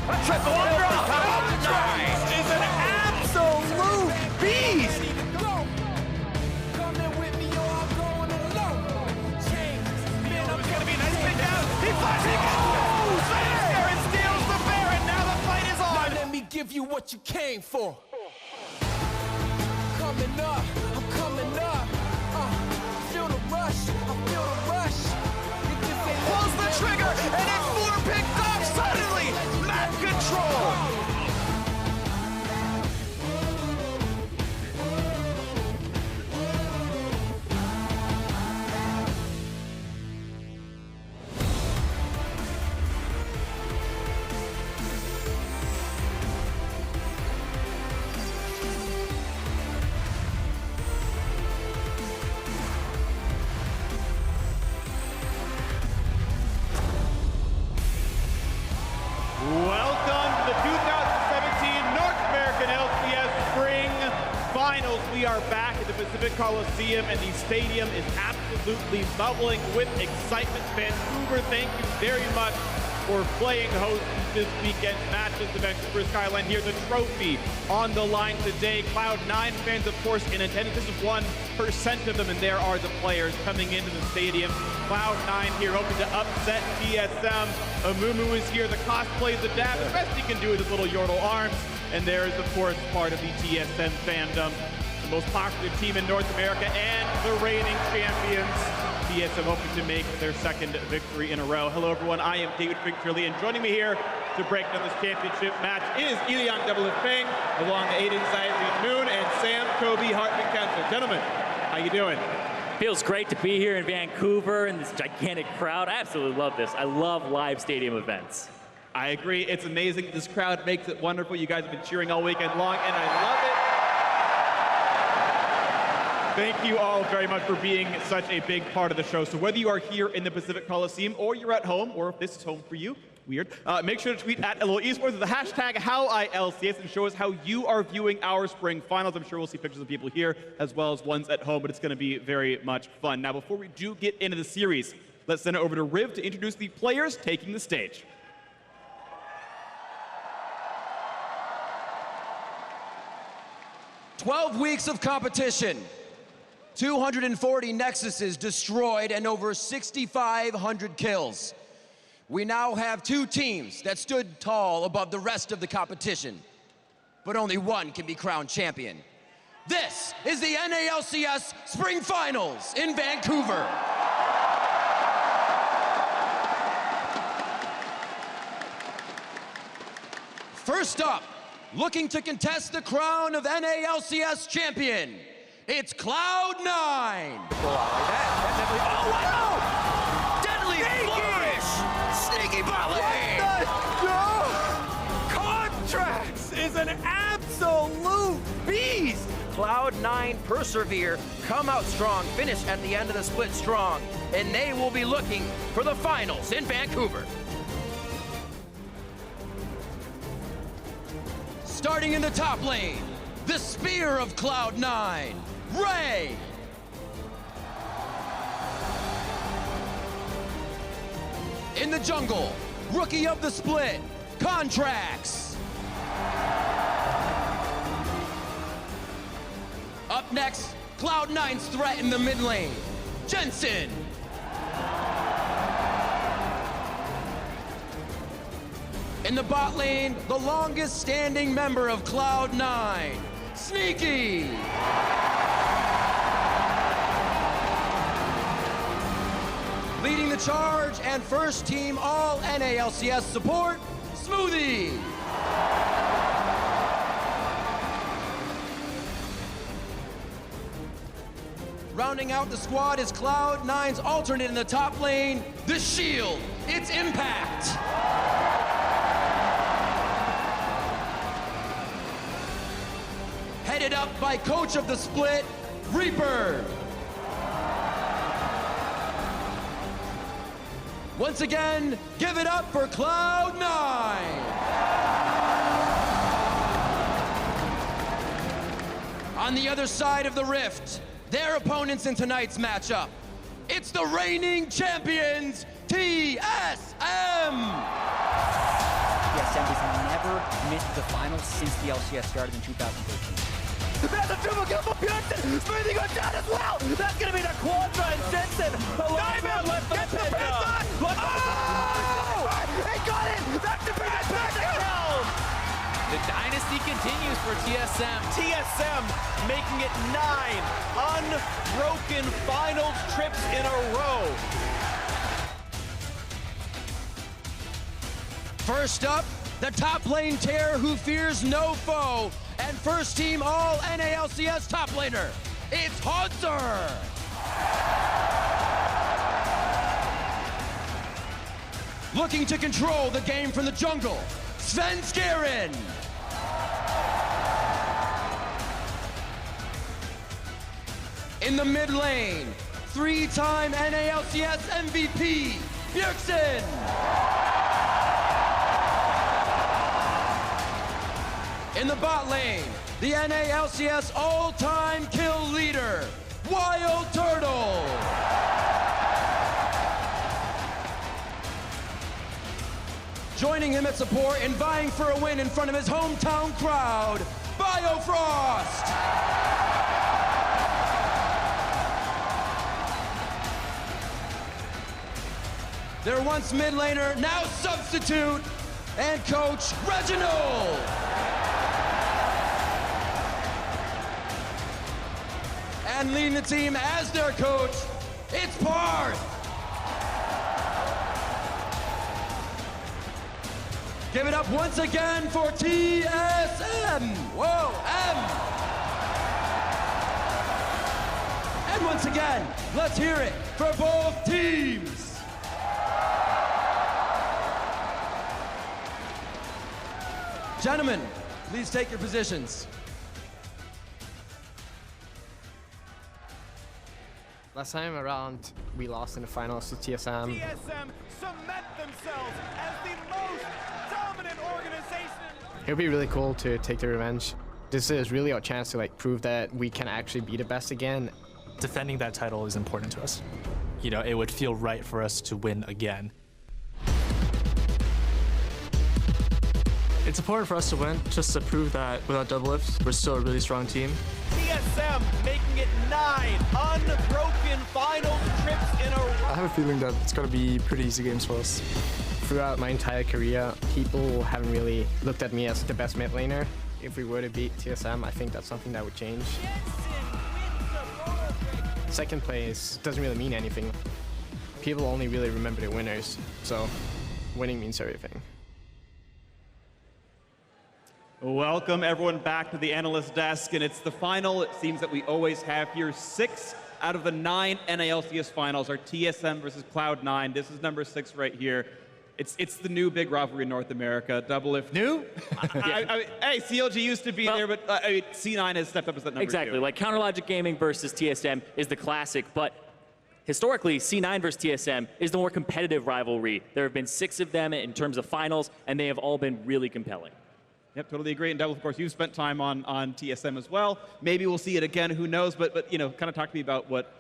A triple over Cloud9 is an absolute beast. It's gonna be a nice big down. He flies, he goes there and steals the bear, and now the fight is on. Let me give you what you came for. Coming up, I'm coming up. Feel the rush, I feel the rush. Pulls the trigger, and it's 4 picked off suddenly. Map control. Welcome to the 2017 North American LCS Spring Finals. We are back at the Pacific Coliseum, and the stadium is absolutely bubbling with excitement. Vancouver, thank you very much for playing host to this weekend's matches. The Vancouver Skyline here, the trophy on the line today. Cloud9 fans, of course, in attendance. This is 1% of them, and there are the players coming into the stadium. Cloud9 here, hoping to upset TSM. Amumu is here, the cosplay, the dab, the best he can do with his little yordle arms. And there is, of course, part of the TSM fandom, the most popular team in North America and the reigning champions. TSM hoping to make their second victory in a row. Hello, everyone. I am David Victorly, and joining me here to break down this championship match is Elian Double-Fang, along the Aiden Zayat Moon, and Sam Kobe Hartman Kensler. Gentlemen, how you doing? Feels great to be here in Vancouver in this gigantic crowd. I absolutely love this. I love live stadium events. I agree. It's amazing. This crowd makes it wonderful. You guys have been cheering all weekend long, and I love it. Thank you all very much for being such a big part of the show. So whether you are here in the Pacific Coliseum or you're at home, or if this is home for you, weird, make sure to tweet at LO Esports with the hashtag HowILCS and show us how you are viewing our spring finals. I'm sure we'll see pictures of people here as well as ones at home, but it's going to be very much fun. Now, before we do get into the series, let's send it over to Riv to introduce the players taking the stage. "12 weeks of competition, 240 Nexuses destroyed, and over 6,500 kills. We now have 2 teams that stood tall above the rest of the competition, but only one can be crowned champion. This is the NALCS Spring Finals in Vancouver. First up, looking to contest the crown of NALCS champion, it's Cloud9. Oh, wow! Deadly flourish! Sneaky volley! Contracts is an absolute beast! Cloud9 persevere, come out strong, finish at the end of the split strong, and they will be looking for the finals in Vancouver. Starting in the top lane, the spear of Cloud9, Ray. In the jungle, rookie of the split, Contracts. Up next, Cloud9's threat in the mid lane, Jensen. In the bot lane, the longest standing member of Cloud9, Sneaky. Leading the charge and first team all NALCS support, Smoothie. Rounding out the squad is Cloud9's alternate in the top lane, the Shield, it's Impact. Headed up by coach of the split, Reaper. Once again, give it up for Cloud9. On the other side of the rift, their opponents in tonight's matchup, it's the reigning champions, TSM. Yes, TSM has never missed the finals since the LCS started in 2013. There's a triple kill for Bjergsen. Smoothie goes down as well. That's going to be the Quadra and Jensen. Diamond gets the pin on. Oh! He got it. That's the kill. The dynasty continues for TSM. TSM making it 9 unbroken finals trips in a row. First up, the top lane terror who fears no foe, and first team all NALCS top laner, it's Hunter! Looking to control the game from the jungle, Sven Skaren! In the mid lane, three-time NALCS MVP, Bjergsen! In the bot lane, the NALCS all-time kill leader, Wild Turtle. Joining him at support and vying for a win in front of his hometown crowd, Biofrost. Their once mid laner, now substitute, and coach Reginald. And leading the team as their coach, it's Parth. Give it up once again for TSM. Whoa, M. And once again, let's hear it for both teams. Gentlemen, please take your positions. Last time around, we lost in the finals to TSM. TSM cement themselves as the most dominant organization. It would be really cool to take the revenge. This is really our chance to prove that we can actually be the best again. Defending that title is important to us. You know, it would feel right for us to win again. It's important for us to win, just to prove that without double lifts, we're still a really strong team. TSM making it 9 unbroken finals trips in a row. I have a feeling that it's going to be pretty easy games for us. Throughout my entire career, people haven't really looked at me as the best mid laner. If we were to beat TSM, I think that's something that would change. Second place doesn't really mean anything. People only really remember the winners, so winning means everything. Welcome everyone back to the analyst desk, and it's the final it seems that we always have here. 6 out of the 9 NALCS finals are TSM versus Cloud9. This is number 6 right here. It's the new big rivalry in North America. Double if new? Hey, CLG used to be there, but C9 has stepped up as that number 2. Exactly, like Counterlogic Gaming versus TSM is the classic, but historically, C9 versus TSM is the more competitive rivalry. There have been 6 of them in terms of finals, and they have all been really compelling. Yep, totally agree. And Devil, of course, you've spent time on TSM as well. Maybe we'll see it again, who knows? But you know, kind of talk to me about what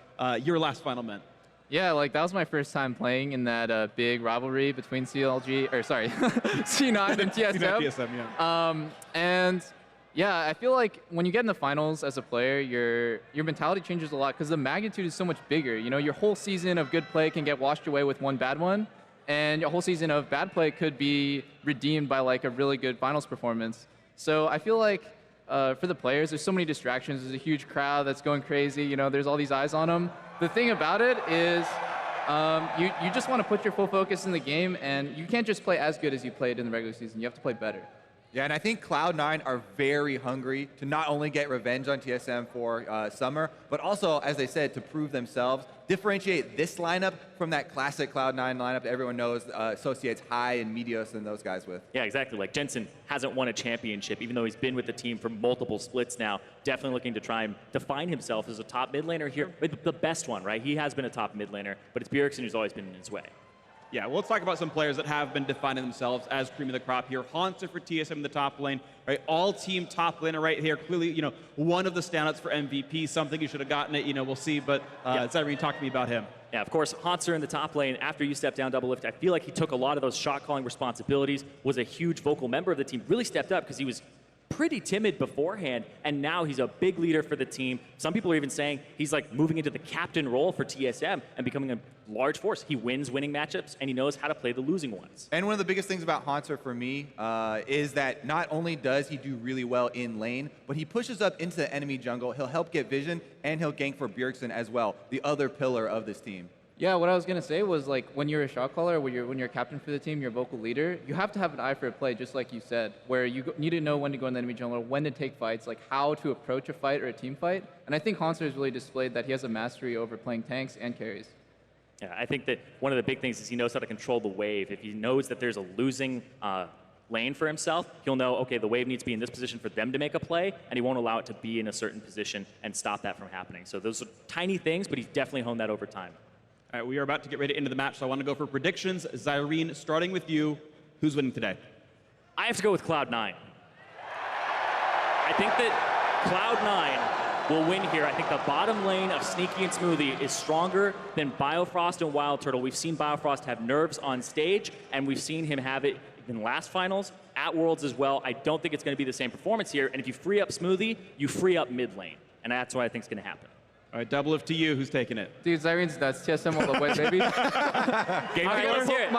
your last final meant. Yeah, like that was my first time playing in that big rivalry between C9 and TSM. TSM, yeah. And yeah, I feel like when you get in the finals as a player, your mentality changes a lot because the magnitude is so much bigger. You know, your whole season of good play can get washed away with one bad one. And a whole season of bad play could be redeemed by a really good finals performance. So I feel like for the players, there's so many distractions. There's a huge crowd that's going crazy. You know, there's all these eyes on them. The thing about it is you just want to put your full focus in the game, and you can't just play as good as you played in the regular season. You have to play better. Yeah, and I think Cloud9 are very hungry to not only get revenge on TSM for summer, but also, as they said, to prove themselves, differentiate this lineup from that classic Cloud9 lineup that everyone knows associates High and Meteos and those guys with. Yeah, exactly. Like Jensen hasn't won a championship, even though he's been with the team for multiple splits now. Definitely looking to try and define himself as a top mid laner here, the best one, right? He has been a top mid laner, but it's Bjergsen who's always been in his way. Yeah, well, let's talk about some players that have been defining themselves as cream of the crop here. Haunter for TSM in the top lane, right? All-team top laner right here. Clearly, one of the standouts for MVP. Something you should have gotten it. We'll see. But Zyrene, talk to me about him. Yeah, of course, Haunter in the top lane, after you stepped down double lift, I feel like he took a lot of those shot-calling responsibilities, was a huge vocal member of the team, really stepped up because he was pretty timid beforehand, and now he's a big leader for the team. Some people are even saying he's like moving into the captain role for TSM and becoming a large force. He wins winning matchups, and he knows how to play the losing ones. And one of the biggest things about Haunter for me is that not only does he do really well in lane, but he pushes up into the enemy jungle. He'll help get vision, and he'll gank for Bjergsen as well, the other pillar of this team. Yeah, what I was going to say was, like, when you're a shot caller, when you're a captain for the team, you're a vocal leader, you have to have an eye for a play, just like you said, where you need to know when to go in the enemy jungle, when to take fights, like how to approach a fight or a team fight. And I think Haunter has really displayed that he has a mastery over playing tanks and carries. Yeah, I think that one of the big things is he knows how to control the wave. If he knows that there's a losing lane for himself, he'll know, okay, the wave needs to be in this position for them to make a play, and he won't allow it to be in a certain position and stop that from happening. So those are tiny things, but he's definitely honed that over time. All right, we are about to get ready into the match, so I want to go for predictions. Zyrene, starting with you, who's winning today? I have to go with Cloud9. I think that Cloud9 will win here. I think the bottom lane of Sneaky and Smoothie is stronger than Biofrost and Wild Turtle. We've seen Biofrost have nerves on stage, and we've seen him have it in last finals, at Worlds as well. I don't think it's going to be the same performance here, and if you free up Smoothie, you free up mid lane, and that's what I think is going to happen. All right, double lift to you. Who's taking it? Dude, Zyrene's nuts. TSM all the way, baby. Game let's hear it.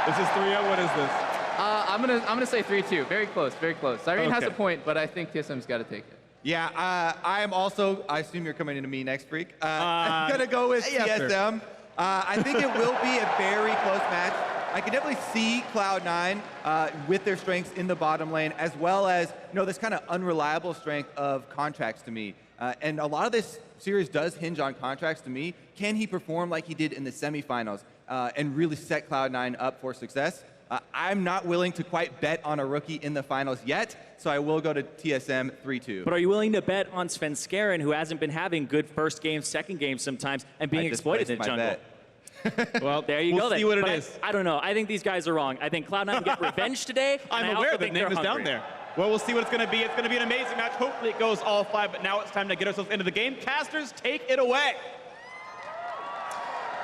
This is 3-0. What is this? I'm gonna say 3-2. Very close, very close. Zyrene has a point, but I think TSM's got to take it. Yeah, I am also, I assume you're coming into me next, Freak. I'm going to go with TSM. I think it will be a very close match. I can definitely see Cloud9 with their strengths in the bottom lane, as well as this kind of unreliable strength of Contracts to me. And a lot of this series does hinge on Contracts to me. Can he perform like he did in the semifinals and really set Cloud9 up for success? I'm not willing to quite bet on a rookie in the finals yet, so I will go to TSM 3-2. But are you willing to bet on Svenskeren, who hasn't been having good first game, second game sometimes, and being exploited in the jungle? Well, there you go. We'll see what it is. I don't know. I think these guys are wrong. I think Cloud9 get revenge today. I'm aware that name is down there. Well, we'll see what it's going to be. It's going to be an amazing match. Hopefully it goes all 5, but now it's time to get ourselves into the game. Casters, take it away.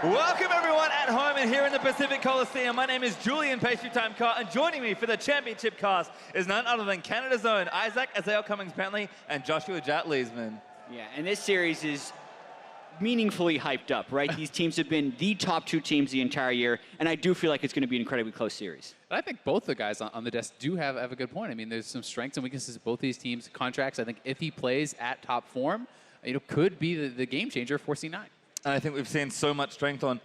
Welcome everyone at home and here in the Pacific Coliseum. My name is Julian Pastry Time Carr, and joining me for the championship cast is none other than Canada's own Isaac Azael Cummings-Bentley and Joshua Jatt Leesman. Yeah, and this series is meaningfully hyped up, right? These teams have been the top 2 teams the entire year, and I do feel like it's going to be an incredibly close series. I think both the guys on the desk do have a good point. I mean, there's some strengths and weaknesses of both these teams. Contracts, I think if he plays at top form, could be the game changer for C9. And I think we've seen so much strength on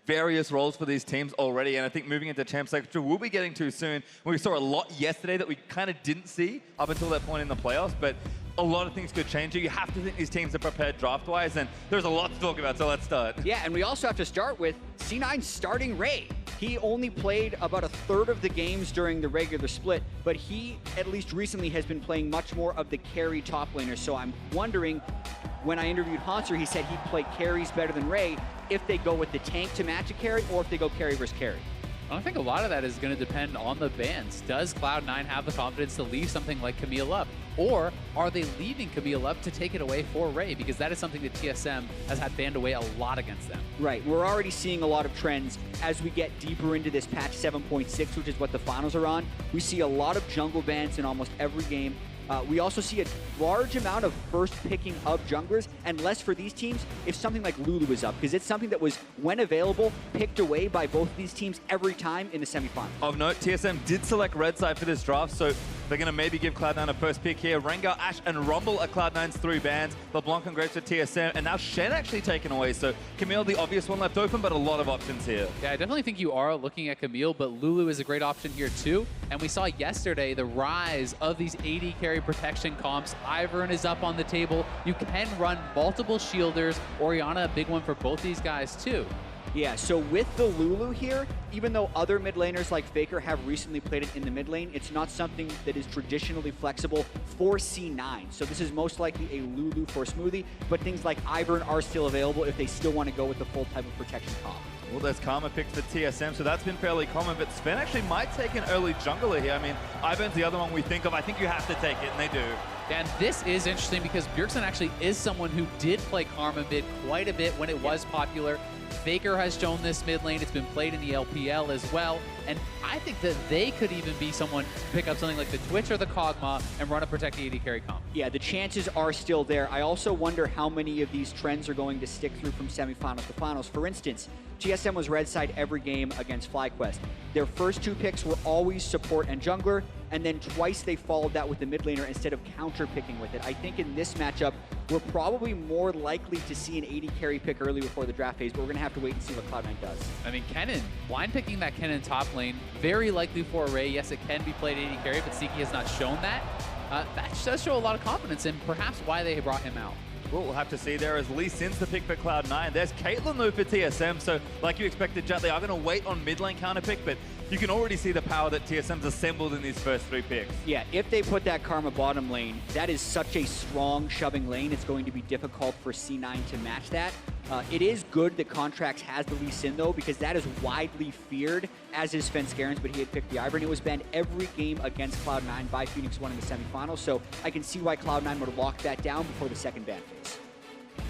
various roles for these teams already, and I think moving into Champ Sector we'll be getting to soon. We saw a lot yesterday that we kind of didn't see up until that point in the playoffs, but a lot of things could change. You have to think these teams are prepared draft-wise, and there's a lot to talk about, so let's start. Yeah, and we also have to start with C9 starting Ray. He only played about a third of the games during the regular split, but he, at least recently, has been playing much more of the carry top laner, so I'm wondering, when I interviewed Haunter, he said he'd play carries better than Ray if they go with the tank to match a carry or if they go carry versus carry. I think a lot of that is going to depend on the bans. Does Cloud9 have the confidence to leave something like Camille up? Or are they leaving Camille up to take it away for Ray? Because that is something that TSM has had banned away a lot against them. Right. We're already seeing a lot of trends as we get deeper into this patch 7.6, which is what the finals are on. We see a lot of jungle bans in almost every game. We also see a large amount of first picking of junglers, and less for these teams if something like Lulu is up, because it's something that was, when available, picked away by both of these teams every time in the semifinals. Of note, TSM did select red side for this draft, so they're going to maybe give Cloud9 a first pick here. Rengar, Ashe, and Rumble are Cloud9's 3 bans. LeBlanc and Graves for TSM, and now Shen actually taken away, so Camille, the obvious one left open, but a lot of options here. Yeah, I definitely think you are looking at Camille, but Lulu is a great option here too. And we saw yesterday the rise of these AD carry protection comps. Ivern is up on the table. You can run multiple shielders. Orianna, a big one for both these guys too. Yeah, so with the Lulu here, even though other mid laners like Faker have recently played it in the mid lane, it's not something that is traditionally flexible for C9. So this is most likely a Lulu for Smoothie, but things like Ivern are still available if they still want to go with the full type of protection comp. Well, there's Karma picks for TSM, so that's been fairly common, but Sven actually might take an early jungler here. I mean, Ivan's the other one we think of. I think you have to take it, and they do. And this is interesting because Bjergsen actually is someone who did play Karma mid quite a bit when it was popular. Faker has shown this mid lane. It's been played in the LPL as well. And I think that they could even be someone pick up something like the Twitch or the Kog'Maw and run a protect the AD carry comp. Yeah, the chances are still there. I also wonder how many of these trends are going to stick through from semifinals to finals. For instance, TSM was red side every game against FlyQuest. Their first 2 picks were always support and jungler, and then twice they followed that with the mid laner instead of counter picking with it. I think in this matchup, we're probably more likely to see an AD carry pick early before the draft phase, but we're going to have to wait and see what Cloud9 does. I mean, Kennen, blind picking that Kennen top lane, very likely for Array. Yes, it can be played AD carry, but Siki has not shown that. That does show a lot of confidence in perhaps why they brought him out. Well, we'll have to see. There is Lee Sin's the pick for Cloud9. There's Caitlyn though for TSM, so like you expected, Jett, they are going to wait on mid lane counter pick, but you can already see the power that TSM's assembled in these first 3 picks. Yeah, if they put that Karma bottom lane, that is such a strong shoving lane, it's going to be difficult for C9 to match that. It is good that Contracts has the Lee Sin though, because that is widely feared, as is Sven Scarens, but he had picked the Ivern. It was banned every game against Cloud9 by Phoenix 1 in the semifinals, so I can see why Cloud9 would lock that down before the second ban phase.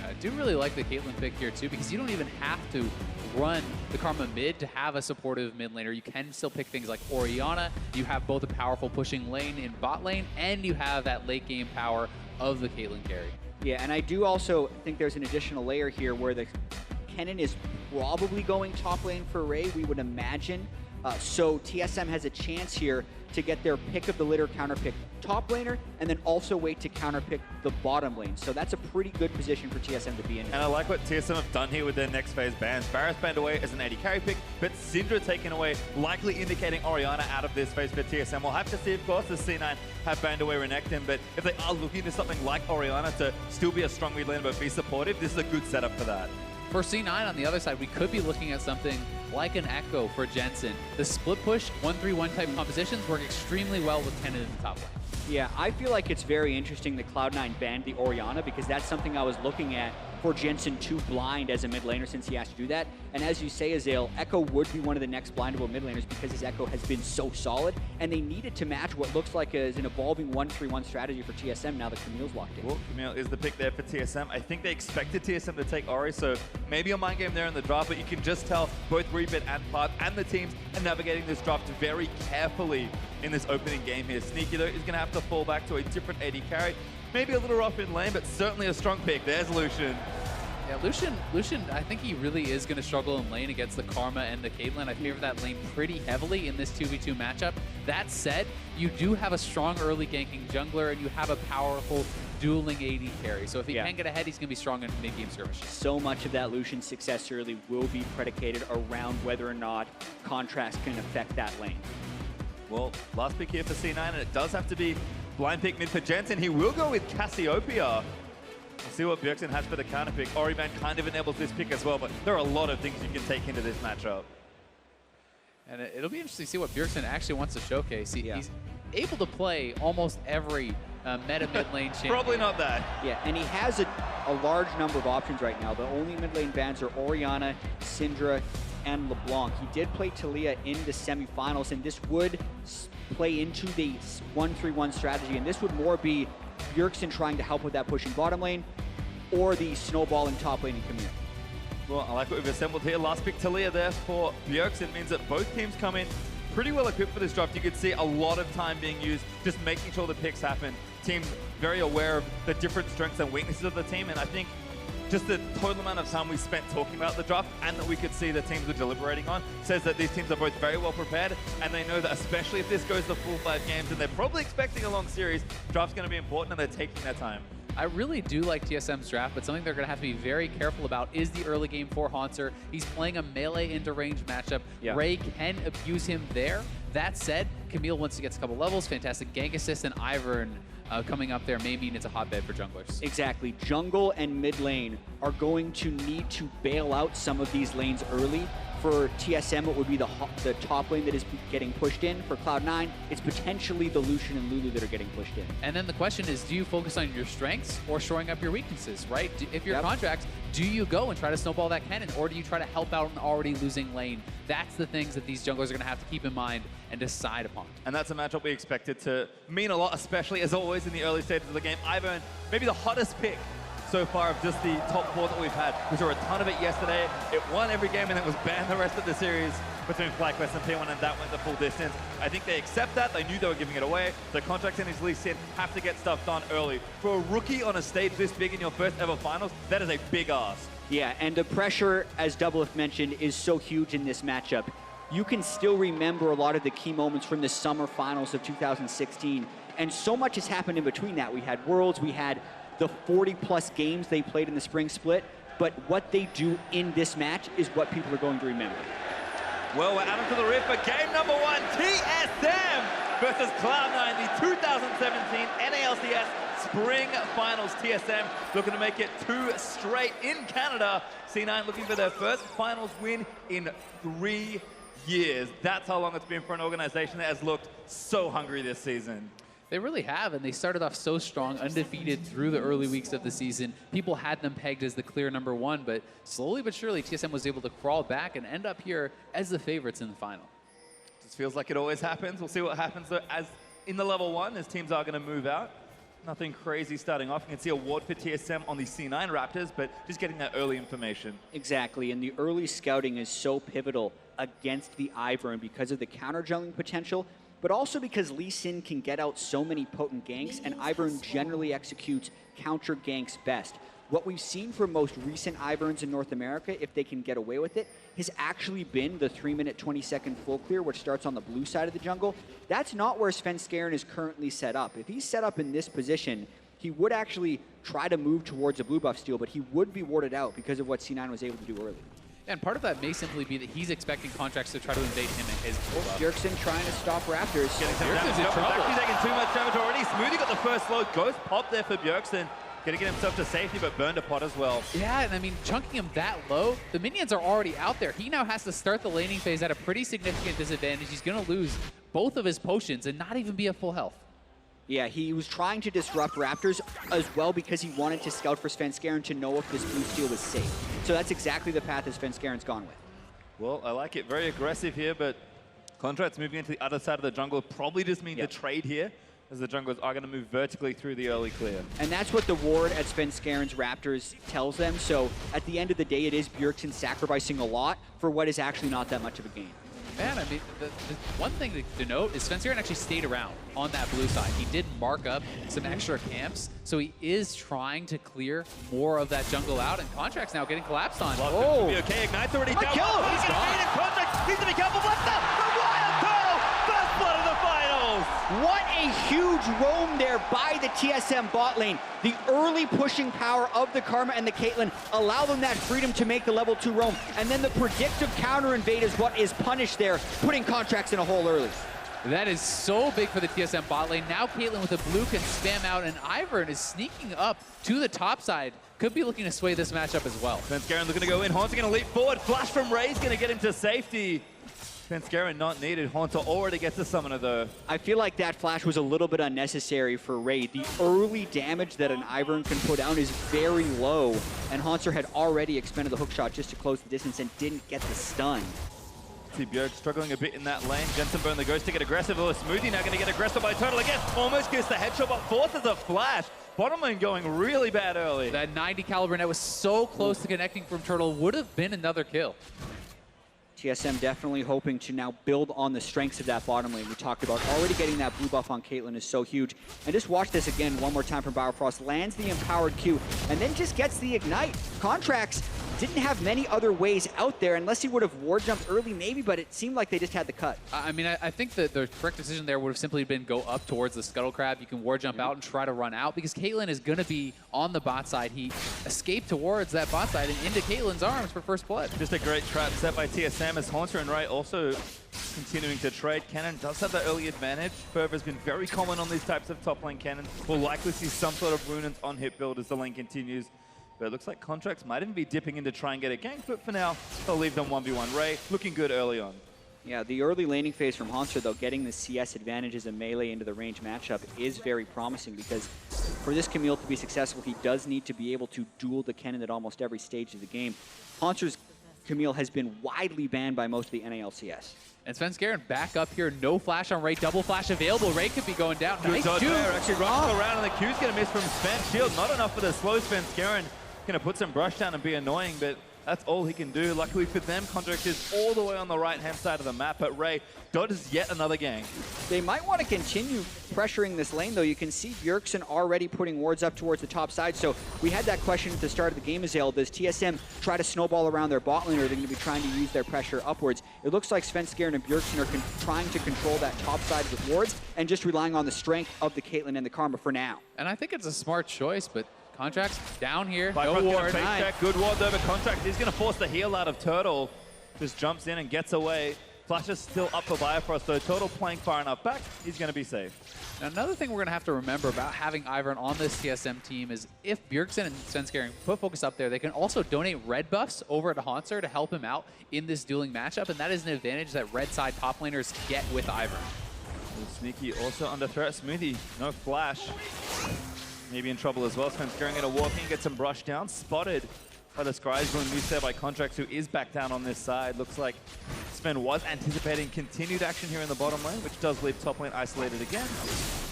I do really like the Caitlyn pick here too, because you don't even have to run the Karma mid to have a supportive mid laner. You can still pick things like Orianna. You have both a powerful pushing lane in bot lane, and you have that late game power of the Caitlyn carry. Yeah, and I do also think there's an additional layer here where the Kennen is probably going top lane for Ray, we would imagine. So TSM has a chance here to get their pick of the litter counter pick top laner, and then also wait to counter pick the bottom lane. So that's a pretty good position for TSM to be in. And I like what TSM have done here with their next phase bans. Varus banned away as an AD carry pick, but Syndra taken away, likely indicating Orianna out of this phase for TSM. We'll have to see, of course, as C9 have banned away Renekton, but if they are looking to something like Orianna to still be a strong mid laner but be supportive, this is a good setup for that. For C9 on the other side, we could be looking at something like an Echo for Jensen. The split push 1-3-1 type compositions work extremely well with Kennen in the top lane. Yeah, I feel like it's very interesting that Cloud9 banned the Orianna, because that's something I was looking at for Jensen to blind as a mid laner since he has to do that. And as you say, Azale, Echo would be one of the next blindable mid laners because his Echo has been so solid, and they needed to match what looks like is an evolving 1-3-1 strategy for TSM now that Camille's locked in. Well, Camille is the pick there for TSM. I think they expected TSM to take Ori, so maybe a mind game there in the draft, but you can just tell both Rebit and Park and the teams are navigating this draft very carefully in this opening game here. Sneaky, though, is going to have to fall back to a different AD carry. Maybe a little rough in lane, but certainly a strong pick. There's Lucian. Yeah, Lucian, I think he really is going to struggle in lane against the Karma and the Caitlyn. I favor that lane pretty heavily in this 2v2 matchup. That said, you do have a strong early ganking jungler, and you have a powerful dueling AD carry. So if he can get ahead, he's going to be strong in mid-game skirmishes. So much of that Lucian success early will be predicated around whether or not Contracts can affect that lane. Well, last pick here for C9, and it does have to be blind pick mid for Jensen. He will go with Cassiopeia. We'll see what Bjergsen has for the counter pick. Oriman kind of enables this pick as well, but there are a lot of things you can take into this matchup. And it'll be interesting to see what Bjergsen actually wants to showcase. He's able to play almost every meta mid lane champion. Probably not that. Yeah, and he has a large number of options right now. The only mid lane bans are Orianna, Syndra, and LeBlanc. He did play Taliyah in the semifinals, and this would play into the 1-3-1 strategy, and this would more be Bjergsen trying to help with that pushing bottom lane, or the snowballing top lane in Camille. Well, I like what we've assembled here. Last pick Taliyah there for Bjergsen means that both teams come in pretty well equipped for this draft. You could see a lot of time being used, just making sure the picks happen. Teams very aware of the different strengths and weaknesses of the team, and I think just the total amount of time we spent talking about the draft and that we could see the teams were deliberating on says that these teams are both very well prepared, and they know that especially if this goes the full 5 games and they're probably expecting a long series, draft's going to be important and they're taking their time. I really do like TSM's draft, but something they're going to have to be very careful about is the early game for Haunter. He's playing a melee into range matchup. Ray can abuse him there. That said, Camille, once he gets a couple levels, fantastic gank assist, and Ivern coming up there may mean it's a hotbed for junglers. Exactly. Jungle and mid lane are going to need to bail out some of these lanes early For TSM, it would be the top lane that is getting pushed in. For Cloud9, it's potentially the Lucian and Lulu that are getting pushed in. And then the question is, do you focus on your strengths or shoring up your weaknesses, right? If you're Contracts, do you go and try to snowball that cannon, or do you try to help out an already losing lane? That's the things that these junglers are going to have to keep in mind and decide upon. And that's a matchup we expected to mean a lot, especially as always in the early stages of the game. Ivern, maybe the hottest pick so far of just the top 4 that we've had. We saw a ton of it yesterday. It won every game and it was banned the rest of the series between FlyQuest and P1, and that went the full distance. I think they accept that. They knew they were giving it away. The Contracts in his league sin have to get stuff done early. For a rookie on a stage this big in your first ever finals, that is a big ask. Yeah, and the pressure, as Doublelift mentioned, is so huge in this matchup. You can still remember a lot of the key moments from the summer finals of 2016, and so much has happened in between that. We had Worlds, we had the 40-plus games they played in the spring split, but what they do in this match is what people are going to remember. Well, we're out into the rift for game number 1, TSM versus Cloud9, the 2017 NALCS Spring Finals. TSM looking to make it 2 straight in Canada. C9 looking for their first finals win in 3 years. That's how long it's been for an organization that has looked so hungry this season. They really have, and they started off so strong, undefeated through the early weeks of the season. People had them pegged as the clear #1, but slowly but surely, TSM was able to crawl back and end up here as the favorites in the final. Just feels like it always happens. We'll see what happens though, as in the level 1, as teams are going to move out. Nothing crazy starting off. You can see a ward for TSM on the C9 Raptors, but just getting that early information. Exactly, and the early scouting is so pivotal against the Ivern because of the counter-jungling potential, but also because Lee Sin can get out so many potent ganks, and Ivern generally executes counter ganks best. What we've seen from most recent Iverns in North America, if they can get away with it, has actually been the 3-minute, 20-second full clear, which starts on the blue side of the jungle. That's not where Svenskeren is currently set up. If he's set up in this position, he would actually try to move towards a blue buff steal, but he would be warded out because of what C9 was able to do early. And part of that may simply be that he's expecting Contracts to try to invade him and his blue buff. Bjergsen trying to stop Raptors. Bjergsen's in trouble. Actually taking too much damage already. Smoothie got the first load. Ghost pop there for Bjergsen. Gonna get himself to safety, but burned a pot as well. Yeah, and I mean, chunking him that low, the minions are already out there. He now has to start the laning phase at a pretty significant disadvantage. He's gonna lose both of his potions and not even be at full health. Yeah, he was trying to disrupt Raptors as well because he wanted to scout for Svenskeren to know if this blue steal was safe. So that's exactly the path that Svenskeren's gone with. Well, I like it. Very aggressive here, but Contracts moving into the other side of the jungle probably just means the trade here, as the junglers are going to move vertically through the early clear. And that's what the ward at Svenskeren's Raptors tells them. So at the end of the day, it is Bjergsen sacrificing a lot for what is actually not that much of a gain. Man, I mean, the one thing to note is Svenskeren actually stayed around on that blue side. He did mark up some extra camps, so he is trying to clear more of that jungle out, and Contracts now getting collapsed on. Oh, be okay. Ignite's already down. Kill him. He's going to beat him. Contracts needs to be careful. What's up? The Wild Turtle! First blood of the finals! What a huge roam there by the TSM bot lane. The early pushing power of the Karma and the Caitlyn allow them that freedom to make the level 2 roam. And then the predictive counter invade is what is punished there, putting Contracts in a hole early. That is so big for the TSM bot lane. Now Caitlyn with the blue can spam out, and Ivern is sneaking up to the top side. Could be looking to sway this matchup as well. Svenskeren looking to go in. Haunter going to leap forward. Flash from Ray's going to get him to safety. Svenskeren not needed. Haunter already gets the summoner though. I feel like that flash was a little bit unnecessary for Ray. The early damage that an Ivern can put down is very low, and Haunter had already expended the hookshot just to close the distance and didn't get the stun. See Bjerg struggling a bit in that lane. Jensen burn the ghost to get aggressive. Oh, Smoothie now going to get aggressive by Turtle again. Almost gets the headshot, but forces a flash. Bottom lane going really bad early. That 90 caliber net was so close to connecting from Turtle. Would have been another kill. TSM definitely hoping to now build on the strengths of that bottom lane we talked about. Already getting that blue buff on Caitlyn is so huge. And just watch this again one more time from Bauerfrost. Lands the empowered Q and then just gets the ignite. Contracts didn't have many other ways out there unless he would have ward jumped early maybe, but it seemed like they just had the cut. I mean, I think that the correct decision there would have simply been go up towards the Scuttle Crab. You can ward jump out and try to run out because Caitlyn is going to be on the bot side. He escaped towards that bot side and into Caitlyn's arms for first blood. Just a great trap set by TSM as Haunter and Ray also continuing to trade. Cannon does have that early advantage. Fervor has been very common on these types of top lane cannons. We'll likely see some sort of runes on hit build as the lane continues. But it looks like Contracts might even be dipping in to try and get a gank, but for now, they'll leave them 1v1. Ray, looking good early on. Yeah, the early laning phase from Hanser, though, getting the CS advantages and melee into the range matchup is very promising because for this Camille to be successful, he does need to be able to duel the Kennen at almost every stage of the game. Hanser's Camille has been widely banned by most of the NALCS. And Svenskeren back up here, no flash on Ray, double flash available. Ray could be going down. Good Nice dodge juke. there, actually runs around, and the Q's gonna miss from Sven. Shield not enough for the slow Svenskeren. Gonna put some brush down and be annoying, but that's all he can do. Luckily for them, Contract is all the way on the right-hand side of the map, but Ray dodges yet another gang. They might want to continue pressuring this lane, though. You can see Bjergsen already putting wards up towards the top side, so we had that question at the start of the game, Azale. Does TSM try to snowball around their bot lane, or are they going to be trying to use their pressure upwards? It looks like Svenskeren and Bjergsen are trying to control that top side with wards and just relying on the strength of the Caitlyn and the Karma for now. And I think it's a smart choice, but Contracts down here, no ward. Good ward over Contract. He's going to force the heal out of Turtle. Just jumps in and gets away. Flash is still up for Bifrost, though. Turtle playing far enough back, he's going to be safe. Now, another thing we're going to have to remember about having Ivern on this TSM team is if Bjergsen and Svenskeren put focus up there, they can also donate red buffs over to Hanser to help him out in this dueling matchup, and that is an advantage that red side top laners get with Ivern. Sneaky also under threat. Smoothie, no flash. Maybe in trouble as well. Svenskeren going to walk in, get some brush down. Spotted by the Scry's going loose there by Contracts, who is back down on this side. Looks like Sven was anticipating continued action here in the bottom lane, which does leave top lane isolated again.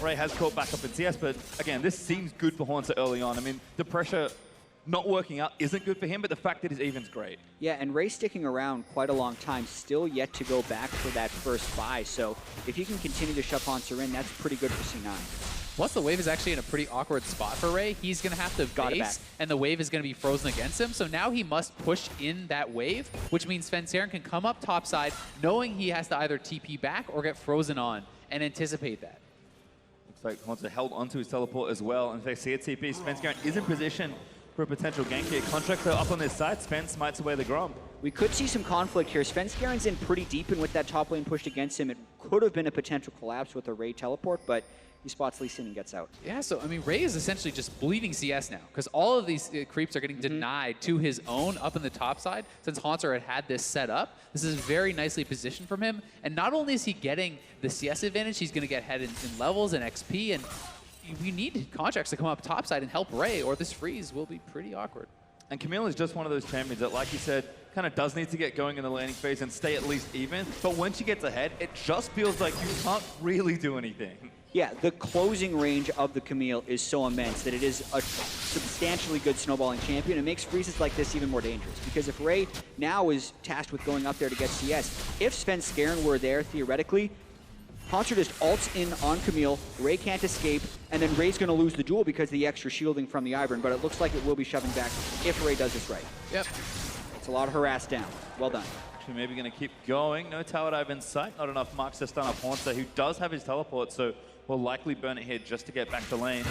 Ray has caught back up in CS, but again, this seems good for Haunter early on. I mean, the pressure not working out isn't good for him, but the fact that his even's great. Yeah, and Ray sticking around quite a long time, still yet to go back for that first buy. So if you can continue to shove Hanser in, that's pretty good for C9. Plus, the wave is actually in a pretty awkward spot for Ray. He's going to have to base, and the wave is going to be frozen against him. So now he must push in that wave, which means Svenskeren can come up topside, knowing he has to either TP back or get frozen on, and anticipate that. Looks like Haunter held onto his teleport as well. And if they see a TP, Svenskeren is in position for a potential gank here. Contracts are up on this side. Sven smites away the Gromp. We could see some conflict here. Svenskeren's in pretty deep, and with that top lane pushed against him, it could have been a potential collapse with a Ray teleport, but he spots Lee Sin and gets out. Yeah, so, I mean, Ray is essentially just bleeding CS now, because all of these creeps are getting denied to his own up in the top side, since Haunter had this set up. This is very nicely positioned from him, and not only is he getting the CS advantage, he's going to get ahead in levels and XP, and we need Contracts to come up topside and help Ray, or this freeze will be pretty awkward. And Camille is just one of those champions that, like you said, kind of does need to get going in the laning phase and stay at least even, but when she gets ahead, it just feels like you can't really do anything. Yeah, the closing range of the Camille is so immense that it is a substantially good snowballing champion. It makes freezes like this even more dangerous, because if Ray now is tasked with going up there to get CS, if Svenskeren were there, theoretically, Haunter just ults in on Camille, Ray can't escape, and then Ray's going to lose the duel because of the extra shielding from the Ivern, but it looks like it will be shoving back if Ray does this right. Yep. It's a lot of harass down. Well done. Actually, maybe going to keep going. No tower dive in sight. Not enough marks to stun up Haunter, who does have his teleport, so will likely burn it here just to get back to lane.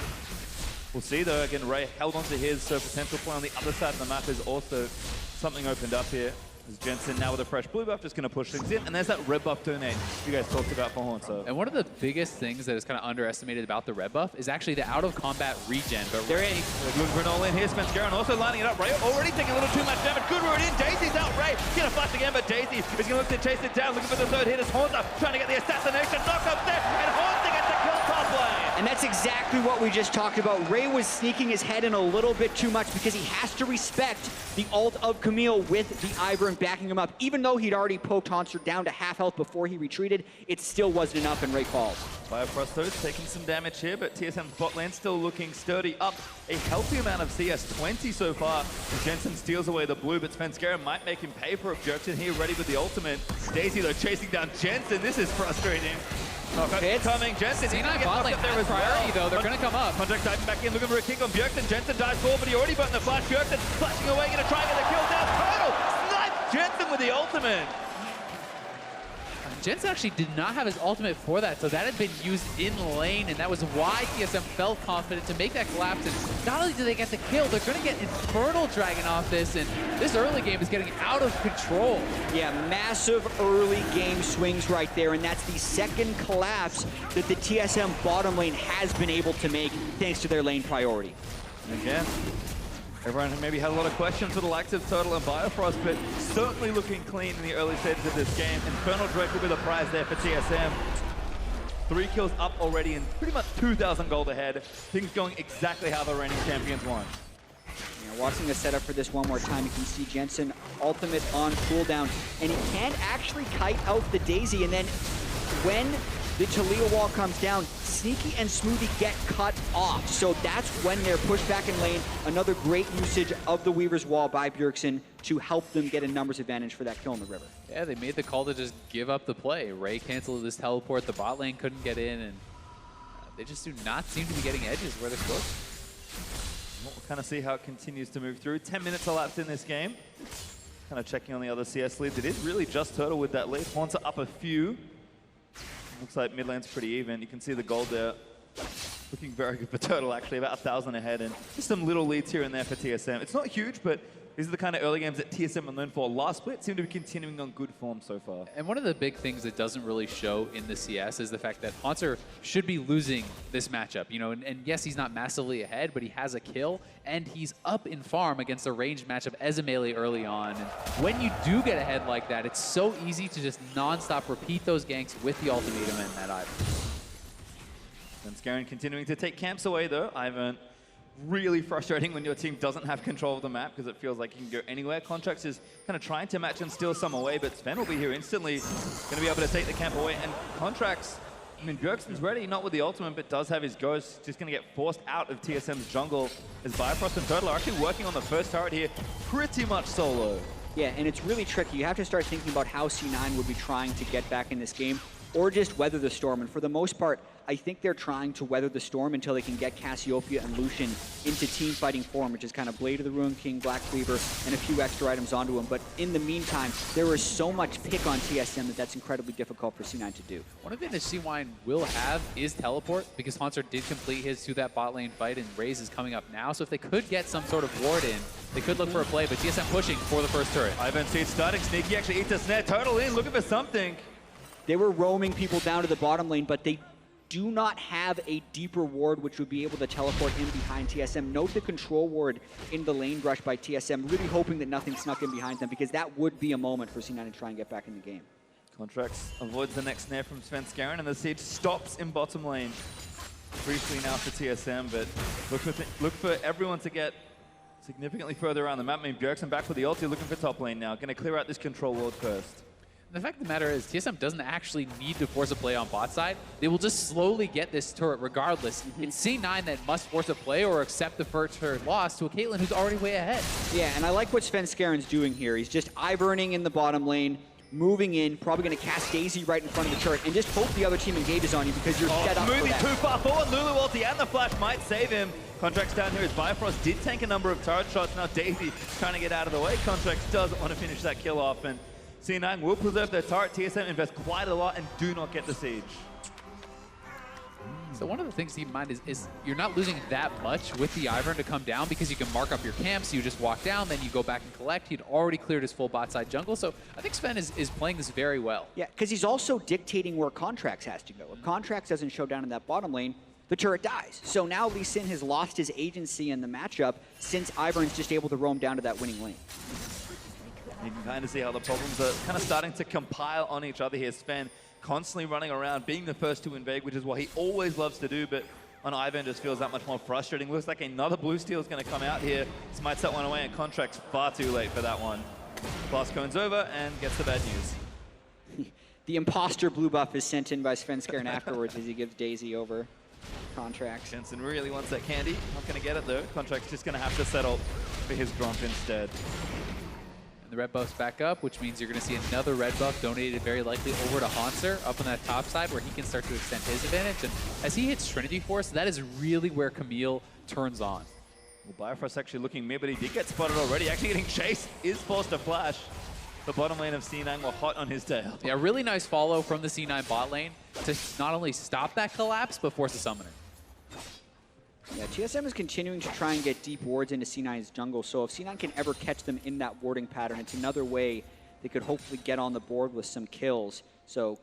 We'll see, though. Again, Ray held onto his, so potential play on the other side of the map is also something opened up here. As Jensen now with a fresh blue buff, just going to push things in. And there's that red buff donate you guys talked about for Haunter. And one of the biggest things that is kind of underestimated about the red buff is actually the out-of-combat regen. But they're in. Good Grenola in here. Svenskeren also lining it up. Ray already taking a little too much damage. Good root in. Daisy's out. Ray going to flash again, but Daisy is going to look to chase it down. Looking for the third hit as Haunter trying to get the assassination. Knock up there. And Haunter gets a kill top lane. And that's exactly what we just talked about. Ray was sneaking his head in a little bit too much because he has to respect the ult of Camille with the Ivern backing him up. Even though he'd already poked Haunter down to half health before he retreated, it still wasn't enough, and Ray falls. Bifrost, though, is taking some damage here, but TSM's bot lane still looking sturdy. Up a healthy amount of CS, 20 so far. And Jensen steals away the blue, but Svenskeren might make him pay for it. Bjergsen here ready with the ultimate. Daisy, though, chasing down Jensen. This is frustrating. It's coming. Jensen C9 bot lane has priority, though. They're going to come up. Contract diving back in, looking for a kick on Bjergsen. Jensen dies forward, but he already burnt the flash. Bjergsen flashing away, going to try and get the kill down. Total snipe Jensen with the ultimate. Jensen actually did not have his ultimate for that, so that had been used in lane, and that was why TSM felt confident to make that collapse. And not only do they get the kill, they're going to get Infernal Dragon off this, and this early game is getting out of control. Yeah, massive early game swings right there, and that's the second collapse that the TSM bottom lane has been able to make thanks to their lane priority. Again, Everyone maybe had a lot of questions for the likes of Turtle and Bifrost, but certainly looking clean in the early stages of this game. Infernal Drake will be the prize there for TSM. 3 kills up already and pretty much 2,000 gold ahead. Things going exactly how the reigning champions want. Watching the setup for this one more time, you can see Jensen ultimate on cooldown, and he can actually kite out the Daisy, and then when the Taliyah wall comes down, Sneaky and Smoothie get cut off. So that's when they're pushed back in lane. Another great usage of the Weaver's wall by Bjergsen to help them get a numbers advantage for that kill in the river. Yeah, they made the call to just give up the play. Ray canceled his teleport, the bot lane couldn't get in, and they just do not seem to be getting edges where they're supposed to. We'll kind of see how it continues to move through. 10 minutes elapsed in this game. Kind of checking on the other CS leads. It is really just Turtle with that lead. Haunts are up a few. Looks like mid lane's pretty even. You can see the gold there. Looking very good for Turtle, actually. About 1,000 ahead. And just some little leads here and there for TSM. It's not huge, but these are the kind of early games that TSM are known for. Last split seem to be continuing on good form so far. And one of the big things that doesn't really show in the CS is the fact that Haunter should be losing this matchup. You know, and yes, he's not massively ahead, but he has a kill, and he's up in farm against a ranged matchup as a melee early on. And when you do get ahead like that, it's so easy to just non-stop repeat those ganks with the ultimatum and that Ivan. And Scarin continuing to take camps away, though. Ivan, really frustrating when your team doesn't have control of the map because it feels like you can go anywhere. Contracts is kind of trying to match and steal some away, but Sven will be here instantly, going to be able to take the camp away. And Contracts, I mean, Bjergsen's ready, not with the ultimate, but does have his ghost. Just going to get forced out of TSM's jungle as Bifrost and Turtle are actually working on the first turret here pretty much solo. Yeah, and it's really tricky. You have to start thinking about how C9 would be trying to get back in this game, or just weather the storm. And for the most part, I think they're trying to weather the storm until they can get Cassiopeia and Lucian into team fighting form, which is kind of Blade of the Ruined King, Black Cleaver, and a few extra items onto him. But in the meantime, there is so much pick on TSM that's incredibly difficult for C9 to do. One of the things that C9 will have is teleport, because Haunter did complete his to that bot lane fight, and Raze is coming up now. So if they could get some sort of ward in, they could look for a play, but TSM pushing for the first turret. Ivan sees starting. Sneaky actually eats a snare. Turtle in, looking for something. They were roaming people down to the bottom lane, but they do not have a deeper ward which would be able to teleport in behind TSM. Note the control ward in the lane rush by TSM, really hoping that nothing snuck in behind them, because that would be a moment for C9 to try and get back in the game. Contracts avoids the next snare from Sven Scarin, and the siege stops in bottom lane. Briefly now for TSM, but look for everyone to get significantly further around the map. I mean, Bjergsen back with the ulti, looking for top lane now. Going to clear out this control ward first. The fact of the matter is, TSM doesn't actually need to force a play on bot side. They will just slowly get this turret regardless. It's C9 that must force a play or accept the first turret loss to a Caitlyn who's already way ahead. Yeah, and I like what Sven Scarin's doing here. He's just Iverning in the bottom lane, moving in, probably going to cast Daisy right in front of the turret, and just hope the other team engages on you because you're set up for that. Moving too far forward, Lulu ulti and the flash might save him. Contracts down here as Bifrost did tank a number of turret shots. Now Daisy trying to get out of the way. Contracts doesn't want to finish that kill off, and C9 will preserve their turret. TSM invest quite a lot and do not get the siege. So one of the things to keep in mind is you're not losing that much with the Ivern to come down because you can mark up your camps, you just walk down, then you go back and collect. He'd already cleared his full bot side jungle, so I think Sven is playing this very well. Yeah, because he's also dictating where Contracts has to go. If Contracts doesn't show down in that bottom lane, the turret dies. So now Lee Sin has lost his agency in the matchup since Ivern's just able to roam down to that winning lane. You can kind of see how the problems are kind of starting to compile on each other here. Sven constantly running around, being the first to invade, which is what he always loves to do, but on Ivan just feels that much more frustrating. Looks like another blue steal is going to come out here. This might set one away, and Contract's far too late for that one. Blast cones over and gets the bad news. The imposter blue buff is sent in by Sven Scarin afterwards as he gives Daisy over Contracts. Jensen really wants that candy. Not going to get it though. Contract's just going to have to settle for his Gromp instead. The red buff's back up, which means you're going to see another red buff donated very likely over to Haunter up on that top side where he can start to extend his advantage. And as he hits Trinity Force, that is really where Camille turns on. Well, Bifrost actually looking mid, but he did get spotted already. Actually getting chased, is forced to flash. The bottom lane of C9 were hot on his tail. Yeah, really nice follow from the C9 bot lane to not only stop that collapse, but force a summoner. Yeah, TSM is continuing to try and get deep wards into C9's jungle, so if C9 can ever catch them in that warding pattern, it's another way they could hopefully get on the board with some kills. So,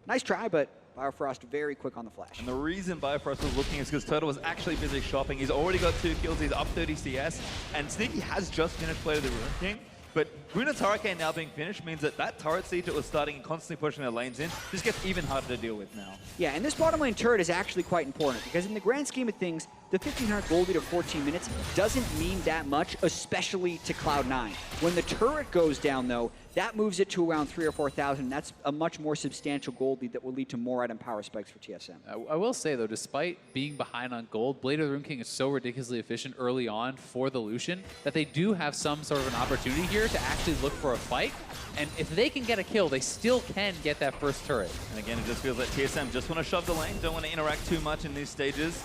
nice try, but Biofrost very quick on the flash. And the reason Biofrost was looking is because Turtle was actually busy shopping. He's already got 2 kills, he's up 30 CS, and Sneaky has just finished play of the Ruin King. But Runa's Hurricane now being finished means that that turret siege that was starting and constantly pushing their lanes in just gets even harder to deal with now. Yeah, and this bottom lane turret is actually quite important because in the grand scheme of things, the 1,500 gold lead of 14 minutes doesn't mean that much, especially to Cloud9. When the turret goes down, though, that moves it to around 3,000 or 4,000. That's a much more substantial gold lead that will lead to more item power spikes for TSM. I will say, though, despite being behind on gold, Blade of the Ruin King is so ridiculously efficient early on for the Lucian that they do have some sort of an opportunity here to actually look for a fight. And if they can get a kill, they still can get that first turret. And again, it just feels like TSM just want to shove the lane, don't want to interact too much in these stages.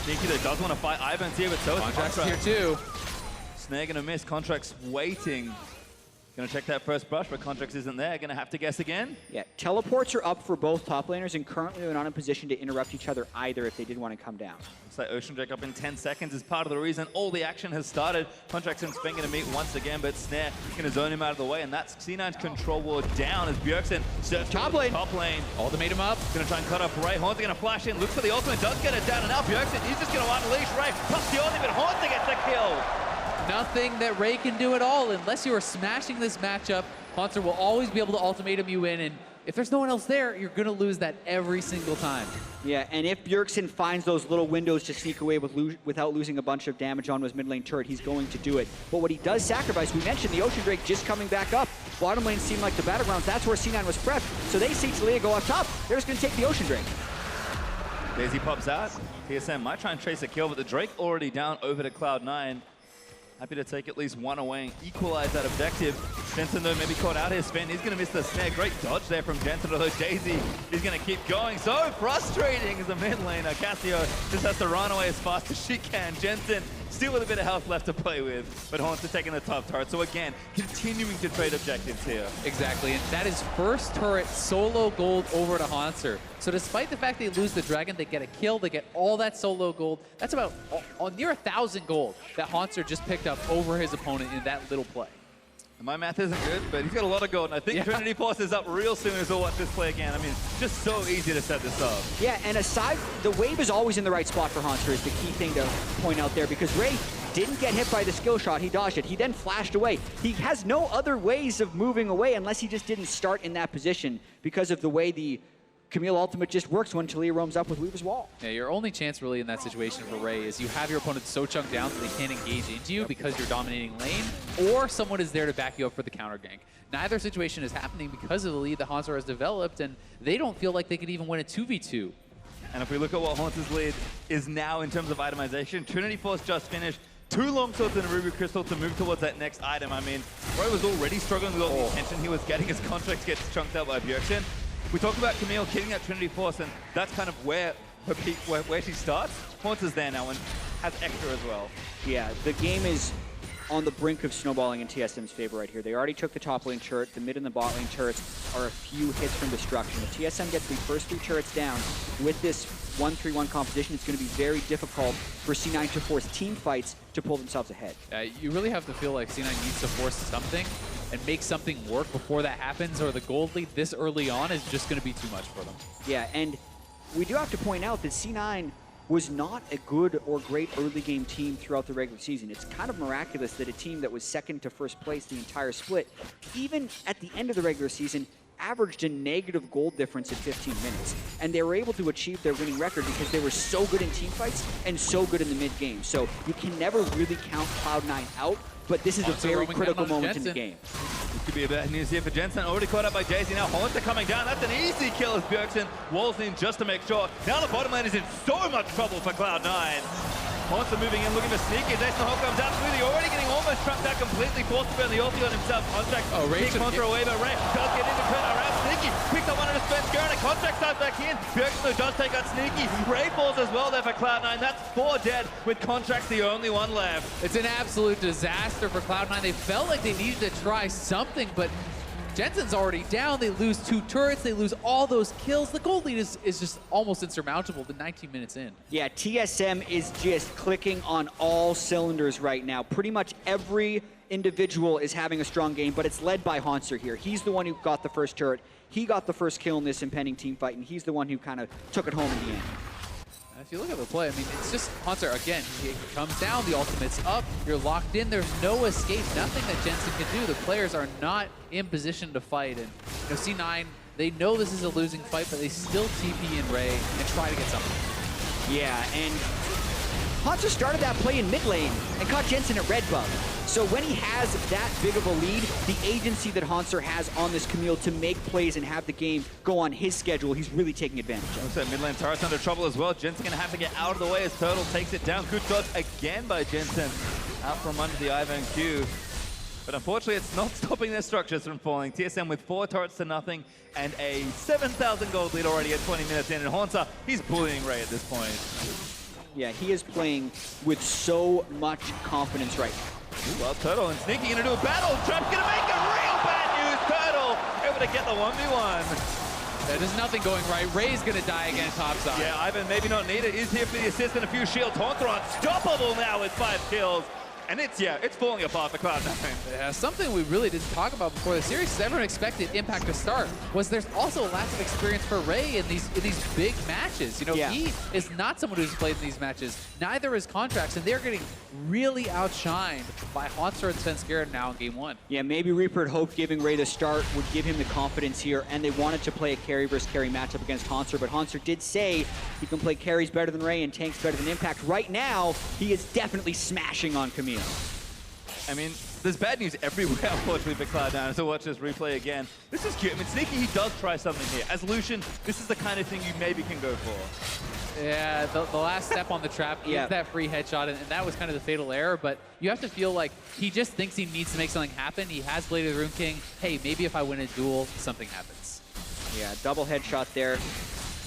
Sneaky that does want to fight Ivan's here, but so is Contract's Contract. here too. Snare gonna miss, Contract's waiting. Gonna check that first brush, but Contracts isn't there. Gonna have to guess again. Yeah, teleports are up for both top laners, and currently they're not in position to interrupt each other either if they did want to come down. Looks like Ocean Drake up in 10 seconds is part of the reason all the action has started. Contracts and Sven gonna meet once again, but Snare gonna zone him out of the way, and that's C9's control ward down as Bjergsen steps top lane. Top lane. Ultimate him up. Gonna try and cut off Ray. Haunter gonna flash in, looks for the ultimate, does get it down, and now Bjergsen, he's just gonna unleash Ray. Plus the ultimate, Haunter gets the kill. Nothing that Ray can do at all unless you are smashing this matchup. Haunter will always be able to ultimatum you in, and if there's no one else there, you're going to lose that every single time. Yeah, and if Bjergsen finds those little windows to sneak away without losing a bunch of damage on his mid lane turret, he's going to do it. But what he does sacrifice, we mentioned the Ocean Drake just coming back up. Bottom lane seemed like the battlegrounds. That's where C9 was prepped. So they see Taliyah go up top. They're just going to take the Ocean Drake. Daisy pops out. TSM might try and trace a kill, but the Drake already down over to Cloud9. Happy to take at least one away and equalize that objective. Jensen, though, maybe caught out here. Sven, he's going to miss the snare. Great dodge there from Jensen, although Daisy is going to keep going. So frustrating as a mid laner. Cassio just has to run away as fast as she can. Jensen still with a bit of health left to play with, but Haunter taking the top turret. So again, continuing to trade objectives here. Exactly, and that is first turret solo gold over to Haunter. So despite the fact they lose the dragon, they get a kill, they get all that solo gold. That's about near 1,000 gold that Haunter just picked up over his opponent in that little play. And my math isn't good, but he's got a lot of gold, and I think Trinity Force is up real soon as we'll watch this play again. I mean, just so easy to set this up. Yeah, and aside, the wave is always in the right spot for Haunter is the key thing to point out there, because Ray didn't get hit by the skill shot. He dodged it. He then flashed away. He has no other ways of moving away unless he just didn't start in that position because of the way the Camille ultimate just works when Taliyah roams up with Weaver's Wall. Yeah, your only chance really in that situation for Ray is you have your opponent so chunked down that they can't engage into you because you're dominating lane, or someone is there to back you up for the counter gank. Neither situation is happening because of the lead that Haunter has developed, and they don't feel like they could even win a 2v2. And if we look at what Haunter's lead is now in terms of itemization, Trinity Force just finished. 2 long swords and a Ruby Crystal to move towards that next item. I mean, Ray was already struggling with all the attention he was getting. His contract gets chunked out by Bjergsen. We talked about Camille killing that Trinity Force, and that's kind of where her peak, where she starts. Haunter's there now and has extra as well. Yeah, the game is on the brink of snowballing in TSM's favor right here. They already took the top lane turret. The mid and the bot lane turrets are a few hits from destruction. If TSM gets the first 3 turrets down with this 1-3-1 composition, it's going to be very difficult for C9 to force team fights to pull themselves ahead. You really have to feel like C9 needs to force something and make something work before that happens, or the gold lead this early on is just going to be too much for them. Yeah, and we do have to point out that C9 was not a good or great early game team throughout the regular season. It's kind of miraculous that a team that was second to first place the entire split, even at the end of the regular season, averaged a negative gold difference in 15 minutes. And they were able to achieve their winning record because they were so good in team fights and so good in the mid game. So you can never really count Cloud9 out, but this is a very critical moment in the game. This could be a bad news here for Jensen. Already caught up by Daisy. Now Haunter coming down. That's an easy kill as Bjergsen walls in just to make sure. Now the bottom lane is in so much trouble for Cloud9. Haunter moving in, looking for Sneaky. Jason Hawk comes out smoothly, already getting almost trapped out completely. Forced to burn the ulti on himself. Contract kick Haunter away, but Ray does get into turn around. Sneaky picks up one of his Spence Garen, and Contract starts back in. Bjergsen does take out Sneaky. Ray falls as well there for Cloud9. That's 4 dead, with Contract the only one left. It's an absolute disaster for Cloud9. They felt like they needed to try something, but Jensen's already down. They lose 2 turrets. They lose all those kills. The gold lead is just almost insurmountable the 19 minutes in. Yeah, TSM is just clicking on all cylinders right now. Pretty much every individual is having a strong game, but it's led by Haunter here. He's the one who got the first turret. He got the first kill in this impending team fight, and he's the one who kind of took it home in the end. If you look at the play, I mean, it's just Haunter, again, he comes down, the ultimate's up, you're locked in, there's no escape, nothing that Jensen can do. The players are not in position to fight, and you know, C9, they know this is a losing fight, but they still TP in Ray and try to get something. Yeah, and Haunter started that play in mid lane and caught Jensen at red buff. So when he has that big of a lead, the agency that Haunter has on this Camille to make plays and have the game go on his schedule, he's really taking advantage of. So mid lane turret's under trouble as well. Jensen's going to have to get out of the way as Turtle takes it down. Good dodge again by Jensen. Out from under the Ivan Q. But unfortunately, it's not stopping their structures from falling. TSM with 4 turrets to nothing and a 7,000 gold lead already at 20 minutes in. And Haunter, he's bullying Ray at this point. Yeah, he is playing with so much confidence right now. Well, Turtle and Sneaky gonna do a battle. Trap's gonna make it real bad news. Turtle able to get the 1v1. There's nothing going right. Ray's gonna die again topside. Yeah, Ivan maybe not needed. He's here for the assist and a few shields. Haunter unstoppable now with 5 kills. And it's falling apart for Cloud9. Yeah, something we really didn't talk about before the series, everyone expected Impact to start, was there's also a lack of experience for Ray in these big matches. You know, he is not someone who's played in these matches. Neither is Contracts, and they're getting really outshined by Haunter and Svenskeren now in game 1. Yeah, maybe Reaper had hoped giving Ray the start would give him the confidence here, and they wanted to play a carry versus carry matchup against Haunter, but Haunter did say he can play carries better than Ray and tanks better than Impact. Right now, he is definitely smashing on Camille. I mean, there's bad news everywhere, unfortunately, for Cloud9. So watch this replay again. This is cute. I mean, Sneaky, he does try something here. As Lucian, this is the kind of thing you maybe can go for. Yeah, the last step on the trap is that free headshot, and that was kind of the fatal error, but you have to feel like he just thinks he needs to make something happen. He has Blade of the Rune King. Hey, maybe if I win a duel, something happens. Yeah, double headshot there.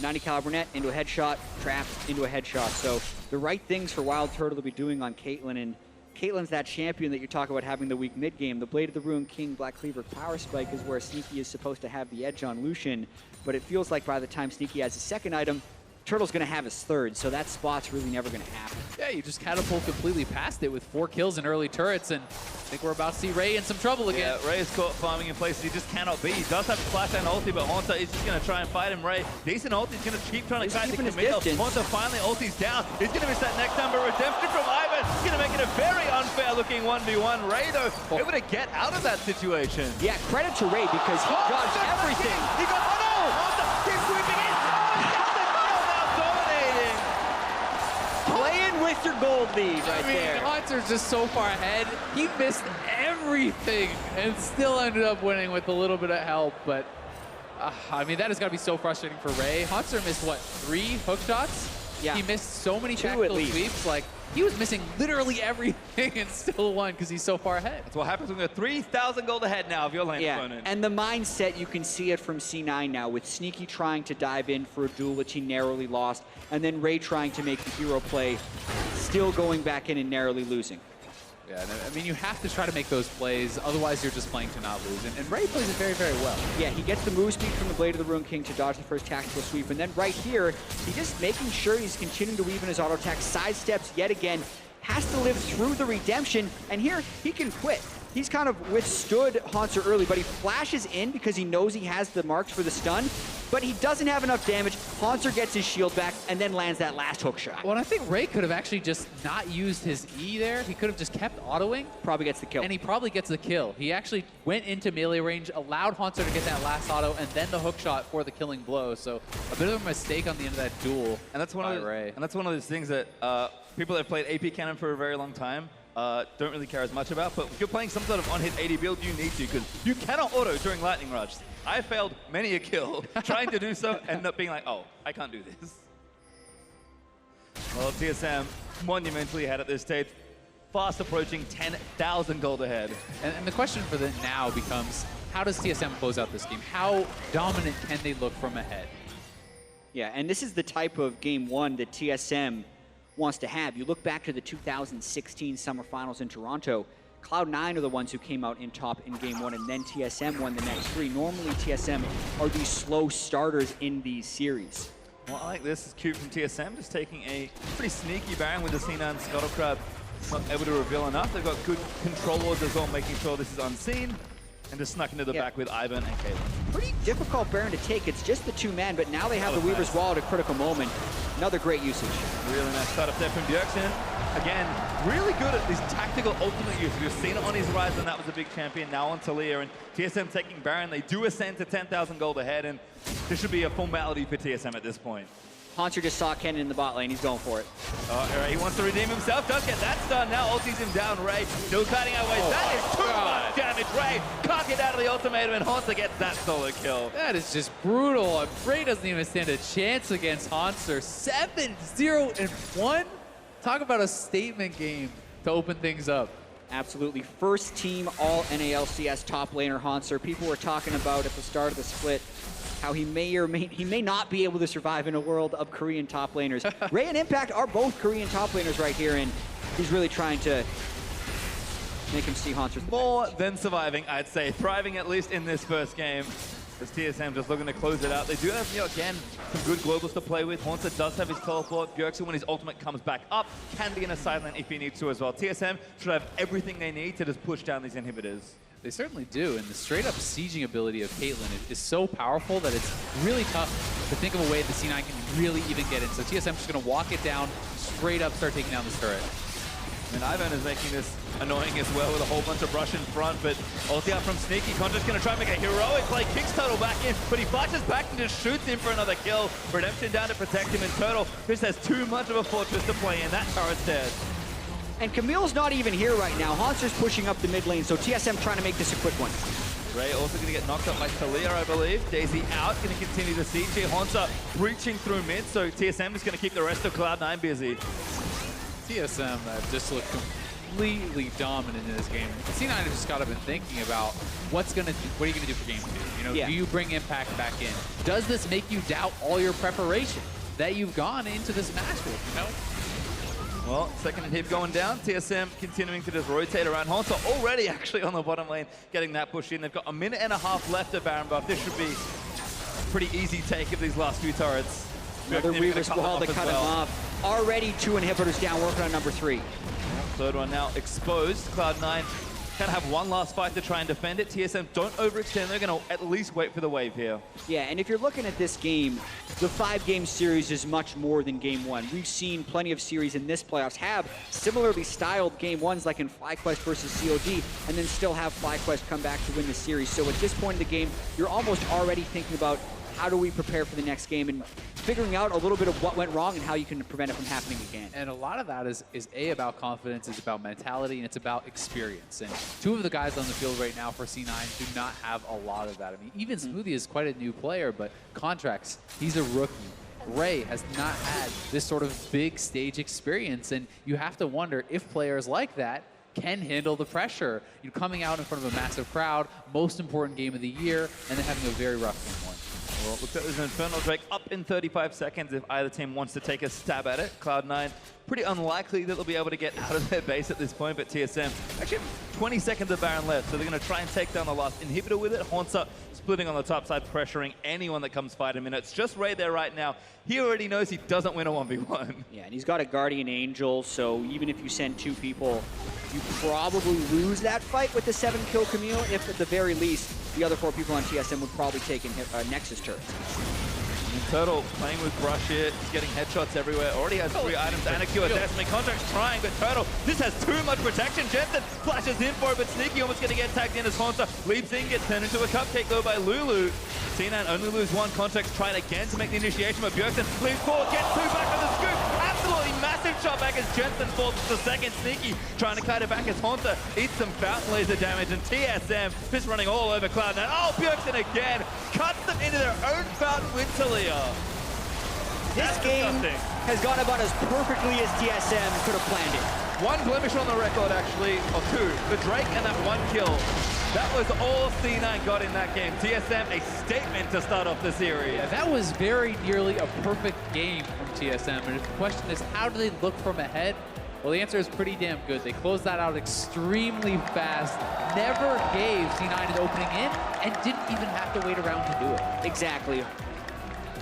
90 caliber net into a headshot, trap into a headshot. So the right things for Wild Turtle to be doing on Caitlyn, and Caitlyn's that champion that you talk about having the weak mid game. The Blade of the Rune King Black Cleaver Power Spike is where Sneaky is supposed to have the edge on Lucian, but it feels like by the time Sneaky has his second item, Turtle's going to have his third, so that spot's really never going to happen. Yeah, you just catapult completely past it with 4 kills and early turrets, and I think we're about to see Ray in some trouble again. Yeah, Ray is caught farming in places he just cannot be. He does have a flash and ulti, but Haunter is just going to try and fight him. Ray, decent ulti, he's going to keep trying to catch the Camille. Haunter finally ulti's down. He's going to miss that next number. Redemption from Ivan. He's going to make it a very unfair looking 1v1. Ray, though, able to get out of that situation. Yeah, credit to Ray because he dodged everything. He got, oh no! Haunter keeps sweeping in. Playing with your gold lead right there. Haunter's just so far ahead. He missed everything and still ended up winning with a little bit of help. But, I mean, that has got to be so frustrating for Ray. Haunter missed, what, 3 hook shots? Yeah. He missed so many tactical sweeps. Like, he was missing literally everything and still won because he's so far ahead. That's what happens when you're 3,000 gold ahead now of your lane opponent. And the mindset, you can see it from C9 now, with Sneaky trying to dive in for a duel, which he narrowly lost, and then Ray trying to make the hero play, still going back in and narrowly losing. Yeah, I mean, you have to try to make those plays, otherwise you're just playing to not lose. And Ray plays it very, very well. Yeah, he gets the move speed from the Blade of the Rune King to dodge the first tactical sweep, and then right here, he's just making sure he's continuing to weave in his auto attack, sidesteps yet again, has to live through the redemption, and here he can quit. He's kind of withstood Haunter early, but he flashes in because he knows he has the marks for the stun, but he doesn't have enough damage. Haunter gets his shield back and then lands that last hook shot. Well, I think Ray could have actually just not used his E there. He could have just kept autoing. Probably gets the kill. And he probably gets the kill. He actually went into melee range, allowed Haunter to get that last auto, and then the hook shot for the killing blow. So a bit of a mistake on the end of that duel. And that's one of Ray. And that's one of those things that people that have played AP Cannon for a very long time don't really care as much about, but if you're playing some sort of on-hit AD build, you need to, because you cannot auto during Lightning Rush. I failed many a kill trying to do so, and up being like, oh, I can't do this. Well, TSM monumentally ahead at this stage, fast approaching 10,000 gold ahead. And the question for them now becomes, how does TSM close out this game? How dominant can they look from ahead? Yeah, and this is the type of game 1 that TSM wants to have. You look back to the 2016 Summer Finals in Toronto, Cloud9 are the ones who came out in top in game 1, and then TSM won the next 3. Normally, TSM are these slow starters in these series. Well, I like this. It's cute from TSM, just taking a pretty sneaky Baron with the C9 Scuttle Crab. not able to reveal enough. They've got good controllers as well, making sure this is unseen. And just snuck into the back with Ivan and Caitlyn. Pretty difficult Baron to take. It's just the 2-man, but now they have the Weaver's Wall at a critical moment. Another great usage. Really nice start up there from Bjergsen. Again, really good at this tactical ultimate use. We've seen it on his rise, and that was a big champion. Now on Talia, and TSM taking Baron. They do ascend to 10,000 gold ahead, and this should be a formality for TSM at this point. Haunter just saw Kennen in the bot lane. He's going for it. Ray, he wants to redeem himself. Does get that stun. Now ulties him down. Ray still cutting our ways. That is too much damage. Ray can't get out of the ultimatum, and Haunter gets that solo kill. That is just brutal. Ray doesn't even stand a chance against Haunter. 7-0-1. Talk about a statement game to open things up. Absolutely. First team all NALCS top laner Haunter. People were talking about at the start of the split how he may not be able to survive in a world of Korean top laners. Ray and Impact are both Korean top laners right here, and he's really trying to make him see Haunter. More than surviving, I'd say. Thriving at least in this first game. As TSM just looking to close it out. They do have, again, some good globals to play with. Haunter does have his teleport. Bjergsen, when his ultimate comes back up, can be in a sideline if he needs to as well. TSM should have everything they need to just push down these inhibitors. They certainly do, and the straight-up sieging ability of Caitlyn is so powerful that it's really tough to think of a way that C9 can really even get in. So TSM just going to walk it down, straight up start taking down this turret. And Ivan is making this annoying as well with a whole bunch of brush in front, but ulti out from Sneaky. Conjur's going to try and make a heroic play, kicks Turtle back in, but he flashes back and just shoots him for another kill. Redemption down to protect him, and Turtle just has too much of a fortress to play in. That turret's dead. And Camille's not even here right now. Haunter's pushing up the mid lane, so TSM trying to make this a quick one. Ray also going to get knocked up by Talia, I believe. Daisy out, going to continue the siege here. Haunter breaching through mid, so TSM is going to keep the rest of Cloud9 busy. TSM just looked completely dominant in this game. C9 has just got to been thinking about what are you going to do for game 2? Do you bring Impact back in? Does this make you doubt all your preparation that you've gone into this match with, Well, second inhib going down. TSM continuing to just rotate around. Haunter already actually on the bottom lane, getting that push in. They've got a minute and a half left of Baron buff. This should be a pretty easy take of these last few turrets. Another Weaver's Wall to cut him off. Already 2 inhibitors down, working on number 3. Third one now exposed. Cloud9 can have one last fight to try and defend it. TSM don't overextend. They're going to at least wait for the wave here. Yeah, and if you're looking at this game, the 5-game series is much more than game 1. We've seen plenty of series in this playoffs have similarly styled game 1s like in FlyQuest versus COD, and then still have FlyQuest come back to win the series. So at this point in the game, you're almost already thinking about how do we prepare for the next game and figuring out a little bit of what went wrong and how you can prevent it from happening again. And a lot of that is about confidence, it's about mentality, and it's about experience. And 2 of the guys on the field right now for C9 do not have a lot of that. I mean, even Smoothie is quite a new player, but Contracts, he's a rookie. Ray has not had this sort of big stage experience, and you have to wonder if players like that can handle the pressure. You're coming out in front of a massive crowd, most important game of the year, and then having a very rough game 1. Well, looks like there's an Infernal Drake up in 35 seconds if either team wants to take a stab at it. Cloud9, pretty unlikely that they'll be able to get out of their base at this point, but TSM actually have 20 seconds of Baron left, so they're going to try and take down the last inhibitor with it. Haunter splitting on the top side, pressuring anyone that comes fight him in. It's just Ray there right now. He already knows he doesn't win a 1v1. Yeah, and he's got a Guardian Angel, so even if you send 2 people, you probably lose that fight with the 7-kill Camille, if at the very least, the other 4 people on TSM would probably take in Nexus turrets. And Turtle playing with Brush here, he's getting headshots everywhere. Already has 3 items and a Q assessment. Contract's trying, but Turtle just has too much protection. Jensen flashes in for it, but Sneaky almost going to get tagged in as Haunter leaps in, gets turned into a cupcake though by Lulu. C9 only lose 1. Contract's trying again to make the initiation, but Bjergsen leaps forward, gets 2 back on the scoop. Absolutely massive shot back as Jensen falls to second. Sneaky trying to kite it back as Haunter eats some fountain laser damage, and TSM just running all over Cloud9. Oh, Bjergsen again cuts them into their own fountain with Talia. This game has gone about as perfectly as TSM could have planned it. 1 blemish on the record, actually, or 2. The Drake and that 1 kill. That was all C9 got in that game. TSM, a statement to start off the series. Yeah, that was very nearly a perfect game from TSM. And the question is, how do they look from ahead? Well, the answer is pretty damn good. They closed that out extremely fast, never gave C9 an opening in, and didn't even have to wait around to do it. Exactly.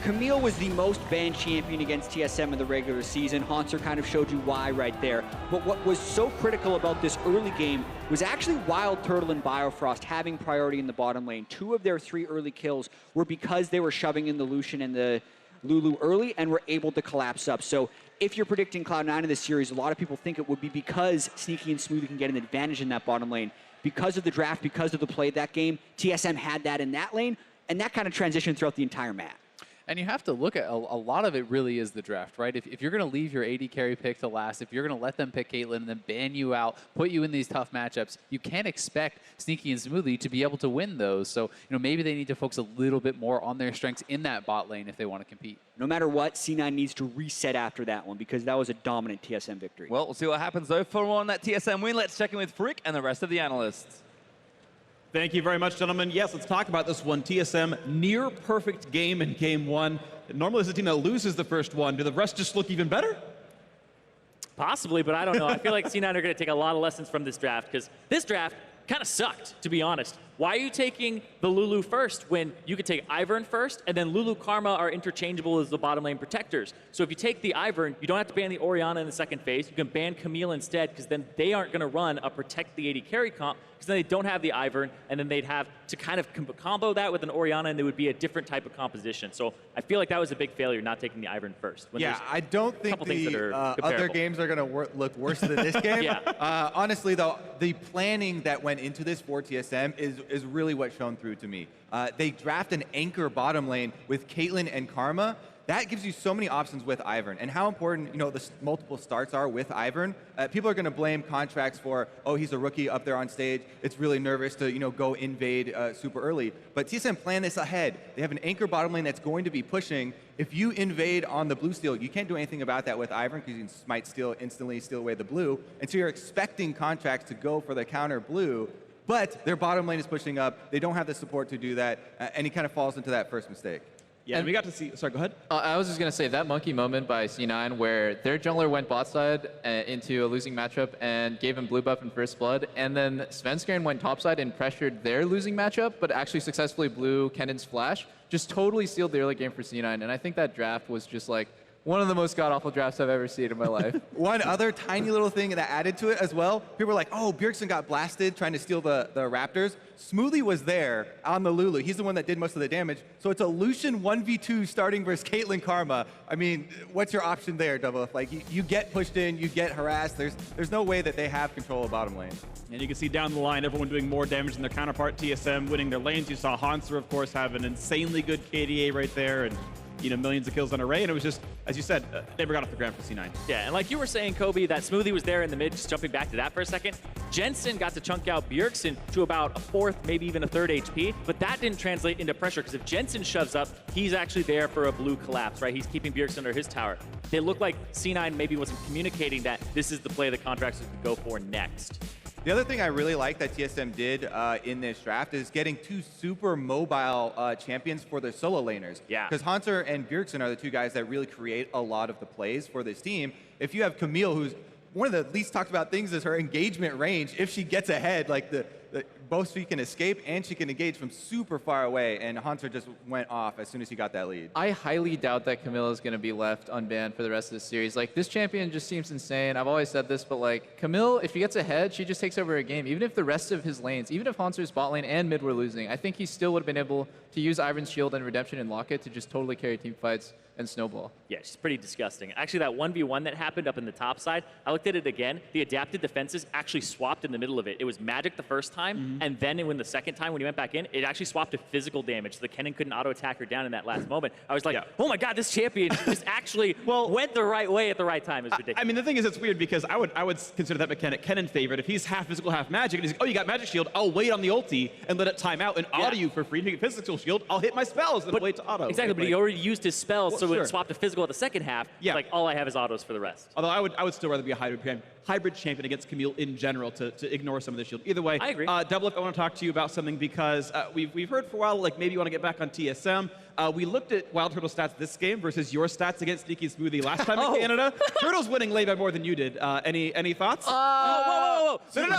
Camille was the most banned champion against TSM in the regular season. Haunter kind of showed you why right there. But what was so critical about this early game was actually Wild Turtle and Biofrost having priority in the bottom lane. 2 of their 3 early kills were because they were shoving in the Lucian and the Lulu early and were able to collapse up. So if you're predicting Cloud9 in this series, a lot of people think it would be because Sneaky and Smoothie can get an advantage in that bottom lane. Because of the draft, because of the play of that game, TSM had that in that lane, and that kind of transitioned throughout the entire map. And you have to look at a lot of it really is the draft, right? If you're going to leave your AD carry pick to last, if you're going to let them pick Caitlyn and then ban you out, put you in these tough matchups, you can't expect Sneaky and Smoothie to be able to win those. So, maybe they need to focus a little bit more on their strengths in that bot lane if they want to compete. No matter what, C9 needs to reset after that one because that was a dominant TSM victory. Well, we'll see what happens, though. For more on that TSM win, let's check in with Frick and the rest of the analysts. Thank you very much, gentlemen. Yes, let's talk about this one. TSM, near perfect game in game 1. Normally, it's a team that loses the first one. Do the rest just look even better? Possibly, but I don't know. I feel like C9 are going to take a lot of lessons from this draft because this draft kind of sucked, to be honest. Why are you taking the Lulu first when you could take Ivern first, and then Lulu Karma are interchangeable as the bottom lane protectors? So if you take the Ivern, you don't have to ban the Orianna in the second phase. You can ban Camille instead, because then they aren't going to run a protect the AD carry comp, because then they don't have the Ivern, and then they'd have to kind of combo that with an Orianna, and it would be a different type of composition. So I feel like that was a big failure, not taking the Ivern first. Yeah, I don't think the other games are going to look worse than this game. Yeah. Honestly, though, the planning that went into this for TSM is really what shone through to me. They draft an anchor bottom lane with Caitlyn and Karma. That gives you so many options with Ivern, and how important the multiple starts are with Ivern. People are going to blame contracts for, oh, he's a rookie up there on stage. It's really nervous to go invade super early. But TSM planned this ahead. They have an anchor bottom lane that's going to be pushing. If you invade on the blue steal, you can't do anything about that with Ivern because you might instantly steal away the blue. And so you're expecting contracts to go for the counter blue. But their bottom lane is pushing up. They don't have the support to do that, and he kind of falls into that first mistake. Yeah, and we got to see. Sorry, go ahead. I was just going to say that monkey moment by C9 where their jungler went bot side into a losing matchup and gave him blue buff in first blood, and then Svenskeren went top side and pressured their losing matchup, but actually successfully blew Kenan's flash. Just totally sealed the early game for C9, and I think that draft was just like one of the most god-awful drafts I've ever seen in my life. One other tiny little thing that added to it as well, people were like, oh, Bjergsen got blasted trying to steal the Raptors. Smoothie was there on the Lulu. He's the one that did most of the damage. So it's a Lucian 1v2 starting versus Caitlyn Karma. I mean, what's your option there, Double? Like, you get pushed in, you get harassed. There's no way that they have control of bottom lane. And you can see down the line, everyone doing more damage than their counterpart. TSM winning their lanes. You saw Haunter, of course, have an insanely good KDA right there. And millions of kills on Array, and it was just, as you said, never got off the ground for C9. Yeah, and like you were saying, Kobe, that Smoothie was there in the mid, just jumping back to that for a second. Jensen got to chunk out Bjergsen to about a 4th, maybe even a 3rd HP, but that didn't translate into pressure, because if Jensen shoves up, he's actually there for a blue collapse, right? He's keeping Bjergsen under his tower. They look like C9 maybe wasn't communicating that this is the play the contractors would go for next. The other thing I really like that TSM did in this draft is getting 2 super mobile champions for their solo laners. Yeah. Because Haunter and Bjergsen are the 2 guys that really create a lot of the plays for this team. If you have Camille, who's one of the least talked about things is her engagement range. If she gets ahead, like both she can escape and she can engage from super far away, and Haunter just went off as soon as he got that lead. I highly doubt that Camilla is going to be left unbanned for the rest of the series. Like, this champion just seems insane. I've always said this, but like, Camille, if he gets ahead, she just takes over a game. Even if the rest of his lanes, even if Haunter's bot lane and mid were losing, I think he still would have been able to use Ivern's shield and redemption and lock it to just totally carry team fights and snowball. Yeah, she's pretty disgusting. Actually, that 1v1 that happened up in the top side, I looked at it again. The adapted defenses actually swapped in the middle of it. It was magic the first time, and then when the second time when he went back in, it actually swapped to physical damage, so the Kennen couldn't auto-attack her down in that last moment. I was like, oh my god, this champion just actually went the right way at the right time. It was ridiculous. I mean, the thing is, it's weird because I would consider that mechanic Kennen favorite. If he's half physical, half magic, and he's like, oh, you got magic shield, I'll wait on the ulti and let it time out and auto you for free to get physical shield. I'll hit my spells and wait to auto. Exactly, but he already used his spells, so it swapped to physical at the second half. Yeah. Like, all I have is autos for the rest. Although I would still rather be a hybrid champion against Camille in general to ignore some of the shield. Either way, I agree. Double Lift, I want to talk to you about something because we've heard for a while, like maybe you want to get back on TSM. we looked at Wild Turtle stats this game versus your stats against Sneaky and Smoothie last time in Canada. Turtle's winning late by more than you did. Any thoughts? Whoa. No.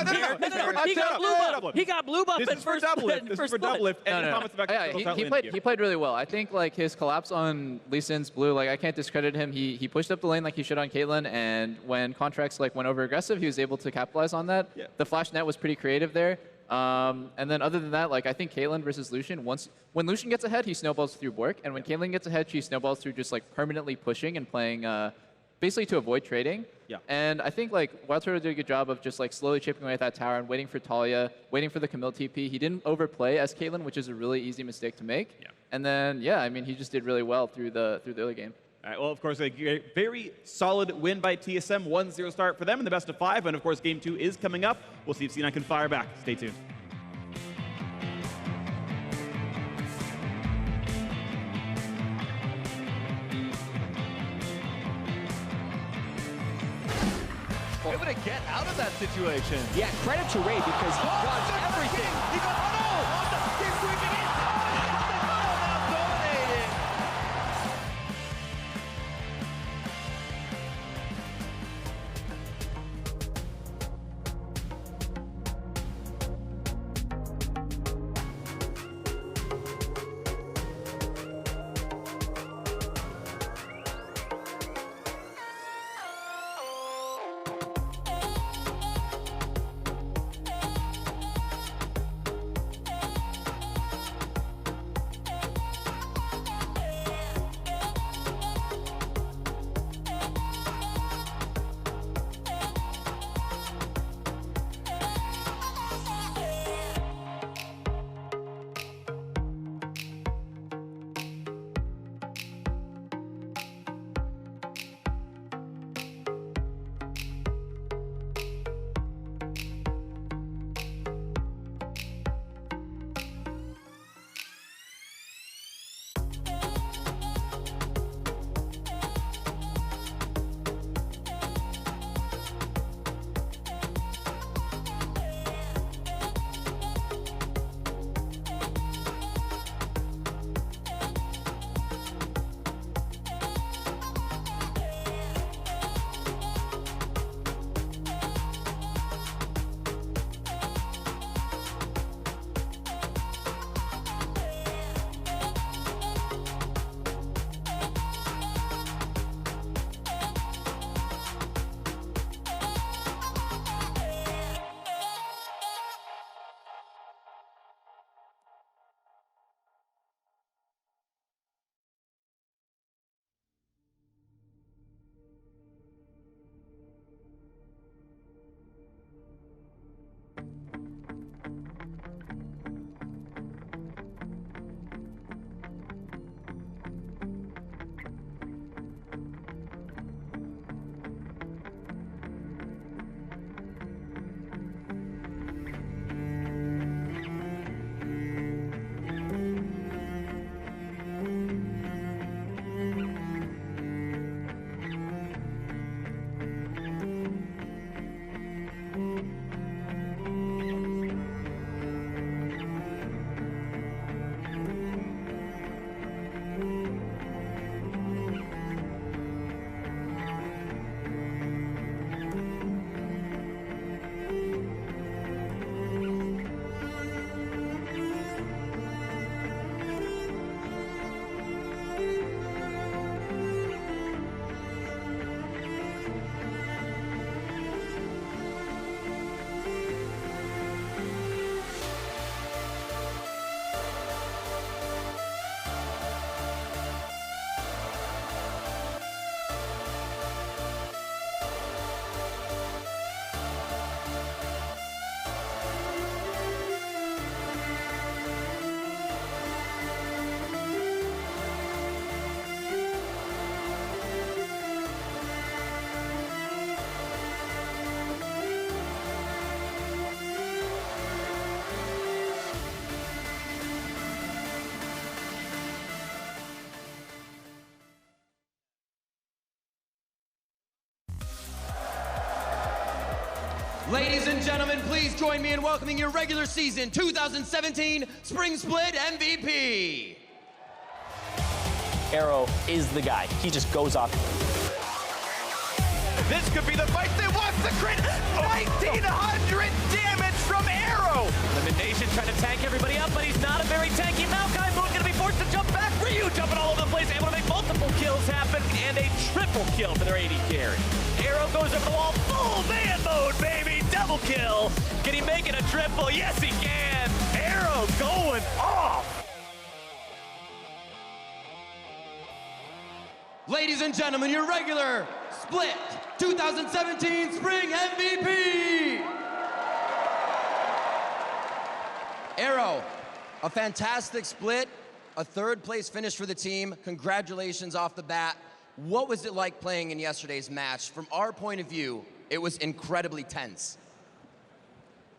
He got blue buff This in is for first Doublelift. This is for Doublelift. Any comments about Turtle's outwin? He played really well. I think like his collapse on Lee Sin's blue, like I can't discredit him. He pushed up the lane like he should on Caitlyn, and when Contracts like went over aggressive, he was able to capitalize on that. Yeah. The flash net was pretty creative there. And then other than that, like I think Caitlyn versus Lucian, when Lucian gets ahead, he snowballs through Bork, and when Caitlyn gets ahead, she snowballs through just like permanently pushing and playing basically to avoid trading. Yeah. And I think like Wild Turtle did a good job of just like slowly chipping away at that tower and waiting for Talia, waiting for the Camille TP. He didn't overplay as Caitlyn, which is a really easy mistake to make. Yeah. And then I mean he just did really well through the early game. All right, well, of course, a very solid win by TSM, 1-0 start for them in the best of 5, and of course, Game 2 is coming up. We'll see if C9 can fire back. Stay tuned. Able to get out of that situation. Yeah, credit to Ray because he dodged everything. He got, he's sweeping it. Now dominating. Ladies and gentlemen, please join me in welcoming your regular season 2017 Spring Split MVP. Arrow is the guy. He just goes off. This could be the fight that wants the crit. 1900 damage from Arrow. Elimination trying to tank everybody up, but he's not a very tanky Maokai. Moon going to be forced to jump back. Ryu jumping all over the place, able to make multiple kills happen, and a triple kill for their AD carry. Arrow goes over the wall, full man mode, baby, double kill. Can he make it a triple? Yes, he can. Arrow going off. Ladies and gentlemen, your regular Split 2017 Spring MVP! Arrow, a fantastic split, a third place finish for the team. Congratulations off the bat. What was it like playing in yesterday's match? From our point of view, it was incredibly tense.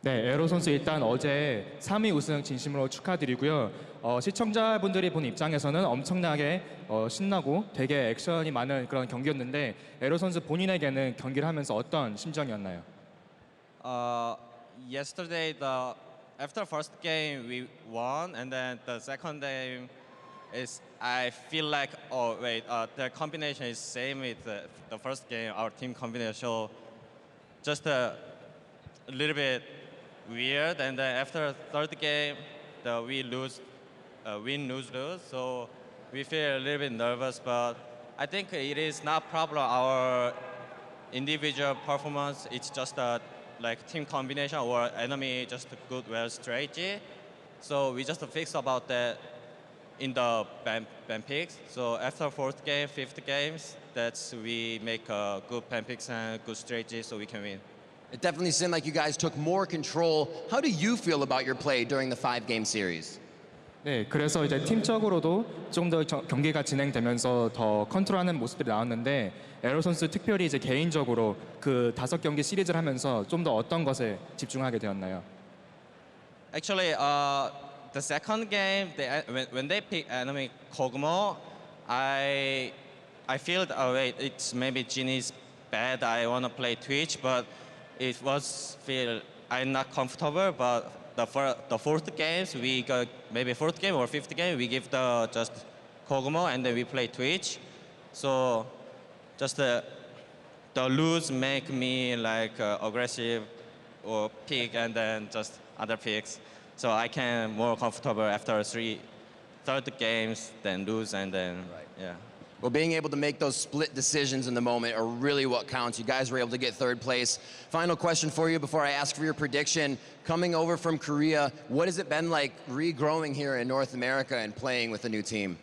네, 에로 선수 일단 어제 3위 우승 진심으로 축하드리고요. 시청자분들이 본 입장에서는 엄청나게 신나고 되게 액션이 많은 그런 경기였는데 에로 선수 본인에게는 경기를 하면서 어떤 심정이었나요? Yesterday, after first game we won, and then the second game is I feel like the combination is same with the first game. Our team combination, so just a little bit weird, and then after third game, we lose, win, lose. So we feel a little bit nervous, but I think it is not problem our individual performance. It's just like team combination or enemy just good well strategy. So we just fix about that in the ban picks. So after fourth game, fifth games, that's we make good ban picks and good strategy so we can win. It definitely seemed like you guys took more control. How do you feel about your play during the 5-game series? 네, 그래서 이제 팀적으로도 좀 더 경기가 진행되면서 더 컨트롤하는 모습들이 나왔는데 에로 선수 특별히 이제 개인적으로 그 5경기 시리즈를 하면서 좀 더 어떤 것에 집중하게 되었나요? Actually, the second game, when they pick enemy Kog'Maw, I feel it's maybe Jinny's bad. I want to play Twitch, but it was feel I'm not comfortable. But the fourth games we got maybe fourth game or fifth game we give the just Kog'Maw and then we play Twitch. So just the lose make me like aggressive or pick and then just other picks. So I can more comfortable after third games than lose and then yeah. Well, being able to make those split decisions in the moment are really what counts. You guys were able to get third place. Final question for you before I ask for your prediction. Coming over from Korea, what has it been like regrowing here in North America and playing with a new team?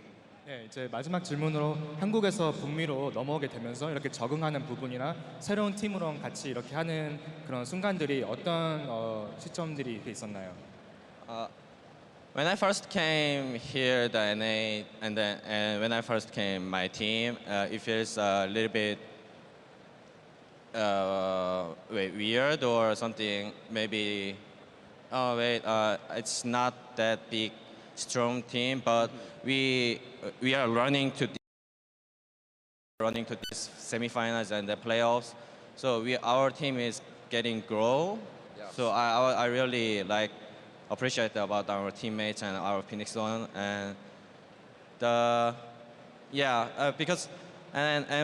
네, 이제 마지막 질문으로 한국에서 북미로 넘어오게 되면서 이렇게 적응하는 부분이나 새로운 팀으로 같이 이렇게 하는 그런 순간들이 어떤 시점들이 있었나요? When I first came here, the NA, and when I first came my team, it feels a little bit weird or something. Maybe, it's not that big, strong team, but we are running to this semifinals and the playoffs. So our team is getting grow. Yes. So I really appreciate about our teammates and our Phoenix One and because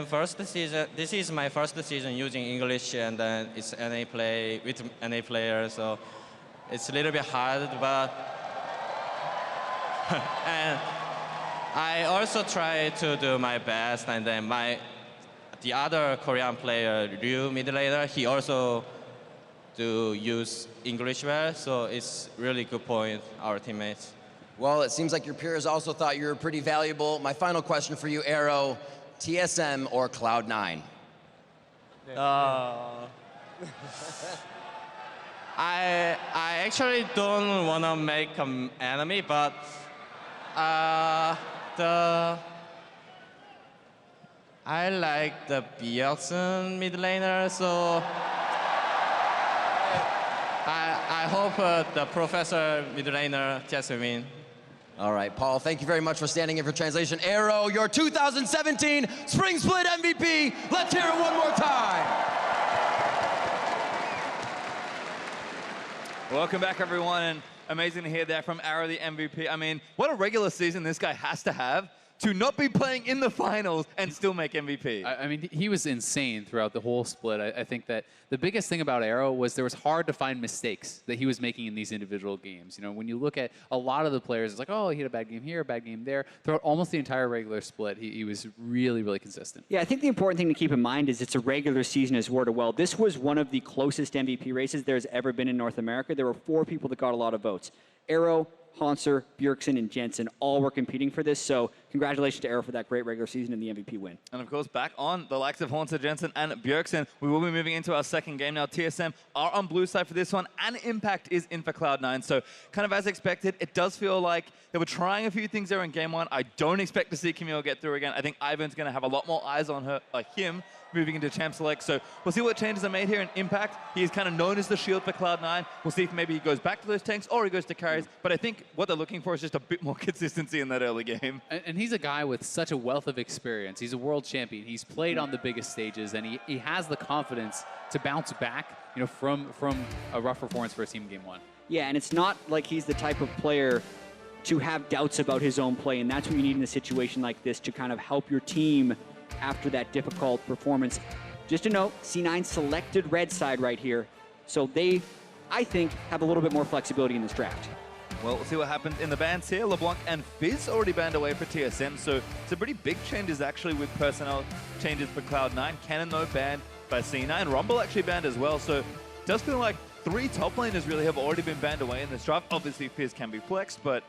first season, this is my first season using English and then it's NA play with NA players, so it's a little bit hard, but and I also try to do my best, and then the other Korean player Ryu mid laner, he also to use English well, so it's really good point, our teammates. Well, it seems like your peers also thought you were pretty valuable. My final question for you, Arrow, TSM or Cloud9? I actually don't want to make an enemy, but I like the Bjelsen mid laner, so I hope the professor mid laner just win. All right, Paul, thank you very much for standing in for translation. Arrow, your 2017 Spring Split MVP. Let's hear it one more time. Welcome back, everyone, and amazing to hear that from Arrow, the MVP. I mean, what a regular season this guy has to have. to not be playing in the finals and still make MVP. I mean, he was insane throughout the whole split. I think that the biggest thing about Arrow was there was hard to find mistakes that he was making in these individual games. You know, when you look at a lot of the players, it's like, oh, he had a bad game here, a bad game there. Throughout almost the entire regular split, he was really, really consistent. Yeah, I think the important thing to keep in mind is it's a regular season as well. This was one of the closest MVP races there's ever been in North America. There were 4 people that got a lot of votes. Arrow, Hanser, Bjergsen, and Jensen all were competing for this, so congratulations to Arrow for that great regular season and the MVP win. And of course, back on the likes of Hanser, Jensen, and Bjergsen, we will be moving into our second game now. TSM are on blue side for this one, and Impact is in for Cloud9. So kind of as expected, it does feel like they were trying a few things there in game 1. I don't expect to see Camille get through again. I think Ivan's going to have a lot more eyes on him moving into Champ Select. So we'll see what changes are made here in Impact. He is kind of known as the shield for Cloud9. We'll see if maybe he goes back to those tanks or he goes to carries. But I think what they're looking for is just a bit more consistency in that early game. And he's a guy with such a wealth of experience. He's a world champion. He's played on the biggest stages, and he has the confidence to bounce back, you know, from a rough performance for a team in game 1. Yeah, and it's not like he's the type of player to have doubts about his own play, and that's what you need in a situation like this to kind of help your team after that difficult performance. Just a note, C9 selected red side right here, so they, I think, have a little bit more flexibility in this draft. Well, we'll see what happens in the bans here. LeBlanc and Fizz already banned away for TSM, so some pretty big changes actually with personnel changes for Cloud9. Cannon, though, banned by C9. Rumble actually banned as well, so it does feel like 3 top laners really have already been banned away in this draft. Obviously, Fizz can be flexed, but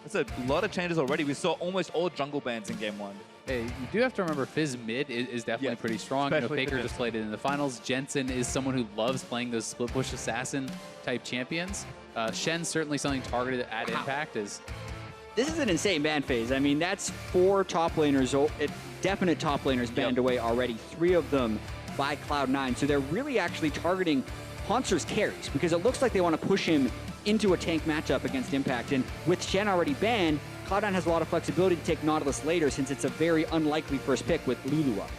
it's a lot of changes already. We saw almost all jungle bans in game 1. Hey, you do have to remember Fizz mid is definitely pretty strong. You know, Faker just played it in the finals. Jensen is someone who loves playing those split push assassin type champions. Shen's certainly something targeted at Impact. This is an insane ban phase. I mean, that's 4 top laners, definite top laners banned away already. 3 of them by Cloud9. So they're really actually targeting Hanser's carries because it looks like they want to push him into a tank matchup against Impact. And with Shen already banned, Cloud9 has a lot of flexibility to take Nautilus later since it's a very unlikely first pick with Lulu up.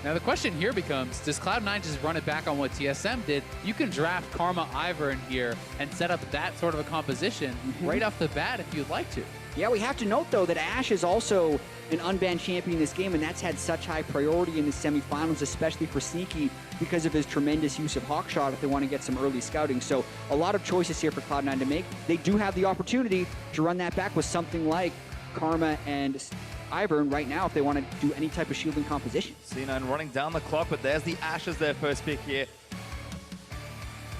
Now the question here becomes, does Cloud9 just run it back on what TSM did? You can draft Karma Ivor in here and set up that sort of a composition right off the bat if you'd like to. Yeah, we have to note, though, that Ashe is also an unbanned champion in this game, and that's had such high priority in the semifinals, especially for Sneaky, because of his tremendous use of Hawkshot if they want to get some early scouting. So a lot of choices here for Cloud9 to make. They do have the opportunity to run that back with something like Karma and Ivor right now if they want to do any type of shielding composition. C9 running down the clock, but there's the Ashe as their first pick here.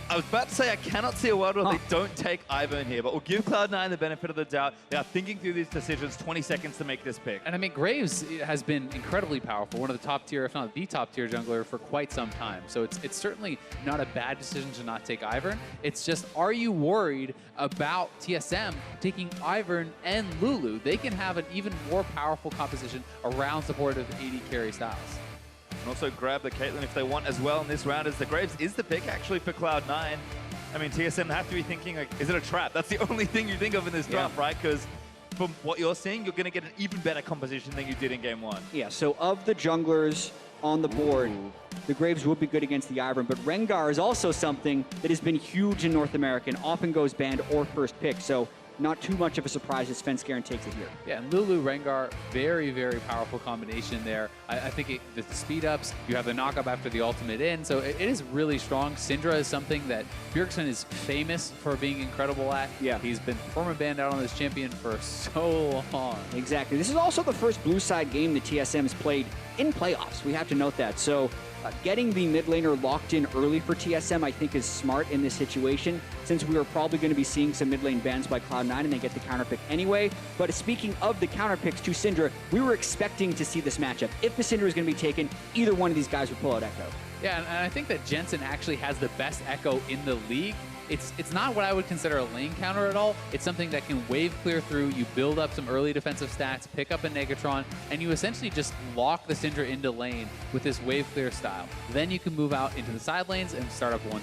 I was about to say I cannot see a world where they don't take Ivor in here, but we'll give Cloud9 the benefit of the doubt. They are thinking through these decisions, 20 seconds to make this pick. And I mean, Graves has been incredibly powerful, one of the top tier, if not the top tier jungler for quite some time. So it's certainly not a bad decision to not take Ivern. It's just, are you worried about TSM taking Ivern and Lulu? They can have an even more powerful composition around supportive AD carry styles. And also grab the Caitlyn if they want as well in this round, as the Graves is the pick actually for Cloud9. I mean, TSM have to be thinking, like, is it a trap? That's the only thing you think of in this draft, right? Because from what you're seeing, you're going to get an even better composition than you did in game 1. Yeah, so of the junglers on the board, the Graves will be good against the Ivern, but Rengar is also something that has been huge in North America and often goes banned or first pick. So not too much of a surprise as Svenskeren takes it here. Yeah, and Lulu, Rengar, very, very powerful combination there. I think the speed ups, you have the knock up after the ultimate in, so it is really strong. Syndra is something that Bjergsen is famous for being incredible at. Yeah. He's been perma-banned out on this champion for so long. Exactly. This is also the first blue side game that TSM has played in playoffs. We have to note that. So getting the mid laner locked in early for TSM, I think, is smart in this situation, since we are probably going to be seeing some mid lane bans by Cloud9 and they get the counter pick anyway. But speaking of the counter picks to Syndra, we were expecting to see this matchup. If the Syndra is going to be taken, either one of these guys would pull out Echo. Yeah, and I think that Jensen actually has the best Echo in the league. It's not what I would consider a lane counter at all. It's something that can wave clear through. You build up some early defensive stats, pick up a Negatron, and you essentially just lock the Syndra into lane with this wave clear style. Then you can move out into the side lanes and start up 1-3-1.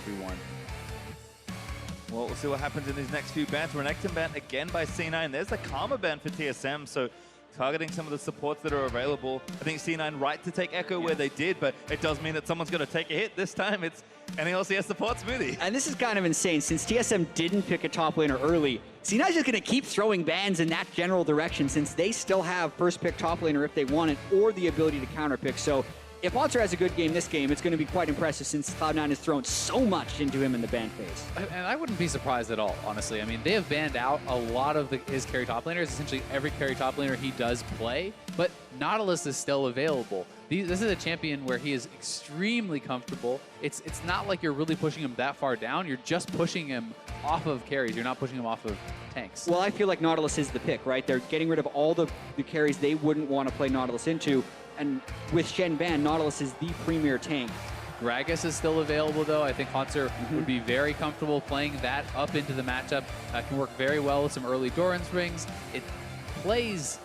Well, we'll see what happens in these next few bans. Renekton banned again by C9. There's the Karma ban for TSM, so targeting some of the supports that are available. I think C9 right to take Echo where they did, but it does mean that someone's going to take a hit. This time it's an LCS support Smoothie. And this is kind of insane. Since TSM didn't pick a top laner early, C9 is just going to keep throwing bans in that general direction since they still have first pick top laner if they want it, or the ability to counter pick. So if Monster has a good game this game, it's going to be quite impressive since Cloud9 has thrown so much into him in the ban phase. And I wouldn't be surprised at all, honestly. I mean, they have banned out a lot of his carry top laners, essentially every carry top laner he does play, but Nautilus is still available. This is a champion where he is extremely comfortable. It's not like you're really pushing him that far down. You're just pushing him off of carries. You're not pushing him off of tanks. Well, I feel like Nautilus is the pick, right? They're getting rid of all the carries they wouldn't want to play Nautilus into. And with Shen ban, Nautilus is the premier tank. Gragas is still available, though. I think Haunter would be very comfortable playing that up into the matchup. Can work very well with some early Doran's rings. It plays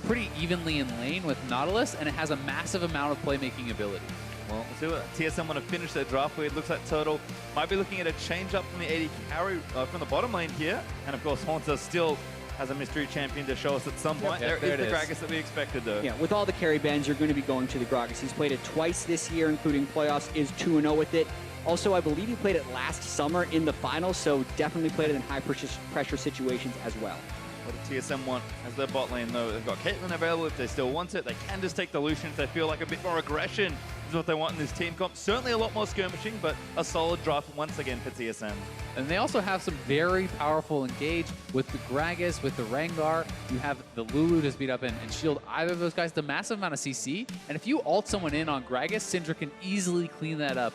pretty evenly in lane with Nautilus, and it has a massive amount of playmaking ability. Well, we'll see what TSM want to finish their draft with. It looks like Total might be looking at a change up from the AD carry from the bottom lane here. And of course, Haunter still has a mystery champion to show us at some point. Yep, there is the Gragas that we expected, though. Yeah, with all the carry bans, you're going to be going to the Gragas. He's played it twice this year, including playoffs, is 2-0 with it. Also, I believe he played it last summer in the finals, so definitely played it in high-pressure situations as well. What does TSM want as their bot lane, though? They've got Caitlyn available if they still want it. They can just take the Lucian if they feel like a bit more aggression is what they want in this team comp. Certainly a lot more skirmishing, but a solid draft once again for TSM. And they also have some very powerful engage with the Gragas, with the Rengar. You have the Lulu to speed up and shield either of those guys. The massive amount of CC. And if you ult someone in on Gragas, Syndra can easily clean that up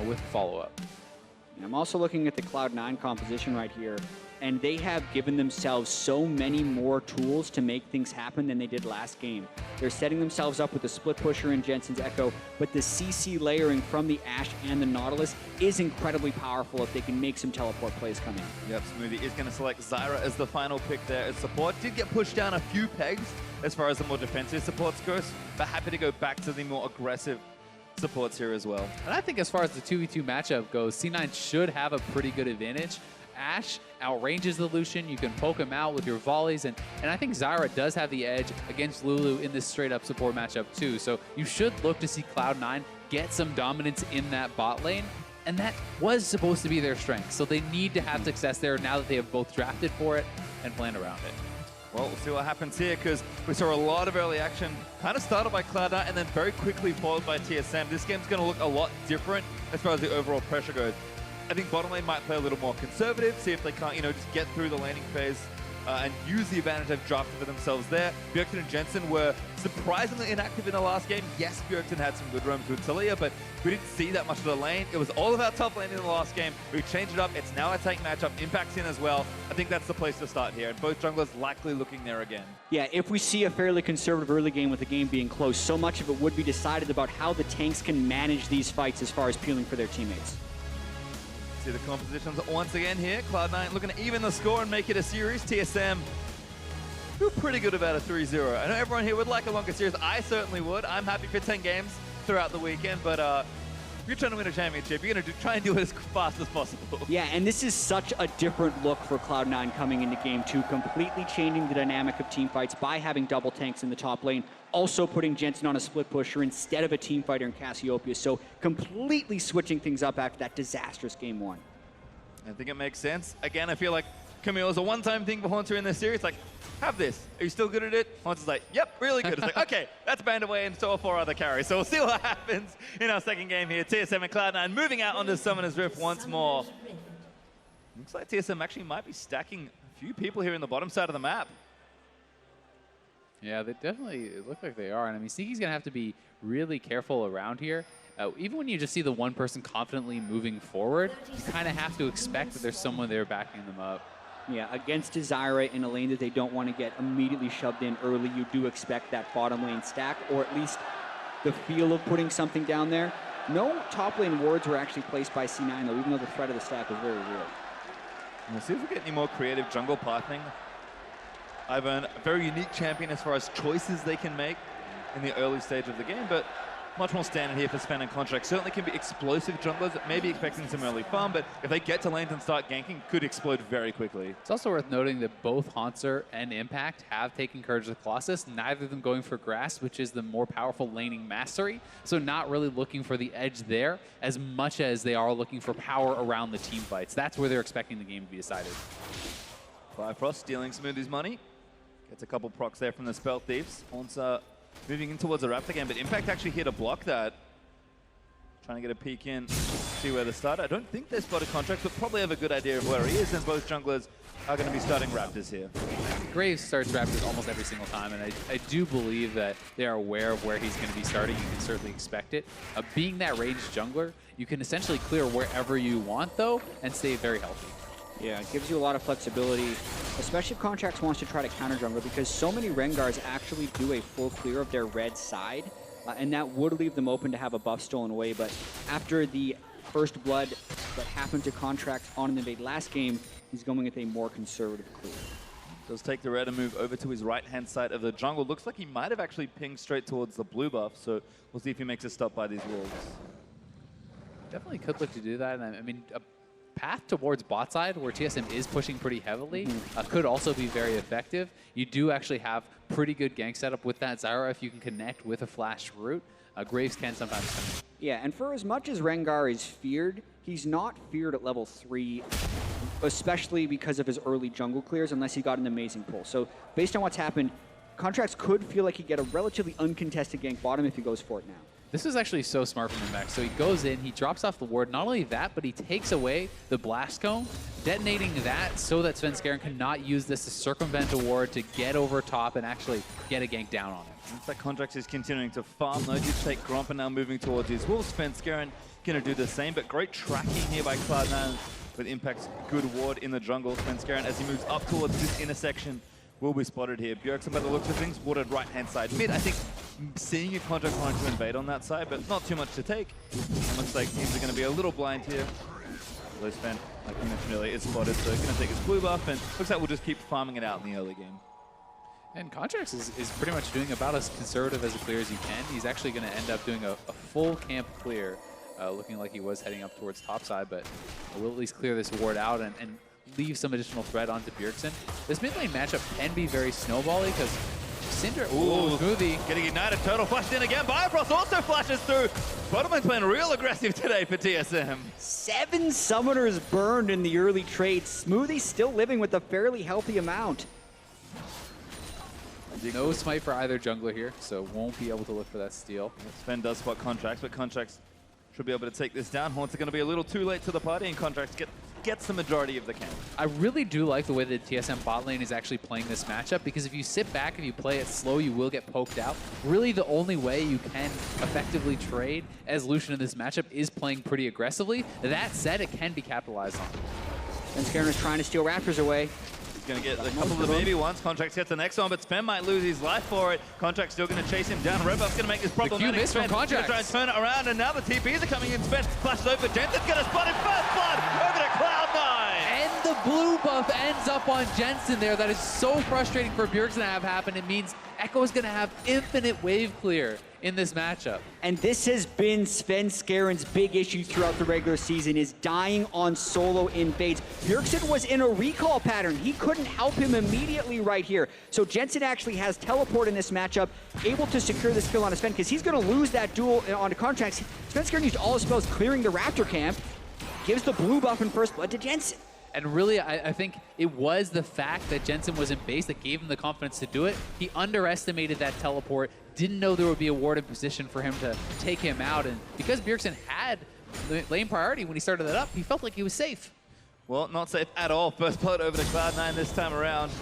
with follow-up. I'm also looking at the Cloud9 composition right here, and they have given themselves so many more tools to make things happen than they did last game. They're setting themselves up with the split pusher and Jensen's Echo, but the CC layering from the Ashe and the Nautilus is incredibly powerful if they can make some teleport plays come in. Yep, Smoothie is going to select Zyra as the final pick there as support. Did get pushed down a few pegs as far as the more defensive supports goes, but happy to go back to the more aggressive supports here as well. And I think as far as the 2v2 matchup goes, C9 should have a pretty good advantage. Ashe outranges the Lucian. You can poke him out with your volleys, and I think Zyra does have the edge against Lulu in this straight-up support matchup too. So you should look to see Cloud9 get some dominance in that bot lane, and that was supposed to be their strength. So they need to have success there now that they have both drafted for it and planned around it. Well, we'll see what happens here, because we saw a lot of early action, kind of started by Cloud9 and then very quickly followed by TSM. This game's going to look a lot different as far as the overall pressure goes. I think bottom lane might play a little more conservative, see if they can't, just get through the laning phase and use the advantage they've drafted for themselves there. Bjergsen and Jensen were surprisingly inactive in the last game. Yes, Bjergsen had some good roams with Talia, but we didn't see that much of the lane. It was all about top lane in the last game. We changed it up. It's now a tank matchup. Impact's in as well. I think that's the place to start here, and both junglers likely looking there again. Yeah, if we see a fairly conservative early game with the game being close, so much of it would be decided about how the tanks can manage these fights as far as peeling for their teammates. See the compositions once again here. Cloud9 looking to even the score and make it a series. TSM feel pretty good about a 3-0. I know everyone here would like a longer series. I certainly would. I'm happy for 10 games throughout the weekend, but if you're trying to win a championship, you're going to try and do it as fast as possible. Yeah, and this is such a different look for Cloud9 coming into Game 2, completely changing the dynamic of team fights by having double tanks in the top lane, also putting Jensen on a split pusher instead of a team fighter in Cassiopeia, so completely switching things up after that disastrous Game 1. I think it makes sense. Again, I feel like Camille is a one-time thing for Haunter in this series. Like, have this. Are you still good at it? Haunter's like, yep, really good. It's like, okay, that's banned away, and so are 4 other carries. So we'll see what happens in our second game here. TSM and Cloud9 moving out onto Summoner's Rift once more. Looks like TSM actually might be stacking a few people here in the bottom side of the map. Yeah, they definitely look like they are. And I mean, Sneaky's going to have to be really careful around here. Even when you just see the one person confidently moving forward, you kind of have to expect that there's someone there backing them up. Yeah, against Desire in a lane that they don't want to get immediately shoved in early, you do expect that bottom lane stack, or at least the feel of putting something down there. No top lane wards were actually placed by C9, though, even though the threat of the stack was very real. We'll see if we get any more creative jungle pathing. Ivern, a very unique champion as far as choices they can make in the early stage of the game, but much more standard here for Sven and Contract. Certainly can be explosive junglers, maybe expecting some early farm, but if they get to lanes and start ganking, could explode very quickly. It's also worth noting that both Hauntzer and Impact have taken Courage of the Colossus, neither of them going for Grasp, which is the more powerful laning mastery, so not really looking for the edge there as much as they are looking for power around the team fights. That's where they're expecting the game to be decided. Bifrost stealing Smoothie's money. Gets a couple procs there from the Spell Thieves. Hauntzer moving in towards the Raptor game, but Impact actually here to block that. Trying to get a peek in, see where they start. I don't think they spotted Contract, but probably have a good idea of where he is, and both junglers are going to be starting Raptors here. Graves starts Raptors almost every single time, and I do believe that they are aware of where he's going to be starting. You can certainly expect it. Being that ranged jungler, you can essentially clear wherever you want, though, and stay very healthy. Yeah, it gives you a lot of flexibility, especially if Contracts wants to try to counter jungler, because so many Rengars actually do a full clear of their red side, and that would leave them open to have a buff stolen away. But after the first blood that happened to Contracts on an invade last game, he's going with a more conservative clear. Does take the red and move over to his right-hand side of the jungle. Looks like he might have actually pinged straight towards the blue buff, so we'll see if he makes a stop by these wolves. Definitely could look to do that, and I mean, path towards bot side, where TSM is pushing pretty heavily, could also be very effective. You do actually have pretty good gank setup with that Zyra if you can connect with a flash root. Graves can sometimes come in. Yeah, and for as much as Rengar is feared, he's not feared at level 3, especially because of his early jungle clears, unless he got an amazing pull. So based on what's happened, Contracts could feel like he'd get a relatively uncontested gank bottom if he goes for it now. This is actually so smart from him, Max. So he goes in, he drops off the ward. Not only that, but he takes away the blast cone, detonating that so that Svenskeren cannot use this to circumvent a ward to get over top and actually get a gank down on him. Once that Contract is continuing to farm, though, did take Grompa now moving towards his wolves. Svenskeren going to do the same, but great tracking here by Cloud9 with Impact's good ward in the jungle. Svenskeren, as he moves up towards this intersection, will be spotted here. Bjergsen, by the looks of things, warded right-hand side mid. I think seeing a Contract wanting to invade on that side, but not too much to take. And looks like teams are going to be a little blind here. Low Sven, like you mentioned earlier, is spotted, so going to take his blue buff, and looks like we'll just keep farming it out in the early game. And Contracts is pretty much doing about as conservative as a clear as you can. He's actually going to end up doing a full camp clear, looking like he was heading up towards topside, but we'll at least clear this ward out and leave some additional threat onto Bjergsen. This mid lane matchup can be very snowbally because Syndra, Smoothie. Getting ignited, Turtle flashed in again. Bifrost also flashes through. Bottom lane's playing real aggressive today for TSM. 7 summoners burned in the early trade. Smoothie still living with a fairly healthy amount. No smite for either jungler here, so won't be able to look for that steal. Sven does spot Contracts, but Contracts should be able to take this down. Haunts are going to be a little too late to the party, and Contracts gets the majority of the camp. I really do like the way that TSM bot lane is actually playing this matchup, because if you sit back and you play it slow, you will get poked out. Really, the only way you can effectively trade as Lucian in this matchup is playing pretty aggressively. That said, it can be capitalized on. And Skaren is trying to steal Raptors away. He's going to get a couple of the baby ones. Contracts gets the next one, but Spen might lose his life for it. Contract's still going to chase him down. Red buff's going to make this problematic. The Q miss from Contracts. Going to try and turn it around, and now the TPs are coming in. Spen flashes over. Jensen's going to spot him. First blood over to Cloud9. And the blue buff ends up on Jensen there. That is so frustrating for Bjergsen to have happen. It means Echo is going to have infinite wave clear in this matchup. And this has been Svenskeren's big issue throughout the regular season, is dying on solo invades. Bjergsen was in a recall pattern. He couldn't help him immediately right here. So Jensen actually has teleport in this matchup, able to secure this kill on a Sven, because he's going to lose that duel onto Contracts. Svenskeren used all his spells clearing the Raptor camp, gives the blue buff and first blood to Jensen. And really, I think it was the fact that Jensen was in base that gave him the confidence to do it. He underestimated that teleport, didn't know there would be a ward in position for him to take him out. And because Bjergsen had lane priority when he started that up, he felt like he was safe. Well, not safe at all. First blood over to Cloud9 this time around.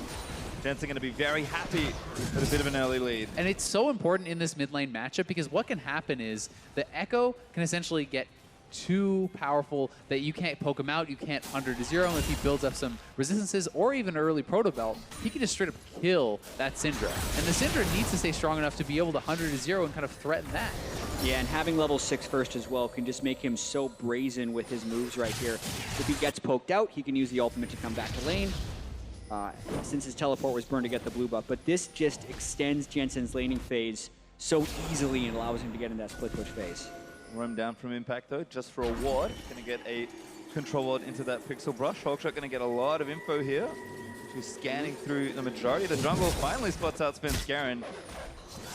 Jensen going to be very happy with a bit of an early lead. And it's so important in this mid lane matchup, because what can happen is the Echo can essentially get too powerful that you can't poke him out, you can't 100 to 0, and if he builds up some resistances or even early proto belt, he can just straight up kill that Syndra. And the Syndra needs to stay strong enough to be able to 100 to 0 and kind of threaten that. Yeah, and having level 6 first as well can just make him so brazen with his moves right here. If he gets poked out, he can use the ultimate to come back to lane. Since his teleport was burned to get the blue buff, but this just extends Jensen's laning phase so easily and allows him to get in that split push phase. Roam down from Impact though, just for a ward. Gonna get a control ward into that pixel brush. Hawkshot gonna get a lot of info here. She's scanning through the majority of the jungle. Finally spots out Svenskeren.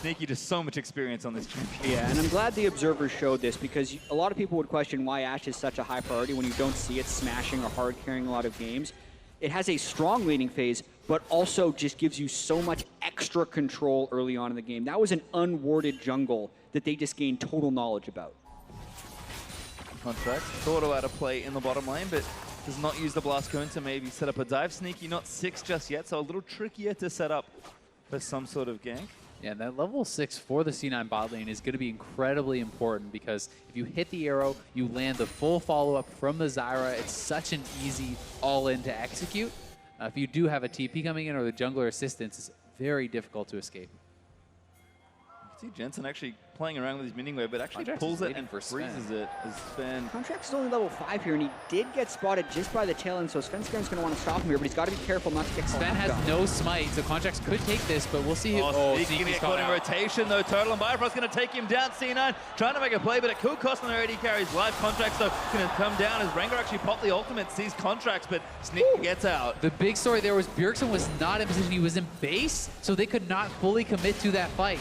Sneaky, just so much experience on this champion. Yeah, and I'm glad the observers showed this because a lot of people would question why Ashe is such a high priority when you don't see it smashing or hard carrying a lot of games. It has a strong laning phase, but also just gives you so much extra control early on in the game. That was an unwarded jungle that they just gained total knowledge about. Contracts thought about a play in the bottom lane, but does not use the blast cone to maybe set up a dive. Sneaky not 6 just yet, so a little trickier to set up for some sort of gank. Yeah, that level 6 for the C9 bot lane is going to be incredibly important because if you hit the arrow, you land the full follow-up from the Zyra. It's such an easy all-in to execute. If you do have a TP coming in or the jungler assistance, it's very difficult to escape. You see Jensen actually playing around with his minion wave, but actually Contracts pulls is it and waiting for freezes it as Sven. Contract's only level 5 here, and he did get spotted just by the tail end, so Svenskeren's going to want to stop him here, but he's got to be careful not to get Sven slapped has on. no smite, so Contracts could take this, but we'll see. Sneaky gonna get caught in rotation though. Total and Bifrost gonna take him down. C9 trying to make a play, but it could cost him their AD carries. Live Contracts though gonna come down as Rengar actually popped the ultimate, sees Contracts, but Sneaky gets out. The big story there was Bjergsen was not in position. He was in base, so they could not fully commit to that fight.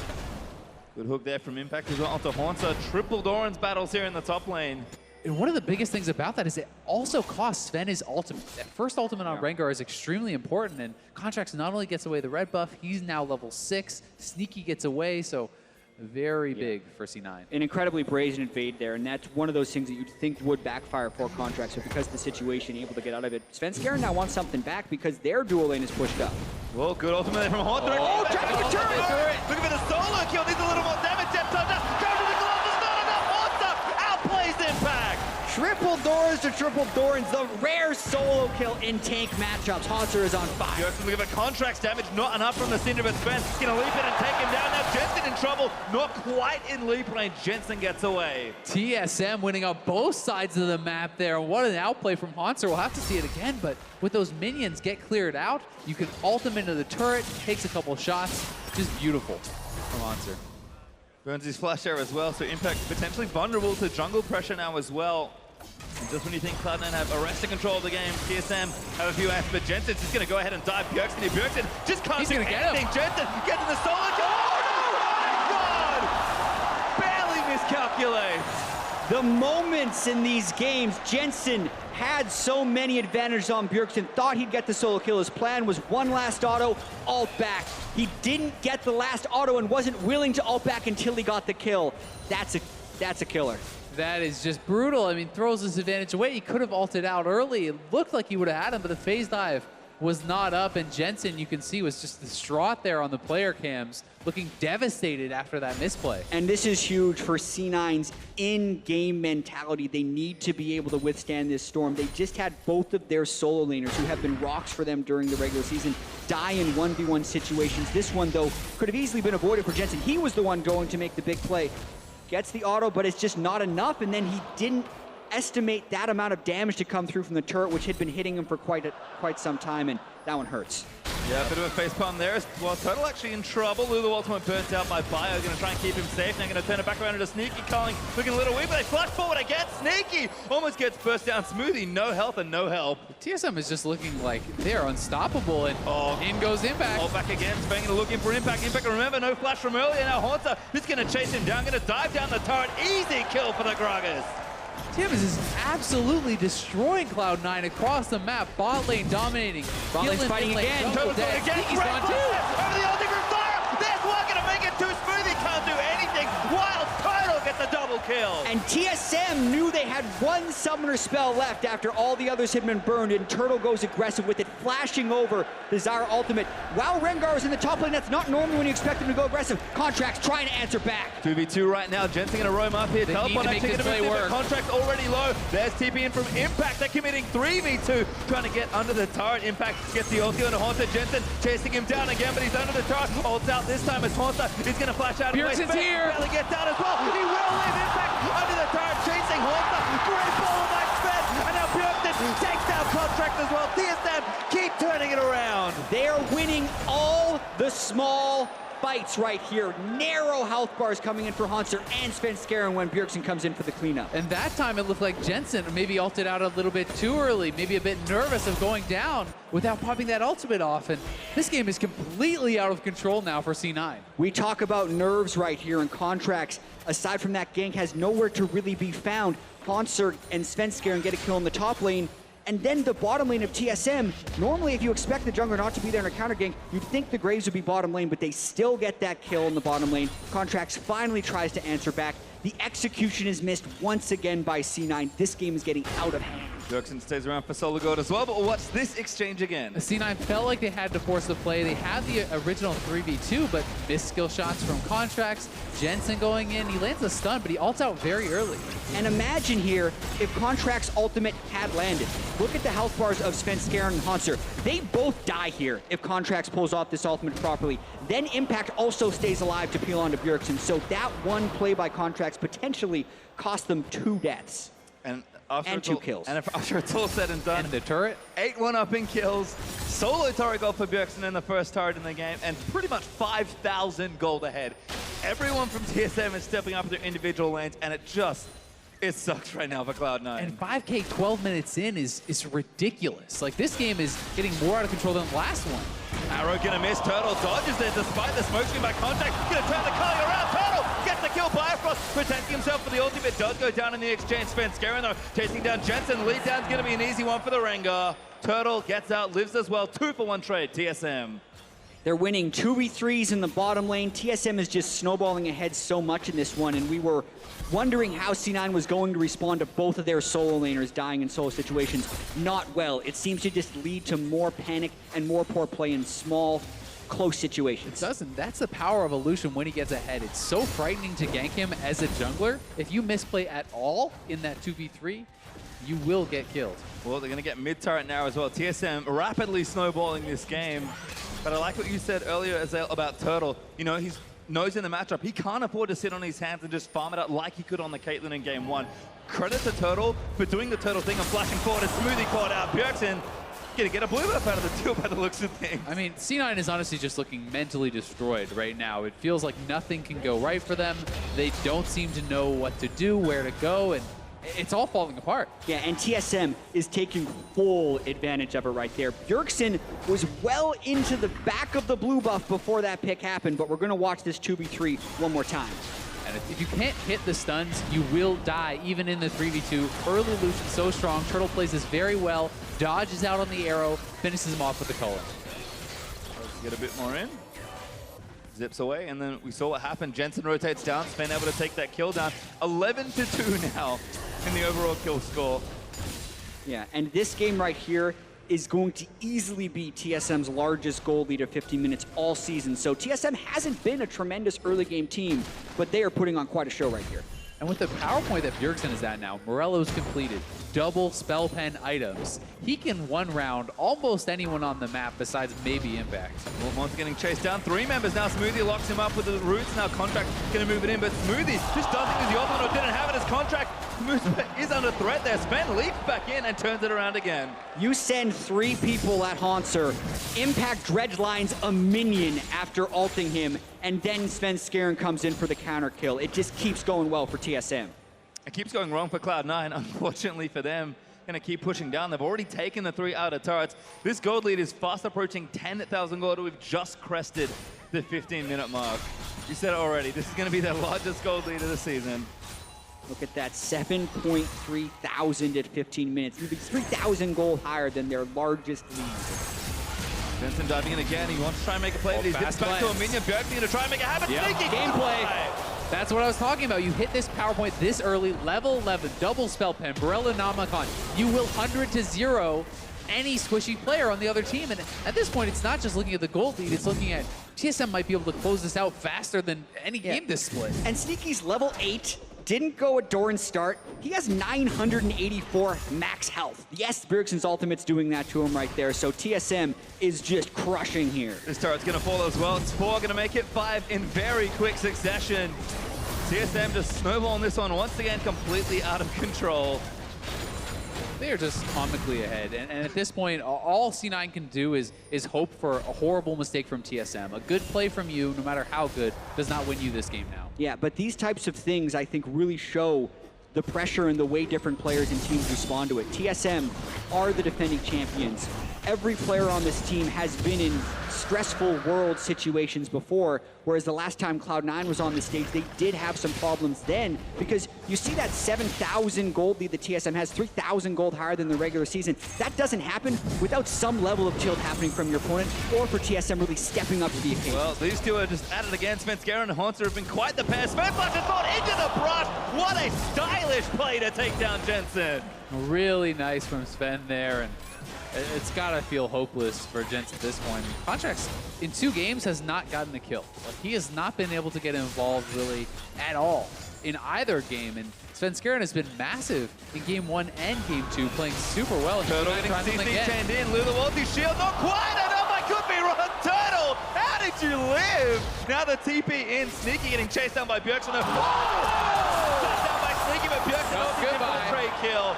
Good hook there from Impact as well onto Haunter. Triple Doran's battles here in the top lane. And one of the biggest things about that is it also costs Sven his ultimate. That first ultimate on Rengar is extremely important, and Contracts not only gets away the red buff, he's now level 6. Sneaky gets away, so very big for C9. An incredibly brazen invade there, and that's one of those things that you'd think would backfire for Contracts, but because of the situation, able to get out of it. Svenskeren now wants something back because their dual lane is pushed up. Well, good ultimate there from Haunter. Oh, tracking a turret! Looking for the solo kill, needs a little more damage. Depth touch, go to the glove, it's not enough. Haunter outplays Impact. Triple Dorans to triple Dorans, the rare solo kill in tank matchups. Haunter is on fire. Bjergsen looking for Contracts damage, not enough from the Cinder, but Sven's gonna leap it and take him down. Now Jensen in trouble, not quite in leap lane. Jensen gets away. TSM winning on both sides of the map there. What an outplay from Haunter. We'll have to see it again, but with those minions get cleared out, you can ult them into the turret, takes a couple shots. Just beautiful from Haunter. Burns his flash there as well, so Impact potentially vulnerable to jungle pressure now as well. And just when you think Cloud9 have arrested control of the game, TSM have a few asks, but Jensen's just going to go ahead and dive Bjergsen here. Bjergsen just can't do anything. Jensen getting the solo kill. Oh my God! Barely miscalculates. The moments in these games, Jensen had so many advantages on Bjergsen, thought he'd get the solo kill. His plan was one last auto, ult back. He didn't get the last auto and wasn't willing to ult back until he got the kill. That's a killer. That is just brutal. I mean, throws his advantage away. He could have ulted out early. It looked like he would have had him, but the phase dive was not up. And Jensen, you can see, was just distraught there on the player cams, looking devastated after that misplay. And this is huge for C9's in-game mentality. They need to be able to withstand this storm. They just had both of their solo laners, who have been rocks for them during the regular season, die in 1v1 situations. This one, though, could have easily been avoided for Jensen. He was the one going to make the big play. Gets the auto, but it's just not enough, and then he didn't estimate that amount of damage to come through from the turret, which had been hitting him for quite some time, and that one hurts. Yeah, a bit of a facepalm there. Well, Total actually in trouble. Lulu ultimate burnt out by Bio. Going to try and keep him safe. Now going to turn it back around into Sneaky. Calling, looking a little weak, but they flash forward again. Sneaky almost gets burst down. Smoothie, no health and no help. TSM is just looking like they're unstoppable, and in goes Impact. All back again. Sven going to look in for Impact. Impact, remember, no flash from earlier. Now Haunter is going to chase him down. Going to dive down the turret. Easy kill for the Gragas. TSM is absolutely destroying Cloud9 across the map. Bot lane dominating. Bot lane's fighting again. Total's going again. He's gone too. Over the ulti from Zyra. There's one going to make it too smooth. He can't do anything. Wild Total gets a double kill. And TSM knew they had one summoner spell left after all the others had been burned, and Turtle goes aggressive with it, flashing over the Zyra ultimate. While Rengar is in the top lane, that's not normally when you expect him to go aggressive. Contracts trying to answer back. 2v2 right now. Jensen going to roam up here. They need to make this play work. Contract already low. There's TP in from Impact. They're committing 3v2. Trying to get under the turret. Impact gets the ulti on Haunter. Jensen chasing him down again, but he's under the turret. Ults out this time as Haunter is going to flash out. Bjergsen's here. Barely gets down as well. He will leave Impact under the turret, chasing Haunter. Great ball by Sven. And now Bjergsen takes down Contract as well. TSM keep turning it around. They are winning all the small fights right here. Narrow health bars coming in for Hanser and Svenskeren when Bjergsen comes in for the cleanup. And that time it looked like Jensen maybe ulted out a little bit too early, maybe a bit nervous of going down without popping that ultimate off. And this game is completely out of control now for C9. We talk about nerves right here, and Contracts, aside from that gank, has nowhere to really be found. Hanser and Svenskeren get a kill in the top lane. And then the bottom lane of TSM, normally if you expect the jungler not to be there in a counter gank, you'd think the Graves would be bottom lane, but they still get that kill in the bottom lane. Contracts finally tries to answer back. The execution is missed once again by C9. This game is getting out of hand. Bjergsen stays around for solo gold as well, but watch this exchange again. C9 felt like they had to force the play. They had the original 3v2, but missed skill shots from Contracts. Jensen going in, he lands a stun, but he ults out very early. And imagine here, if Contracts' ultimate had landed. Look at the health bars of Svenskeren and Hanser. They both die here if Contracts pulls off this ultimate properly. Then Impact also stays alive to peel onto Bjergsen. So that one play by Contracts potentially cost them 2 deaths. And 2 kills. And after it's all said and done, and the turret, 8-1 up in kills, solo turret gold for Bjergsen in the first turret in the game, and pretty much 5,000 gold ahead. Everyone from TSM is stepping up their individual lanes, and it sucks right now for Cloud9. And 5K 12 minutes in is ridiculous. Like, this game is getting more out of control than the last one. Arrow gonna miss, Turtle dodges there despite the smoke screen by Contact. Gonna turn the collie around, Turtle gets the kill, Bifrost protecting himself for the ultimate, does go down in the exchange. Svenskeren though, chasing down Jensen, lead down's gonna be an easy one for the Rengar. Turtle gets out, lives as well, 2-for-1 trade, TSM. They're winning 2v3s in the bottom lane. TSM is just snowballing ahead so much in this one, and we were wondering how C9 was going to respond to both of their solo laners dying in solo situations. Not well. It seems to just lead to more panic and more poor play in small, close situations. It doesn't. That's the power of Illusion when he gets ahead. It's so frightening to gank him as a jungler. If you misplay at all in that 2v3, you will get killed. Well, they're going to get mid-turret now as well. TSM rapidly snowballing this game. But I like what you said earlier, Azael, about Turtle. You know, he's knows in the matchup, he can't afford to sit on his hands and just farm it out like he could on the Caitlyn in game 1. Credit to Turtle for doing the Turtle thing and flashing forward and smoothly caught out. Bjergsen gonna get a blue buff out of the deal by the looks of things. I mean, C9 is honestly just looking mentally destroyed right now. It feels like nothing can go right for them. They don't seem to know what to do, where to go, and it's all falling apart. Yeah, and TSM is taking full advantage of it right there. Bjergsen was well into the back of the blue buff before that pick happened, but we're going to watch this 2v3 one more time. And if you can't hit the stuns, you will die, even in the 3v2. Early Lucian so strong. Turtle plays this very well, dodges out on the arrow, finishes him off with the color. Let's get a bit more in. Zips away, and then we saw what happened. Jensen rotates down, Sven able to take that kill down. 11-2 now in the overall kill score. Yeah, and this game right here is going to easily be TSM's largest goal lead of 15 minutes all season. So TSM hasn't been a tremendous early game team, but they are putting on quite a show right here. And with the power point that Bjergsen is at now, Morello's completed, double spell pen items. He can one round almost anyone on the map besides maybe Impact. Well, Monster getting chased down. 3 members now. Smoothie locks him up with the roots. Now Contract going to move it in, but Smoothie just doesn't use the ultimate or didn't have it as Contract. Is under threat there. Sven leaps back in and turns it around again. You send 3 people at Hanser. Impact dredgelines a minion after ulting him, and then Svenskeren comes in for the counter kill. It just keeps going well for TSM. It keeps going wrong for Cloud9, unfortunately for them. Gonna keep pushing down. They've already taken the 3 outer turrets. This gold lead is fast approaching 10,000 gold. We've just crested the 15-minute mark. You said it already, this is gonna be their largest gold lead of the season. Look at that, 7.3 thousand at 15 minutes. Even 3,000 gold higher than their largest lead. Jensen diving in again. He wants to try and make a play, but he's gets back to a minion. Bjergsen to try and make it happen. Yeah. Sneaky Gameplay. That's what I was talking about. You hit this power point this early, level 11, double spell pen, Barella Namakon. You will 100-0 any squishy player on the other team. And at this point, it's not just looking at the gold lead, it's looking at TSM might be able to close this out faster than any game this split. And Sneaky's level 8. Didn't go at Doran's start. He has 984 max health. Yes, Bjergsen's ultimate's doing that to him right there, so TSM is just crushing here. This turret's gonna fall as well. It's 4 gonna make it 5 in very quick succession. TSM just snowballing this one once again, completely out of control. They are just comically ahead. And at this point, all C9 can do is hope for a horrible mistake from TSM. A good play from you, no matter how good, does not win you this game now. Yeah, but these types of things, I think, really show the pressure and the way different players and teams respond to it. TSM are the defending champions. Every player on this team has been in stressful world situations before, whereas the last time Cloud9 was on the stage, they did have some problems then, because you see that 7,000 gold lead that TSM has, 3,000 gold higher than the regular season. That doesn't happen without some level of tilt happening from your opponent, or for TSM really stepping up to the occasion. Well, these two are just at it again. Svenskeren and Haunter have been quite the pair. Svenskeren is thrown into the brush. What a stylish play to take down Jensen. Really nice from Sven there, and it's gotta feel hopeless for Jensen at this point. Contracts in 2 games has not gotten a kill. Like, he has not been able to get involved really at all in either game. And Svenskeren has been massive in game 1 and game 2, playing super well. And Turtle getting CC chained in. Lula Walty shield, not quite enough. I could be wrong. Turtle, how did you live? Now the TP in. Sneaky getting chased down by Bjergsen. Chased down by Sneaky, but Bjergsen goes trade kill.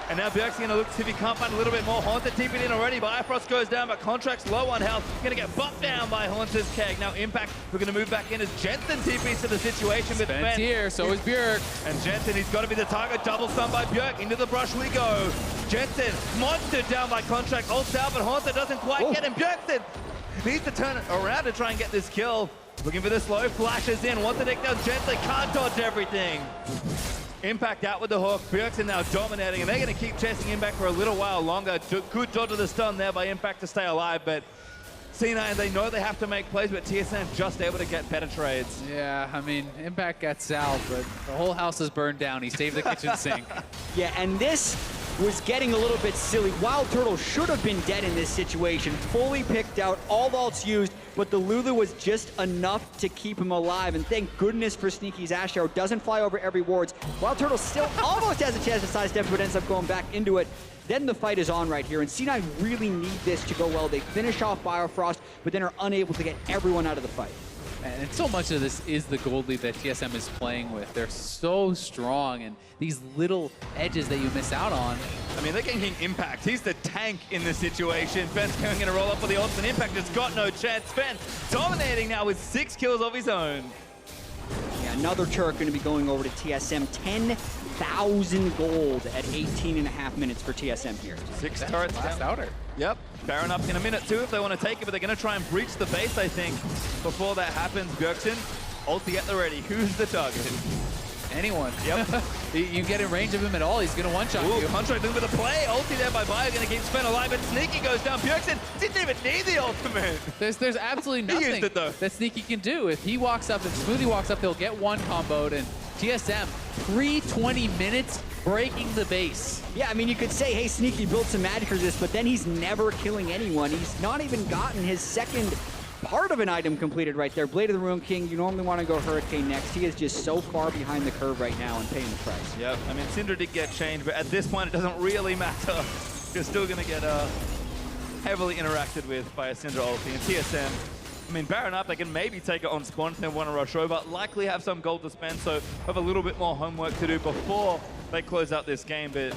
And now Bjergsen going to look to see if he can't find a little bit more. Haunter TP'd in already. Bifrost goes down, but Contract's low on health. Going to get buffed down by Haunter's keg. Now Impact, we're going to move back in as Jensen TP's to the situation with Ben. Here, so is Bjerg. And Jensen, he's got to be the target. Double stun by Bjerg. Into the brush we go. Jensen, monstered down by Contract. Ults out, but Haunter doesn't quite get him. Bjergsen needs to turn it around to try and get this kill. Looking for this low, flashes in. Wants to take down Jensen, can't dodge everything. Impact out with the hook. Bjergsen now dominating, and they're going to keep chasing Impact for a little while longer. Good dodge of the stun there by Impact to stay alive, but C9, they know they have to make plays, but TSM just able to get better trades. Yeah, I mean, Impact gets out, but the whole house is burned down. He saved the kitchen sink. Yeah, and this was getting a little bit silly. Wild Turtle should have been dead in this situation. Fully picked out, all ults used, but the Lulu was just enough to keep him alive. And thank goodness for Sneaky's Ash Arrow. Doesn't fly over every wards. Wild Turtle still almost has a chance to sidestep, but ends up going back into it. Then the fight is on right here, and C9 really need this to go well. They finish off Biofrost, but then are unable to get everyone out of the fight. And so much of this is the gold lead that TSM is playing with. They're so strong, and these little edges that you miss out on. I mean, they're getting Impact. He's the tank in this situation. Ben's going to roll up for the ults, and Impact has got no chance. Ben dominating now with 6 kills of his own. Yeah, another turret going to be going over to TSM. 10,000 gold at 18.5 minutes for TSM here. 6 turrets last outer. Yep, Baron up in a minute too if they want to take it, but they're going to try and breach the base, I think. Before that happens, Bjergsen, ulti at the ready. Who's the target? Anyone. Yep. You get in range of him at all, he's going to one-shot you. Contract looking for the play. Ulti there by Bio, going to keep Sven alive, but Sneaky goes down. Bjergsen didn't even need the ultimate. There's absolutely nothing used it, though. that Sneaky can do. If he walks up, if Smoothie walks up, he'll get one comboed, and TSM, pre-20 minutes, breaking the base. Yeah, I mean, you could say, hey, Sneaky built some magic resist, but then he's never killing anyone. He's not even gotten his second part of an item completed right there. Blade of the Ruin King, you normally want to go Hurricane next. He is just so far behind the curve right now and paying the price. Yep, I mean, Syndra did get changed, but at this point, it doesn't really matter. You're still going to get heavily interacted with by a Syndra ulti. And TSM, I mean, Baron up, they can maybe take it on spawn if they want to rush over. Likely have some gold to spend, so have a little bit more homework to do before they close out this game. But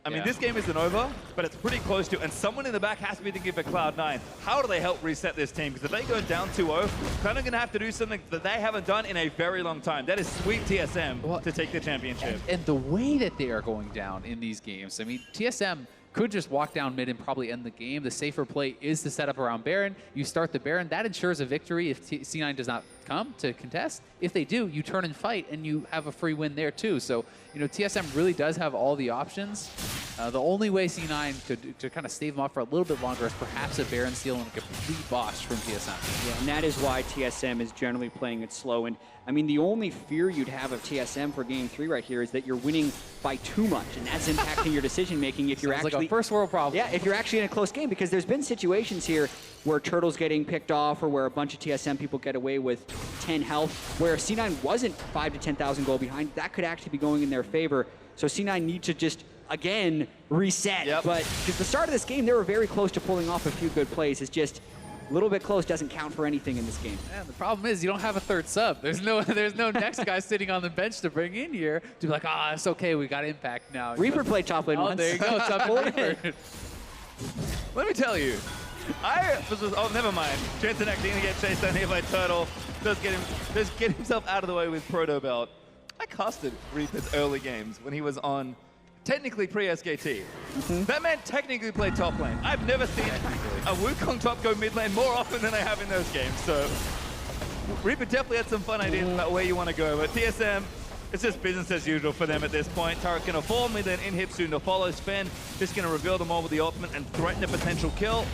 I mean, this game isn't over, but it's pretty close to, and someone in the back has to be thinking for Cloud9. How do they help reset this team? Because if they go down 2-0, kind of going to have to do something that they haven't done in a very long time. That is sweep TSM to take the championship. And the way that they are going down in these games, I mean, TSM could just walk down mid and probably end the game. The safer play is to set up around Baron. You start the Baron. That ensures a victory if C9 does not come to contest. If they do, you turn and fight, and you have a free win there too. So, you know, TSM really does have all the options. The only way C9 could kind of stave them off for a little bit longer is perhaps a Baron steal and a complete boss from TSM. Yeah, and that is why TSM is generally playing it slow. And I mean, the only fear you'd have of TSM for Game 3 right here is that you're winning by too much, and that's impacting your decision making if you're Sounds actually like a first world problem. Yeah, if you're actually in a close game, because there's been situations here where Turtle's getting picked off or where a bunch of TSM people get away with 10 health, where C9 wasn't 5 to 10,000 gold behind. That could actually be going in their favor. So C9 need to just, again, reset. But at the start of this game, they were very close to pulling off a few good plays. It's just A little bit close doesn't count for anything in this game. Man, the problem is you don't have a third sub. There's no next guy sitting on the bench to bring in here to be like, it's okay, we got Impact now. Reaper played top lane once. There you go, top lane. Let me tell you, never mind. Jensen actually gonna get chased down here by Turtle. Does get himself out of the way with Proto Belt. I casted Reaper's early games when he was on technically pre-SKT. That man technically played top lane. I've never seen a Wukong top go mid lane more often than I have in those games. So Reaper definitely had some fun ideas about where you want to go. But TSM, it's just business as usual for them at this point. Turret gonna fall, mid lane inhib soon to follow. Sven just gonna reveal them all with the ultimate and threaten a potential kill.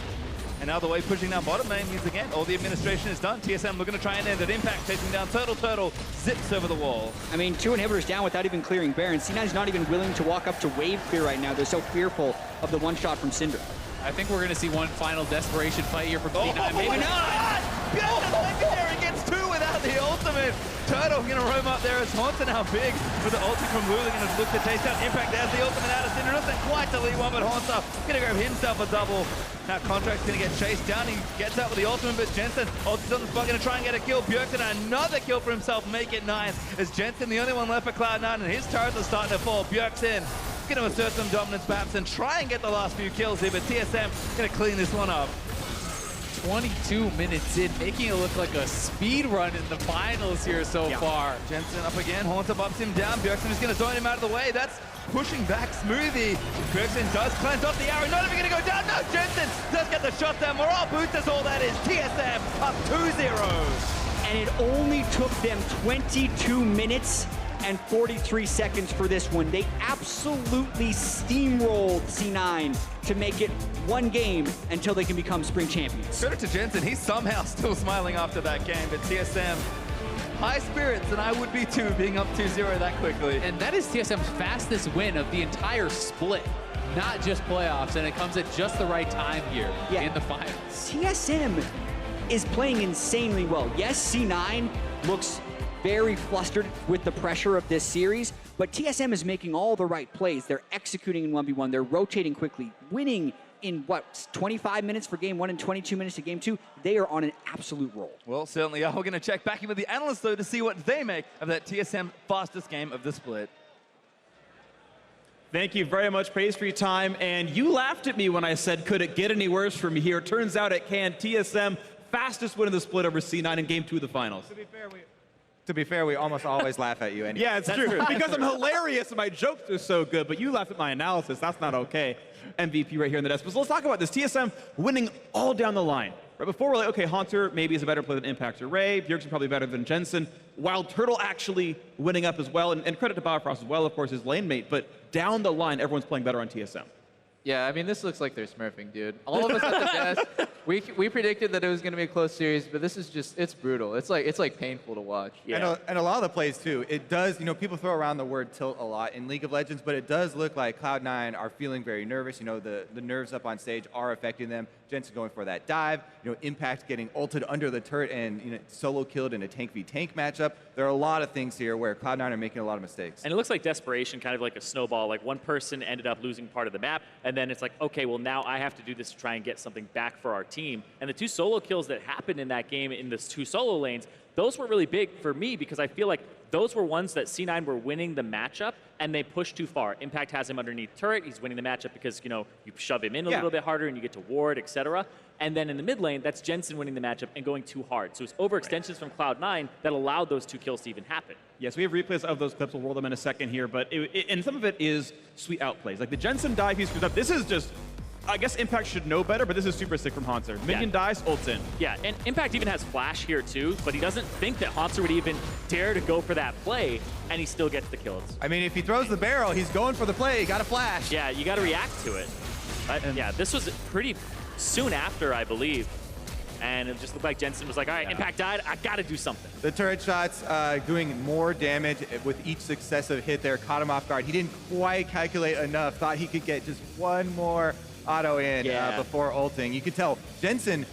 And now the way pushing down bottom lane means again, all the administration is done. TSM looking to try and end it. Impact chasing down Turtle zips over the wall. I mean, 2 inhibitors down without even clearing Baron. C9's not even willing to walk up to wave clear right now. They're so fearful of the one shot from Syndra. I think we're gonna see one final desperation fight here from C9. Maybe not! Legendary gets 2 without the ultimate. Turtle gonna roam up there as Haunter now big with the ulti from Lulu, gonna look to chase down Impact. There's the ultimate out of Syndra. Doesn't quite delete one, but Haunter gonna grab himself a double. Now Contract's gonna get chased down. He gets out with the ultimate, but Jensen ulti's on the spot, gonna try and get a kill. Bjergsen another kill for himself, make it 9. As Jensen the only one left for Cloud9, and his turrets are starting to fall. Bjergsen gonna assert some dominance perhaps and try and get the last few kills here, but TSM gonna clean this one up. 22 minutes in, making it look like a speed run in the finals here so far. Jensen up again, Haunter bumps him down. Bjergsen is gonna zone him out of the way. That's pushing back Smoothie. Bjergsen does cleanse off the arrow, not even gonna go down. No, Jensen does get the shot down. Morale boost is all that is. TSM up 2-0. And it only took them 22 minutes and 43 seconds for this one. They absolutely steamrolled C9 to make it one game until they can become spring champions. Credit to Jensen, he's somehow still smiling after that game, but TSM, high spirits, and I would be too, being up 2-0 that quickly. And that is TSM's fastest win of the entire split, not just playoffs, and it comes at just the right time here in the finals. TSM is playing insanely well. Yes, C9 looks very flustered with the pressure of this series, but TSM is making all the right plays. They're executing in 1v1, they're rotating quickly, winning in 25 minutes for game 1 and 22 minutes to game 2. They are on an absolute roll. Well, certainly are. We're going to check back in with the analysts, though, to see what they make of that TSM fastest game of the split. Thank you very much, Praise, for your time. And you laughed at me when I said, could it get any worse from here? Turns out it can. TSM, fastest win of the split over C9 in game 2 of the finals. To be fair, we almost always laugh at you anyway. Yeah, it's true. Because I'm hilarious and my jokes are so good, but you laughed at my analysis. That's not okay. MVP right here in the desk. So let's talk about this. TSM winning all down the line. Right before we're like, okay, Haunter maybe is a better player than Impact or Ray. Bjergsen probably better than Jensen. Wild Turtle actually winning up as well. And credit to Bauerfrost as well, of course, his lane mate. But down the line, everyone's playing better on TSM. Yeah, I mean, this looks like they're smurfing, dude. All of us at the desk, we predicted that it was going to be a close series, but this is just, it's brutal. It's like painful to watch. Yeah. And a lot of the plays, too. It does, people throw around the word tilt a lot in League of Legends, but it does look like Cloud9 are feeling very nervous. The nerves up on stage are affecting them. Jensen going for that dive. Impact getting ulted under the turret and solo killed in a tank v tank matchup. There are a lot of things here where Cloud9 are making a lot of mistakes. And it looks like desperation, kind of like a snowball. Like one person ended up losing part of the map, and then it's like, okay, well now I have to do this to try and get something back for our team. And the 2 solo kills that happened in that game in the 2 solo lanes, those were really big for me because I feel like those were ones that C9 were winning the matchup and they pushed too far. Impact has him underneath turret. He's winning the matchup because, you shove him in a little bit harder and you get to ward, etc. And then in the mid lane, that's Jensen winning the matchup and going too hard. So it's overextensions from Cloud9 that allowed those 2 kills to even happen. Yes, we have replays of those clips. We'll roll them in a second here. But and some of it is sweet outplays. Like the Jensen dive he screws up. This is just, I guess Impact should know better, but this is super sick from Haunter. Minion dies, ults in. Yeah, and Impact even has flash here too, but he doesn't think that Haunter would even dare to go for that play, and he still gets the kills. I mean, if he throws the barrel, he's going for the play. You got to flash. Yeah, you got to react to it. But yeah, this was pretty soon after, I believe. And it just looked like Jensen was like, all right, Impact died. I got to do something. The turret shots doing more damage with each successive hit there. Caught him off guard. He didn't quite calculate enough. Thought he could get just one more auto in before ulting. You could tell Jensen,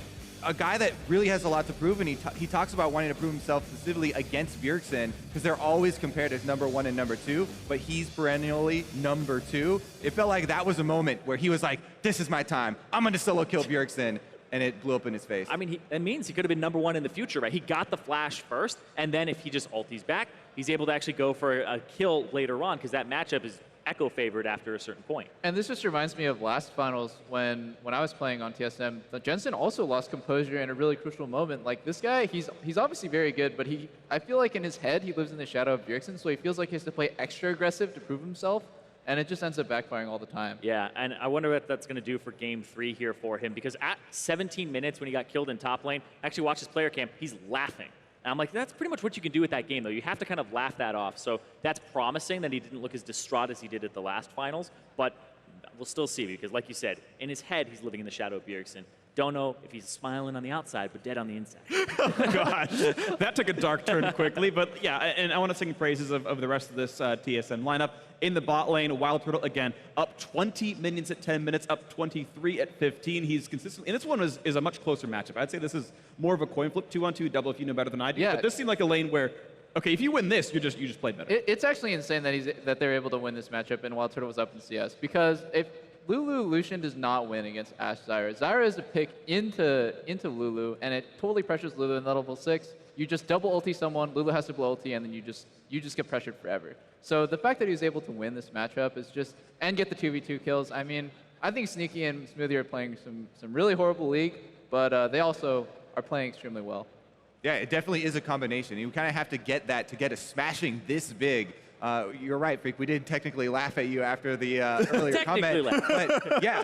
a guy that really has a lot to prove, and he talks about wanting to prove himself specifically against Bjergsen because they're always compared as number 1 and number 2, but he's perennially number 2. It felt like that was a moment where he was like, this is my time. I'm going to solo kill Bjergsen. and it blew up in his face. I mean, that means he could have been #1 in the future, right? He got the flash first, and then if he just ulties back, he's able to actually go for a kill later on, because that matchup is Echo favored after a certain point. And this just reminds me of last finals when I was playing on TSM. Jensen also lost composure in a really crucial moment. Like this guy, he's obviously very good, but I feel like in his head he lives in the shadow of Bjergsen, so he feels like he has to play extra aggressive to prove himself, and it just ends up backfiring all the time. Yeah, and I wonder what that's going to do for Game 3 here for him, because at 17 minutes when he got killed in top lane, I actually watched his player cam, he's laughing. And I'm like, that's pretty much what you can do with that game, though. You have to kind of laugh that off. So that's promising that he didn't look as distraught as he did at the last finals. But we'll still see, because like you said, in his head, he's living in the shadow of Bjergsen. Don't know if he's smiling on the outside, but dead on the inside. Gosh, that took a dark turn quickly. But yeah, and I want to sing praises of the rest of this TSM lineup. In the bot lane, Wild Turtle, again, up 20 minions at 10 minutes, up 23 at 15. He's consistent. And this one is a much closer matchup. I'd say this is more of a coin flip, 2-on-2 double if you know better than I do. Yeah. But this seemed like a lane where, okay, if you win this, you just played better. It's actually insane that they're able to win this matchup and Wild Turtle was up in CS, because if Lulu Lucian does not win against Ashe Zyra. Zyra is a pick into Lulu, and it totally pressures Lulu in level 6. You just double ulti someone, Lulu has to blow ulti, and then you just get pressured forever. So the fact that he was able to win this matchup is just, and get the 2v2 kills. I mean, I think Sneaky and Smoothie are playing some really horrible League, but they also are playing extremely well. Yeah, it definitely is a combination. You kind of have to get that to get a smashing this big. You're right, Freak. We did technically laugh at you after the earlier comment. But yeah,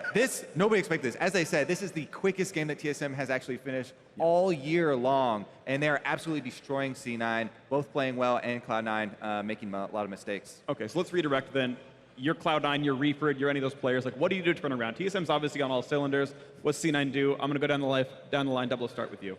nobody expected this. As I said, this is the quickest game that TSM has actually finished all year long. And they're absolutely destroying C9, both playing well, and Cloud9 making a lot of mistakes. Okay, so let's redirect then. You're Cloud9, you're Reaper, you're any of those players. Like, what do you do to turn around? TSM's obviously on all cylinders. What's C9 do? I'm going to go down the line, Double, start with you.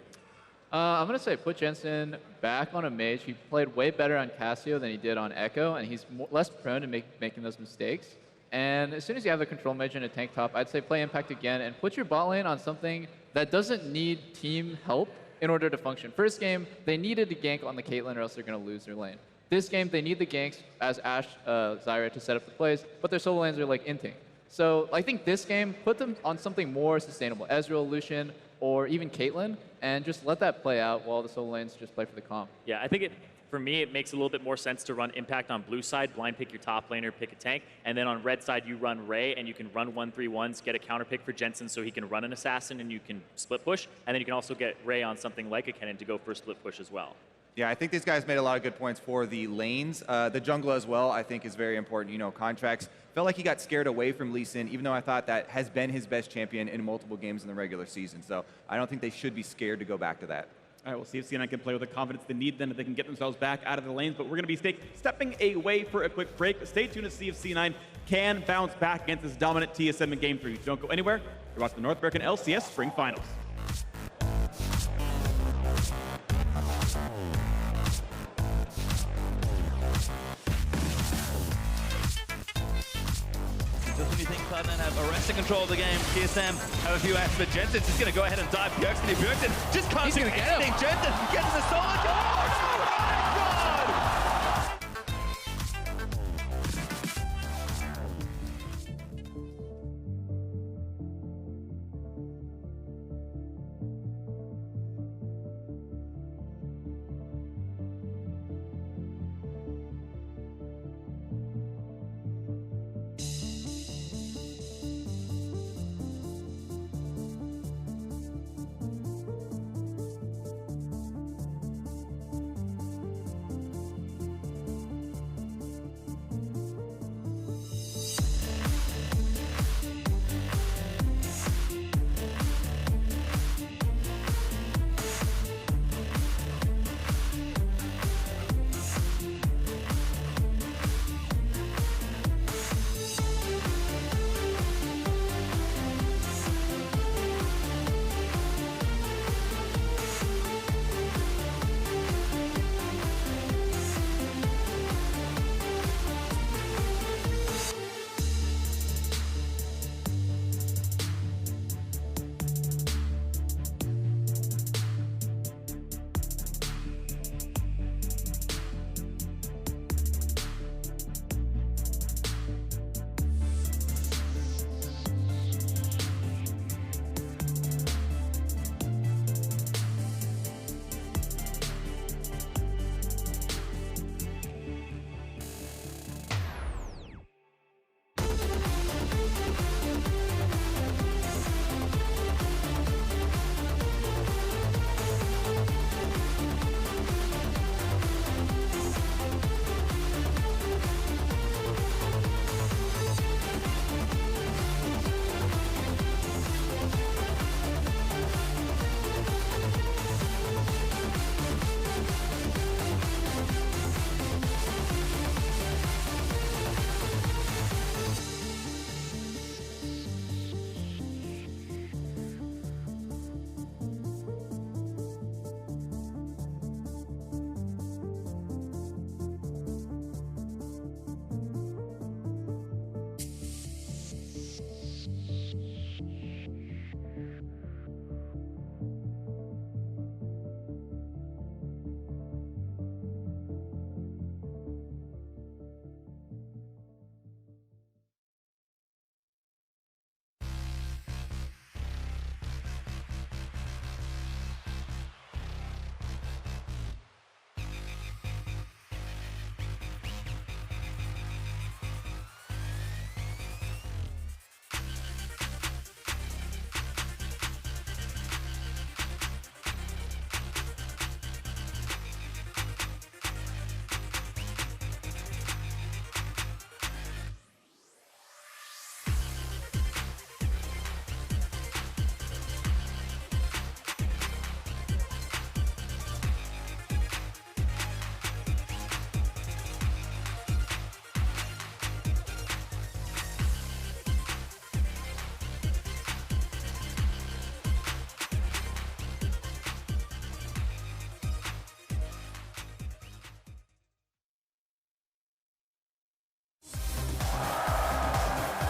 I'm going to say put Jensen back on a mage. He played way better on Cassio than he did on Echo, and he's less prone to making those mistakes. And as soon as you have the control mage and a tank top, I'd say play Impact again and put your bot lane on something that doesn't need team help in order to function. First game, they needed to gank on the Caitlyn or else they're going to lose their lane. This game, they need the ganks as Ashe, Zyra to set up the plays, but their solo lanes are like inting. So I think this game, put them on something more sustainable. Ezreal, Lucian, or even Caitlyn, and just let that play out while the solo lanes just play for the comp. Yeah, I think for me, it makes a little bit more sense to run Impact on blue side, blind pick your top laner, pick a tank, and then on red side, you run Ray, and you can run 1-3-1s, get a counter pick for Jensen so he can run an assassin, and you can split push, and then you can also get Ray on something like a Kennen to go for a split push as well. Yeah, I think these guys made a lot of good points for the lanes. The jungle as well, I think, is very important. You know, Contracts felt like he got scared away from Lee Sin, even though I thought that has been his best champion in multiple games in the regular season. So I don't think they should be scared to go back to that. All right, we'll see if C9 can play with the confidence they need then, if they can get themselves back out of the lanes. But we're going to be stepping away for a quick break. Stay tuned to see if C9 can bounce back against this dominant TSM in Game 3. Don't go anywhere. You're watching the North American LCS Spring Finals. Just when you think Cloud9 have arrested control of the game, TSM have a few acts, but Jensen's just going to go ahead and dive Bjergsen. Bjergsen just can't do anything. Jensen gets the solo kill. Oh, my God!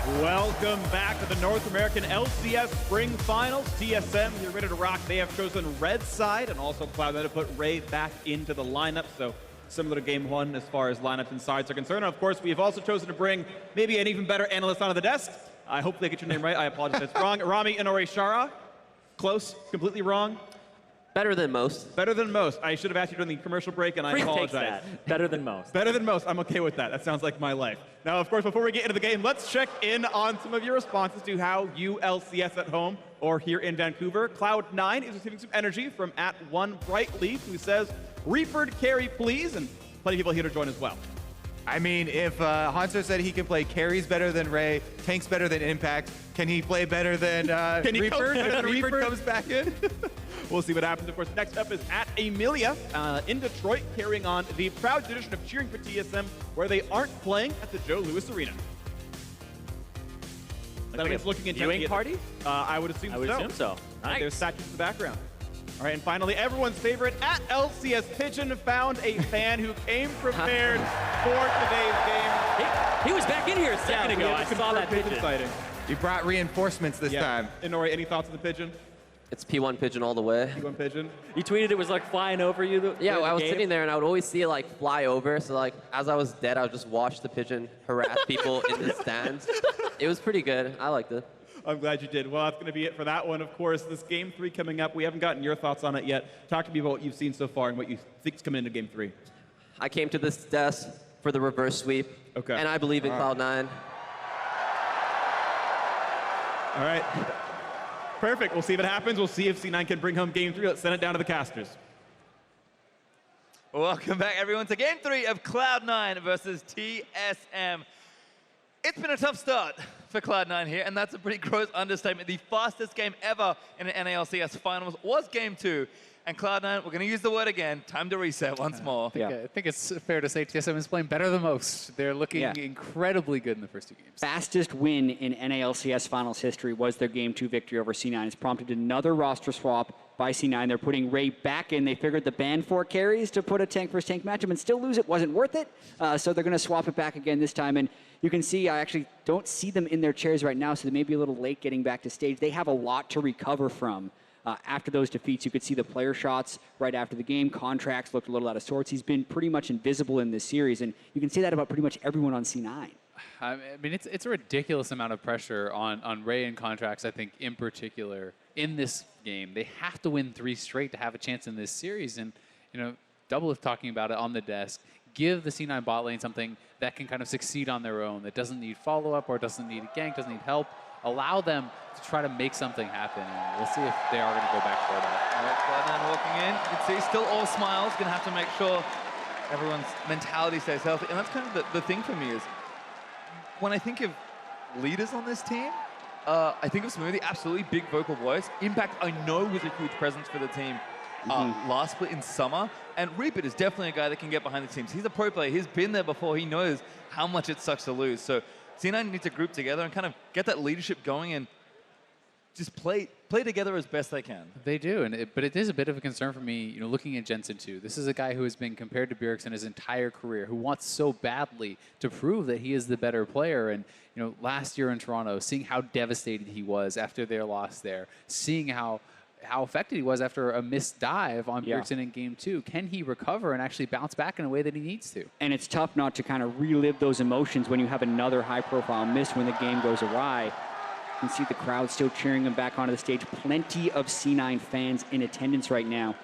Welcome back to the North American LCS Spring Finals. TSM, you're ready to rock. They have chosen red side, and also Cloud9 to put Ray back into the lineup. So similar to game one as far as lineups and sides are concerned. And of course, we have also chosen to bring maybe an even better analyst onto the desk. I hope they get your name right. I apologize if it's wrong. Rami Inore Shara. Close, completely wrong. Better than most. Better than most. I should have asked you during the commercial break, and I apologize. That. Better than most. Better than most. I'm okay with that. That sounds like my life. Now, of course, before we get into the game, let's check in on some of your responses to how you LCS at home or here in Vancouver. Cloud9 is receiving some energy from @OneBrightLeaf, who says, Reaper carry, please, and plenty of people here to join as well. I mean, if Hanser said he can play carries better than Ray, tanks better than Impact, can he play better than Reaper? Reaper comes back in? We'll see what happens. Of course, next up is @Amelia in Detroit, carrying on the proud tradition of cheering for TSM, where they aren't playing at the Joe Louis Arena. That means looking at viewing party? I would assume so. I would assume so. Nice. There's statues in the background. All right, and finally, everyone's favorite @LCS Pigeon found a fan who came prepared for today's game. He was back in here a second ago. I saw that pigeon sighting. He brought reinforcements this time. Inori, any thoughts on the pigeon? It's P1 Pigeon all the way. P1 Pigeon. You tweeted it was like flying over you. Yeah, I was sitting there and I would always see it like fly over. So like as I was dead, I would just watch the pigeon harass people in the stands. It was pretty good. I liked it. I'm glad you did. Well, that's going to be it for that one. Of course, this Game 3 coming up. We haven't gotten your thoughts on it yet. Talk to me about what you've seen so far and what you think's coming into Game 3. I came to this desk for the reverse sweep. Okay. And I believe in Cloud9. All right. Perfect. We'll see if it happens. We'll see if C9 can bring home Game 3. Let's send it down to the casters. Welcome back, everyone, to Game 3 of Cloud9 versus TSM. It's been a tough start for Cloud9 here, and that's a pretty gross understatement. The fastest game ever in an NALCS Finals was Game 2. And Cloud9, we're going to use the word again, time to reset once more. I think it's fair to say TSM is playing better than most. They're looking incredibly good in the first two games. Fastest win in NALCS Finals history was their Game 2 victory over C9. It's prompted another roster swap by C9. They're putting Ray back in. They figured the ban 4 carries to put a tank versus tank matchup and still lose it wasn't worth it. So they're going to swap it back again this time. And you can see I actually don't see them in their chairs right now, so they may be a little late getting back to stage. They have a lot to recover from. After those defeats, you could see the player shots right after the game. Contracts looked a little out of sorts. He's been pretty much invisible in this series, and you can say that about pretty much everyone on C9. I mean, it's a ridiculous amount of pressure on Ray and Contracts, I think, in particular, in this game. They have to win 3 straight to have a chance in this series, and, you know, Double is talking about it on the desk. Give the C9 bot lane something that can kind of succeed on their own, that doesn't need follow-up or doesn't need a gank, doesn't need help. Allow them to try to make something happen, and we'll see if they are going to go back for that. All right, Cloud9 walking in. You can see still all smiles. Going to have to make sure everyone's mentality stays healthy. And that's kind of the thing for me is when I think of leaders on this team, I think of Smoothie, absolutely big vocal voice. Impact, I know, was a huge presence for the team last split in summer. And Reaper is definitely a guy that can get behind the teams. He's a pro player. He's been there before. He knows how much it sucks to lose. So C9 need to group together and kind of get that leadership going and just play together as best they can. They do, but it is a bit of a concern for me, you know, looking at Jensen too. This is a guy who has been compared to Bjergsen his entire career, who wants so badly to prove that he is the better player. And, you know, last year in Toronto, seeing how devastated he was after their loss there, seeing how affected he was after a missed dive on Bjergsen in Game 2. Can he recover and actually bounce back in a way that he needs to? And it's tough not to kind of relive those emotions when you have another high-profile miss when the game goes awry. You can see the crowd still cheering him back onto the stage. Plenty of C9 fans in attendance right now.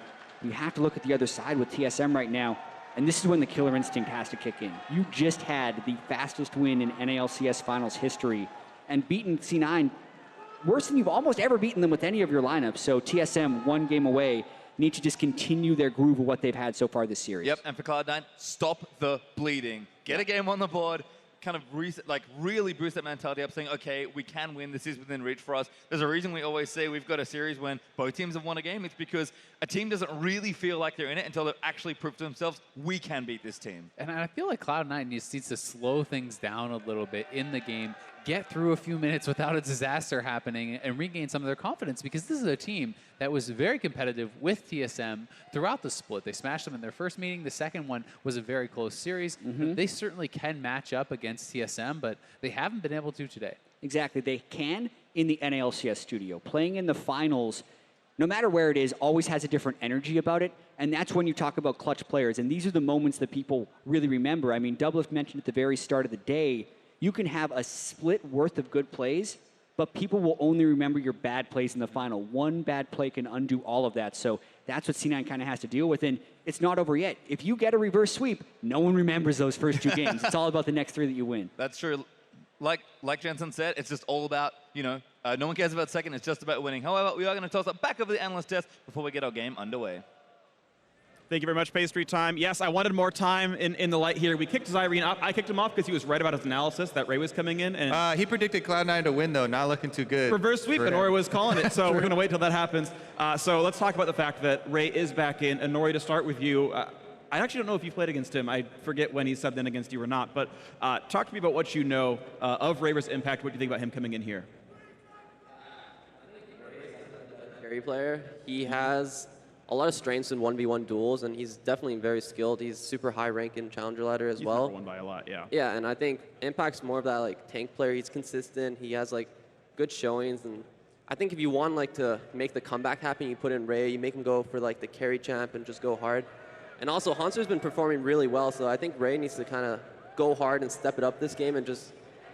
You have to look at the other side with TSM right now, and this is when the killer instinct has to kick in. You just had the fastest win in NALCS Finals history and beaten C9 worse than you've almost ever beaten them with any of your lineups. So TSM, 1 game away, need to just continue their groove of what they've had so far this series. Yep, and for Cloud9, stop the bleeding. Get a game on the board, kind of really boost that mentality up, saying, okay, we can win. This is within reach for us. There's a reason we always say we've got a series when both teams have won a game. It's because a team doesn't really feel like they're in it until they've actually proved to themselves, we can beat this team. And I feel like Cloud9 needs to slow things down a little bit in the game, get through a few minutes without a disaster happening and regain some of their confidence, because this is a team that was very competitive with TSM throughout the split. They smashed them in their first meeting. The second one was a very close series. They certainly can match up against TSM, but they haven't been able to today. Exactly. They can in the NALCS studio. Playing in the finals, no matter where it is, always has a different energy about it. And that's when you talk about clutch players. And these are the moments that people really remember. I mean, Doublelift mentioned at the very start of the day, you can have a split worth of good plays, but people will only remember your bad plays in the final. One bad play can undo all of that. So that's what C9 kind of has to deal with. And it's not over yet. If you get a reverse sweep, no one remembers those first 2 games. It's all about the next 3 that you win. That's true. Like Jensen said, it's just all about, no one cares about second. It's just about winning. However, we are going to toss up back over the analyst desk before we get our game underway. Thank you very much, Pastry Time. Yes, I wanted more time in the light here. We kicked Zyrene up. I kicked him off because he was right about his analysis that Ray was coming in. And he predicted Cloud9 to win, though. Not looking too good. Reverse sweep, and Nori was calling it. So we're going to wait till that happens. So let's talk about the fact that Ray is back in. And Nori, to start with you, I actually don't know if you played against him. I forget when he subbed in against you or not. But talk to me about what you know of Ray's impact. What do you think about him coming in here? Carry player. He has a lot of strengths in 1v1 duels, and he's definitely very skilled. He's super high rank in Challenger ladder as well. He's number 1 by a lot, yeah. Yeah, and I think Impact's more of that tank player. He's consistent. He has good showings, and I think if you want to make the comeback happen, you put in Ray. You make him go for the carry champ and just go hard. And also, Hanser's been performing really well, so I think Ray needs to kind of go hard and step it up this game and just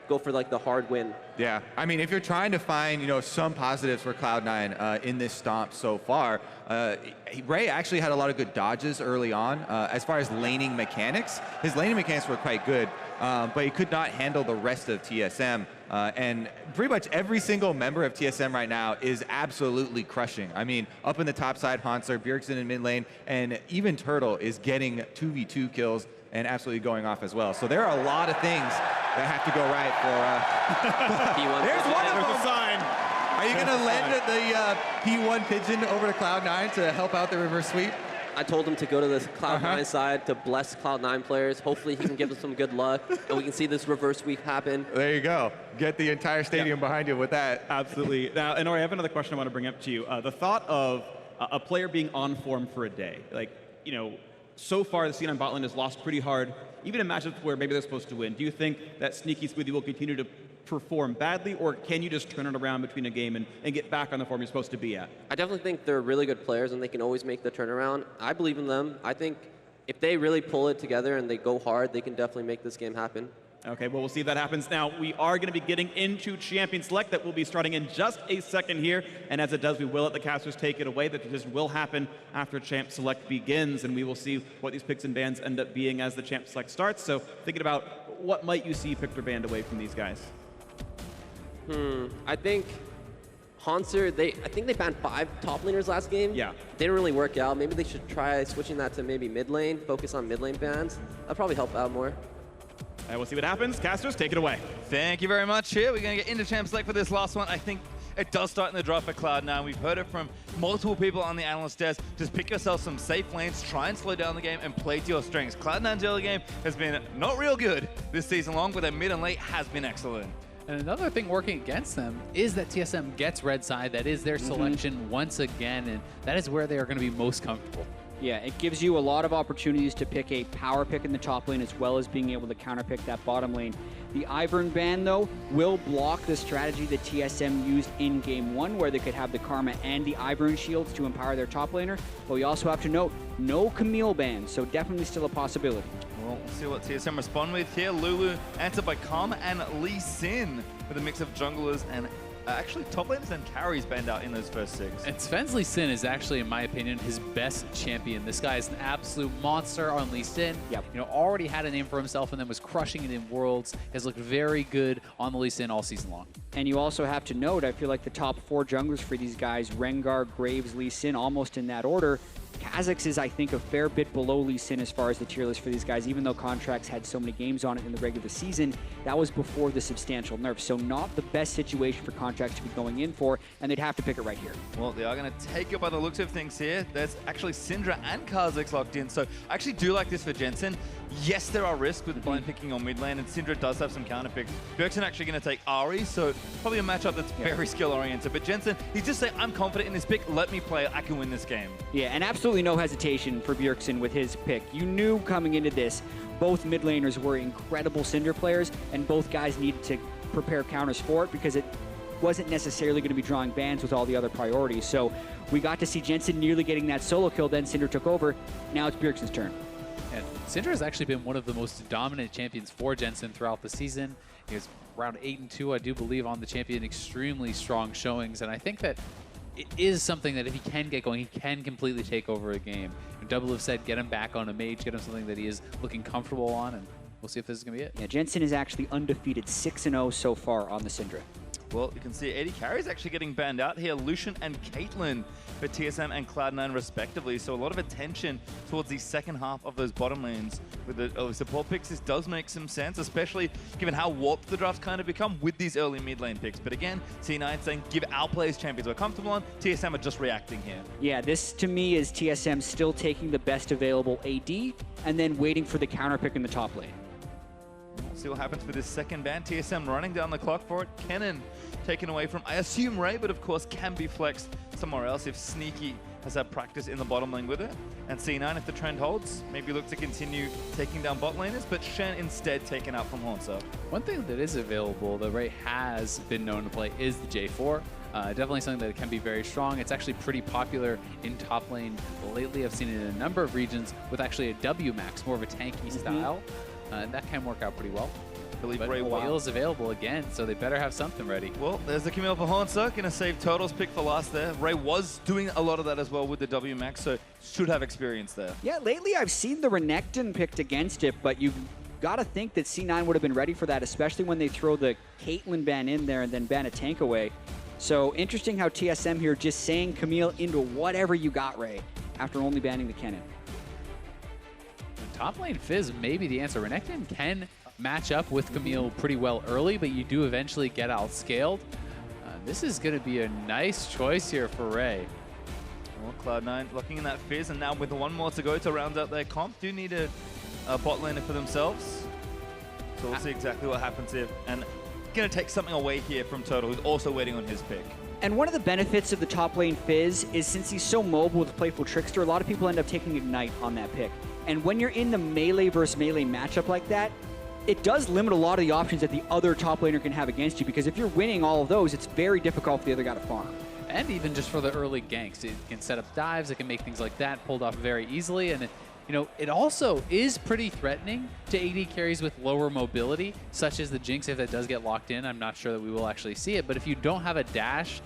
go for the hard win. Yeah, I mean, if you're trying to find some positives for Cloud9 in this stomp so far, Ray actually had a lot of good dodges early on. As far as laning mechanics, his laning mechanics were quite good, but he could not handle the rest of TSM. And pretty much every single member of TSM right now is absolutely crushing. I mean, up in the top side, Hanser, Bjergsen in mid lane, and even Turtle is getting 2v2 kills and absolutely going off as well. So there are a lot of things that have to go right for There's one of them. Sign. Are you going to lend the P1 pigeon over to Cloud9 to help out the reverse sweep? I told him to go to the Cloud9 side to bless Cloud9 players. Hopefully he can give us some good luck, and we can see this reverse sweep happen. There you go. Get the entire stadium behind you with that. Absolutely. Now, Nori, I have another question I want to bring up to you. The thought of a player being on form for a day. So far the C9 bot lane has lost pretty hard, even in matchups where maybe they're supposed to win. Do you think that Sneaky Smoothie will continue to perform badly, or can you just turn it around between a game and get back on the form you're supposed to be at? I definitely think they're really good players, and they can always make the turnaround. I believe in them. I think if they really pull it together and they go hard, they can definitely make this game happen. Okay, well, we'll see if that happens. Now, we are going to be getting into Champion Select. That will be starting in just a second here. And as it does, we will let the casters take it away. The decision will happen after Champ Select begins, and we will see what these picks and bans end up being as the Champ Select starts. So thinking about what might you see picked or banned away from these guys? I think Hanser, I think they banned 5 top laners last game. Yeah. Didn't really work out. Maybe they should try switching that to maybe mid lane, focus on mid lane bans. That'll probably help out more. And we'll see what happens. Casters, take it away. Thank you very much. Here, we're going to get into Champ Select for this last one. I think it does start in the draft for Cloud9. We've heard it from multiple people on the analyst desk. Just pick yourself some safe lanes, try and slow down the game, and play to your strengths. Cloud9's early game has been not real good this season long, but their mid and late has been excellent. And another thing working against them is that TSM gets red side. That is their selection once again, and that is where they are going to be most comfortable. Yeah, it gives you a lot of opportunities to pick a power pick in the top lane as well as being able to counter pick that bottom lane. The Ivern ban, though, will block the strategy that TSM used in Game 1, where they could have the Karma and the Ivern shields to empower their top laner. But we also have to note, no Camille ban, so definitely still a possibility. Well, we'll see what TSM respond with here. Lulu answered by Karma and Lee Sin with a mix of junglers and actually top laners and carries banned out in those first 6. And Sven's Lee Sin is actually, in my opinion, his best champion. This guy is an absolute monster on Lee Sin. Yep. Already had a name for himself and then was crushing it in Worlds. Has looked very good on the Lee Sin all season long. And you also have to note, I feel like the top 4 junglers for these guys, Rengar, Graves, Lee Sin, almost in that order. Kha'Zix is, I think, a fair bit below Lee Sin as far as the tier list for these guys, even though Contracts had so many games on it in the regular season. That was before the substantial nerf, so not the best situation for Contracts to be going in for, and they'd have to pick it right here. Well, they are going to take it by the looks of things here. There's actually Syndra and Kha'Zix locked in, so I actually do like this for Jensen. Yes, there are risks with blind picking on mid lane, and Syndra does have some counter picks. Bjergsen actually going to take Ahri, so probably a matchup that's very skill-oriented. But Jensen, he's just saying, I'm confident in this pick, let me play it, I can win this game. Yeah, and absolutely no hesitation for Bjergsen with his pick. You knew coming into this, both mid laners were incredible Syndra players, and both guys needed to prepare counters for it because it wasn't necessarily going to be drawing bans with all the other priorities. So we got to see Jensen nearly getting that solo kill, then Syndra took over. Now it's Bjergsen's turn. And Syndra has actually been one of the most dominant champions for Jensen throughout the season. He was around 8-2, I do believe, on the champion. Extremely strong showings, and I think that it is something that if he can get going, he can completely take over a game. Double have said get him back on a mage, get him something that he is looking comfortable on, and we'll see if this is going to be it. Yeah, Jensen is actually undefeated 6-0 so far on the Syndra. Well, you can see 80 carries actually getting banned out here. Lucian and Caitlyn for TSM and Cloud9 respectively. So a lot of attention towards the second half of those bottom lanes with the early support picks. This does make some sense, especially given how warped the drafts kind of become with these early mid lane picks. But again, C9 saying give our players champions we're comfortable on. TSM are just reacting here. Yeah, this to me is TSM still taking the best available AD and then waiting for the counter pick in the top lane. We'll see what happens with this second ban. TSM running down the clock for it. Kennen taken away from, I assume, Ray, but of course can be flexed somewhere else if Sneaky has had practice in the bottom lane with it. And C9, if the trend holds, maybe look to continue taking down bot laners, but Shen instead taken out from Hauntzer. One thing that is available that Ray has been known to play is the J4. Definitely something that can be very strong. It's actually pretty popular in top lane lately. I've seen it in a number of regions with actually a W max, more of a tanky style. That can work out pretty well. I believe But Ray Whale is available again, so they better have something ready. Well, there's the Camille for Hauntzer. Going to save Turtle's pick for last there. Ray was doing a lot of that as well with the W max, so should have experience there. Yeah, lately I've seen the Renekton picked against it, but you've got to think that C9 would have been ready for that, especially when they throw the Caitlyn ban in there and then ban a tank away. So interesting how TSM here just saying Camille into whatever you got, Ray, after only banning the Kennen. Top lane Fizz may be the answer. Renekton can match up with Camille pretty well early, but you do eventually get outscaled. This is going to be a nice choice here for Ray. Well, Cloud9 looking in that Fizz, and now with one more to go to round out their comp, do need a bot laner for themselves. So we'll see exactly what happens here. And going to take something away here from Turtle, who's also waiting on his pick. And one of the benefits of the top lane Fizz is since he's so mobile with Playful Trickster, a lot of people end up taking Ignite on that pick. And when you're in the melee versus melee matchup like that, it does limit a lot of the options that the other top laner can have against you, because if you're winning all of those, it's very difficult for the other guy to farm. And even just for the early ganks, it can set up dives, it can make things like that pulled off very easily, and it also is pretty threatening to AD carries with lower mobility, such as the Jinx. If that does get locked in, I'm not sure that we will actually see it, but if you don't have a dash,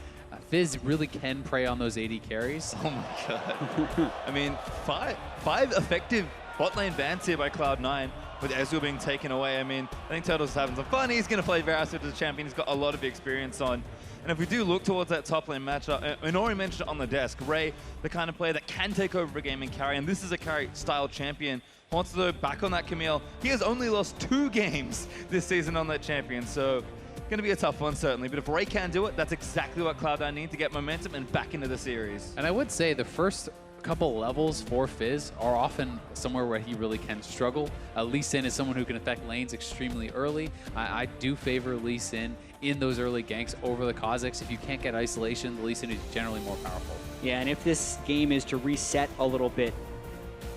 Fizz really can prey on those AD carries. Oh my god. I mean, five effective bot lane bans here by Cloud9, with Ezreal being taken away. I mean, I think Turtle's having some fun. He's going to play Varus as a champion. He's got a lot of experience on. And if we do look towards that top lane matchup, Inori mentioned it on the desk, Ray, the kind of player that can take over a game and carry, and this is a carry-style champion. Hauntzer, though, back on that Camille. He has only lost 2 games this season on that champion, so going to be a tough one, certainly. But if Ray can do it, that's exactly what Cloud9 need to get momentum and back into the series. And I would say the first couple levels for Fizz are often somewhere where he really can struggle. Lee Sin is someone who can affect lanes extremely early. I do favor Lee Sin in those early ganks over the Kha'Zix. If you can't get isolation, the Lee Sin is generally more powerful. Yeah, and if this game is to reset a little bit,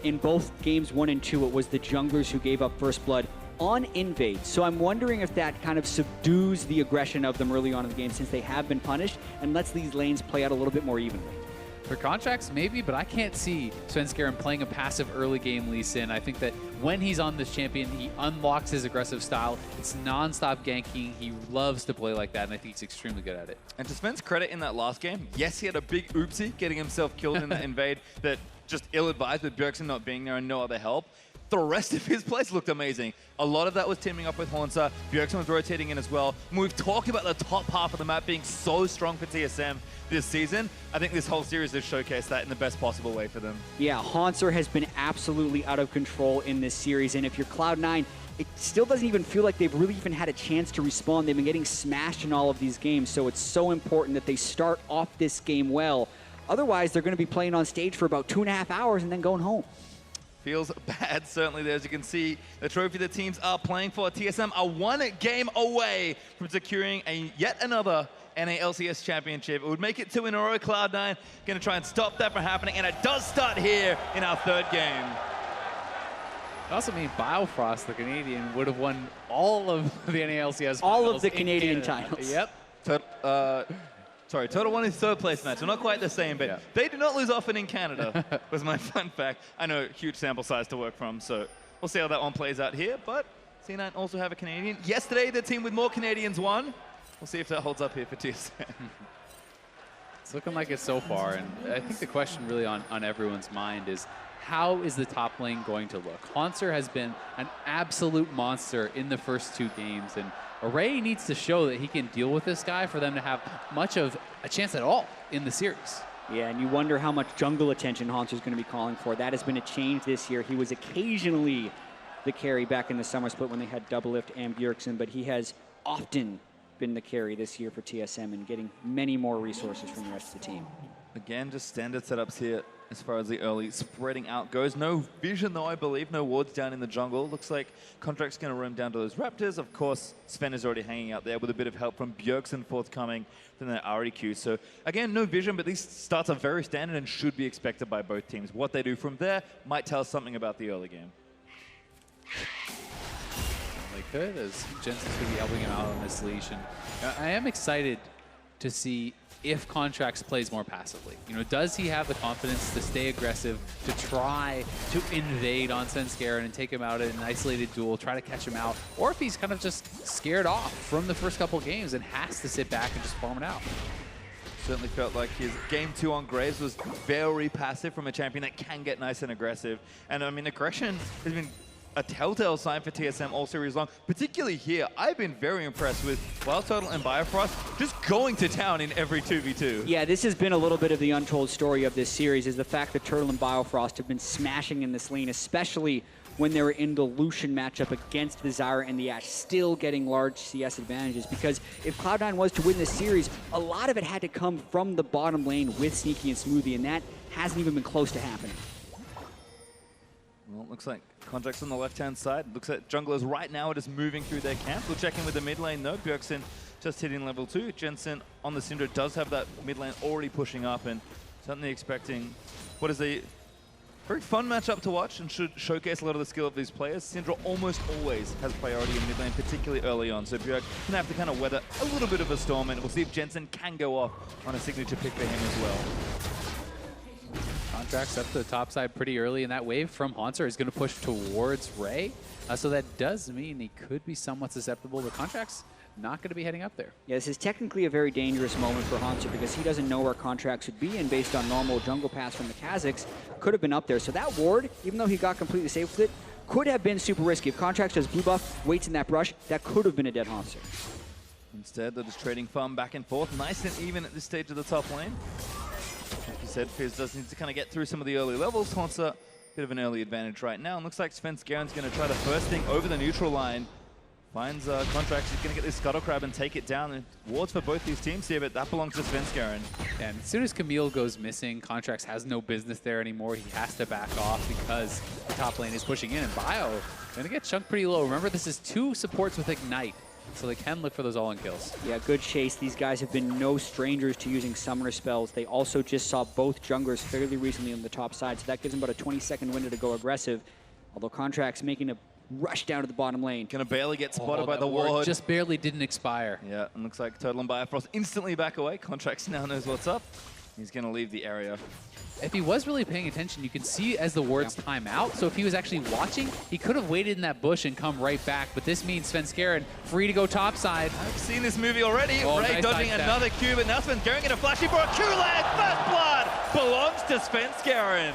in both games 1 and 2, it was the junglers who gave up first blood on invade. So I'm wondering if that kind of subdues the aggression of them early on in the game, since they have been punished, and lets these lanes play out a little bit more evenly. For contracts, maybe, but I can't see Svenskeren playing a passive early game Lee Sin. I think that when he's on this champion, he unlocks his aggressive style. It's non-stop ganking. He loves to play like that, and I think he's extremely good at it. And to Sven's credit in that last game, yes, he had a big oopsie getting himself killed in that invade that just ill-advised with Bjergsen not being there and no other help. The rest of his plays looked amazing. A lot of that was teaming up with Hauntzer. Bjergsen was rotating in as well. And we've talked about the top half of the map being so strong for TSM this season. I think this whole series has showcased that in the best possible way for them. Yeah, Hauntzer has been absolutely out of control in this series. And if you're Cloud9, it still doesn't even feel like they've really even had a chance to respawn. They've been getting smashed in all of these games. So it's so important that they start off this game well. Otherwise, they're going to be playing on stage for about 2.5 hours and then going home. Feels bad, certainly there. As you can see, the trophy the teams are playing for, TSM are one game away from securing yet another NA LCS championship. It would make it 2 in a row. Cloud9 going to try and stop that from happening, and it does start here in our third game. It also means Biofrost, the Canadian, would have won all of the NA LCS all of the Canadian Canada. titles. Yep. Sorry, Total won his third place match. They're not quite the same, but they do not lose often in Canada, was my fun fact. I know, huge sample size to work from, so we'll see how that one plays out here. But C9 also have a Canadian. Yesterday, the team with more Canadians won. We'll see if that holds up here for TSM. It's looking like it so far, and I think the question really on everyone's mind is, how is the top lane going to look? Haunter has been an absolute monster in the first 2 games, and Array needs to show that he can deal with this guy for them to have much of a chance at all in the series. Yeah, and you wonder how much jungle attention Haunter's going to be calling for. That has been a change this year. He was occasionally the carry back in the summer split when they had Doublelift and Bjergsen, but he has often been the carry this year for TSM and getting many more resources from the rest of the team. Again, just standard setups here as far as the early spreading out goes. No vision, though, I believe. No wards down in the jungle. Looks like Contract's going to roam down to those Raptors. Of course, Sven is already hanging out there with a bit of help from Bjergsen forthcoming from the RDQ. So, again, no vision, but these starts are very standard and should be expected by both teams. What they do from there might tell us something about the early game. They could, as Jensen's going to be helping him out on this leash. And I am excited to see if Contracts plays more passively. You know, does he have the confidence to stay aggressive, to try to invade on Svenskeren and take him out in an isolated duel, try to catch him out, or if he's kind of just scared off from the first couple games and has to sit back and just farm it out. Certainly felt like his game 2 on Graves was very passive from a champion that can get nice and aggressive. And I mean, aggression has been a telltale sign for TSM all series long, particularly here. I've been very impressed with Wild Turtle and Biofrost just going to town in every 2v2. Yeah, this has been a little bit of the untold story of this series, is the fact that Turtle and Biofrost have been smashing in this lane, especially when they were in the Lucian matchup against the Zyra and the Ashe, still getting large CS advantages. Because if Cloud9 was to win this series, a lot of it had to come from the bottom lane with Sneaky and Smoothie, and that hasn't even been close to happening. Well, it looks like Contracts on the left-hand side. Looks like junglers right now are just moving through their camp. We'll check in with the mid lane though. Bjergsen just hitting level 2. Jensen on the Syndra does have that mid lane already pushing up, and certainly expecting what is a very fun matchup to watch and should showcase a lot of the skill of these players. Syndra almost always has priority in mid lane, particularly early on. So Bjerg going to have to kind of weather a little bit of a storm, and we'll see if Jensen can go off on a signature pick for him as well. Contracts up to the top side pretty early, and that wave from Haunter is going to push towards Ray. So that does mean he could be somewhat susceptible, but Contracts not going to be heading up there. Yeah, this is technically a very dangerous moment for Haunter because he doesn't know where Contracts would be, and based on normal jungle pass from the Kazakhs, could have been up there. So that ward, even though he got completely safe with it, could have been super risky. If Contracts does blue buff, waits in that brush, that could have been a dead Haunter. Instead, they're just trading farm back and forth. Nice and even at this stage of the top lane. Like you said, Fizz does need to kind of get through some of the early levels. Haunter, bit of an early advantage right now. And looks like Svenskeren's going to try the first thing over the neutral line. Finds Contracts. He's going to get this Scuttle Crab and take it down. And wards for both these teams here, but that belongs to Svenskeren. And as soon as Camille goes missing, Contracts has no business there anymore. He has to back off because the top lane is pushing in. And Bio going to get chunked pretty low. Remember, this is 2 supports with Ignite, so they can look for those all-in kills. Yeah, good chase. These guys have been no strangers to using summoner spells. They also just saw both junglers fairly recently on the top side, so that gives them about a 20-second window to go aggressive. Although Contracts making a rush down to the bottom lane. Gonna barely get spotted by the ward. Just barely didn't expire. Yeah, and looks like Turtle and Biofrost instantly back away. Contracts now knows what's up. He's gonna leave the area. If he was really paying attention, you can see as the wards time out. So if he was actually watching, he could have waited in that bush and come right back. But this means Svenskeren free to go topside. I've seen this movie already. Ray dodging another Q, but now Svenskeren getting a flashy for a Q-land. First blood belongs to Svenskeren.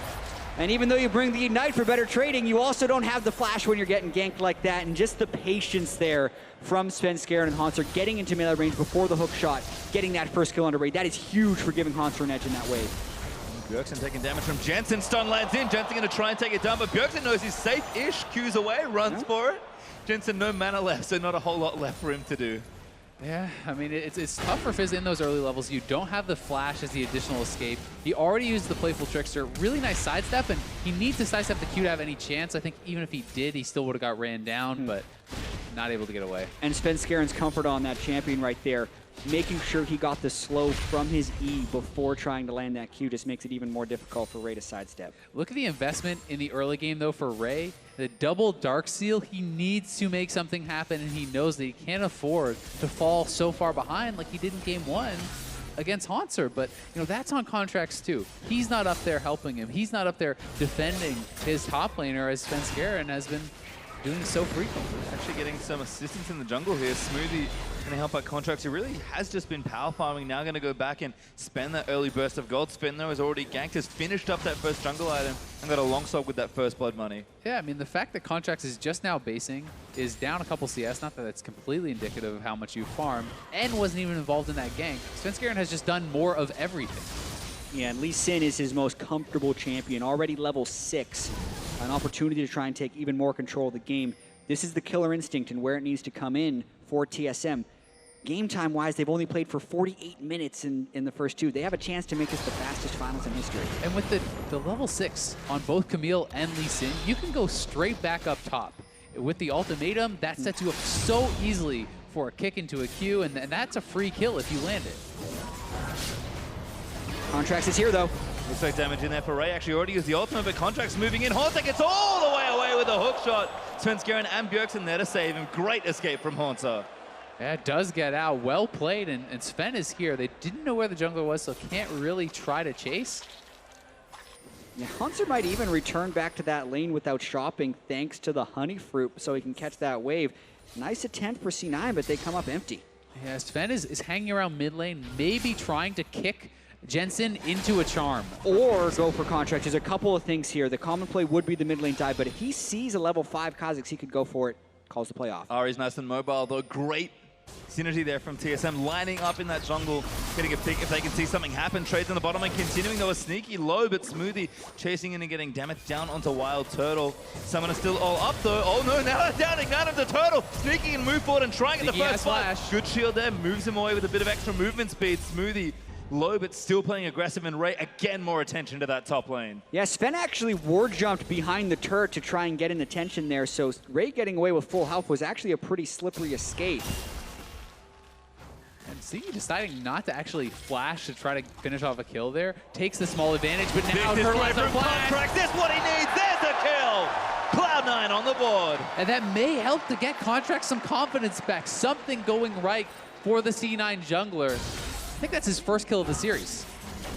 And even though you bring the Ignite for better trading, you also don't have the flash when you're getting ganked like that. And just the patience there from Svenskeren and Haunter getting into melee range before the hook shot, getting that first kill under Ray. That is huge for giving Haunter an edge in that wave. Bjergsen taking damage from Jensen. Stun lands in. Jensen going to try and take it down, but Bjergsen knows he's safe-ish. Q's away, runs for it. Jensen no mana left, so not a whole lot left for him to do. Yeah, I mean, it's tough for Fizz in those early levels. You don't have the flash as the additional escape. He already used the Playful Trickster. Really nice sidestep, and he needs to sidestep the Q to have any chance. I think even if he did, he still would have got ran down, but not able to get away. And Svenskaren's comfort on that champion right there, making sure he got the slow from his E before trying to land that Q just makes it even more difficult for Ray to sidestep. Look at the investment in the early game, though, for Ray. The double Dark Seal, he needs to make something happen, and he knows that he can't afford to fall so far behind like he did in Game 1 against Haunter. But, you know, that's on Contracts, too. He's not up there helping him. He's not up there defending his top laner, as Svenskeren has been doing so frequently. Actually getting some assistance in the jungle here. Smoothie going to help out Contracts. He really has just been power farming. Now going to go back and spend that early burst of gold. Sven, though, has already ganked, has finished up that first jungle item, and got a long sword with that first blood money. Yeah, I mean, the fact that Contracts is just now basing, is down a couple CS, not that that's completely indicative of how much you farm, and wasn't even involved in that gank. Svenskeren has just done more of everything. Yeah, and Lee Sin is his most comfortable champion, already level 6. An opportunity to try and take even more control of the game. This is the killer instinct and where it needs to come in for TSM. Game time-wise, they've only played for 48 minutes in the first 2. They have a chance to make this the fastest finals in history. And with the level 6 on both Camille and Lee Sin, you can go straight back up top. With the ultimatum, that sets you up so easily for a kick into a Q, and that's a free kill if you land it. Contracts is here, though. Looks like damage in there for Ray. Actually already used the ultimate, but Contracts moving in. Haunter gets all the way away with a hook shot. Svenskeren and Bjergsen there to save him. Great escape from Haunter. Yeah, it does get out. Well played, and Sven is here. They didn't know where the jungler was, so can't really try to chase. Yeah, Haunter might even return back to that lane without shopping thanks to the honey fruit so he can catch that wave. Nice attempt for C9, but they come up empty. Yeah, Sven is hanging around mid lane, maybe trying to kick Jensen into a charm. Or go for Contracts. There's a couple of things here. The common play would be the mid lane dive, but if he sees a level 5 Kha'Zix, he could go for it. Calls the play off. Ari's nice and mobile, though. Great synergy there from TSM, lining up in that jungle, getting a pick if they can see something happen. Trades on the bottom and continuing, though, a sneaky low, but Smoothie chasing in and getting damage down onto Wild Turtle. Summoner still all up, though. Oh, no, now they're down. Ignite of the Turtle. Sneaking and move forward and trying at the first flash. Good shield there. Moves him away with a bit of extra movement speed. Smoothie low, but still playing aggressive, and Ray, again, more attention to that top lane. Yeah, Sven actually ward jumped behind the turret to try and get in attention there, so Ray getting away with full health was actually a pretty slippery escape. And see, deciding not to actually flash to try to finish off a kill there, takes the small advantage, but now Turtle has a flash. This is what he needs. There's the kill. Cloud9 on the board. And that may help to get Contracts some confidence back. Something going right for the C9 jungler. I think that's his first kill of the series.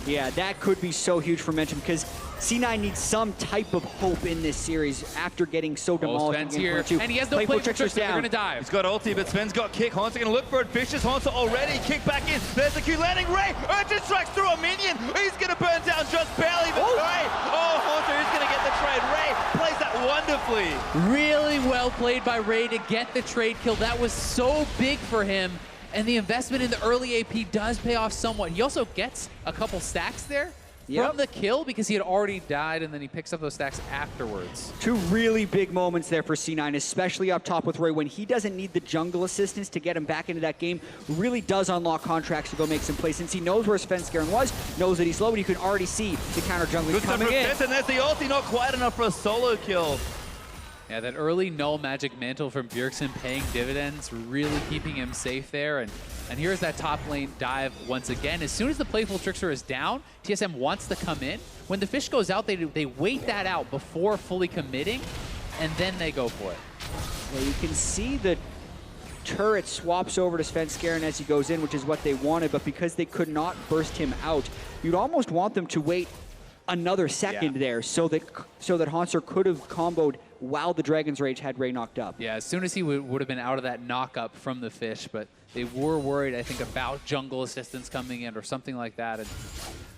Yeah, that could be so huge for Momentum because C9 needs some type of hope in this series after getting so demolished. Sven's here, and he has no Playful Trickster, they're gonna dive. He's got ulti, but Sven's got kick. Haunter gonna look for it. Vicious Haunter already. Kick back in. There's the Q landing. Ray, urgent strikes through a minion. He's gonna burn down just barely, but Ray, Haunter is gonna get the trade. Ray plays that wonderfully. Really well played by Ray to get the trade kill. That was so big for him. And the investment in the early AP does pay off somewhat. He also gets a couple stacks there from the kill because he had already died, and then he picks up those stacks afterwards. 2 really big moments there for C9, especially up top with Ray. When he doesn't need the jungle assistance to get him back into that game, really does unlock Contracts to go make some plays. Since he knows where Svenskeren was, knows that he's low, and you can already see the counter jungler coming in. And there's the ulti, not quite enough for a solo kill. Yeah, that early null magic mantle from Bjergsen paying dividends, really keeping him safe there. And here's that top lane dive once again. As soon as the Playful Trickster is down, TSM wants to come in. When the fish goes out, they wait that out before fully committing, and then they go for it. Yeah, you can see the turret swaps over to Svenskeren as he goes in, which is what they wanted, but because they could not burst him out, you'd almost want them to wait another second there so that Haunter could have comboed while the Dragon's Rage had Ray knocked up. Yeah, as soon as he would have been out of that knock-up from the fish, but they were worried, I think, about jungle assistance coming in or something like that. And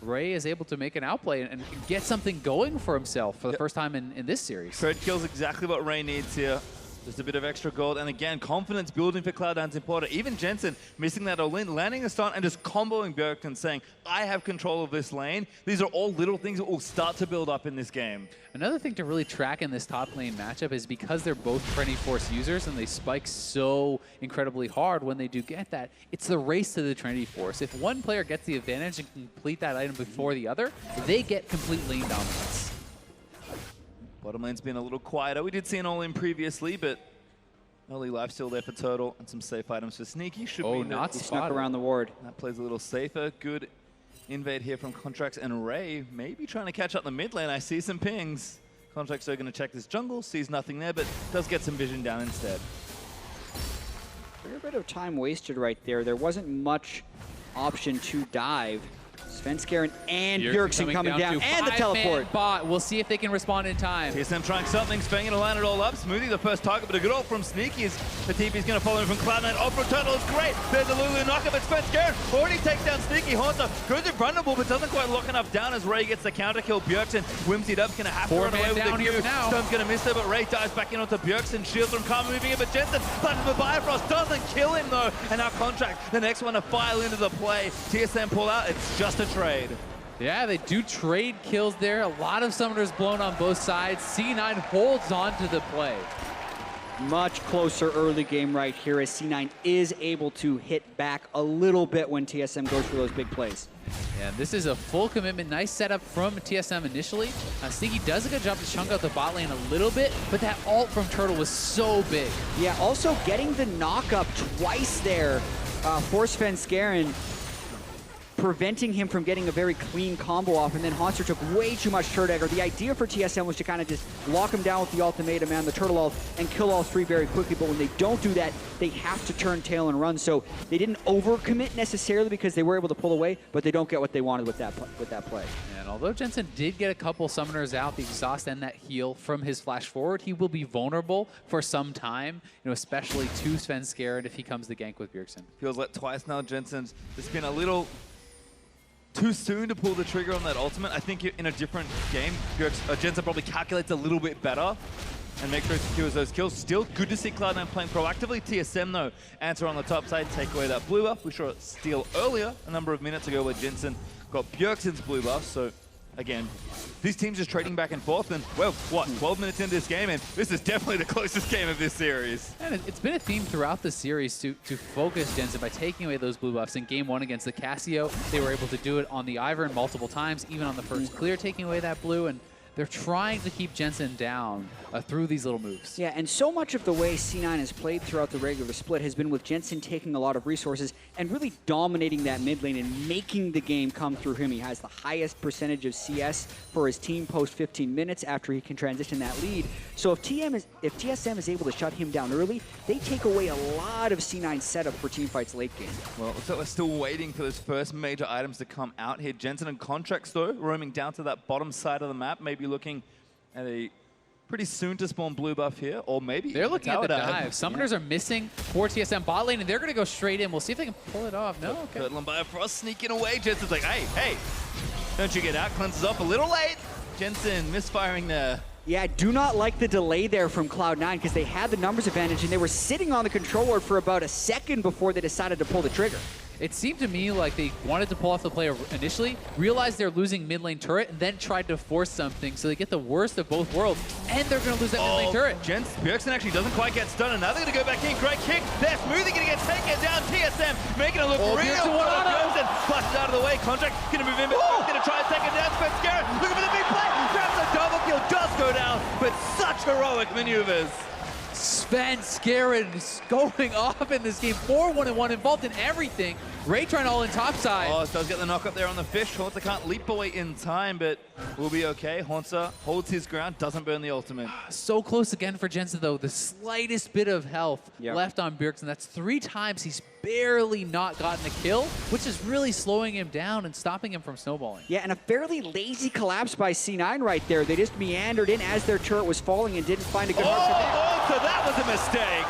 Ray is able to make an outplay and get something going for himself for the first time in this series. Trade kill's exactly what Ray needs here. Just a bit of extra gold, and again, confidence building for Cloud9's important. Even Jensen missing that all-in, landing a stun, and just comboing Bjergsen, saying, I have control of this lane. These are all little things that will start to build up in this game. Another thing to really track in this top lane matchup is because they're both Trinity Force users and they spike so incredibly hard when they do get that, it's the race to the Trinity Force. If one player gets the advantage and can complete that item before the other, they get complete lane dominance. Bottom lane's been a little quieter. We did see an all-in previously, but early life still there for Turtle and some safe items for Sneaky. Should be not snuck around the ward. That plays a little safer. Good invade here from Contracts and Ray. Maybe trying to catch up the mid lane. I see some pings. Contracts are going to check this jungle, sees nothing there, but does get some vision down instead. A bit of time wasted right there. There wasn't much option to dive. Svenskeren and Bjergsen coming down, and the teleport. Bot. We'll see if they can respond in time. TSM trying something, Spanging to line it all up. Smoothie the first target, but a good ult from Sneaky as the TP's going to follow him from Cloud9. Off from Turtle is great. There's a Lulu knockup, but Svenskeren already takes down Sneaky. Haunter goes invulnerable, but doesn't quite lock enough down as Ray gets the counter kill. Bjergsen whimsied up, going to have to run away with the Q. Stun's going to miss there, but Ray dives back in onto Bjergsen. Shields from Karma moving in, but Jensen punches the Bifrost, doesn't kill him though. And now Contract, the next one to file into the play. TSM pull out, it's just a trade. Yeah, they do trade kills there. A lot of summoners blown on both sides. C9 holds on to the play. Much closer early game right here as C9 is able to hit back a little bit when TSM goes for those big plays. Yeah, this is a full commitment. Nice setup from TSM initially. Sneaky does a good job to chunk out the bot lane a little bit, but that ult from Turtle was so big. Yeah, also getting the knock-up twice there for Svenskeren, preventing him from getting a very clean combo off, and then Haunter took way too much turret aggro. The idea for TSM was to kind of just lock him down with the ultimatum and the turtle ult and kill all three very quickly, but when they don't do that, they have to turn tail and run. So they didn't overcommit necessarily because they were able to pull away, but they don't get what they wanted with that play. And although Jensen did get a couple summoners out, the exhaust and that heal from his flash forward, he will be vulnerable for some time, especially to Svenskeren if he comes to gank with Bjergsen. Feels like twice now Jensen's just been a little too soon to pull the trigger on that ultimate. I think in a different game, Jensen probably calculates a little bit better and makes sure he secures those kills. Still good to see Cloud9 playing proactively. TSM, though, answer on the top side, take away that blue buff. We saw it steal earlier, a number of minutes ago, where Jensen got Bjergsen's blue buff. So, again, these teams just trading back and forth. And, well, what, 12 minutes into this game, and this is definitely the closest game of this series. And it's been a theme throughout the series to focus Jensen by taking away those blue buffs. In game one against the Casio, they were able to do it on the Ivern multiple times, even on the first clear, taking away that blue. And they're trying to keep Jensen down through these little moves. Yeah, and so much of the way C9 has played throughout the regular split has been with Jensen taking a lot of resources and really dominating that mid lane and making the game come through him. He has the highest percentage of CS for his team post 15 minutes after he can transition that lead. So if TSM is able to shut him down early, they take away a lot of C9's setup for teamfights late game. Well, so we're still waiting for those first major items to come out here. Jensen and Contracts, though, roaming down to that bottom side of the map, maybe looking at a pretty soon to spawn blue buff here, or maybe they're looking at the dive. Summoners are missing for TSM bot lane, and they're going to go straight in. We'll see if they can pull it off. No, okay. Turtle and Bifrost sneaking away. Jensen's like, hey, don't you get out? Cleanses off a little late. Jensen misfiring there. Yeah, I do not like the delay there from Cloud9 because they had the numbers advantage and they were sitting on the controller for about a second before they decided to pull the trigger. It seemed to me like they wanted to pull off the play initially, realized they're losing mid lane turret, and then tried to force something so they get the worst of both worlds, and they're going to lose that mid lane turret. Bjergsen actually doesn't quite get stunned, and now they're going to go back in. Great kick. They're Smoothie going to get taken down. TSM making it look real. Bjergsen flushes out of the way. Contract going to move in, but going to try and take it down. Svenskeren looking for the big play. Grabs a double kill, does go down, but such heroic maneuvers. Svenskeren is going off in this game. 4-1-1 involved in everything. Ray trying all in top side. Oh, does get the knock up there on the fish. Haunter can't leap away in time, but we'll be okay. Haunter holds his ground, doesn't burn the ultimate. So close again for Jensen, though. The slightest bit of health left on Bjergsen. That's 3 times he's barely not gotten a kill, which is really slowing him down and stopping him from snowballing. Yeah, and a fairly lazy collapse by C9 right there. They just meandered in as their turret was falling and didn't find a good mark for them. So that was a mistake.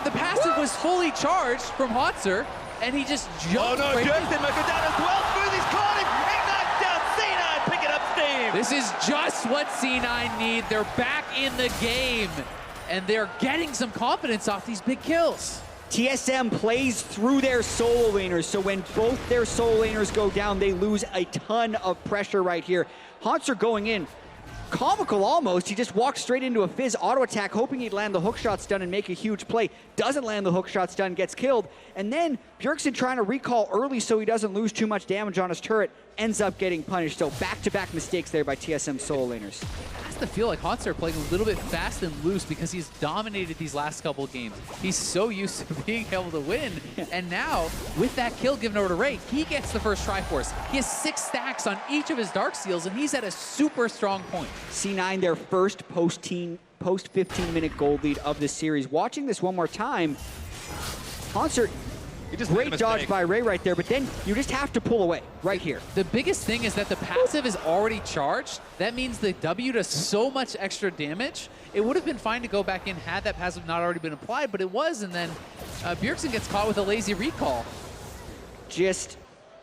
The passive was fully charged from Haunter, and he just jumped. Oh no, Bjergsen might go down as well. Smoothie's caught him. Ignite's down. C9 picking up steam. This is just what C9 need. They're back in the game. and they're getting some confidence off these big kills. TSM plays through their solo laners, so when both their solo laners go down, they lose a ton of pressure right here. Hauntzer going in, comical almost. He just walked straight into a Fizz auto attack, hoping he'd land the hookshot stun and make a huge play. Doesn't land the hookshot stun, gets killed. And then Bjergsen trying to recall early so he doesn't lose too much damage on his turret, ends up getting punished. So back-to-back mistakes there by TSM solo laners. I has to feel like Hauntzer playing a little bit fast and loose because he's dominated these last couple of games. He's so used to being able to win. And now, with that kill given over to Ray, he gets the first Triforce. He has 6 stacks on each of his Darkseals, and he's at a super strong point. C9, their first post 15-minute gold lead of this series. Watching this one more time, Hauntzer, great dodge by Ray right there, but then you just have to pull away right here. The biggest thing is that the passive is already charged. That means the W does so much extra damage. It would have been fine to go back in had that passive not already been applied, but it was, and then Bjergsen gets caught with a lazy recall. Just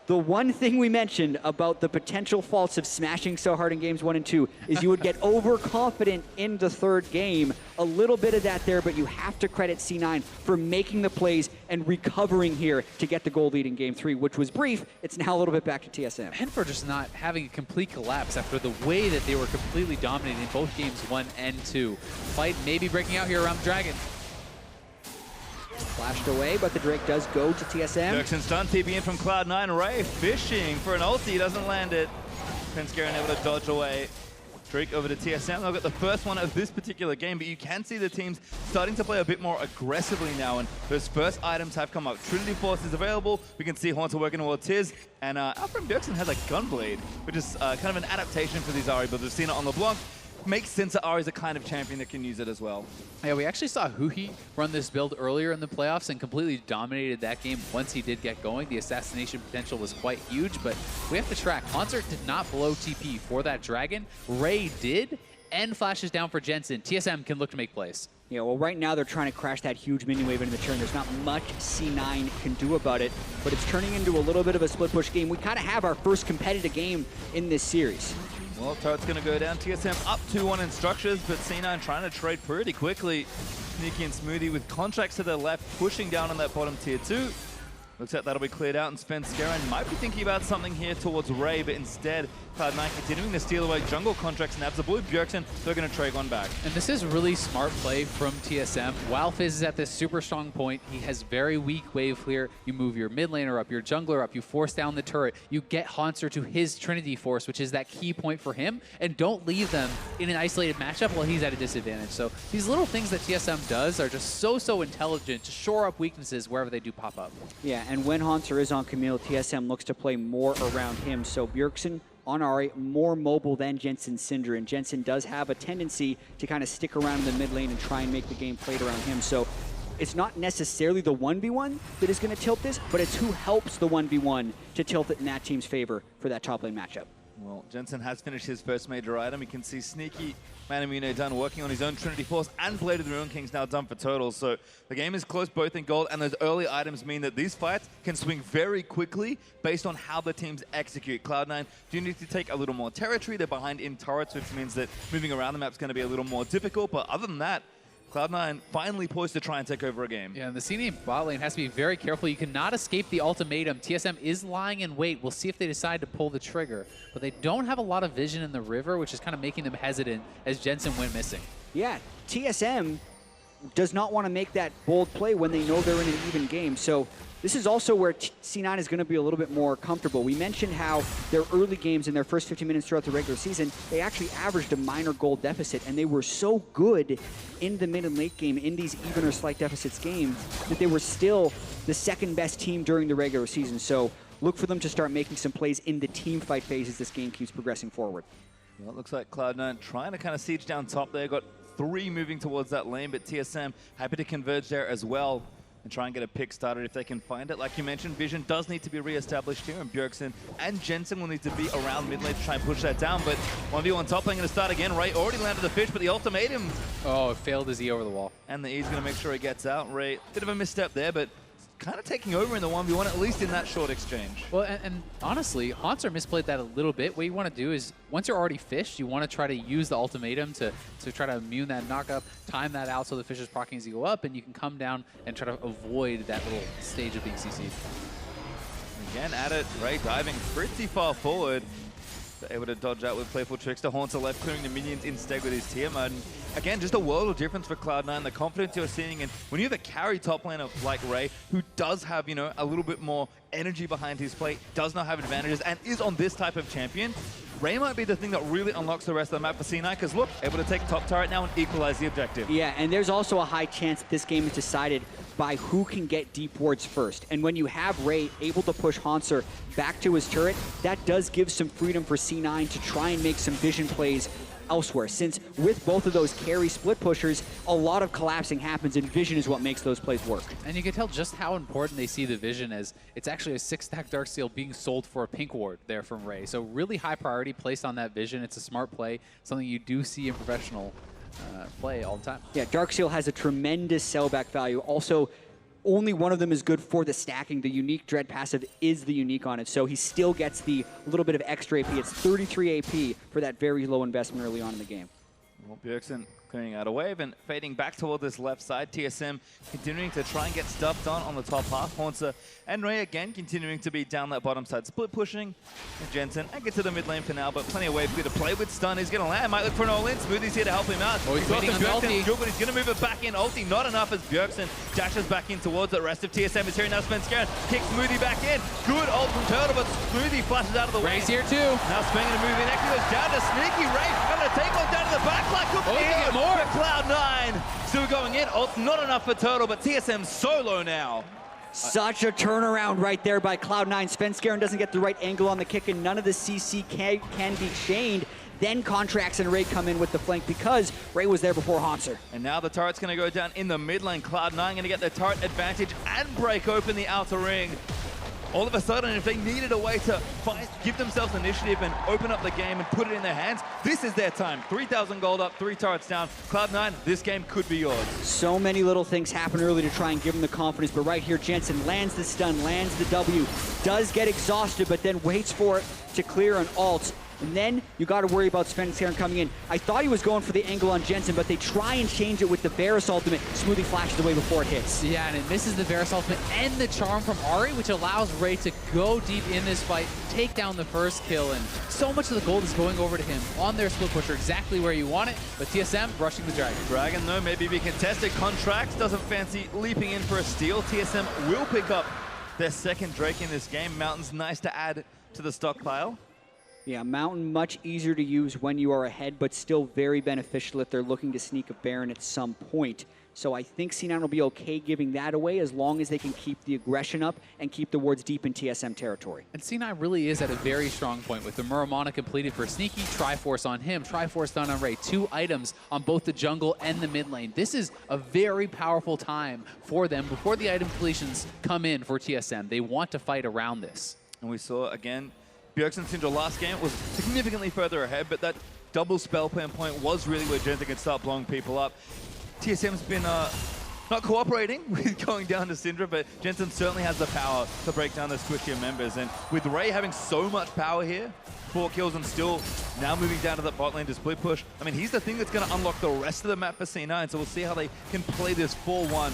the one thing we mentioned about the potential faults of smashing so hard in games 1 and 2 is you would get overconfident in the third game. A little bit of that there, but you have to credit C9 for making the plays and recovering here to get the gold lead in game 3, which was brief. It's now a little bit back to TSM. And for just not having a complete collapse after the way that they were completely dominating in both games 1 and 2. Fight maybe breaking out here around the Dragon. Flashed away, but the Drake does go to TSM. Bjergsen's done, TP in from Cloud9. Ray fishing for an ulti, doesn't land it. Prince-Garen able to dodge away. Drake over to TSM. They'll get the first one of this particular game, but you can see the teams starting to play a bit more aggressively now, and those first items have come up. Trinity Force is available. We can see Hauntzer working towards Tiz, and our friend Bjergsen has a Gunblade, which is kind of an adaptation for these Ahri, but we've seen it on LeBlanc. Makes sense that Ahri's a kind of champion that can use it as well. Yeah, we actually saw Huhi run this build earlier in the playoffs and completely dominated that game once he did get going. The assassination potential was quite huge, but we have to track. Hauntzer did not blow TP for that Dragon. Ray did, and flashes down for Jensen. TSM can look to make plays. Yeah, well, right now they're trying to crash that huge minion wave into the turn. There's not much C9 can do about it, but it's turning into a little bit of a split push game. We kind of have our first competitive game in this series. Well, turret's going to go down. TSM up 2-1 in structures, but C9 trying to trade pretty quickly. Sneaky and Smoothie with contracts to their left, pushing down on that bottom tier 2. Looks like that'll be cleared out, and Spencer might be thinking about something here towards Ray, but instead, Cloud9 continuing to steal away jungle contracts, and Abza Blue Bjergsen, they're going to trade one back. And this is really smart play from TSM. While Fizz is at this super strong point, he has very weak wave clear. You move your mid laner up, your jungler up, you force down the turret, you get Hauntzer to his Trinity Force, which is that key point for him, and don't leave them in an isolated matchup while he's at a disadvantage. So these little things that TSM does are just so intelligent to shore up weaknesses wherever they do pop up. Yeah, and when Hauntzer is on Camille, TSM looks to play more around him. So Bjergsen on Ahri, more mobile than Jensen Syndra, and Jensen does have a tendency to kind of stick around in the mid lane and try and make the game played around him. So it's not necessarily the 1v1 that is going to tilt this, but it's who helps the 1v1 to tilt it in that team's favor for that top lane matchup. Well, Jensen has finished his first major item. You can see Sneaky Manamune done working on his own Trinity Force, and Blade of the Ruin King's now done for totals. So the game is close both in gold, and those early items mean that these fights can swing very quickly based on how the teams execute. Cloud9 do need to take a little more territory. They're behind in turrets, which means that moving around the map is going to be a little more difficult. But other than that, Cloud9 finally poised to try and take over a game. Yeah, and the C9 bot lane has to be very careful. You cannot escape the ultimatum. TSM is lying in wait. We'll see if they decide to pull the trigger. But they don't have a lot of vision in the river, which is kind of making them hesitant as Jensen went missing. Yeah, TSM does not want to make that bold play when they know they're in an even game. So this is also where C9 is going to be a little bit more comfortable. We mentioned how their early games in their first 50 minutes throughout the regular season, they actually averaged a minor gold deficit, and they were so good in the mid and late game in these even or slight deficits games that they were still the second best team during the regular season. So look for them to start making some plays in the team fight phase as this game keeps progressing forward. Well, it looks like Cloud9 trying to kind of siege down top there. Got 3 moving towards that lane, but TSM happy to converge there as well and try and get a pick started if they can find it. Like you mentioned, Vision does need to be re-established here, and Bjergsen and Jensen will need to be around mid lane to try and push that down, but 1v1 top lane going to start again. Ray already landed the fish, but the ultimatum. Oh, it failed his E over the wall. And the E's going to make sure he gets out. Ray, bit of a misstep there, but kind of taking over in the 1v1, at least in that short exchange. Well, and honestly, Haunter misplayed that a little bit. What you want to do is, once you're already fished, you want to try to use the ultimatum to try to immune that knockup, time that out so the fish is proccing as you go up, and you can come down and try to avoid that little stage of being CC'd. Again at it, Ray diving pretty far forward. Able to dodge out with playful tricks to Haunter left, clearing the minions instead with his tier mode. And again, just a world of difference for Cloud9, the confidence you're seeing. And when you have a carry top laner like Ray, who does have, you know, a little bit more energy behind his play, does not have advantages, and is on this type of champion, Ray might be the thing that really unlocks the rest of the map for C9, because look, able to take top turret now and equalize the objective. Yeah, and there's also a high chance that this game is decided by who can get deep wards first. And when you have Ray able to push Haunter back to his turret, that does give some freedom for C9 to try and make some vision plays elsewhere, since with both of those carry split pushers, a lot of collapsing happens, and vision is what makes those plays work. And you can tell just how important they see the vision as it's actually a 6-stack Darksteel being sold for a pink ward there from Ray. So really high priority placed on that vision. It's a smart play, something you do see in professional play all the time. Yeah, Darksteel has a tremendous sellback value. Also, only one of them is good for the stacking. The unique Dread passive is the unique on it, so he still gets the little bit of extra AP. It's 33 AP for that very low investment early on in the game. Well, Bjergsen clearing out a wave and fading back toward this left side. TSM continuing to try and get stuff done on the top half. Haunter and Ray again continuing to be down that bottom side. Split pushing Jensen and get to the mid lane for now, but plenty of wave here to play with. Stun, he's going to land. Might look for an all-in. Smoothie's here to help him out. Oh, he's waiting on the ulti. But he's going to move it back in. Ulti not enough as Bjergsen dashes back in towards the rest of TSM. Is here now. Spenskeren kicks Smoothie back in. Good ult from Turtle, but Smoothie flashes out of the way. Ray's here too. Now Speng going to move in. Actually goes down to Sneaky. Ray going to take one down to the back. Like, oh, he can get more. Cloud9 still going in. Ult not enough for Turtle, but TSM solo now. Such a turnaround right there by Cloud9. Spenskeren doesn't get the right angle on the kick, and none of the CC can be chained. Then Contracts and Ray come in with the flank because Ray was there before Haunter. And now the turret's going to go down in the mid lane. Cloud9 going to get the turret advantage and break open the outer ring. All of a sudden, if they needed a way to give themselves initiative and open up the game and put it in their hands, this is their time. 3,000 gold up, 3 turrets down. Cloud9, this game could be yours. So many little things happen early to try and give them the confidence, but right here, Jensen lands the stun, lands the W, does get exhausted, but then waits for it to clear an ult. And then you got to worry about Spenskeren coming in. I thought he was going for the angle on Jensen, but they try and change it with the Varus ultimate. Smoothie flashes away before it hits. Yeah, and it misses the Varus ultimate and the charm from Ahri, which allows Ray to go deep in this fight, take down the first kill, and so much of the gold is going over to him on their split pusher, exactly where you want it, but TSM rushing the Dragon. Dragon, though, maybe be contested. Contracts doesn't fancy leaping in for a steal. TSM will pick up their second Drake in this game. Mountain's nice to add to the stockpile. Yeah, Mountain much easier to use when you are ahead, but still very beneficial if they're looking to sneak a Baron at some point. So I think C9 will be okay giving that away as long as they can keep the aggression up and keep the wards deep in TSM territory. And C9 really is at a very strong point with the Muramana completed for Sneaky, Triforce on him, Triforce done on Ray. 2 items on both the jungle and the mid lane. This is a very powerful time for them before the item completions come in for TSM. They want to fight around this. And we saw, again, Bjergsen Syndra last game was significantly further ahead, but that double spell plan point was really where Jensen could start blowing people up. TSM's been not cooperating with going down to Syndra, but Jensen certainly has the power to break down those squishier members. And with Ray having so much power here, 4 kills and still now moving down to the bot lane to split push, I mean, he's the thing that's going to unlock the rest of the map for C9, so we'll see how they can play this 4-1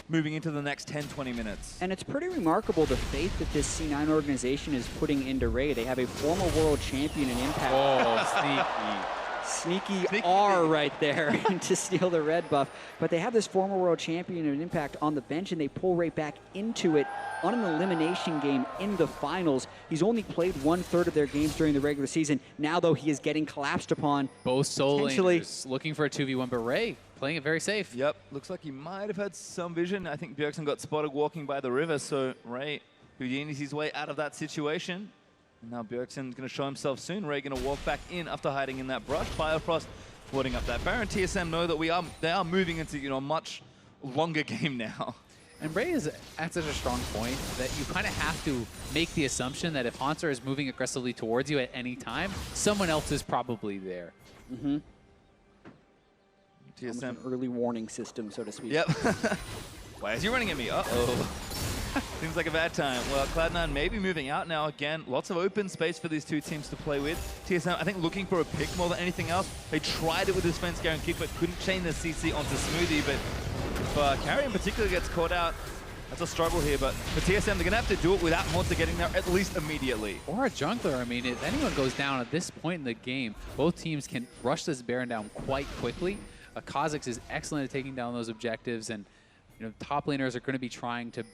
moving into the next 10-20 minutes. And it's pretty remarkable the faith that this C9 organization is putting into Ray. They have a former world champion in Impact. Oh, Sneaky R right there to steal the red buff. But they have this former world champion in Impact on the bench, and they pull Ray back into it on an elimination game in the finals. He's only played 1/3 of their games during the regular season. Now, though, he is getting collapsed upon. Both solo laners looking for a 2v1, but Ray playing it very safe. Yep, looks like he might have had some vision. I think Bjergsen got spotted walking by the river, so Ray Houdini's his way out of that situation. Now Bjergsen's going to show himself soon. Ray going to walk back in after hiding in that brush. Firefrost floating up that Baron. TSM know that they are moving into a much longer game now. And Ray is at such a strong point that you kind of have to make the assumption that if Haunter is moving aggressively towards you at any time, someone else is probably there. Mm-hmm. TSM an early warning system, so to speak. Yep. Why is he running at me? Uh-oh. Seems like a bad time. Well, Cloud9 may be moving out now again. Lots of open space for these two teams to play with. TSM, I think, looking for a pick more than anything else. They tried it with his fence Garen kick, but couldn't chain the CC onto Smoothie. But if Carry in particular gets caught out, that's a struggle here. But for TSM, they're going to have to do it without Haunter getting there at least immediately. Or a jungler. I mean, if anyone goes down at this point in the game, both teams can rush this Baron down quite quickly. Kha'Zix is excellent at taking down those objectives, and top laners are going to be trying to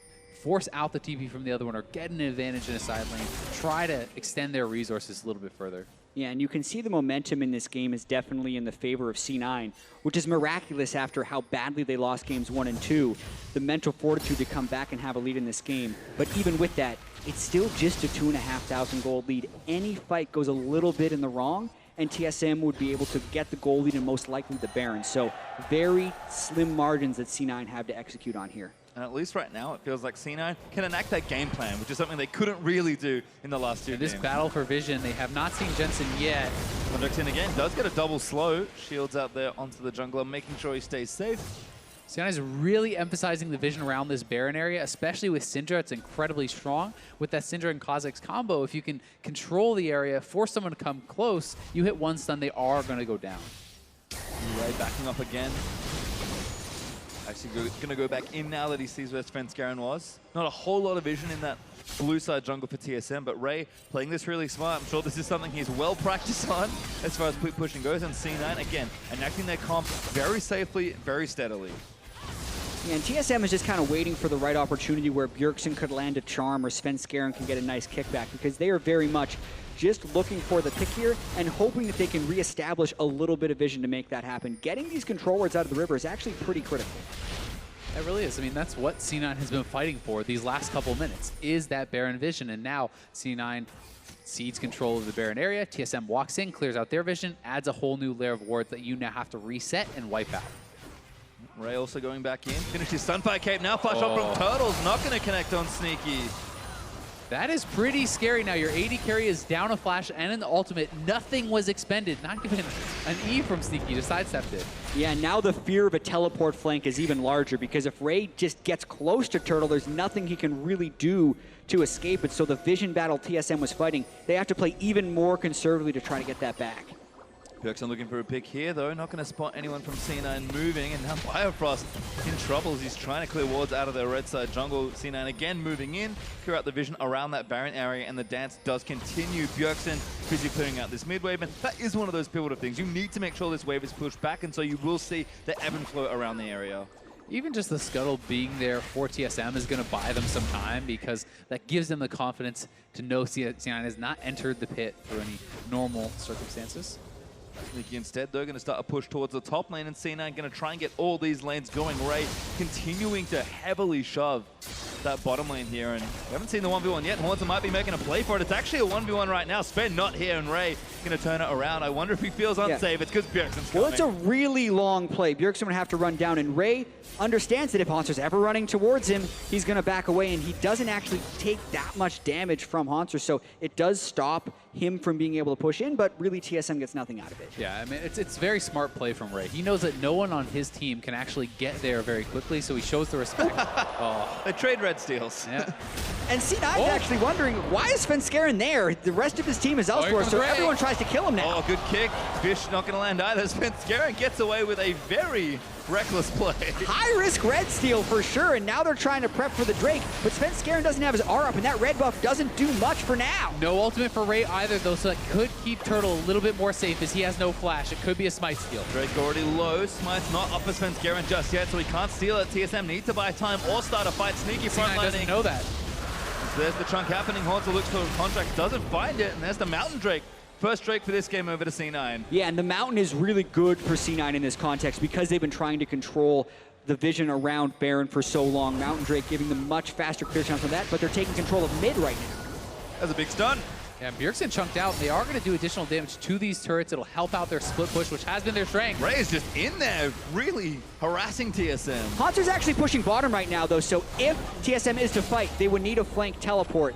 force out the TP from the other one or get an advantage in a side lane, try to extend their resources a little bit further. Yeah, and you can see the momentum in this game is definitely in the favor of C9, which is miraculous after how badly they lost games 1 and 2. The mental fortitude to come back and have a lead in this game. But even with that, it's still just a 2,500 gold lead. Any fight goes a little bit in the wrong, and TSM would be able to get the gold lead and most likely the Baron. So very slim margins that C9 have to execute on here. And at least right now, it feels like C9 can enact that game plan, which is something they couldn't really do in the last two games. This battle for vision, they have not seen Jensen yet. Conducts in again, does get a double slow. Shields out there onto the jungler, making sure he stays safe. C9 is really emphasizing the vision around this Baron area, especially with Syndra. It's incredibly strong. With that Syndra and Kha'Zix combo, if you can control the area, force someone to come close, you hit one stun, they are going to go down. Ray backing up again. Actually going to go back in now that he sees where Sven's Garen was. Not a whole lot of vision in that blue side jungle for TSM, but Ray playing this really smart. I'm sure this is something he's well practiced on as far as quick pushing goes. And C9, again, enacting their comp very safely, very steadily. Yeah, and TSM is just kind of waiting for the right opportunity where Bjergsen could land a charm or Sven Skaren can get a nice kickback, because they are very much just looking for the pick here and hoping that they can reestablish a little bit of vision to make that happen. Getting these control wards out of the river is actually pretty critical. It really is. I mean, that's what C9 has been fighting for these last couple minutes, is that Baron vision. And now C9 cedes control of the Baron area. TSM walks in, clears out their vision, adds a whole new layer of wards that you now have to reset and wipe out. Ray also going back in. Finish his Sunfire Cape now. Flash up from Turtles. Not going to connect on Sneaky. That is pretty scary. Now your AD carry is down a flash and an ultimate. Nothing was expended. Not even an E from Sneaky to sidestep it. Yeah, now the fear of a teleport flank is even larger, because if Ray just gets close to Turtle, there's nothing he can really do to escape it. So the vision battle TSM was fighting, they have to play even more conservatively to try to get that back. Bjergsen looking for a pick here, though. Not going to spot anyone from C9 moving. And now Biofrost in trouble as he's trying to clear wards out of their red side jungle. C9 again moving in, clear out the vision around that Baron area, and the dance does continue. Bjergsen busy clearing out this mid wave, and that is one of those pivotal things. You need to make sure this wave is pushed back, and so you will see the ebb and flow around the area. Even just the scuttle being there for TSM is going to buy them some time, because that gives them the confidence to know C9 has not entered the pit through any normal circumstances. Sneaky instead, they're going to start a push towards the top lane, and C9 going to try and get all these lanes going. Ray continuing to heavily shove that bottom lane here, and we haven't seen the 1v1 yet. Haunter might be making a play for it. It's actually a 1v1 right now. Sven not here, and Ray going to turn it around. I wonder if he feels unsafe. It's because Bjergsen's coming. Well, it's a really long play. Bjergsen would have to run down, and Ray understands that if Haunter's ever running towards him, he's going to back away, and he doesn't actually take that much damage from Haunter, so it does stop him from being able to push in, but really TSM gets nothing out of it. Yeah, I mean, it's very smart play from Ray. He knows that no one on his team can actually get there very quickly, so he shows the respect. They trade red steals. Yeah. And C9's actually wondering, why is Sven Skaren there? The rest of his team is elsewhere, so everyone tries to kill him now. Oh, good kick. Fish not going to land either. Sven Skaren gets away with a very reckless play. High-risk red steal for sure, and now they're trying to prep for the Drake, but Sven Skaren doesn't have his R up, and that red buff doesn't do much for now. No ultimate for Ray either, though, so that could keep Turtle a little bit more safe, as he has no flash. It could be a smite steal. Drake already low. Smite's not up for Sven Skaren just yet, so he can't steal it. TSM need to buy time or start a fight. Sneaky front lining. Doesn't know that. There's the chunk happening. Haunter looks for a contract, doesn't find it, and there's the Mountain Drake. First Drake for this game over to C9. Yeah, and the Mountain is really good for C9 in this context because they've been trying to control the vision around Baron for so long. Mountain Drake giving them much faster clear chance on that, but they're taking control of mid right now. That's a big stun. Yeah, Bjergsen chunked out. They are going to do additional damage to these turrets. It'll help out their split push, which has been their strength. Ray is just in there, really harassing TSM. Haunter's actually pushing bottom right now, though, so if TSM is to fight, they would need a flank teleport.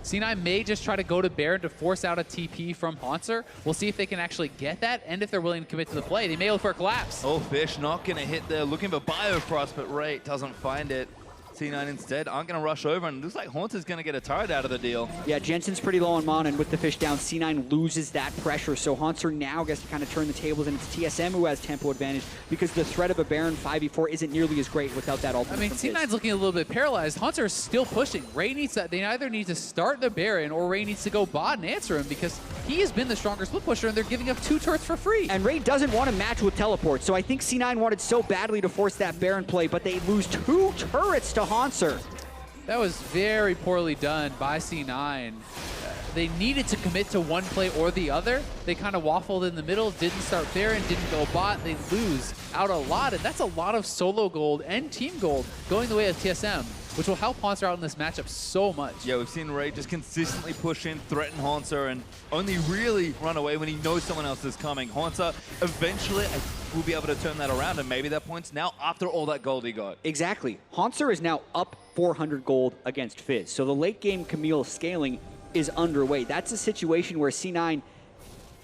C9 may just try to go to Baron to force out a TP from Haunter. We'll see if they can actually get that, and if they're willing to commit to the play. They may look for a collapse. Oh, Fish not going to hit there, looking for Biofrost, but Ray doesn't find it. C9 instead aren't going to rush over, and it looks like Haunter's going to get a turret out of the deal. Yeah, Jensen's pretty low on mana, and with the fish down, C9 loses that pressure, so Haunter now gets to kind of turn the tables, and it's TSM who has tempo advantage because the threat of a Baron 5v4 isn't nearly as great without that ultimate. I mean, C9's looking a little bit paralyzed. Haunter is still pushing. Ray needs that. They either need to start the Baron, or Ray needs to go bot and answer him, because he has been the stronger split pusher, and they're giving up 2 turrets for free. And Ray doesn't want to match with teleport, so I think C9 wanted so badly to force that Baron play, but they lose 2 turrets to Haunter. That was very poorly done by C9. They needed to commit to one play or the other. They kind of waffled in the middle, didn't start Baron, didn't go bot. They lose out a lot, and that's a lot of solo gold and team gold going the way of TSM, which will help Haunter out in this matchup so much. Yeah, we've seen Ray just consistently push in, threaten Haunter, and only really run away when he knows someone else is coming. Haunter eventually will be able to turn that around, and maybe that point's now after all that gold he got. Exactly. Haunter is now up 400 gold against Fizz, so the late game Camille scaling is underway. That's a situation where C9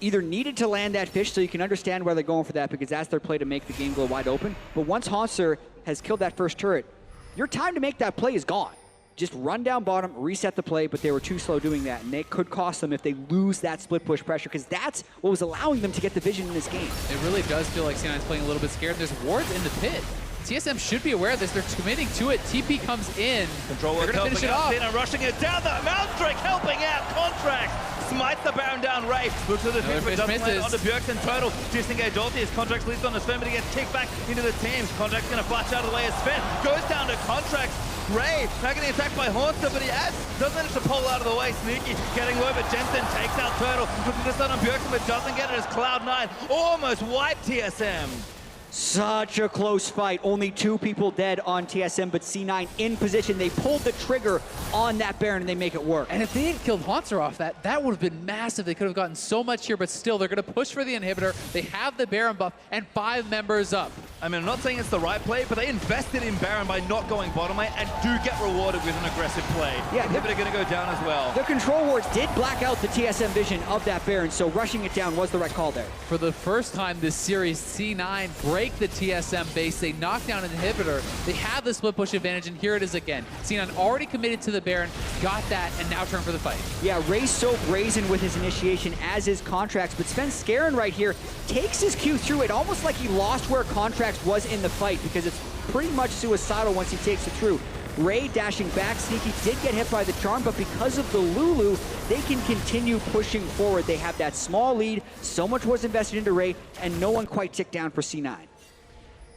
either needed to land that fish, so you can understand why they're going for that, because that's their play to make the game go wide open. But once Haunter has killed that first turret, your time to make that play is gone. Just run down bottom, reset the play, but they were too slow doing that, and they could cost them if they lose that split push pressure, because that's what was allowing them to get the vision in this game. It really does feel like C9's playing a little bit scared. There's wards in the pit. TSM should be aware of this. They're committing to it. TP comes in. Control They're going to finish it off. And rushing it down. The Moundrake helping out. Contract smites the Baron down. Ray looks to the fish, but doesn't land onto Bjergsen. Total disengage ulti as Contract leads on his Sven, but he gets kicked back into the team. Contract's going to flash out of the way as Sven goes down to Contract. Ray now getting attacked by Haunter, but he doesn't manage to pull out of the way. Sneaky getting low, but Jensen takes out Turtle. Looking to stun on Bjergsen, but doesn't get it as Cloud9 almost wiped TSM. Such a close fight. Only 2 people dead on TSM, but C9 in position. They pulled the trigger on that Baron, and they make it work. And if they had killed Haunter off that, that would have been massive. They could have gotten so much here, but still, they're going to push for the inhibitor. They have the Baron buff, and 5 members up. I mean, I'm not saying it's the right play, but they invested in Baron by not going bottom lane and do get rewarded with an aggressive play. Yeah, inhibitor going to go down as well. The control wards did black out the TSM vision of that Baron, so rushing it down was the right call there. For the first time this series, C9 break the TSM base. They knock down an inhibitor. They have the split push advantage, and here it is again. C9 already committed to the Baron, got that, and now turn for the fight. Yeah, Ray's so brazen with his initiation, as is Contracts, but Sven Skarin right here takes his Q through it, almost like he lost where Contracts was in the fight, because it's pretty much suicidal once he takes it through. Ray dashing back. Sneaky did get hit by the charm, but because of the Lulu, they can continue pushing forward. They have that small lead. So much was invested into Ray, and no one quite ticked down for C9.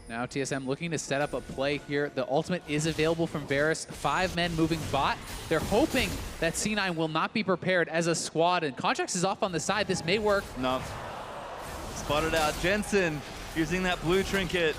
Now TSM looking to set up a play here. The ultimate is available from Varus. 5 men moving bot. They're hoping that C9 will not be prepared as a squad, and Contracts is off on the side. This may work. No. Spotted out. Jensen using that blue trinket.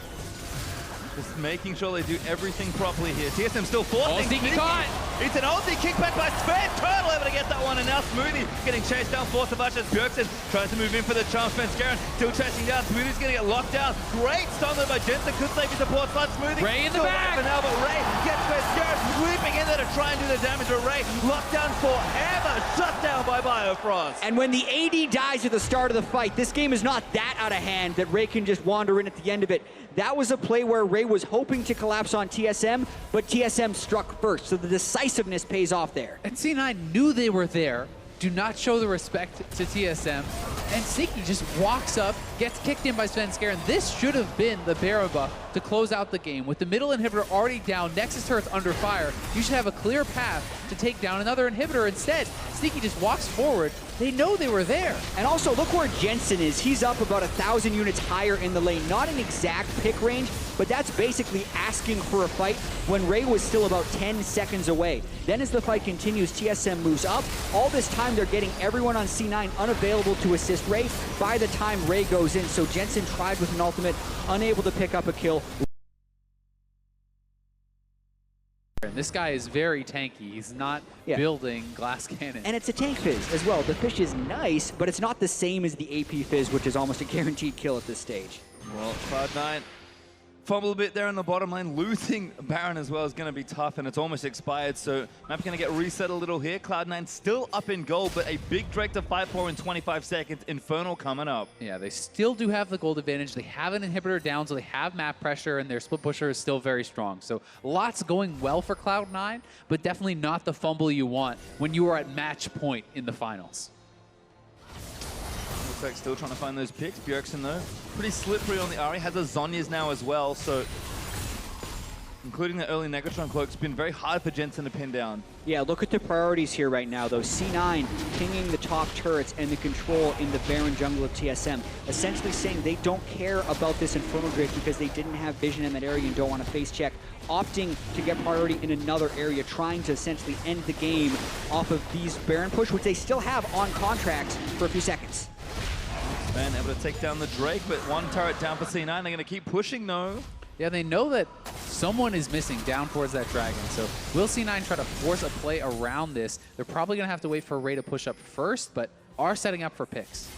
Just making sure they do everything properly here. TSM still forcing. Sneaky caught. It's an ulti kickback by Sven. Turtle able to get that one, and now Smoothie getting chased down. Force of Ush as Bjergsen tries to move in for the charm. Sven Skarin still chasing down. Smoothie's going to get locked down. Great stun there by Jensen. Could save his support slot. Smoothie Ray in the back. For now, but Ray gets Sven Skarin leaping in there to try and do the damage. But Ray locked down forever. Shut down by Biofrost. And when the AD dies at the start of the fight, this game is not that out of hand that Ray can just wander in at the end of it. That was a play where Ray was hoping to collapse on TSM, but TSM struck first, so the decisiveness pays off there. And C9 knew they were there. Do not show the respect to TSM. And Sneaky just walks up, gets kicked in by Sven Skarin. This should have been the Baron buff to close out the game. With the middle inhibitor already down, Nexus turret's under fire, you should have a clear path to take down another inhibitor. Instead, Sneaky just walks forward. They know they were there. And also, look where Jensen is. He's up about 1,000 units higher in the lane. Not an exact pick range, but that's basically asking for a fight when Ray was still about 10 seconds away. Then as the fight continues, TSM moves up. All this time, they're getting everyone on C9 unavailable to assist Ray by the time Ray goes in. So Jensen tried with an ultimate, unable to pick up a kill. This guy is very tanky. He's not building glass cannon. And it's a tank fizz as well. The fish is nice, but it's not the same as the AP fizz, which is almost a guaranteed kill at this stage. Well, Cloud9 fumble a bit there in the bottom lane. Losing Baron as well is going to be tough, and it's almost expired, so map's going to get reset a little here. Cloud9 still up in gold, but a big Drake to fight for in 25 seconds. Infernal coming up. Yeah, they still do have the gold advantage. They have an inhibitor down, so they have map pressure, and their split pusher is still very strong. So lots going well for Cloud9, but definitely not the fumble you want when you are at match point in the finals. Looks like still trying to find those picks. Bjergsen, though, pretty slippery on the Ahri. Has a Zhonya's now as well, so including the early Negatron cloak, it's been very hard for Jensen to pin down. Yeah, look at the priorities here right now, though. C9 pinging the top turrets and the control in the Baron jungle of TSM, essentially saying they don't care about this Infernal Drake because they didn't have vision in that area and don't want to face check, opting to get priority in another area, trying to essentially end the game off of these Baron push, which they still have on contracts for a few seconds. Man, able to take down the Drake, but one turret down for C9. They're going to keep pushing, though. Yeah, they know that someone is missing down towards that dragon. So will C9 try to force a play around this? They're probably going to have to wait for Ray to push up first, but are setting up for picks.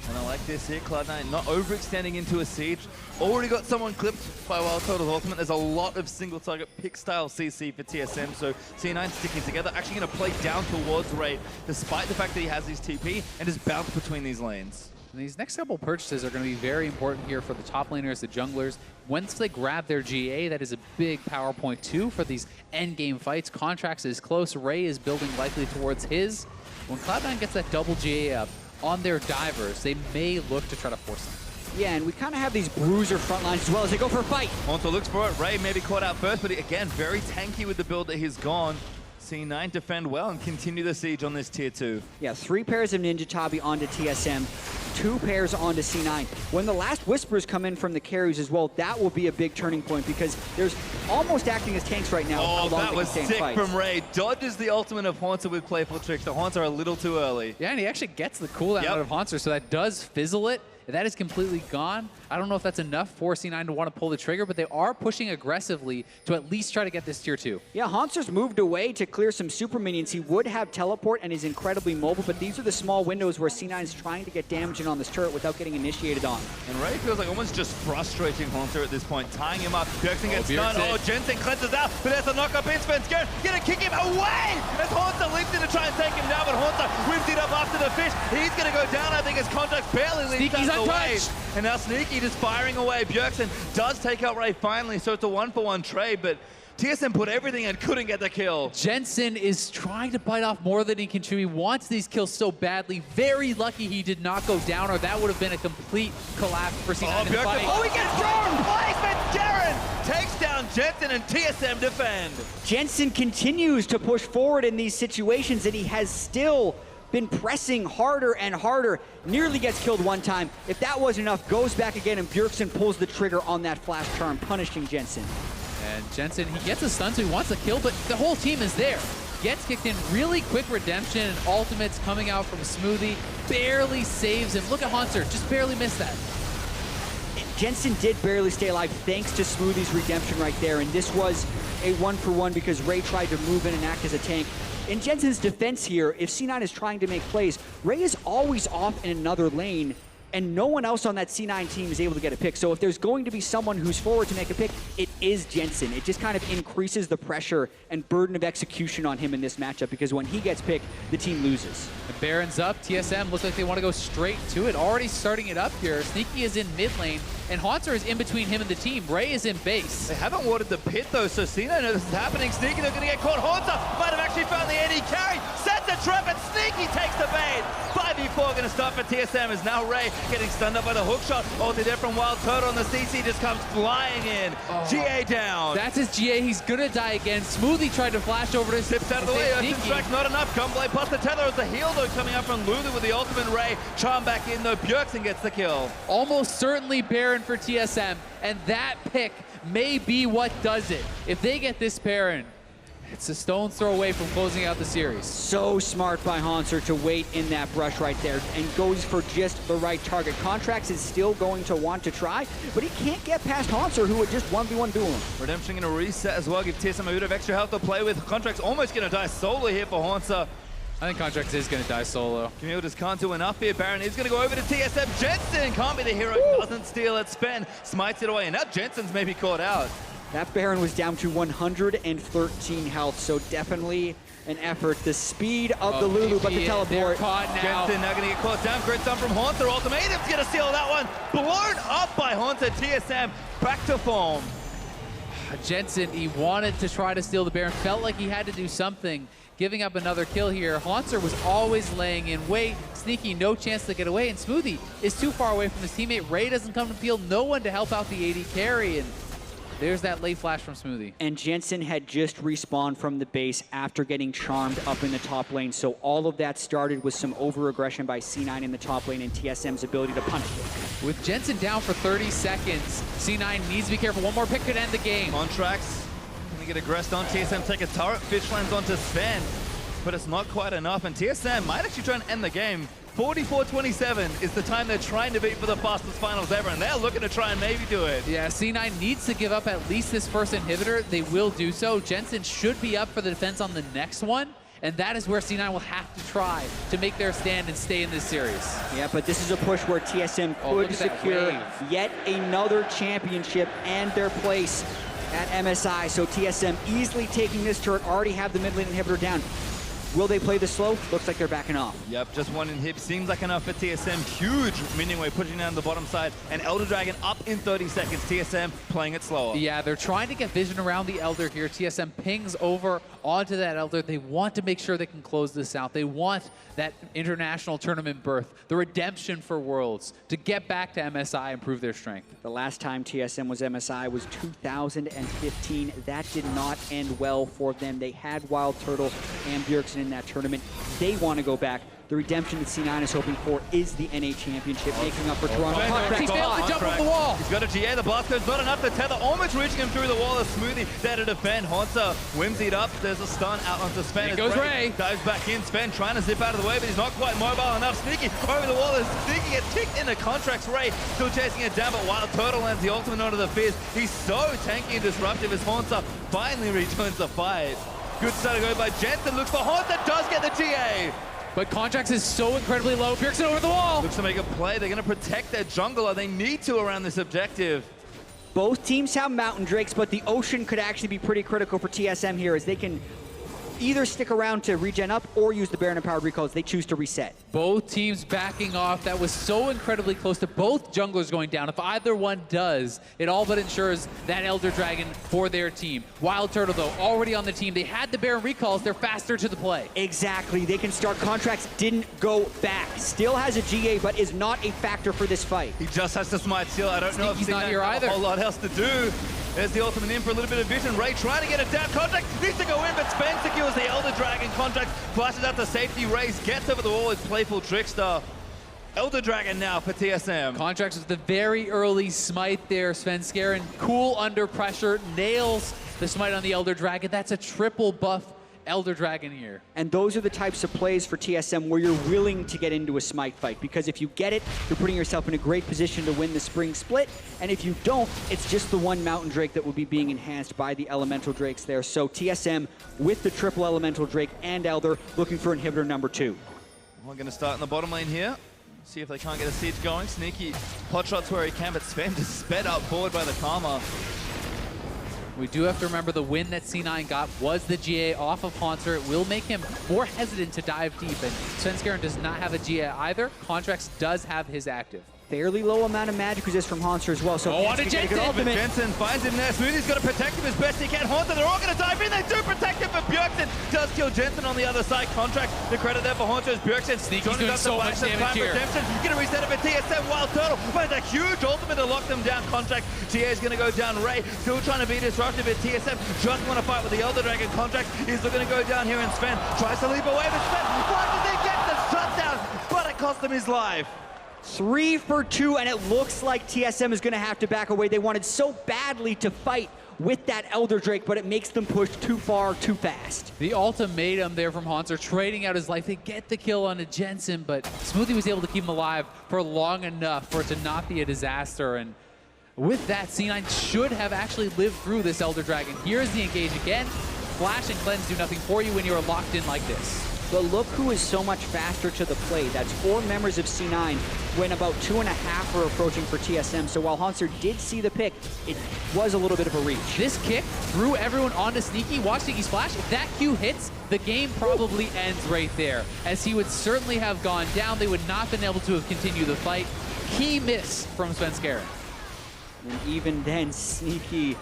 And I like this here, Cloud9 not overextending into a siege. Already got someone clipped by Wild Turtle's ultimate. There's a lot of single target pick style CC for TSM, so C9 sticking together. Actually going to play down towards Ray, despite the fact that he has his TP, and just bounce between these lanes. And these next couple purchases are going to be very important here for the top laners, the junglers. Once they grab their GA, that is a big power point too for these end game fights. Contracts is close. Ray is building likely towards his. When Cloud9 gets that double GA up on their divers, they may look to try to force them. Yeah, and we kind of have these bruiser front lines as well as they go for a fight. Honto looks for it. Ray maybe caught out first, but again, very tanky with the build that he's gone. C9 defend well and continue the siege on this tier 2. Yeah, 3 pairs of Ninja Tabi onto TSM, 2 pairs onto C9. When the last Whispers come in from the carries as well, that will be a big turning point because there's almost acting as tanks right now. Oh, that was sick from Ray. Dodges the ultimate of Haunter with Playful Tricks. The Haunter a little too early. Yeah, and he actually gets the cooldown out of Haunter, so that does fizzle it. That is completely gone. I don't know if that's enough for C9 to want to pull the trigger, but they are pushing aggressively to at least try to get this tier 2. Yeah, Haunter's moved away to clear some super minions. He would have teleport and is incredibly mobile, but these are the small windows where C9 is trying to get damage in on this turret without getting initiated on. And Ray feels like almost just frustrating Haunter at this point, tying him up. Bjergsen gets stunned. Oh, Jensen cleanses out, but there's a knock-up in Sven's gonna kick him away as Haunter leaps in to try and take him down, but Haunter whips it up after the fish. He's gonna go down, I think, as Contracts barely leaps out of the way. And now Sneaky just firing away. Bjergsen does take out Ray finally, so it's a 1-for-1 trade, but TSM put everything and couldn't get the kill. Jensen is trying to bite off more than he can chew. He wants these kills so badly. Very lucky he did not go down, or that would have been a complete collapse for C9. Oh, Bjergsen, he gets thrown! Placement, Darren takes down Jensen and TSM defend. Jensen continues to push forward in these situations, and he has still been pressing harder and harder. Nearly gets killed one time. If that wasn't enough, goes back again, and Bjergsen pulls the trigger on that flash charm, punishing Jensen. And Jensen, he gets a stun, so he wants a kill, but the whole team is there. Gets kicked in, really quick redemption, and ultimates coming out from Smoothie. Barely saves him. Look at Haunter, just barely missed that. Jensen did barely stay alive thanks to Smoothie's redemption right there, and this was a 1-for-1 because Ray tried to move in and act as a tank. In Jensen's defense here, if C9 is trying to make plays, Ray is always off in another lane, and no one else on that C9 team is able to get a pick. So if there's going to be someone who's forward to make a pick, it is Jensen. It just kind of increases the pressure and burden of execution on him in this matchup because when he gets picked, the team loses. And Baron's up. TSM looks like they want to go straight to it. Already starting it up here. Sneaky is in mid lane, and Haunter is in between him and the team. Ray is in base. They haven't watered the pit though, so Cena knows this is happening. Sneaky, they're going to get caught. Haunter might have actually found the AD carry. Sets a trap, and Sneaky takes the bait. 5v4 going to start for TSM as now Ray getting stunned up by the hook shot. Ulti there from Wild Turtle, and the CC just comes flying in. GA down. That's his GA. He's going to die again. Smoothie tried to flash over to Tips out of the way. Earth's Strike's not enough. Gunblade plus the tether as the heal though coming up from Lulu with the ultimate Ray. Charm back in though. Bjergsen gets the kill. Almost certainly Baron for TSM, and that pick may be what does it. If they get this Baron, it's a stone's throw away from closing out the series. So smart by Haunter to wait in that brush right there and goes for just the right target. Contracts is still going to want to try, but he can't get past Haunter, who would just 1v1 duel him. Redemption going to reset as well, give TSM a bit of extra health to play with. Contract's almost going to die solo here for Haunter. I think Contracts is going to die solo. Camille just can't do enough here. Baron is going to go over to TSM. Jensen can't be the hero. Doesn't steal it. Sven smites it away. And now Jensen's maybe caught out. That Baron was down to 113 health, so definitely an effort. The speed of the Lulu, but the teleport. Jensen now going to get caught down. Great stun from Haunter. Ultimatum's going to seal that one. Blown up by Haunter. TSM back to form. Jensen, he wanted to try to steal the Baron. Felt like he had to do something. Giving up another kill here. Haunter was always laying in wait. Sneaky, no chance to get away. And Smoothie is too far away from his teammate. Ray doesn't come to the field. No one to help out the AD carry. And there's that late flash from Smoothie. And Jensen had just respawned from the base after getting charmed up in the top lane. So all of that started with some over-aggression by C9 in the top lane and TSM's ability to punish it. With Jensen down for 30 seconds, C9 needs to be careful. One more pick could end the game. Contracts going to get aggressed on. TSM take a turret. Fish lands onto Sven, but it's not quite enough. And TSM might actually try and end the game. 44-27 is the time they're trying to beat for the fastest finals ever, and they're looking to try and maybe do it. Yeah, C9 needs to give up at least this first inhibitor. They will do so. Jensen should be up for the defense on the next one, and that is where C9 will have to try to make their stand and stay in this series. Yeah, but this is a push where TSM could secure yet another championship and their place at MSI. So TSM easily taking this turret, already have the mid lane inhibitor down. Will they play this slow? Looks like they're backing off. Yep, just one inhib. Seems like enough for TSM. Huge minion wave pushing down the bottom side. And Elder Dragon up in 30 seconds. TSM playing it slower. Yeah, they're trying to get vision around the Elder here. TSM pings over onto that Elder. They want to make sure they can close this out. They want that international tournament berth, the redemption for Worlds, to get back to MSI and prove their strength. The last time TSM was MSI was 2015. That did not end well for them. They had Wild Turtle and Bjergsen in that tournament. They want to go back. The redemption that C9 is hoping for is the NA Championship, making up for Toronto. He failed to jump over the wall. He's got a GA. The blast goes not enough to tether. Almost reaching him through the wall. A Smoothie there to defend. Haunter whimsied up. There's a stun out onto Sven. Here goes Ray. Dives back in. Sven trying to zip out of the way, but he's not quite mobile enough. Sneaky over the wall. Sneaky gets kicked into Contracts. Ray still chasing it down, but Wild Turtle lands the ultimate onto the Fizz. He's so tanky and disruptive as Haunter finally rejoins the fight. Good start to go by Jensen. Looks for Haunter. Does get the GA. But Contracts is so incredibly low. Bjergsen over the wall. Looks to make a play. They're going to protect their jungler. They need to around this objective. Both teams have Mountain Drakes, but the Ocean could actually be pretty critical for TSM here, as they can either stick around to regen up or use the Baron Empowered Recall as they choose to reset. Both teams backing off. That was so incredibly close to both junglers going down. If either one does, it all but ensures that Elder Dragon for their team. Wild Turtle, though, already on the team. They had the Baron recalls. They're faster to the play. Exactly. They can start. Contracts didn't go back. Still has a GA, but is not a factor for this fight. He just has to smite Seal. I don't know if he's not here either. A whole lot else to do. There's the ultimate in for a little bit of vision. Ray trying to get it down. Contract needs to go in, but Sven secures the Elder Dragon. Contract flashes out to safety. Race gets over the wall with Playful Trickster. Elder Dragon now for TSM. Contracts with the very early smite there. Svenskeren, cool under pressure, nails the smite on the Elder Dragon. That's a triple buff Elder Dragon here. And those are the types of plays for TSM where you're willing to get into a smite fight, because if you get it, you're putting yourself in a great position to win the spring split, and if you don't, it's just the one Mountain Drake that will be being enhanced by the Elemental Drakes there. So TSM with the triple Elemental Drake and Elder looking for inhibitor number 2. We're going to start in the bottom lane here. See if they can't get a siege going. Sneaky pot shots where he can, but Sven just sped up forward by the Karma. We do have to remember the win that C9 got was the GA off of Haunter. It will make him more hesitant to dive deep, and Svenskeren does not have a GA either. Contracts does have his active. Fairly low amount of magic resist from Haunter as well. So on to Jensen! But Jensen finds him there. Smoothie's got to protect him as best he can. Haunter, they're all going to dive in. They do protect him, but Bjergsen does kill Jensen on the other side. Contract, the credit there for Haunter is Bjergsen. Sneaky's doing so much damage here. Going to reset it for TSM. Wild Turtle finds a huge ultimate to lock them down. Contract, GA is going to go down. Ray still trying to be disruptive, but TSM just want to fight with the Elder Dragon. Contract is looking to go down here, and Sven tries to leap away, but Sven, why did they get the shutdown? But it cost him his life. 3 for 2, and it looks like TSM is going to have to back away. They wanted so badly to fight with that Elder Drake, but it makes them push too far, too fast. The ultimatum there from Haunter, trading out his life. They get the kill on a Jensen, but Smoothie was able to keep him alive for long enough for it to not be a disaster. And with that, C9 should have actually lived through this Elder Dragon. Here's the engage again. Flash and Cleanse do nothing for you when you're locked in like this. but look who is so much faster to the plate. That's 4 members of C9 when about 2.5 are approaching for TSM. So while Hanser did see the pick, it was a little bit of a reach. This kick threw everyone onto Sneaky. Watch Sneaky splash. If that Q hits, the game probably ends right there, as he would certainly have gone down. They would not have been able to have continued the fight. Key miss from Svenskeren. And even then, Sneaky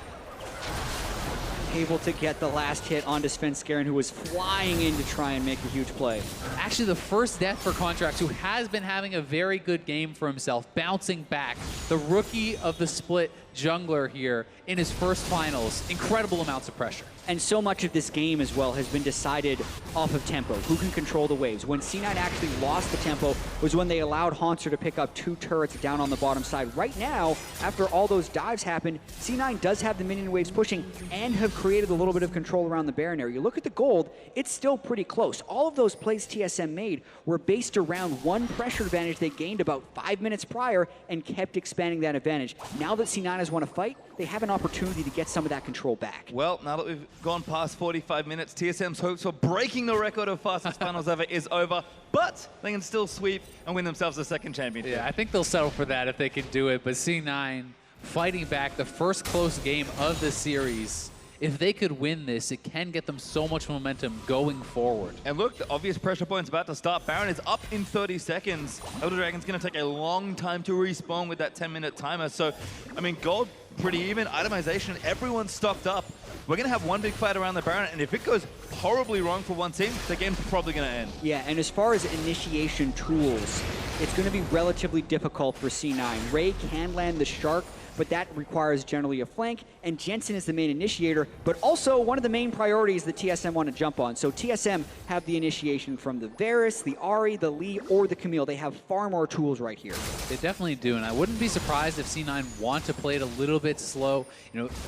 able to get the last hit onto Svenskeren, who was flying in to try and make a huge play. Actually, the first death for Contracts, who has been having a very good game for himself, bouncing back. The rookie of the split jungler here in his first finals. Incredible amounts of pressure. And so much of this game as well has been decided off of tempo. Who can control the waves? When C9 actually lost the tempo was when they allowed Hanser to pick up 2 turrets down on the bottom side. Right now, after all those dives happened, C9 does have the minion waves pushing and have created a little bit of control around the Baron area. You look at the gold, it's still pretty close. All of those plays TSM made were based around one pressure advantage they gained about 5 minutes prior and kept expanding that advantage. Now that C9 has won a fight, they have an opportunity to get some of that control back. Well, now that we've gone past 45 minutes, TSM's hopes for breaking the record of fastest finals ever is over, but they can still sweep and win themselves a second championship. Yeah, I think they'll settle for that if they can do it, but C9 fighting back the first close game of the series. If they could win this, it can get them so much momentum going forward. And look, the obvious pressure point's about to start. Baron is up in 30 seconds. Elder Dragon's going to take a long time to respawn with that 10-minute timer. So, I mean, gold pretty even. Itemization, everyone's stocked up. We're going to have one big fight around the Baron, and if it goes horribly wrong for one team, the game's probably going to end. Yeah, and as far as initiation tools, it's going to be relatively difficult for C9. Ray can land the Shark, but that requires generally a flank, and Jensen is the main initiator, but also one of the main priorities that TSM want to jump on. So TSM have the initiation from the Varus, the Ahri, the Lee, or the Camille. They have far more tools right here. They definitely do, and I wouldn't be surprised if C9 want to play it a little bit slow,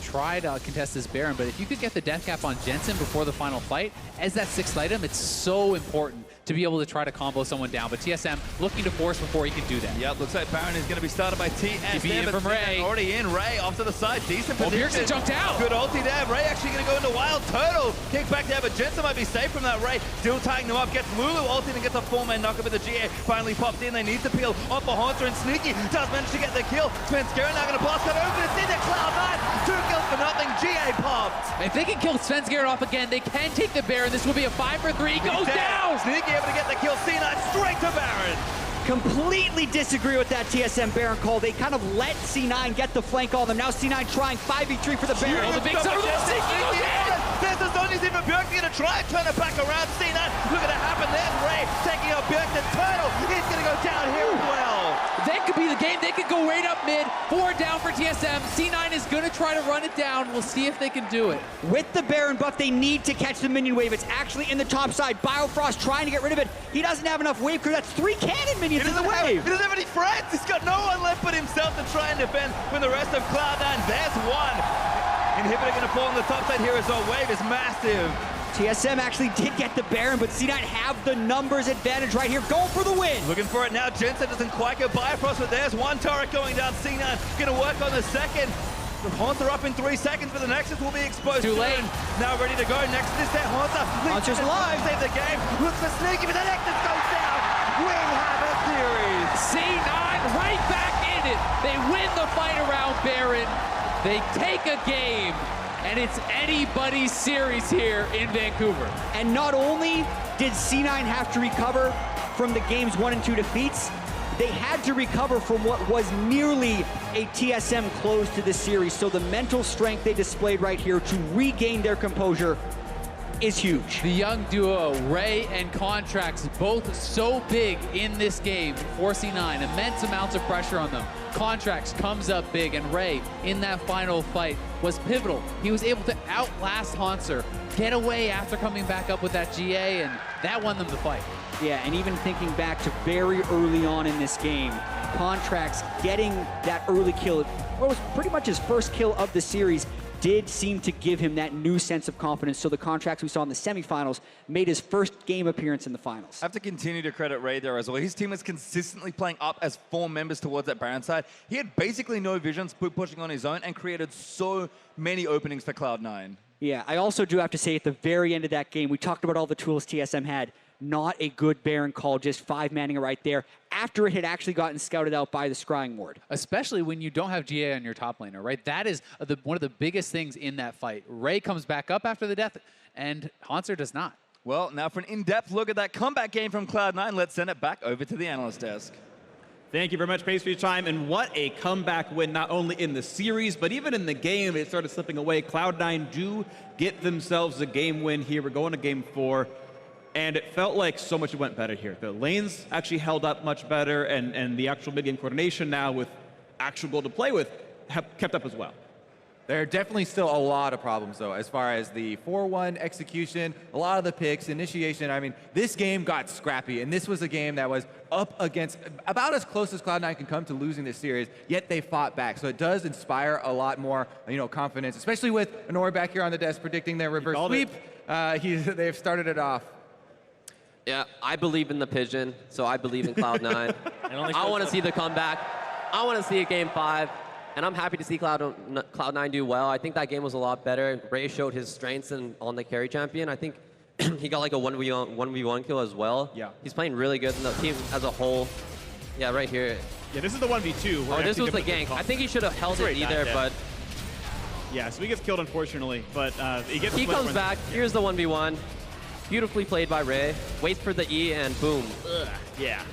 try to contest this Baron, but if you could get the death cap on Jensen before the final fight, as that 6th item, it's so important to be able to try to combo someone down, but TSM looking to force before he can do that. Yep, looks like Baron is going to be started by TSM, from Ray. Already in. Ray off to the side, decent position. Bjergsen jumped out. Good ulti there. Ray actually going to go into Wild Turtle. Kick back there, but Jensen might be safe from that. Ray still tying them up. Gets Lulu ulti and gets a 4-man knock with the GA. Finally popped in. They need to peel off for Hanser, and Sneaky does manage to get the kill. Svenskeren now going to blast that open. It's in there. Cloud9. 2 kills for nothing. GA popped. If they can kill Svenskeren off again, they can take the Baron. This will be a 5 for 3. He goes down. Sneaky able to get the kill. C9 straight to Baron. Completely disagree with that TSM Baron call. They kind of let C9 get the flank on them. Now C9 trying 5v3 for the Baron. The big side. There's the zone. He's even Bjergsen going to try and turn it back around. C9, look at it happen. There's Ray taking out Bjergsen. Turtle, he's going to go down here as well. That could be the game. They could go right up mid. 4 down for TSM. C9 is going to try to run it down. We'll see if they can do it. With the Baron buff, they need to catch the minion wave. It's actually in the top side. Biofrost trying to get rid of it. He doesn't have enough wave crew. That's 3 cannon minions in the wave. He doesn't have any friends. He's got no one left but himself to try and defend from the rest of Cloud9. There's one. Inhibitor going to fall on the top side here as well. Wave is massive. TSM actually did get the Baron, but C9 have the numbers advantage right here. Going for the win. Looking for it now. Jensen doesn't quite go Bifrost, but there's one turret going down. C9 going to work on the second. The Hanser up in 3 seconds, but the Nexus will be exposed. Too late. Now ready to go. Nexus is there. Hanser's live. Save the game. Looks for Sneaky, but the Nexus goes down. We have a series. C9 right back in it. They win the fight around Baron. They take a game, and it's anybody's series here in Vancouver. And not only did C9 have to recover from the game's 1 and 2 defeats, they had to recover from what was nearly a TSM close to this series. So the mental strength they displayed right here to regain their composure is huge. The young duo, Ray and Contracts, both so big in this game for C9. Immense amounts of pressure on them. Contracts comes up big, and Ray, in that final fight, was pivotal. He was able to outlast Hanser, get away after coming back up with that GA, and that won them the fight. Yeah, and even thinking back to very early on in this game, Contracts getting that early kill, what was pretty much his first kill of the series, did seem to give him that new sense of confidence. So the Contracts we saw in the semifinals made his first game appearance in the finals. I have to continue to credit Ray there as well. His team was consistently playing up as 4 members towards that Baron side. He had basically no visions, pushing on his own, and created so many openings for Cloud9. Yeah, I also do have to say at the very end of that game, we talked about all the tools TSM had. not a good Baron call, just 5-manning it right there after it had actually gotten scouted out by the Scrying Ward. Especially when you don't have GA on your top laner, right? That is one of the biggest things in that fight. Ray comes back up after the death, and Hauntzer does not. Well, now for an in-depth look at that comeback game from Cloud9, let's send it back over to the analyst desk. Thank you very much, Pace, for your time. And what a comeback win, not only in the series, but even in the game. It started slipping away. Cloud9 do get themselves a game win here. We're going to game 4. And it felt like so much went better here. The lanes actually held up much better, and the actual mid-game coordination now with actual goal to play with have kept up as well. There are definitely still a lot of problems, though, as far as the 4-1 execution, a lot of the picks, initiation. I mean, this game got scrappy, and this was a game that was up against about as close as Cloud9 can come to losing this series, yet they fought back. So it does inspire a lot more, confidence, especially with Honor back here on the desk predicting their reverse sweep. They've started it off. Yeah, I believe in the Pigeon, so I believe in Cloud9. I want to see the comeback. I want to see a game 5. And I'm happy to see Cloud9 do well. I think that game was a lot better. Ray showed his strengths on the carry champion. I think he got like a 1v1 kill as well. Yeah. He's playing really good in the team as a whole. Yeah, right here. Yeah, this is the 1v2. Oh, this was the gank. I think he should have held it either, but... Yeah, so he gets killed, unfortunately. But he comes back. Here's the 1v1. Beautifully played by Ray. Waits for the E, and boom. Ugh. Yeah.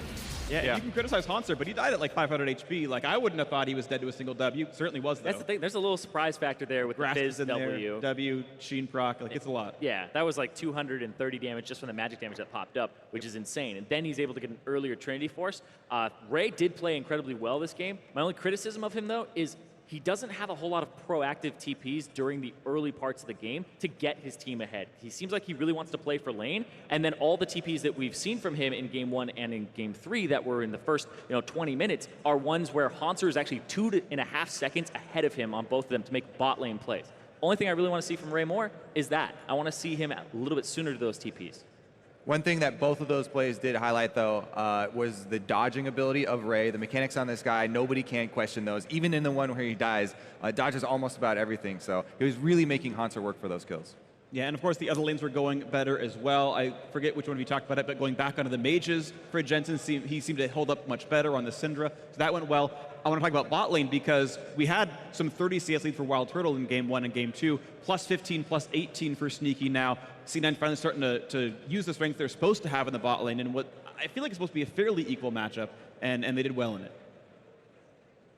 Yeah, you can criticize Hauntzer, but he died at like 500 HP. Like, I wouldn't have thought he was dead to a single W. Certainly was, though. That's the thing. There's a little surprise factor there with the Fizz in W. There, W, Sheen proc, like, it's a lot. Yeah, that was like 230 damage just from the magic damage that popped up, which is insane. And then he's able to get an earlier Trinity Force. Ray did play incredibly well this game. My only criticism of him, though, is he doesn't have a whole lot of proactive TPs during the early parts of the game to get his team ahead. He seems like he really wants to play for lane, and then all the TPs that we've seen from him in Game 1 and in Game 3 that were in the first 20 minutes are ones where Hauntzer is actually 2.5 seconds ahead of him on both of them to make bot lane plays. Only thing I really want to see from Ray Moore is that. I want to see him a little bit sooner to those TPs. One thing that both of those plays did highlight, though, was the dodging ability of Ray. The mechanics on this guy, nobody can question those. Even in the one where he dies, dodges almost about everything. So he was really making Hauntzer work for those kills. Yeah, and of course the other lanes were going better as well. I forget which one we talked about it, but going back onto the mages, Frid Jensen, he seemed to hold up much better on the Syndra, so that went well. I want to talk about bot lane because we had some 30 CS lead for Wild Turtle in Game 1 and Game 2, plus 15, plus 18 for Sneaky now. C9 finally starting to use the strength they're supposed to have in the bot lane in what I feel like is supposed to be a fairly equal matchup, and they did well in it.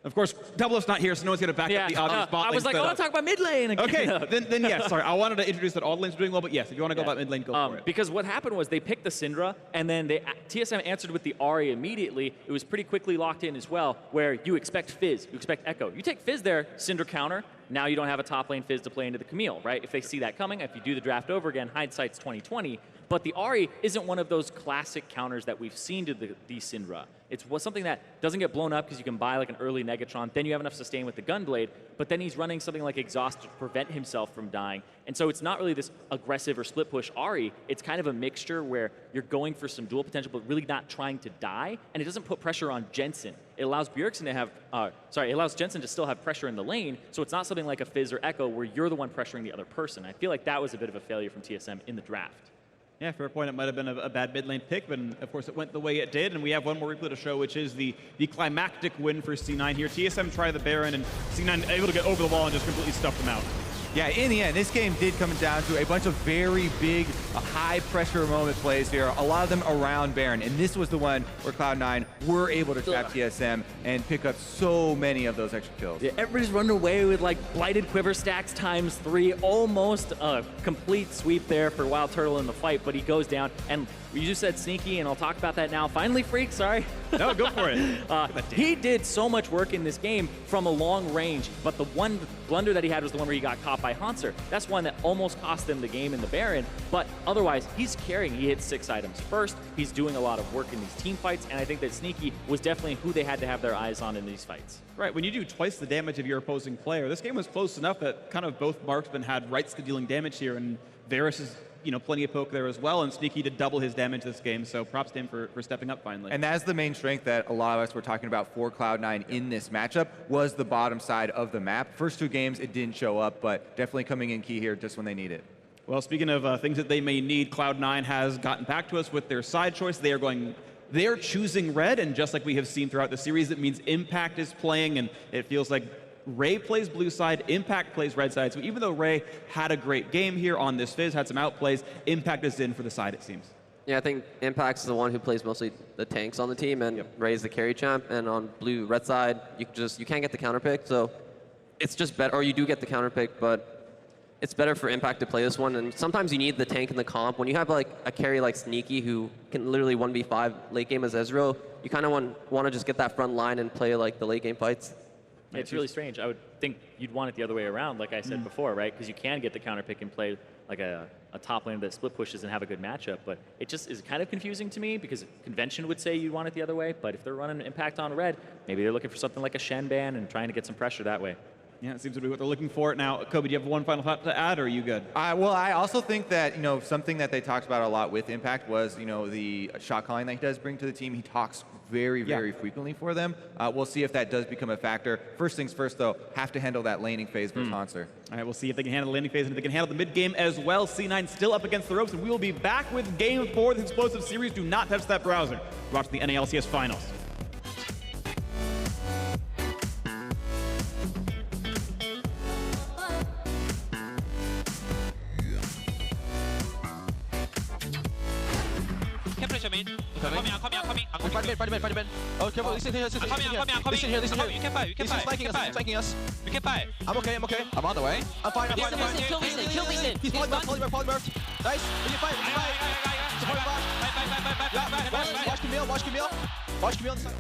Of course, Double F's not here, so no one's going to back up the obvious bot lane. I was like, I want to talk about mid lane again. Okay, then yes, sorry. I wanted to introduce that all the lanes are doing well, but yes, if you want to go about mid lane, go for it. Because what happened was they picked the Syndra, and then TSM answered with the Ahri immediately. It was pretty quickly locked in as well, where you expect Fizz, you expect Echo. You take Fizz there, Syndra counter, now you don't have a top lane Fizz to play into the Camille, right? If they see that coming, if you do the draft over again, hindsight's 20/20. But the Ahri isn't one of those classic counters that we've seen to the Syndra. It's something that doesn't get blown up because you can buy like an early Negatron, then you have enough sustain with the Gunblade, but then he's running something like Exhaust to prevent himself from dying. And so it's not really this aggressive or split push Ahri, it's kind of a mixture where you're going for some dual potential but really not trying to die, and it doesn't put pressure on Jensen. It allows Bjergsen to have, it allows Jensen to still have pressure in the lane, so it's not something like a Fizz or Echo where you're the one pressuring the other person. I feel like that was a bit of a failure from TSM in the draft. Yeah, fair point. It might have been a bad mid lane pick, but of course it went the way it did. And we have one more replay to show, which is the climactic win for C9 here. TSM try the Baron, and C9 able to get over the wall and just completely stuff them out. Yeah, in the end, this game did come down to a bunch of very big, high-pressure moment plays here, a lot of them around Baron, and this was the one where Cloud9 were able to trap TSM and pick up so many of those extra kills. Yeah, everybody's running away with like Blighted Quiver stacks ×3, almost a complete sweep there for Wild Turtle in the fight, but he goes down, and you just said Sneaky, and I'll talk about that now. Finally, Freak, sorry. No, go for it. He did so much work in this game from a long range, but the one blunder that he had was the one where he got caught by Hauntzer. That's one that almost cost them the game in the Baron, but otherwise, he's carrying. He hit 6 items first. He's doing a lot of work in these team fights, and I think that Sneaky was definitely who they had to have their eyes on in these fights. Right, when you do twice the damage of your opposing player, this game was close enough that kind of both marksmen had rights to dealing damage here, and Varus is plenty of poke there as well, and Sneaky did double his damage this game, so props to him for stepping up finally. And that's the main strength that a lot of us were talking about for Cloud9 in this matchup, was the bottom side of the map. First 2 games, it didn't show up, but definitely coming in key here just when they need it. Well, speaking of things that they may need, Cloud9 has gotten back to us with their side choice. They're choosing red, and just like we have seen throughout the series, it means Impact is playing, and it feels like Ray plays blue side, Impact plays red side. So even though Ray had a great game here on this Fizz, had some outplays, Impact is in for the side, it seems. Yeah, I think Impact's the one who plays mostly the tanks on the team, and Ray's the carry champ. And on blue red side, you can't get the counter pick, so it's just better. Or you do get the counter pick, but it's better for Impact to play this one. And sometimes you need the tank in the comp. When you have like a carry like Sneaky who can literally 1v5 late game as Ezreal, you kind of want to just get that front line and play like the late game fights. It's really strange. I would think you'd want it the other way around, like I said before, right? Because you can get the counter pick and play like a top lane that split pushes and have a good matchup. But it just is kind of confusing to me because convention would say you'd want it the other way. But if they're running Impact on red, maybe they're looking for something like a Shen ban and trying to get some pressure that way. Yeah, it seems to be what they're looking for. Now, Kobe, do you have one final thought to add, or are you good? Well, I also think that, something that they talked about a lot with Impact was, the shot calling that he does bring to the team. He talks very, very frequently for them. We'll see if that does become a factor. First things first, though, have to handle that laning phase versus Hanser. All right, we'll see if they can handle the laning phase and if they can handle the mid game as well. C9 still up against the ropes, and we will be back with Game 4 of this explosive series. Do not touch that browser. Watch the NALCS Finals. Fight. Oh, careful. Listen here. Listen here. You can fight. He's flanking us. We can fight. I'm okay. I'm on the way. I'm fine. Kill Lee Sin. He's polymorphed. Nice. We can fight. Watch Camille. Watch Camille on the side.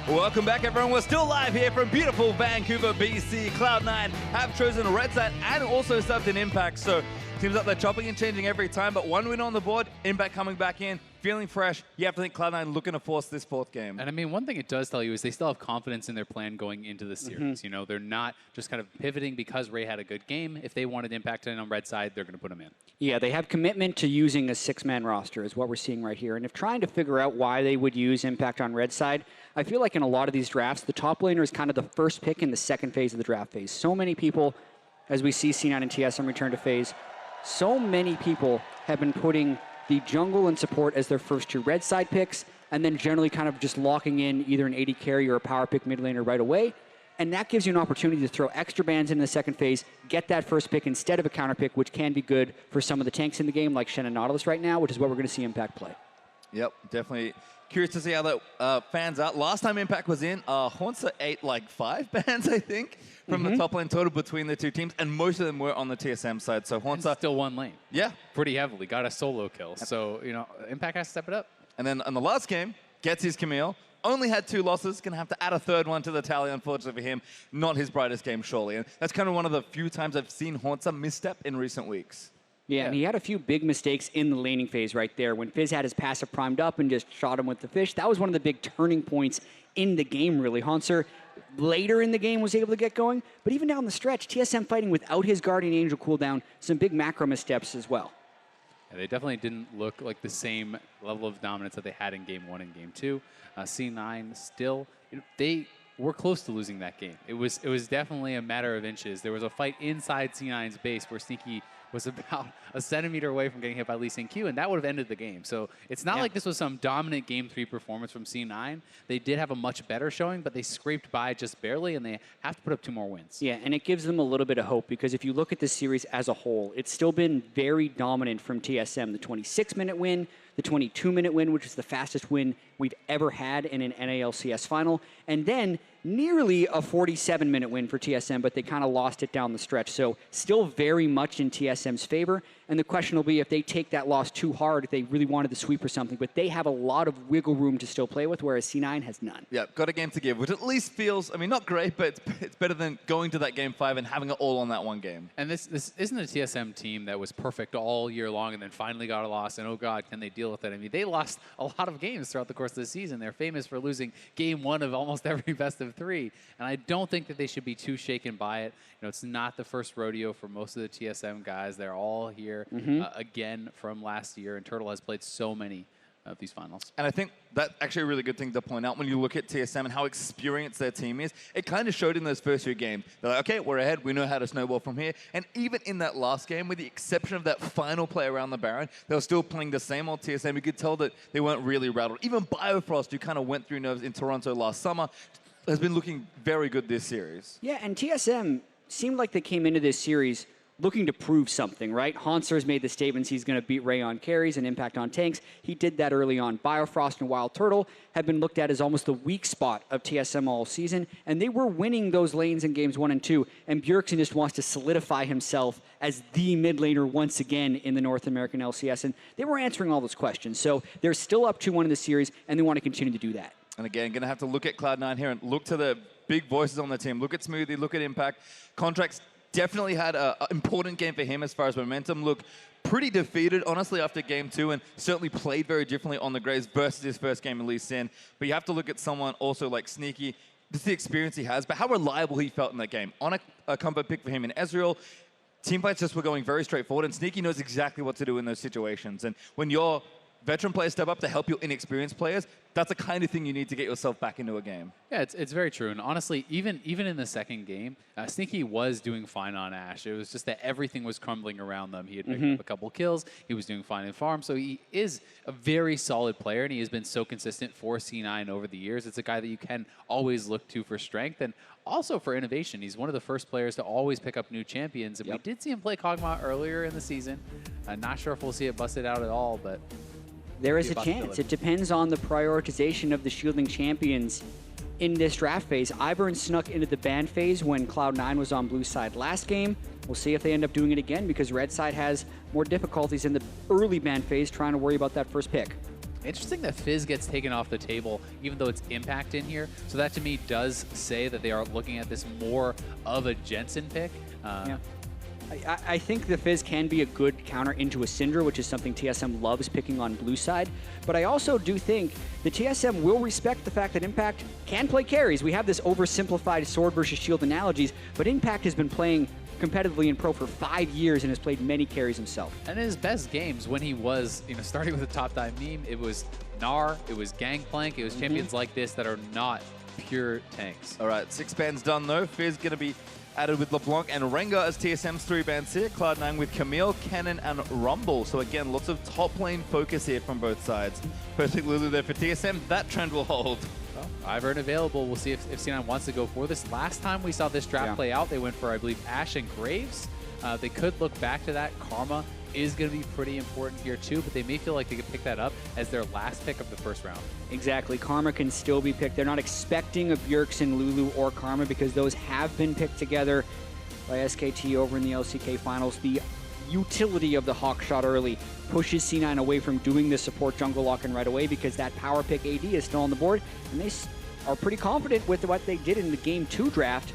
Welcome back, everyone. We're still live here from beautiful Vancouver, BC. Cloud9 have chosen red side and also subbed an Impact. So seems like they're chopping and changing every time, but one win on the board, Impact coming back in, feeling fresh. You have to think Cloud9 looking to force this fourth game. And I mean, one thing it does tell you is they still have confidence in their plan going into the series. You know, they're not just kind of pivoting because Ray had a good game. If they wanted Impact in on red side, they're going to put him in. Yeah, they have commitment to using a six-man roster is what we're seeing right here. And if trying to figure out why they would use Impact on red side, I feel like in a lot of these drafts, the top laner is kind of the first pick in the second phase of the draft phase. So many people, as we see C9 and TSM return to phase, so many people have been putting the jungle and support as their first two red side picks, and then generally kind of just locking in either an AD carry or a power pick mid laner right away. And that gives you an opportunity to throw extra bans in the second phase, get that first pick instead of a counter pick, which can be good for some of the tanks in the game, like Shen and Nautilus right now, which is what we're going to see Impact play. Yep, definitely curious to see how that fans out. Last time Impact was in, Haunter ate like 5 bans, I think, from the top lane total between the two teams, and most of them were on the TSM side. So Haunter still one lane. Yeah. Pretty heavily. Got a solo kill. So, you know, Impact has to step it up. And then in the last game, gets his Camille. Only had 2 losses. Going to have to add a third one to the tally, unfortunately for him. Not his brightest game, surely. And that's kind of one of the few times I've seen Haunter misstep in recent weeks. Yeah, and he had a few big mistakes in the laning phase right there. When Fizz had his passive primed up and just shot him with the fish, that was one of the big turning points in the game, really. Haunter, later in the game, was able to get going. But even down the stretch, TSM fighting without his Guardian Angel cooldown, some big macro missteps as well. Yeah, they definitely didn't look like the same level of dominance that they had in Game 1 and Game 2. C9 still, you know, they were close to losing that game. It was definitely a matter of inches. There was a fight inside C9's base where Sneaky was about a centimeter away from getting hit by Lee Sin-Q, and that would have ended the game. So it's not like this was some dominant Game 3 performance from C9. They did have a much better showing, but they scraped by just barely, and they have to put up 2 more wins. Yeah, and it gives them a little bit of hope, because if you look at this series as a whole, it's still been very dominant from TSM. The 26-minute win, the 22-minute win, which is the fastest win we've ever had in an NALCS final, and then nearly a 47-minute win for TSM, but they kind of lost it down the stretch. So still very much in TSM's favor. And the question will be if they take that loss too hard, if they really wanted the sweep or something. But they have a lot of wiggle room to still play with, whereas C9 has none. Yeah, got a game to give, which at least feels, I mean, not great, but it's better than going to that Game 5 and having it all on that one game. And this isn't a TSM team that was perfect all year long and then finally got a loss, and oh God, can they deal with it? I mean, they lost a lot of games throughout the course of the season. They're famous for losing Game 1 of almost every best of 3. And I don't think that they should be too shaken by it. You know, it's not the first rodeo for most of the TSM guys. They're all here again from last year, and Turtle has played so many of these finals. And I think that's actually a really good thing to point out when you look at TSM and how experienced their team is. It kind of showed in those first few games. They're like, okay, we're ahead. We know how to snowball from here. And even in that last game, with the exception of that final play around the Baron, they were still playing the same old TSM. You could tell that they weren't really rattled. Even Biofrost, who kind of went through nerves in Toronto last summer, has been looking very good this series. Yeah, and TSM seemed like they came into this series looking to prove something, right? Haunter's made the statements he's going to beat Ray on carries and Impact on tanks. He did that early on. Biofrost and Wild Turtle have been looked at as almost the weak spot of TSM all season, and they were winning those lanes in games 1 and 2, and Bjergsen just wants to solidify himself as the mid laner once again in the North American LCS, and they were answering all those questions. So they're still up 2-1 in the series, and they want to continue to do that. And again, going to have to look at Cloud9 here and look to the big voices on the team. Look at Smoothie, look at Impact. Contracts definitely had an important game for him as far as momentum. Look, pretty defeated, honestly, after Game 2, and certainly played very differently on the Graves versus his first game in Lee Sin. But you have to look at someone also like Sneaky, just the experience he has, but how reliable he felt in that game. On a combo pick for him in Ezreal, teamfights just were going very straightforward, and Sneaky knows exactly what to do in those situations. And when your veteran players step up to help your inexperienced players, that's the kind of thing you need to get yourself back into a game. Yeah, it's very true. And honestly, even in the second game, Sneaky was doing fine on Ashe. It was just that everything was crumbling around them. He had picked up a couple kills. He was doing fine in farm. So he is a very solid player, and he has been so consistent for C9 over the years. It's a guy that you can always look to for strength and also for innovation. He's one of the first players to always pick up new champions. And we did see him play Kog'Maw earlier in the season. I'm not sure if we'll see it busted out at all, but there is a chance. It depends on the prioritization of the shielding champions in this draft phase. Ivern snuck into the ban phase when Cloud9 was on blue side last game. We'll see if they end up doing it again, because red side has more difficulties in the early ban phase trying to worry about that first pick. Interesting that Fizz gets taken off the table, even though it's Impact in here. So that to me does say that they are looking at this more of a Jensen pick. Yeah. I think the Fizz can be a good counter into a Syndra, which is something TSM loves picking on blue side. But I also do think the TSM will respect the fact that Impact can play carries. We have this oversimplified sword versus shield analogies, but Impact has been playing competitively in pro for 5 years and has played many carries himself. And in his best games, when he was, starting with the top dive meme, it was Gnar, it was Gangplank, it was champions like this that are not pure tanks. All right, 6 bans done though. Fizz going to be added with LeBlanc and Rengar as TSM's 3 bans here. Cloud9 with Camille, Cannon, and Rumble. So again, lots of top lane focus here from both sides. Perfect Lulu there for TSM. That trend will hold. Well, Ivern available. We'll see if C9 wants to go for this. Last time we saw this draft play out, they went for, I believe, Ashe and Graves. They could look back to that. Karma is going to be pretty important here too, but they may feel like they could pick that up as their last pick of the first round. Exactly. Karma can still be picked. They're not expecting a Bjergsen, Lulu, or Karma because those have been picked together by SKT over in the LCK finals. The utility of the Hawk shot early pushes C9 away from doing the support jungle lock-in right away because that power pick AD is still on the board, and they are pretty confident with what they did in the Game 2 draft.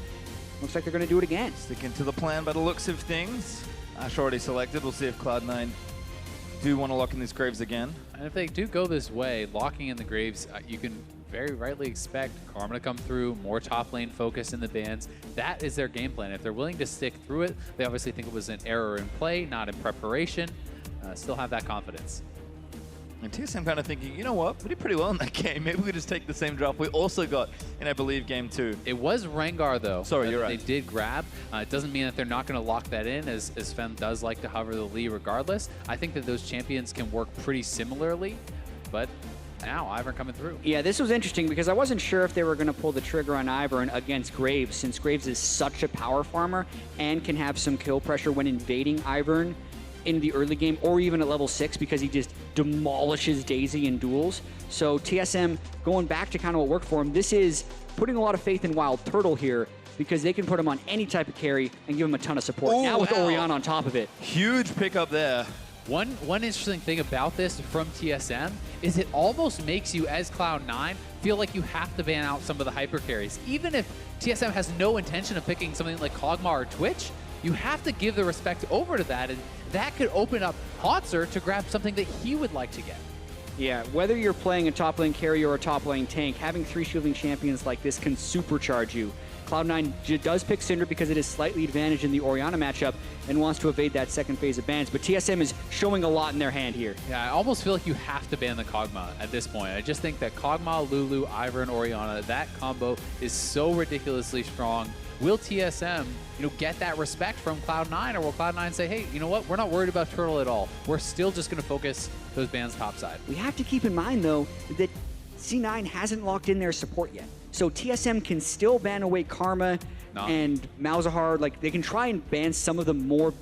Looks like they're going to do it again. Sticking to the plan by the looks of things. Ashe already selected. We'll see if Cloud9 do want to lock in these Graves again. And if they do go this way, locking in the Graves, you can very rightly expect Karma to come through, more top lane focus in the bans. That is their game plan. If they're willing to stick through it, they obviously think it was an error in play, not in preparation. Still have that confidence. And TSM kind of thinking, you know what, we did pretty well in that game. Maybe we just take the same draft we also got in, I believe, Game 2. It was Rengar, though. Sorry, you're right. They did grab. It doesn't mean that they're not going to lock that in, as Fem does like to hover the lead regardless. I think that those champions can work pretty similarly, but now Ivern coming through. Yeah, this was interesting because I wasn't sure if they were going to pull the trigger on Ivern against Graves, since Graves is such a power farmer and can have some kill pressure when invading Ivern in the early game or even at level 6 because he just demolishes Daisy in duels. So TSM going back to kind of what worked for him. This is putting a lot of faith in Wild Turtle here because they can put him on any type of carry and give him a ton of support. Ooh, now with Orianna on top of it. Huge pickup there. One interesting thing about this from TSM is it almost makes you, as Cloud9, feel like you have to ban out some of the hyper carries. Even if TSM has no intention of picking something like Kog'Maw or Twitch, you have to give the respect over to that, and that could open up Hauntzer to grab something that he would like to get. Yeah, whether you're playing a top lane carry or a top lane tank, having 3 shielding champions like this can supercharge you. Cloud9 does pick Syndra because it is slightly advantaged in the Orianna matchup and wants to evade that second phase of bans, but TSM is showing a lot in their hand here. Yeah, I almost feel like you have to ban the Kog'Maw at this point. I just think that Kog'Maw, Lulu, Ivern, Orianna, that combo is so ridiculously strong. Will TSM, get that respect from Cloud9, or will Cloud9 say, hey, you know what? We're not worried about Turtle at all. We're still just going to focus those bans topside. We have to keep in mind, though, that C9 hasn't locked in their support yet. So TSM can still ban away Karma and Malzahar. Like, they can try and ban some of the more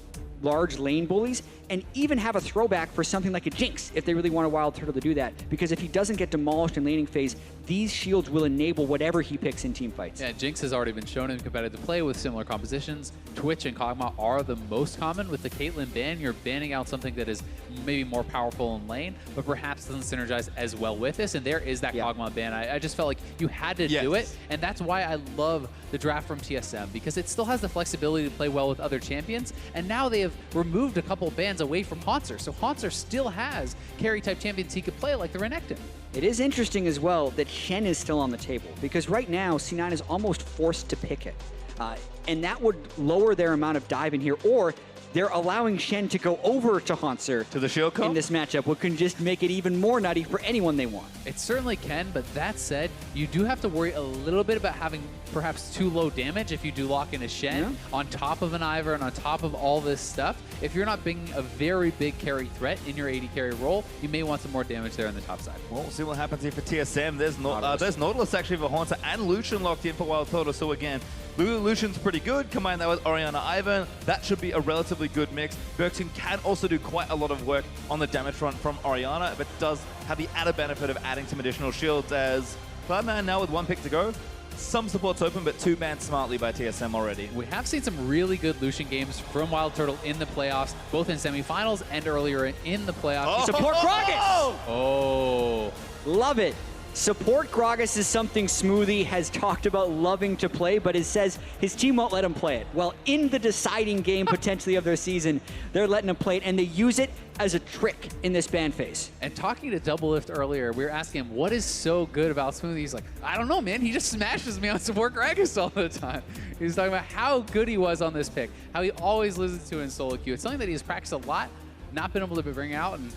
large lane bullies and even have a throwback for something like a Jinx if they really want a Wild Turtle to do that. Because if he doesn't get demolished in laning phase, these shields will enable whatever he picks in team fights. Yeah, Jinx has already been shown in competitive play with similar compositions. Twitch and Kog'Maw are the most common. With the Caitlyn ban, you're banning out something that is maybe more powerful in lane, but perhaps doesn't synergize as well with this, and there is that Kog'Maw ban. I just felt like you had to do it, and that's why I love the draft from TSM, because it still has the flexibility to play well with other champions, and now they have removed a couple bans away from Hauntzer, so Hauntzer still has carry-type champions he could play like the Renekton. It is interesting as well that Shen is still on the table, because right now C9 is almost forced to pick it. And that would lower their amount of dive in here, or they're allowing Shen to go over to Hauntzer to the shield comp in this matchup, which can just make it even more nutty for anyone they want. It certainly can, but that said, you do have to worry a little bit about having perhaps too low damage if you do lock in a Shen on top of an Ivern and on top of all this stuff. If you're not being a very big carry threat in your AD carry role, you may want some more damage there on the top side. Well, we'll see what happens here for TSM. There's Nautilus actually for Haunter and Lucian locked in for Wild Turtle. So again, Lucian's pretty good. Combine that with Orianna Ivern, that should be a relatively good mix. Bjergsen can also do quite a lot of work on the damage front from Orianna, but does have the added benefit of adding some additional shields, as Cloud9 now with 1 pick to go some supports open, but 2 banned smartly by TSM already. We have seen some really good Lucian games from Wild Turtle in the playoffs, both in semifinals and earlier in the playoffs. Support Gragas! Oh. Love it. Support Gragas is something Smoothie has talked about loving to play, but it says his team won't let him play it. Well, in the deciding game potentially of their season, they're letting him play it, and they use it as a trick in this ban phase. And talking to Doublelift earlier, we were asking him, what is so good about Smoothie? He's like, I don't know, man. He just smashes me on Support Gragas all the time. He was talking about how good he was on this pick, how he always listens to it in solo queue. It's something that he has practiced a lot, not been able to bring out, and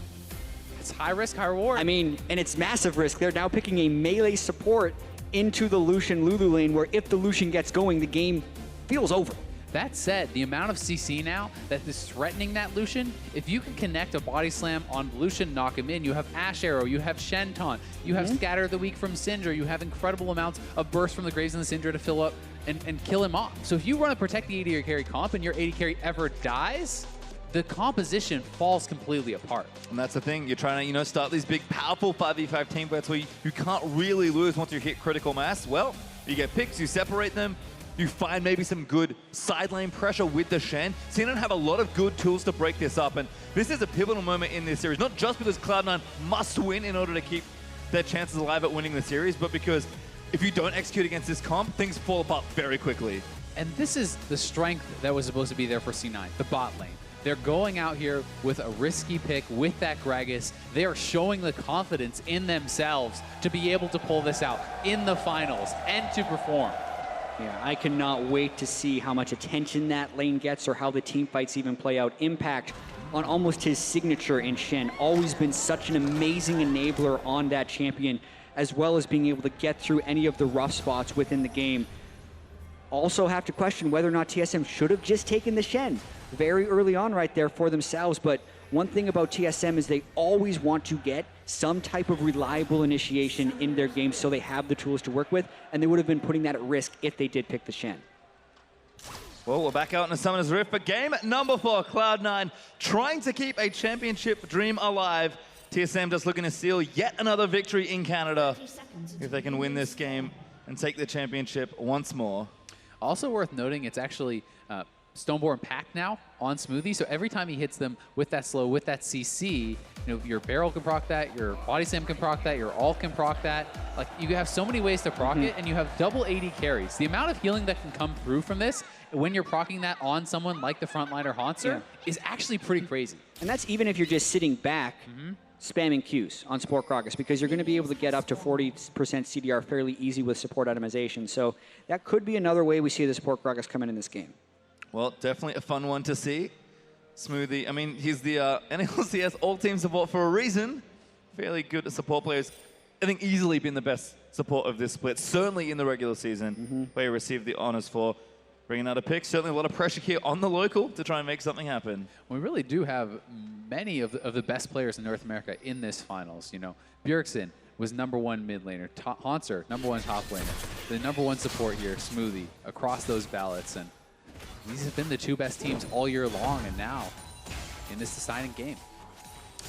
it's high risk, high reward. I mean, and it's massive risk. They're now picking a melee support into the Lucian Lulu lane, where if the Lucian gets going, the game feels over. That said, the amount of CC now that is threatening that Lucian, if you can connect a body slam on Lucian, knock him in, you have Ash Arrow, you have Shen Taunt, you have Scatter of the Weak from Syndra, you have incredible amounts of burst from the Graves and the Syndra to fill up and kill him off. So if you run a protect the AD carry comp and your AD carry ever dies, the composition falls completely apart. And that's the thing, you're trying to, start these big, powerful 5v5 team fights where you can't really lose once you hit critical mass. Well, you get picks, you separate them, you find maybe some good side lane pressure with the Shen. Xenon have a lot of good tools to break this up, and this is a pivotal moment in this series, not just because Cloud9 must win in order to keep their chances alive at winning the series, but because if you don't execute against this comp, things fall apart very quickly. And this is the strength that was supposed to be there for C9, the bot lane. They're going out here with a risky pick with that Gragas. They are showing the confidence in themselves to be able to pull this out in the finals and to perform. Yeah, I cannot wait to see how much attention that lane gets or how the team fights even play out. Impact on almost his signature in Shen. Always been such an amazing enabler on that champion, as well as being able to get through any of the rough spots within the game. Also have to question whether or not TSM should have just taken the Shen very early on right there for themselves. But one thing about TSM is they always want to get some type of reliable initiation in their game so they have the tools to work with, and they would have been putting that at risk if they did pick the Shen. Well, we're back out in the Summoner's Rift for game number 4. Cloud9 trying to keep a championship dream alive. TSM just looking to seal yet another victory in Canada if they can win this game and take the championship once more. Also worth noting, it's actually Stoneborn Pack now on Smoothie, so every time he hits them with that slow, with that CC, your barrel can proc that, your body slam can proc that, your ult can proc that. Like, you have so many ways to proc it, and you have double AD carries. The amount of healing that can come through from this when you're procking that on someone like the frontliner Haunter is actually pretty crazy. And that's even if you're just sitting back spamming Qs on Support Gragas, because you're going to be able to get up to 40% CDR fairly easy with support itemization. So that could be another way we see the Support Gragas come in this game. Well, definitely a fun one to see. Smoothie, I mean, he's the LCS all-team support for a reason. Fairly good at support players. I think easily been the best support of this split, certainly in the regular season, where he received the honors for bringing out a pick. Certainly a lot of pressure here on the local to try and make something happen. We really do have many of the best players in North America in this finals. Bjergsen was #1 mid laner, Haunter, #1 top laner, the #1 support here, Smoothie, across those ballots. And these have been the 2 best teams all year long, and now in this deciding game.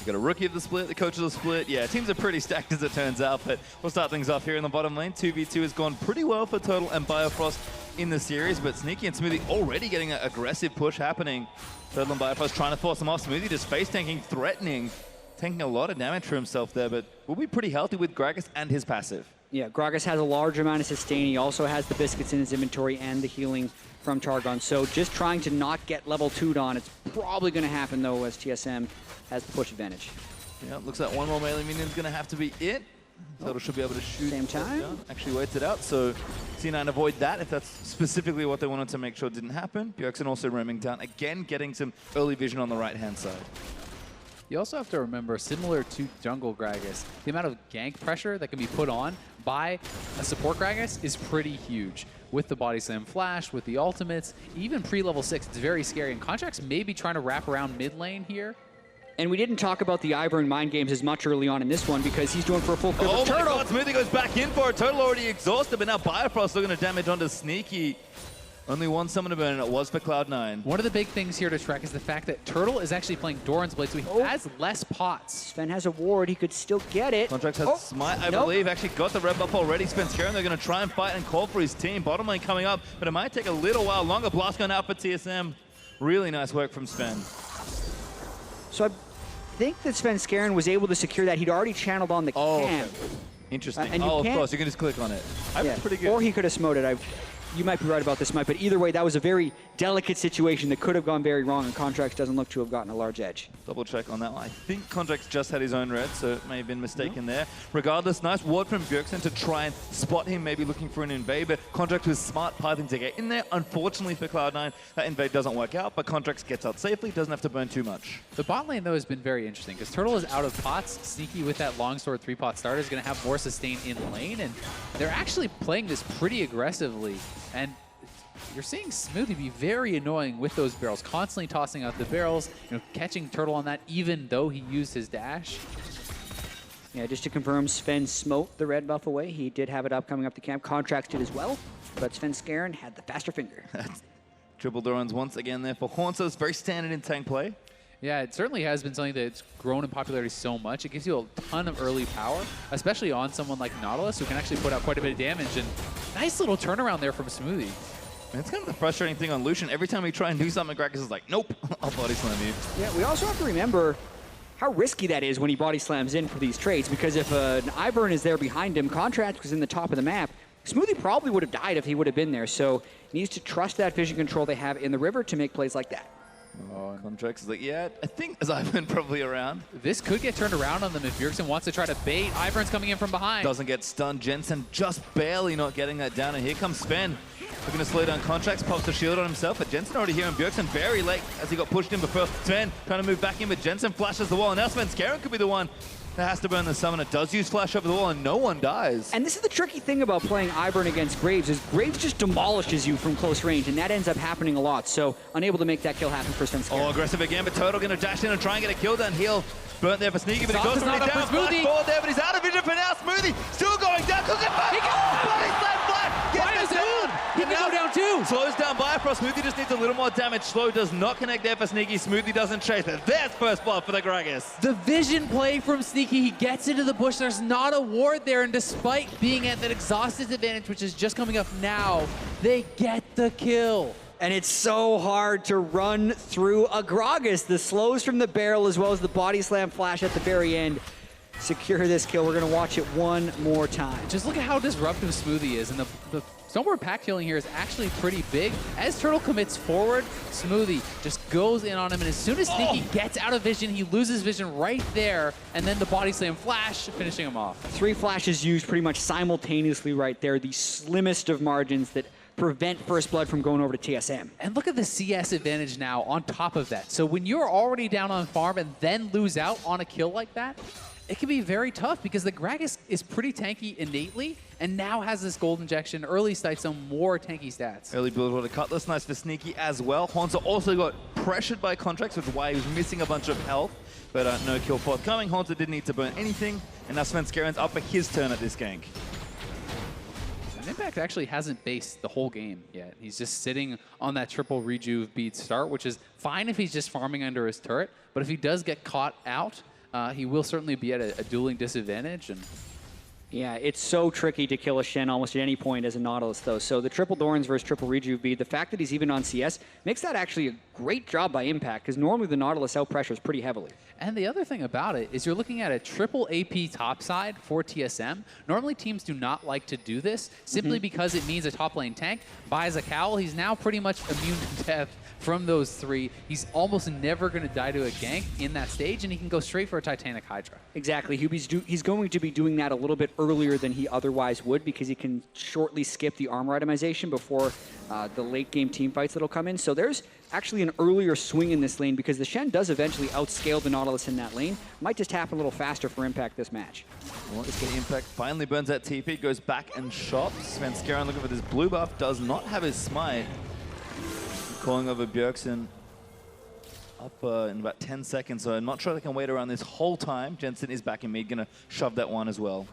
You got a rookie of the split, the coach of the split. Yeah, teams are pretty stacked as it turns out, but we'll start things off here in the bottom lane. 2v2 has gone pretty well for Total and Biofrost in the series, but Sneaky and Smoothie already getting an aggressive push happening. Total and Biofrost trying to force them off. Smoothie just face tanking, threatening, taking a lot of damage for himself there, but will be pretty healthy with Gragas and his passive. Yeah, Gragas has a large amount of sustain. He also has the biscuits in his inventory and the healing from Targon. So just trying to not get level 2'd on. It's probably going to happen, though, as TSM has the push advantage. Yeah, looks like one more melee minion is going to have to be it. Total should be able to shoot. Same time. Actually waits it out, so C9 avoid that if that's specifically what they wanted to make sure didn't happen. Bjergsen also roaming down, again getting some early vision on the right-hand side. You also have to remember, similar to Jungle Gragas, the amount of gank pressure that can be put on by a support Gragas is pretty huge. With the body slam flash, with the ultimates, even pre-level 6, it's very scary. And Contract's maybe trying to wrap around mid lane here. And we didn't talk about the Ivern mind games as much early on in this one because he's doing for a full clip of Turtle. God, Smoothie goes back in for it. Total already exhausted, but now Biofrost looking to damage onto Sneaky. Only one summoner burn, and it was for Cloud9. One of the big things here to track is the fact that Turtle is actually playing Doran's Blade, so he has less pots. Sven has a ward. He could still get it. Contracts has Smite, I believe. Actually got the red buff already. Spenskeren, they're going to try and fight and call for his team. Bottom lane coming up, but it might take a little while longer. Blast going out for TSM. Really nice work from Sven. So I think that Svenskeren was able to secure that. He'd already channeled on the camp. Okay. Interesting. And of course, you can just click on it. Yeah. Pretty good. Or he could have smoted. You might be right about this, Mike, but either way, that was a very delicate situation that could have gone very wrong, and Contracts doesn't look to have gotten a large edge. Double check on that one. I think Contracts just had his own red, so it may have been mistaken there. Regardless, nice ward from Bjergsen to try and spot him, maybe looking for an invade, but Contracts was smart pithing to get in there. Unfortunately for Cloud9, that invade doesn't work out, but Contracts gets out safely, doesn't have to burn too much. The bot lane, though, has been very interesting, because Turtle is out of pots. Sneaky with that longsword 3-pot starter is going to have more sustain in lane, and they're actually playing this pretty aggressively. And you're seeing Smoothie be very annoying with those barrels, constantly tossing out the barrels, catching Turtle on that even though he used his dash. Yeah, just to confirm, Sven smote the red buff away. He did have it up coming up the camp. Contracts did as well, but Svenskeren had the faster finger. Triple Doran's once again there for Horn, so it's very standard in tank play. Yeah, it certainly has been something that's grown in popularity so much. It gives you a ton of early power, especially on someone like Nautilus, who can actually put out quite a bit of damage. And nice little turnaround there from Smoothie. It's kind of the frustrating thing on Lucian. Every time we try and do something, Gragas is like, nope, I'll body slam you. Yeah, we also have to remember how risky that is when he body slams in for these trades, because if an Ivern is there behind him, Contract was in the top of the map, Smoothie probably would have died if he would have been there, so he needs to trust that vision control they have in the river to make plays like that. Oh, Contracts is like, yeah, I think as Ivern probably around. This could get turned around on them if Bjergsen wants to try to bait. Ivern's coming in from behind. Doesn't get stunned. Jensen just barely not getting that down, and here comes Sven. Looking to slow down Contracts, pops the shield on himself, but Jensen already here, and Bjergsen very late as he got pushed in before. Sven trying to move back in, but Jensen flashes the wall, and now Svenskeren could be the one that has to burn the summoner. Does use flash over the wall, and no one dies. And this is the tricky thing about playing Ivern against Graves, is Graves just demolishes you from close range, and that ends up happening a lot, so unable to make that kill happen for Svenskeren. Oh, aggressive again, but Total going to dash in and try and get a kill down. Heal burnt there for Sneaky, but he goes already down. Flash forward there, but he's out of vision for now. Smoothie still going down. Cook it back. Body slam flat. Gets it down. He can go down too. Slows down Bifrost. Smoothie just needs a little more damage. Slow does not connect there for Sneaky. Smoothie doesn't chase it. There's first blood for the Gragas. The vision play from Sneaky. He gets into the bush. There's not a ward there, and despite being at that exhausted advantage, which is just coming up now, they get the kill. And it's so hard to run through a Gragas. The slows from the barrel as well as the body slam flash at the very end secure this kill. We're going to watch it one more time. Just look at how disruptive Smoothie is, and the Snowboard pack killing here is actually pretty big. As Turtle commits forward, Smoothie just goes in on him, and as soon as Sneaky gets out of vision, he loses vision right there, and then the body slam flash, finishing him off. 3 flashes used pretty much simultaneously right there, the slimmest of margins that prevent First Blood from going over to TSM. And look at the CS advantage now on top of that. So when you're already down on farm and then lose out on a kill like that, it can be very tough because the Gragas is pretty tanky innately and now has this gold injection, early sights on more tanky stats. Early build with a Cutlass, nice for Sneaky as well. Haunter also got pressured by Contracts, which is why he was missing a bunch of health, but no kill forthcoming. Haunter didn't need to burn anything, and now Svenskeren's up for his turn at this gank. And Impact actually hasn't based the whole game yet. He's just sitting on that triple rejuve bead start, which is fine if he's just farming under his turret, but if he does get caught out, he will certainly be at a dueling disadvantage. And yeah, it's so tricky to kill a Shen almost at any point as a Nautilus, though. So the triple Dorans versus triple Rejuve bead, the fact that he's even on CS makes that actually a great job by Impact, because normally the Nautilus out-pressures pretty heavily. And the other thing about it is you're looking at a triple AP topside for TSM. Normally teams do not like to do this, simply because it means a top lane tank buys a cowl. He's now pretty much immune to death from those 3. He's almost never going to die to a gank in that stage, and he can go straight for a Titanic Hydra. Exactly. He's going to be doing that a little bit earlier than he otherwise would, because he can shortly skip the armor itemization before the late game team fights that'll come in. So there's actually an earlier swing in this lane, because the Shen does eventually outscale the Nautilus in that lane. Might just happen a little faster for Impact this match. Well, it's going Impact finally burns that TP, goes back and shops. Svenskeren looking for this blue buff, does not have his smite. Calling over Bjergsen up in about 10 seconds, so I'm not sure they can wait around this whole time. Jensen is back in mid, gonna shove that one as well.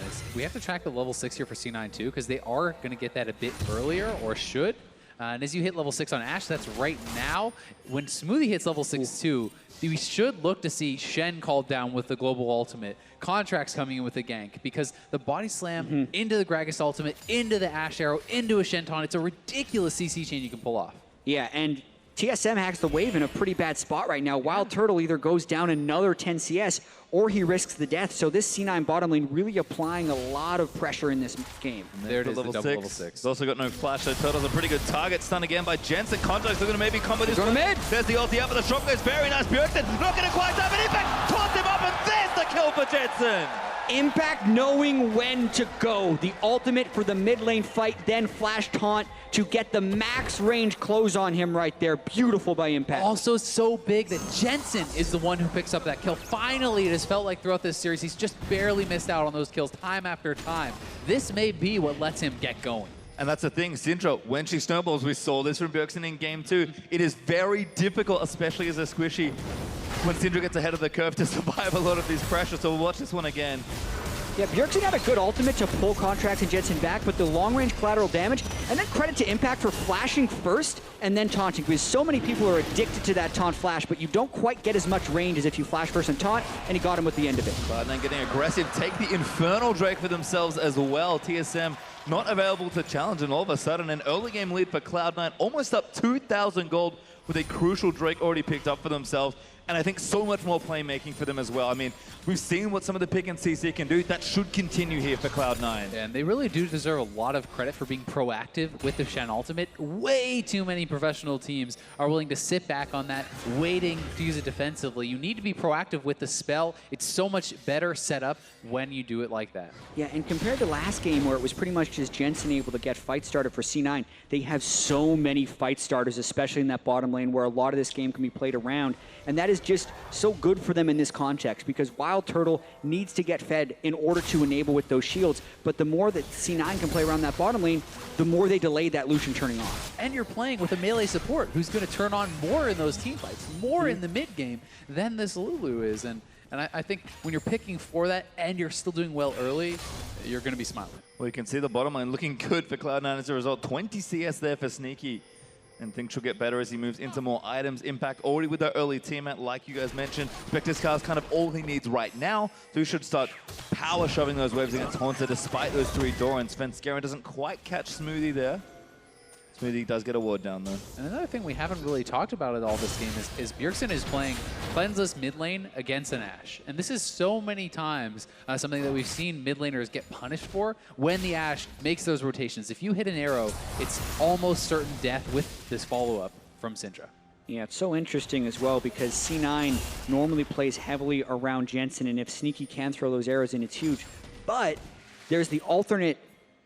Yes. We have to track the level 6 here for C9 too, because they are gonna get that a bit earlier, or should. And as you hit level 6 on Ashe, that's right now. When Smoothie hits level 6 too, we should look to see Shen called down with the global ultimate, Contracts coming in with the gank, because the body slam into the Gragas ultimate, into the Ashe arrow, into a Shen taunt, it's a ridiculous CC chain you can pull off. Yeah, and TSM hacks the wave in a pretty bad spot right now. Wild Turtle either goes down another 10 CS or he risks the death. So this C9 bottom lane really applying a lot of pressure in this game. There it is, level the double level 6. He's also got no flash, so Turtle's a pretty good target. Stun again by Jensen. Contracts are going to maybe combo this one. There's the ulti up, but the shot goes very nice. Bjergsen not going to quite have an impact. Taunts him up, and there's the kill for Jensen. Impact knowing when to go. The ultimate for the mid lane fight, then flash taunt to get the max range close on him right there. Beautiful by Impact. Also so big that Jensen is the one who picks up that kill. Finally, it has felt like throughout this series, he's just barely missed out on those kills time after time. This may be what lets him get going. And that's the thing, Syndra, when she snowballs, we saw this from Bjergsen in game 2. It is very difficult, especially as a squishy, when Syndra gets ahead of the curve to survive a lot of these pressures. So we'll watch this one again. Yeah, Bjergsen had a good ultimate to pull Contracts and Jensen back, but the long-range collateral damage, and then credit to Impact for flashing first and then taunting, because so many people are addicted to that taunt flash, but you don't quite get as much range as if you flash first and taunt, and he got him with the end of it. Cloud9 getting aggressive, take the Infernal Drake for themselves as well. TSM not available to challenge, and all of a sudden an early game lead for Cloud9, almost up 2,000 gold with a crucial Drake already picked up for themselves. And I think so much more playmaking for them as well. I mean, we've seen what some of the pick and CC can do. That should continue here for Cloud9. And they really do deserve a lot of credit for being proactive with the Shen ultimate. Way too many professional teams are willing to sit back on that, waiting to use it defensively. You need to be proactive with the spell. It's so much better set up when you do it like that. Yeah, and compared to last game where it was pretty much just Jensen able to get fight started for C9, they have so many fight starters, especially in that bottom lane where a lot of this game can be played around. And that is just so good for them in this context because Wild Turtle needs to get fed in order to enable with those shields. But the more that C9 can play around that bottom lane, the more they delay that Lucian turning on. And you're playing with a melee support who's going to turn on more in those team fights, more in the mid game than this Lulu is. And I think when you're picking for that and you're still doing well early, you're going to be smiling. Well, you can see the bottom lane looking good for Cloud9 as a result. 20 CS there for Sneaky. And things should get better as he moves into more items. Impact already with our early teammate, like you guys mentioned. Spectre's car is kind of all he needs right now. So he should start power shoving those waves against Haunter despite those 3 Dorans. Svenskeren doesn't quite catch Smoothie there. Smoothie does get a ward down though. And another thing we haven't really talked about at all this game is Bjergsen is playing cleanseless mid lane against an Ashe. And this is so many times something that we've seen mid laners get punished for when the Ashe makes those rotations. If you hit an arrow, it's almost certain death with this follow-up from Syndra. Yeah, it's so interesting as well because C9 normally plays heavily around Jensen, and if Sneaky can throw those arrows in, it's huge. But there's the alternate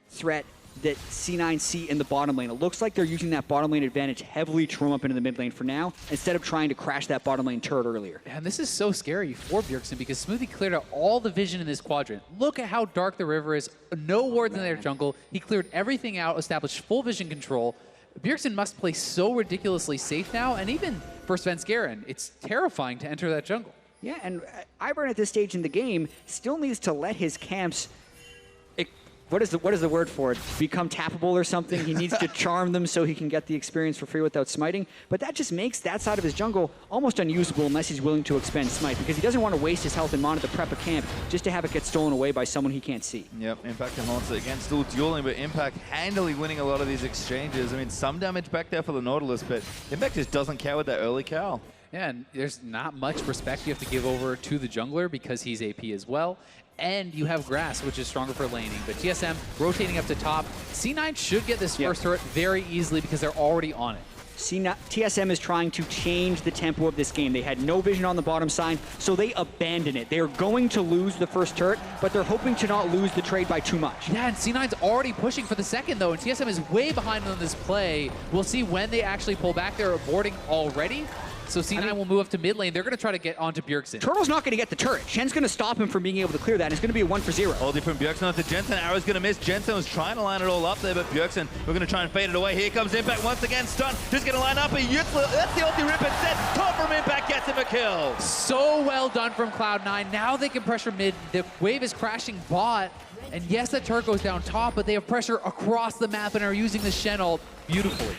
threat that C9 see in the bottom lane. It looks like they're using that bottom lane advantage heavily to roam up into the mid lane for now, instead of trying to crash that bottom lane turret earlier. And this is so scary for Bjergsen because Smoothie cleared out all the vision in this quadrant. Look at how dark the river is. No wards in their jungle. He cleared everything out, established full vision control. Bjergsen must play so ridiculously safe now, and even for Svenskeren, it's terrifying to enter that jungle. Yeah, and Ivern at this stage in the game still needs to let his camps what is the word for it? Become tappable or something? He needs to charm them so he can get the experience for free without smiting. But that just makes that side of his jungle almost unusable unless he's willing to expend smite because he doesn't want to waste his health and mana to prep a camp just to have it get stolen away by someone he can't see. Yep, Impact and Haunter again still dueling, but Impact handily winning a lot of these exchanges. I mean, some damage back there for the Nautilus, but Impact just doesn't care with that early cow. Yeah, and there's not much respect you have to give over to the jungler because he's AP as well. And you have Grass, which is stronger for laning. But TSM rotating up to top. C9 should get this first turret very easily because they're already on it. TSM is trying to change the tempo of this game. They had no vision on the bottom side, so they abandon it. They're going to lose the first turret, but they're hoping to not lose the trade by too much. Yeah, and C9's already pushing for the second, though, and TSM is way behind on this play. We'll see when they actually pull back. They're boarding already. So C9 will move up to mid lane. They're going to try to get onto Bjergsen. Turtle's not going to get the turret. Shen's going to stop him from being able to clear that. It's going to be a 1-for-0. Holding from Bjergsen onto Jensen. Arrow's going to miss. Jensen was trying to line it all up there, but Bjergsen, we're going to try and fade it away. Here comes Impact once again. Stun. Just going to line up a Yutzla. That's the ulti rip instead. Top from Impact gets him a kill. So well done from Cloud9. Now they can pressure mid. The wave is crashing bot. And yes, that turret goes down top, but they have pressure across the map and are using the Shen ult beautifully.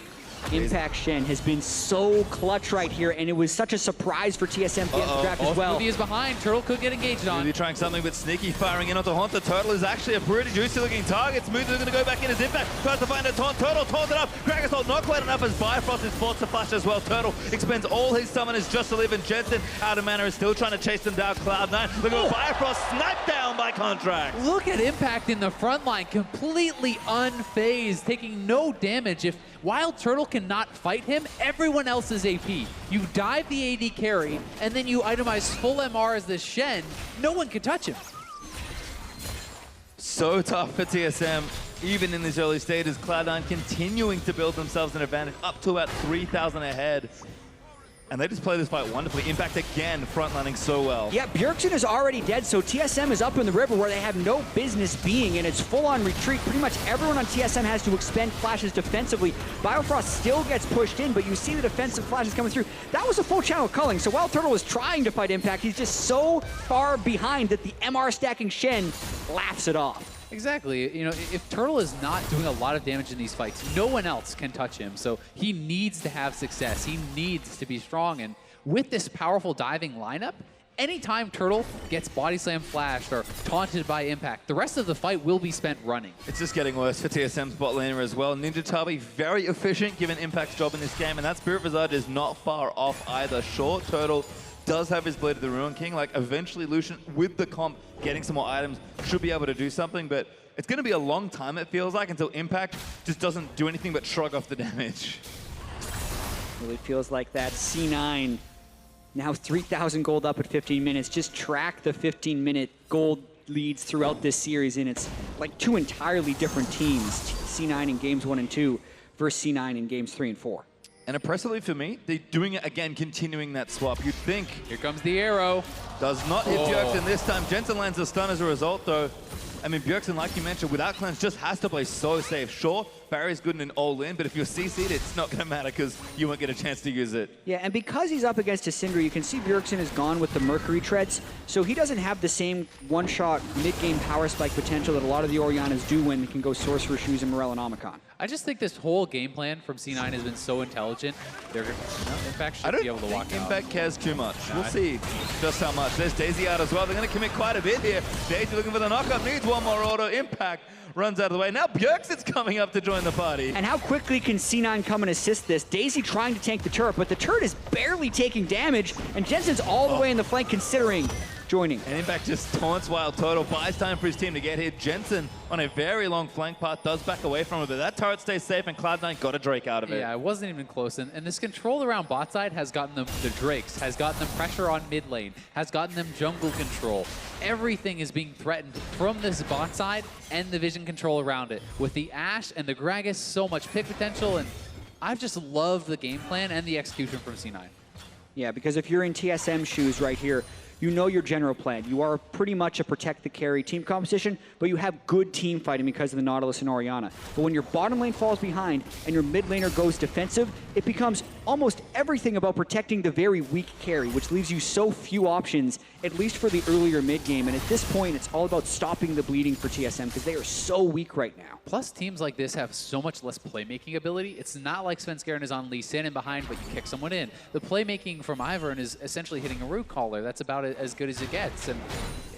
Impact Shen has been so clutch right here, and it was such a surprise for TSM to get the draft as well. Smoothie is behind. Turtle could get engaged on. Smoothie trying something, but Sneaky firing in onto Haunter. Turtle is actually a pretty juicy looking target. Smoothie is going to go back in as Impact. Tries to find a taunt. Turtle taunted up. Kraken Assault not quite enough as Bifrost is forced to flash as well. Turtle expends all his summoners just to live, and Jensen out of mana is still trying to chase them down. Cloud9. Look at Bifrost sniped down by Contract. Look at Impact in the front line, completely unfazed, taking no damage. While Turtle cannot fight him, everyone else is AP. You dive the AD carry, and then you itemize full MR as the Shen. No one can touch him. So tough for TSM, even in these early stages. Cloud9 continuing to build themselves an advantage, up to about 3,000 ahead. And they just play this fight wonderfully. Impact again, frontlining so well. Yeah, Bjergsen is already dead, so TSM is up in the river where they have no business being, and it's full-on retreat. Pretty much everyone on TSM has to expend flashes defensively. Biofrost still gets pushed in, but you see the defensive flashes coming through. That was a full channel culling, so while Turtle was trying to fight Impact, he's just so far behind that the MR stacking Shen laughs it off. Exactly. You know, if Turtle is not doing a lot of damage in these fights, no one else can touch him. So he needs to have success. He needs to be strong. And with this powerful diving lineup, anytime Turtle gets body slam flashed or taunted by Impact, the rest of the fight will be spent running. It's just getting worse for TSM's bot laner as well. Ninja Tabi very efficient given Impact's job in this game, and that Spirit Visage is not far off either. Sure, Turtle does have his Blade of the Ruin King. Like, eventually Lucian, with the comp, getting some more items, should be able to do something, but it's going to be a long time, it feels like, until Impact just doesn't do anything but shrug off the damage. Really feels like that. C9, now 3,000 gold up at 15 minutes. Just track the 15-minute gold leads throughout this series, and it's like two entirely different teams. C9 in games 1 and 2 versus C9 in games 3 and 4. And impressively for me, they're doing it again, continuing that swap. You'd think. Here comes the arrow. Does not hit Bjergsen this time. Jensen lands a stun as a result, though. I mean, Bjergsen, like you mentioned, without cleanse, just has to play so safe. Sure, Barry's good in an all-in, but if you're CC'd, it's not going to matter because you won't get a chance to use it. Yeah, and because he's up against a Syndra, you can see Bjergsen is gone with the Mercury treads, so he doesn't have the same one-shot mid-game power spike potential that a lot of the Oriannas do when they can go Sorcerer Shoes and Morel and Omicron. I just think this whole game plan from C9 has been so intelligent. They're Impact should be able to walk out. Impact cares too much. We'll see just how much. There's Daisy out as well. They're going to commit quite a bit here. Daisy looking for the knockup, needs one more auto. Impact runs out of the way. Now Bjergsen's coming up to join the party. And how quickly can C9 come and assist this? Daisy trying to tank the turret, but the turret is barely taking damage, and Jensen's all the way in the flank considering joining. And Impact just taunts while Toto buys time for his team to get here. Jensen on a very long flank path does back away from it, but that turret stays safe, and Cloud9 got a Drake out of it. Yeah, it wasn't even close. And this control around bot side has gotten them the Drakes, has gotten them pressure on mid lane, has gotten them jungle control. Everything is being threatened from this bot side and the vision control around it. With the Ashe and the Gragas, so much pick potential, and I've just loved the game plan and the execution from C9. Yeah, because if you're in TSM shoes right here, you know your general plan. You are pretty much a protect the carry team composition, but you have good team fighting because of the Nautilus and Orianna. But when your bottom lane falls behind and your mid laner goes defensive, it becomes almost everything about protecting the very weak carry, which leaves you so few options, at least for the earlier mid game. And at this point, it's all about stopping the bleeding for TSM because they are so weak right now. Plus, teams like this have so much less playmaking ability. It's not like Svenskeren is on Lee Sin and behind, but you kick someone in. The playmaking from Ivern is essentially hitting a root caller. That's about as good as it gets, and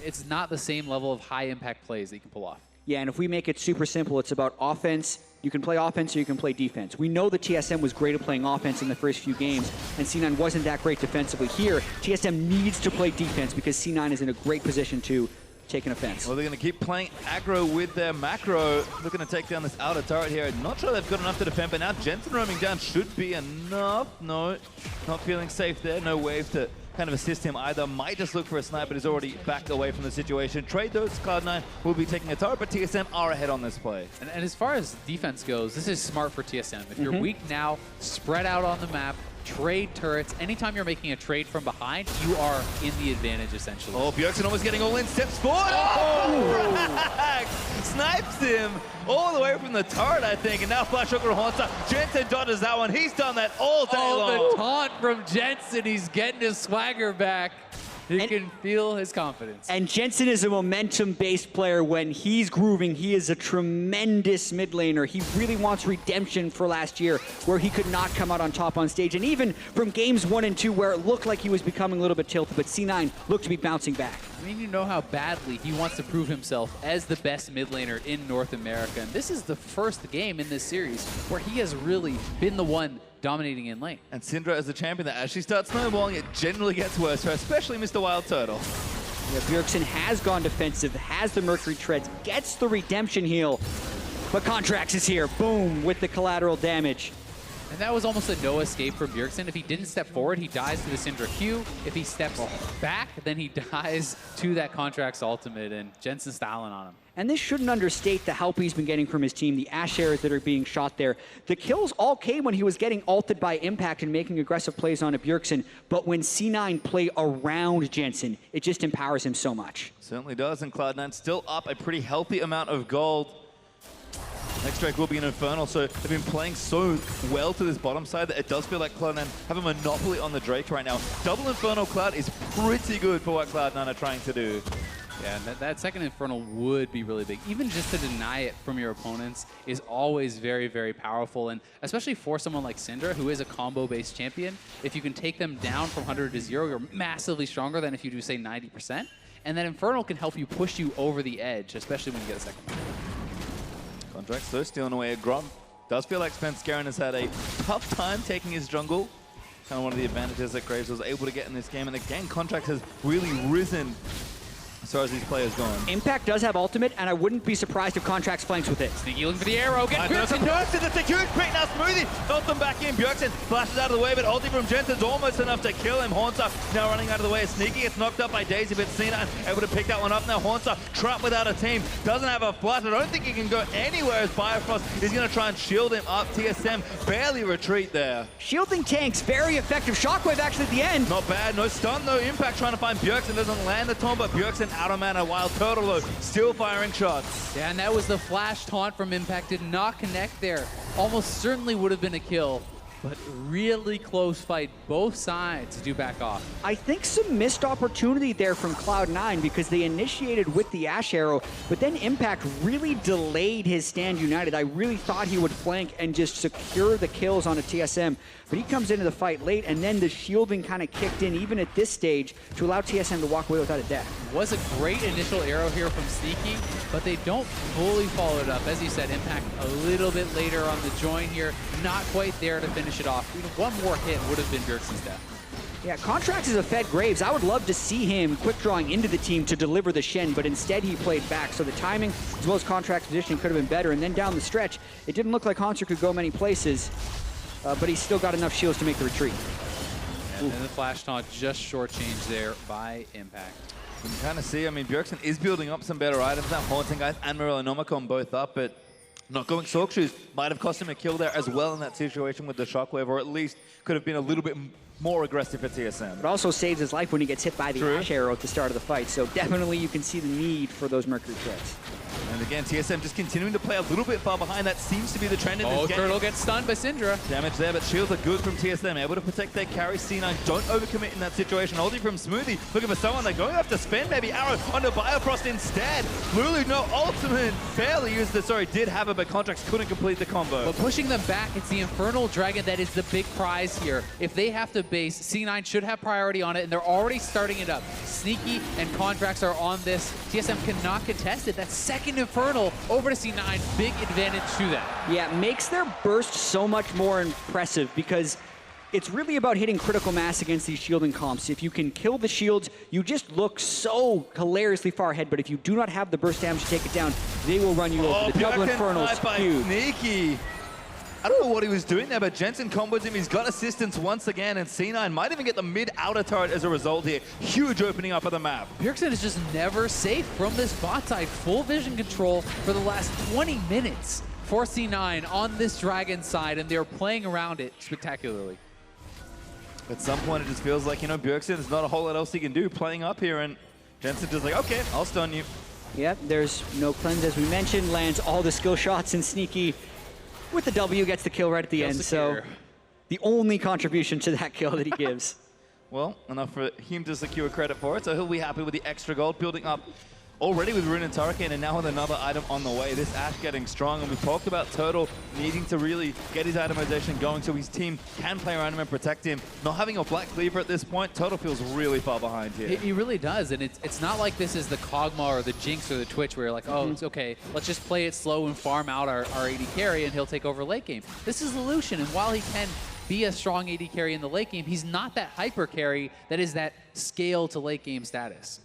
it's not the same level of high impact plays that you can pull off. Yeah, and if we make it super simple, it's about offense. You can play offense or you can play defense. We know that TSM was great at playing offense in the first few games, and C9 wasn't that great defensively. Here, TSM needs to play defense because C9 is in a great position to take an offense. Well, they're going to keep playing aggro with their macro, looking to take down this outer turret here. Not sure they've got enough to defend, but now Jensen roaming down should be enough. No, not feeling safe there. No wave to kind of assist him either. Might just look for a snipe, but he's already backed away from the situation. Trade those, Cloud9 will be taking a turret, but TSM are ahead on this play. And as far as defense goes, this is smart for TSM. If you're weak now, spread out on the map, trade turrets. Anytime you're making a trade from behind, you are in the advantage, essentially. Oh, Bjergsen almost getting all in, steps forward. Oh! Snipes him all the way from the turret, I think, and now Flash Hooker Haunter. Jensen dodges that one. He's done that all day long. The taunt from Jensen. He's getting his swagger back. You can feel his confidence. And Jensen is a momentum-based player. When he's grooving, he is a tremendous mid laner. He really wants redemption for last year, where he could not come out on top on stage. And even from games 1 and 2, where it looked like he was becoming a little bit tilted, but C9 looked to be bouncing back. I mean, you know how badly he wants to prove himself as the best mid laner in North America. And this is the first game in this series where he has really been the one dominating in lane. And Syndra is the champion that as she starts snowballing, it generally gets worse for her, especially Mr. Wild Turtle. Yeah, Bjergsen has gone defensive, has the Mercury Treads, gets the redemption heal, but Contracts is here, boom, with the collateral damage. And that was almost a no escape for Bjergsen. If he didn't step forward, he dies to the Syndra Q. If he steps back, then he dies to that Contracts ultimate, and Jensen styling on him. And this shouldn't understate the help he's been getting from his team, the Ashe arrows that are being shot there. The kills all came when he was getting ulted by Impact and making aggressive plays on a Bjergsen, but when C9 play around Jensen, it just empowers him so much. Certainly does, and Cloud9 still up a pretty healthy amount of gold. Next Drake will be an Infernal, so they've been playing so well to this bottom side that it does feel like Cloud9 have a monopoly on the Drake right now. Double Infernal Cloud is pretty good for what Cloud9 are trying to do. Yeah, that second Infernal would be really big. Even just to deny it from your opponents is always very, very powerful. And especially for someone like Syndra, who is a combo-based champion, if you can take them down from 100 to 0, you're massively stronger than if you do, say, 90%. And that Infernal can help you push you over the edge, especially when you get a second. Contracts though stealing away a Grub. Does feel like Spence Garen has had a tough time taking his jungle. Kind of one of the advantages that Graves was able to get in this game. And again, Contracts has really risen as far as these players going. Impact does have ultimate, and I wouldn't be surprised if Contracts flanks with it. Sneaky looking for the arrow. Get Bjergsen! It's a huge pick now. Smoothie helps them back in. Bjergsen flashes out of the way, but ulti from Jensen's almost enough to kill him. Haunter now running out of the way. Sneaky gets knocked up by Daisy, but Cena able to pick that one up now. Haunter trapped without a team. Doesn't have a flash. I don't think he can go anywhere as Bifrost is going to try and shield him up. TSM barely retreat there. Shielding tanks, very effective. Shockwave actually at the end. Not bad. No stun, no impact. Trying to find Bjergsen. Doesn't land the taunt, but Bjergsen out of mana. Wild Turtle though, still firing shots. Yeah, and that was the flash taunt from Impact. Did not connect there. Almost certainly would have been a kill, but really close fight. Both sides do back off. I think some missed opportunity there from Cloud9 because they initiated with the Ashe arrow, but then Impact really delayed his stand united. I really thought he would flank and just secure the kills on a TSM, but he comes into the fight late, and then the shielding kind of kicked in even at this stage to allow TSM to walk away without a death. Was a great initial arrow here from Sneaky, but they don't fully follow it up. As you said, Impact a little bit later on the join here, not quite there to finish it off. Even one more hit would have been Bjergsen's death. Yeah, Contracts is a Fed Graves. I would love to see him quick drawing into the team to deliver the Shen, but instead he played back. So the timing, as well as Contracts' position, could have been better. And then down the stretch, it didn't look like Haunter could go many places, but he's still got enough shields to make the retreat. And then the flash taunt just shortchanged there by Impact. You can kind of see, I mean, Bjergsen is building up some better items now. Haunting guys and Morellonomicon both up, but not going Sork Shoes might have cost him a kill there as well in that situation with the Shockwave, or at least could have been a little bit more aggressive for TSM. But also saves his life when he gets hit by the Ashe arrow at the start of the fight. So definitely you can see the need for those Mercury Treads. And again, TSM just continuing to play a little bit far behind. That seems to be the trend in this game. Turtle gets stunned by Syndra. Damage there, but shields are good from TSM. Able to protect their carry. C9 don't overcommit in that situation. Ulti from Smoothie. Looking for someone. They're going to have to spend maybe arrow onto Biofrost instead. Lulu, no ultimate. Barely used the, sorry, did have it, but Contracts couldn't complete the combo. But pushing them back, it's the Infernal Dragon that is the big prize here. If they have to base, C9 should have priority on it, and they're already starting it up. Sneaky and Contracts are on this. TSM cannot contest it. That second Infernal over to C9, big advantage to them. Yeah, makes their burst so much more impressive because it's really about hitting critical mass against these shielding comps. If you can kill the shields, you just look so hilariously far ahead, but if you do not have the burst damage to take it down, they will run you over. The double Inferno is huge. Sneaky. I don't know what he was doing there, but Jensen combos him. He's got assistance once again, and C9 might even get the mid-outer turret as a result here. Huge opening up of the map. Bjergsen is just never safe from this bot side. Full vision control for the last 20 minutes for C9 on this Dragon side, and they're playing around it spectacularly. At some point, it just feels like, you know, Bjergsen, there's not a whole lot else he can do playing up here, and Jensen just like, okay, I'll stun you. Yep, there's no cleanse, as we mentioned, lands all the skill shots, and Sneaky with the W gets the kill right at the end, so the only contribution to that kill that he gives. Well, enough for him to secure credit for it, so he'll be happy with the extra gold building up already with Rune and Turricane, and now with another item on the way. This Ashe getting strong, and we talked about Turtle needing to really get his itemization going so his team can play around him and protect him. Not having a Black Cleaver at this point, Turtle feels really far behind here. He really does, and it's not like this is the Kog'Maw or the Jinx or the Twitch where you're like, oh, it's okay, let's just play it slow and farm out our AD carry and he'll take over late game. This is the Lucian, and while he can be a strong AD carry in the late game, he's not that hyper carry that is that scale to late game status.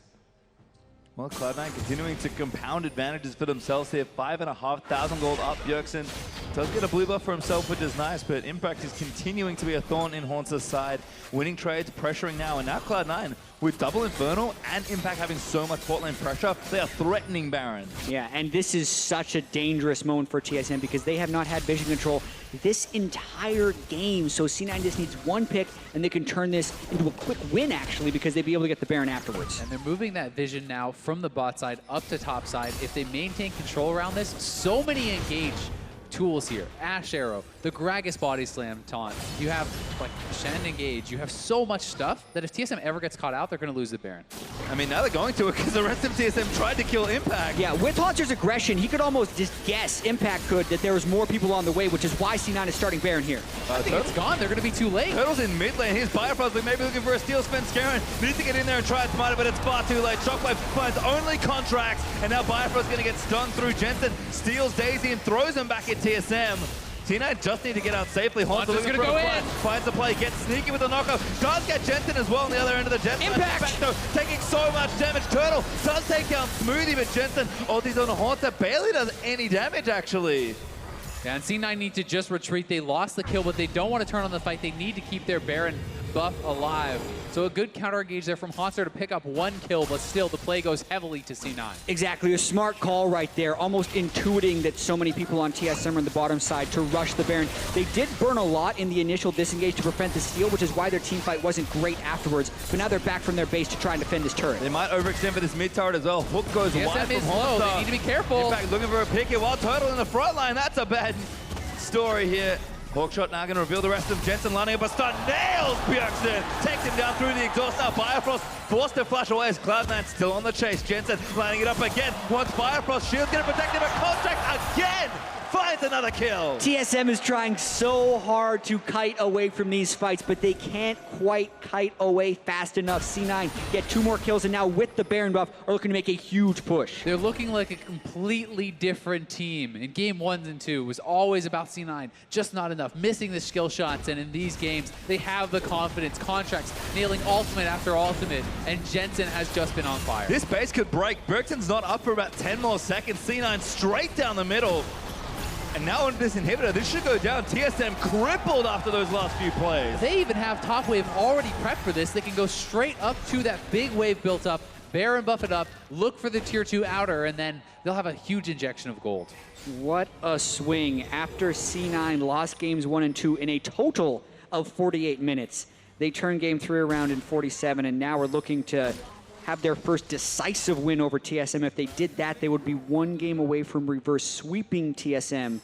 Well, Cloud9 continuing to compound advantages for themselves here. 5,500 gold up. Bjergsen does get a blue buff for himself, which is nice, but Impact is continuing to be a thorn in Haunter's side. Winning trades, pressuring now, and now Cloud9 with double Infernal and Impact having so much bot lane pressure, they are threatening Baron. Yeah, and this is such a dangerous moment for TSM because they have not had vision control this entire game. So C9 just needs one pick, and they can turn this into a quick win, actually, because they'd be able to get the Baron afterwards. And they're moving that vision now from the bot side up to top side. If they maintain control around this, so many engage tools here. Ashe Arrow, the Gragas Body Slam taunt. You have like Shen engage. You have so much stuff that if TSM ever gets caught out, they're going to lose the Baron. I mean, now they're going to it because the rest of TSM tried to kill Impact. Yeah, with Haunter's aggression, he could almost just guess, Impact could, that there was more people on the way, which is why C9 is starting Baron here. I think it's gone. They're going to be too late. Turtle's in mid lane. He's Bifrost, maybe looking for a steal spin. Scarin needs to get in there and try and smite it, but it's far too late. Shockwave finds only contracts, and now Bifrost's going to get stunned through. Jensen steals Daisy and throws him back at TSM. T9 just need to get out safely. Haunter's going to go in. Finds the play, gets sneaky with the knockout. Does get Jensen as well on the other end of the jet. Impact! Though, taking so much damage. Turtle does take down Smoothie, but Jensen ultis on Haunter. Barely does any damage, actually. Yeah, and C9 need to just retreat. They lost the kill, but they don't want to turn on the fight. They need to keep their Baron buff alive. So a good counter engage there from Haunter to pick up one kill, but still the play goes heavily to C9. Exactly, a smart call right there, almost intuiting that so many people on TSM are on the bottom side to rush the Baron. They did burn a lot in the initial disengage to prevent the steal, which is why their team fight wasn't great afterwards, but now they're back from their base to try and defend this turret. They might overextend for this mid turret as well. Hook goes wide from low. They need to be careful. In fact, looking for a pick here while Turtle in the front line. That's a bad story here. Hawkshot now going to reveal the rest of them. Jensen lining up a stun, nails Bjergsen, takes him down through the exhaust. Now Bifrost forced to flash away as Cloud9 still on the chase. Jensen lining it up again. Once Bifrost, shield's going to protect him, but Contract again finds another kill. TSM is trying so hard to kite away from these fights, but they can't quite kite away fast enough. C9 get 2 more kills, and now with the Baron buff, are looking to make a huge push. They're looking like a completely different team. In game 1 and 2, it was always about C9, just not enough, missing the skill shots, and in these games, they have the confidence. Contracts nailing ultimate after ultimate, and Jensen has just been on fire. This base could break. Bjergsen's not up for about 10 more seconds. C9 straight down the middle. And now on this inhibitor, this should go down. TSM crippled after those last few plays. They even have top wave already prepped for this. They can go straight up to that big wave built up, Baron buff it up, look for the tier 2 outer, and then they'll have a huge injection of gold. What a swing. After C9 lost games 1 and 2 in a total of 48 minutes, they turned game 3 around in 47, and now we're looking to have their first decisive win over TSM. If they did that, they would be 1 game away from reverse sweeping TSM.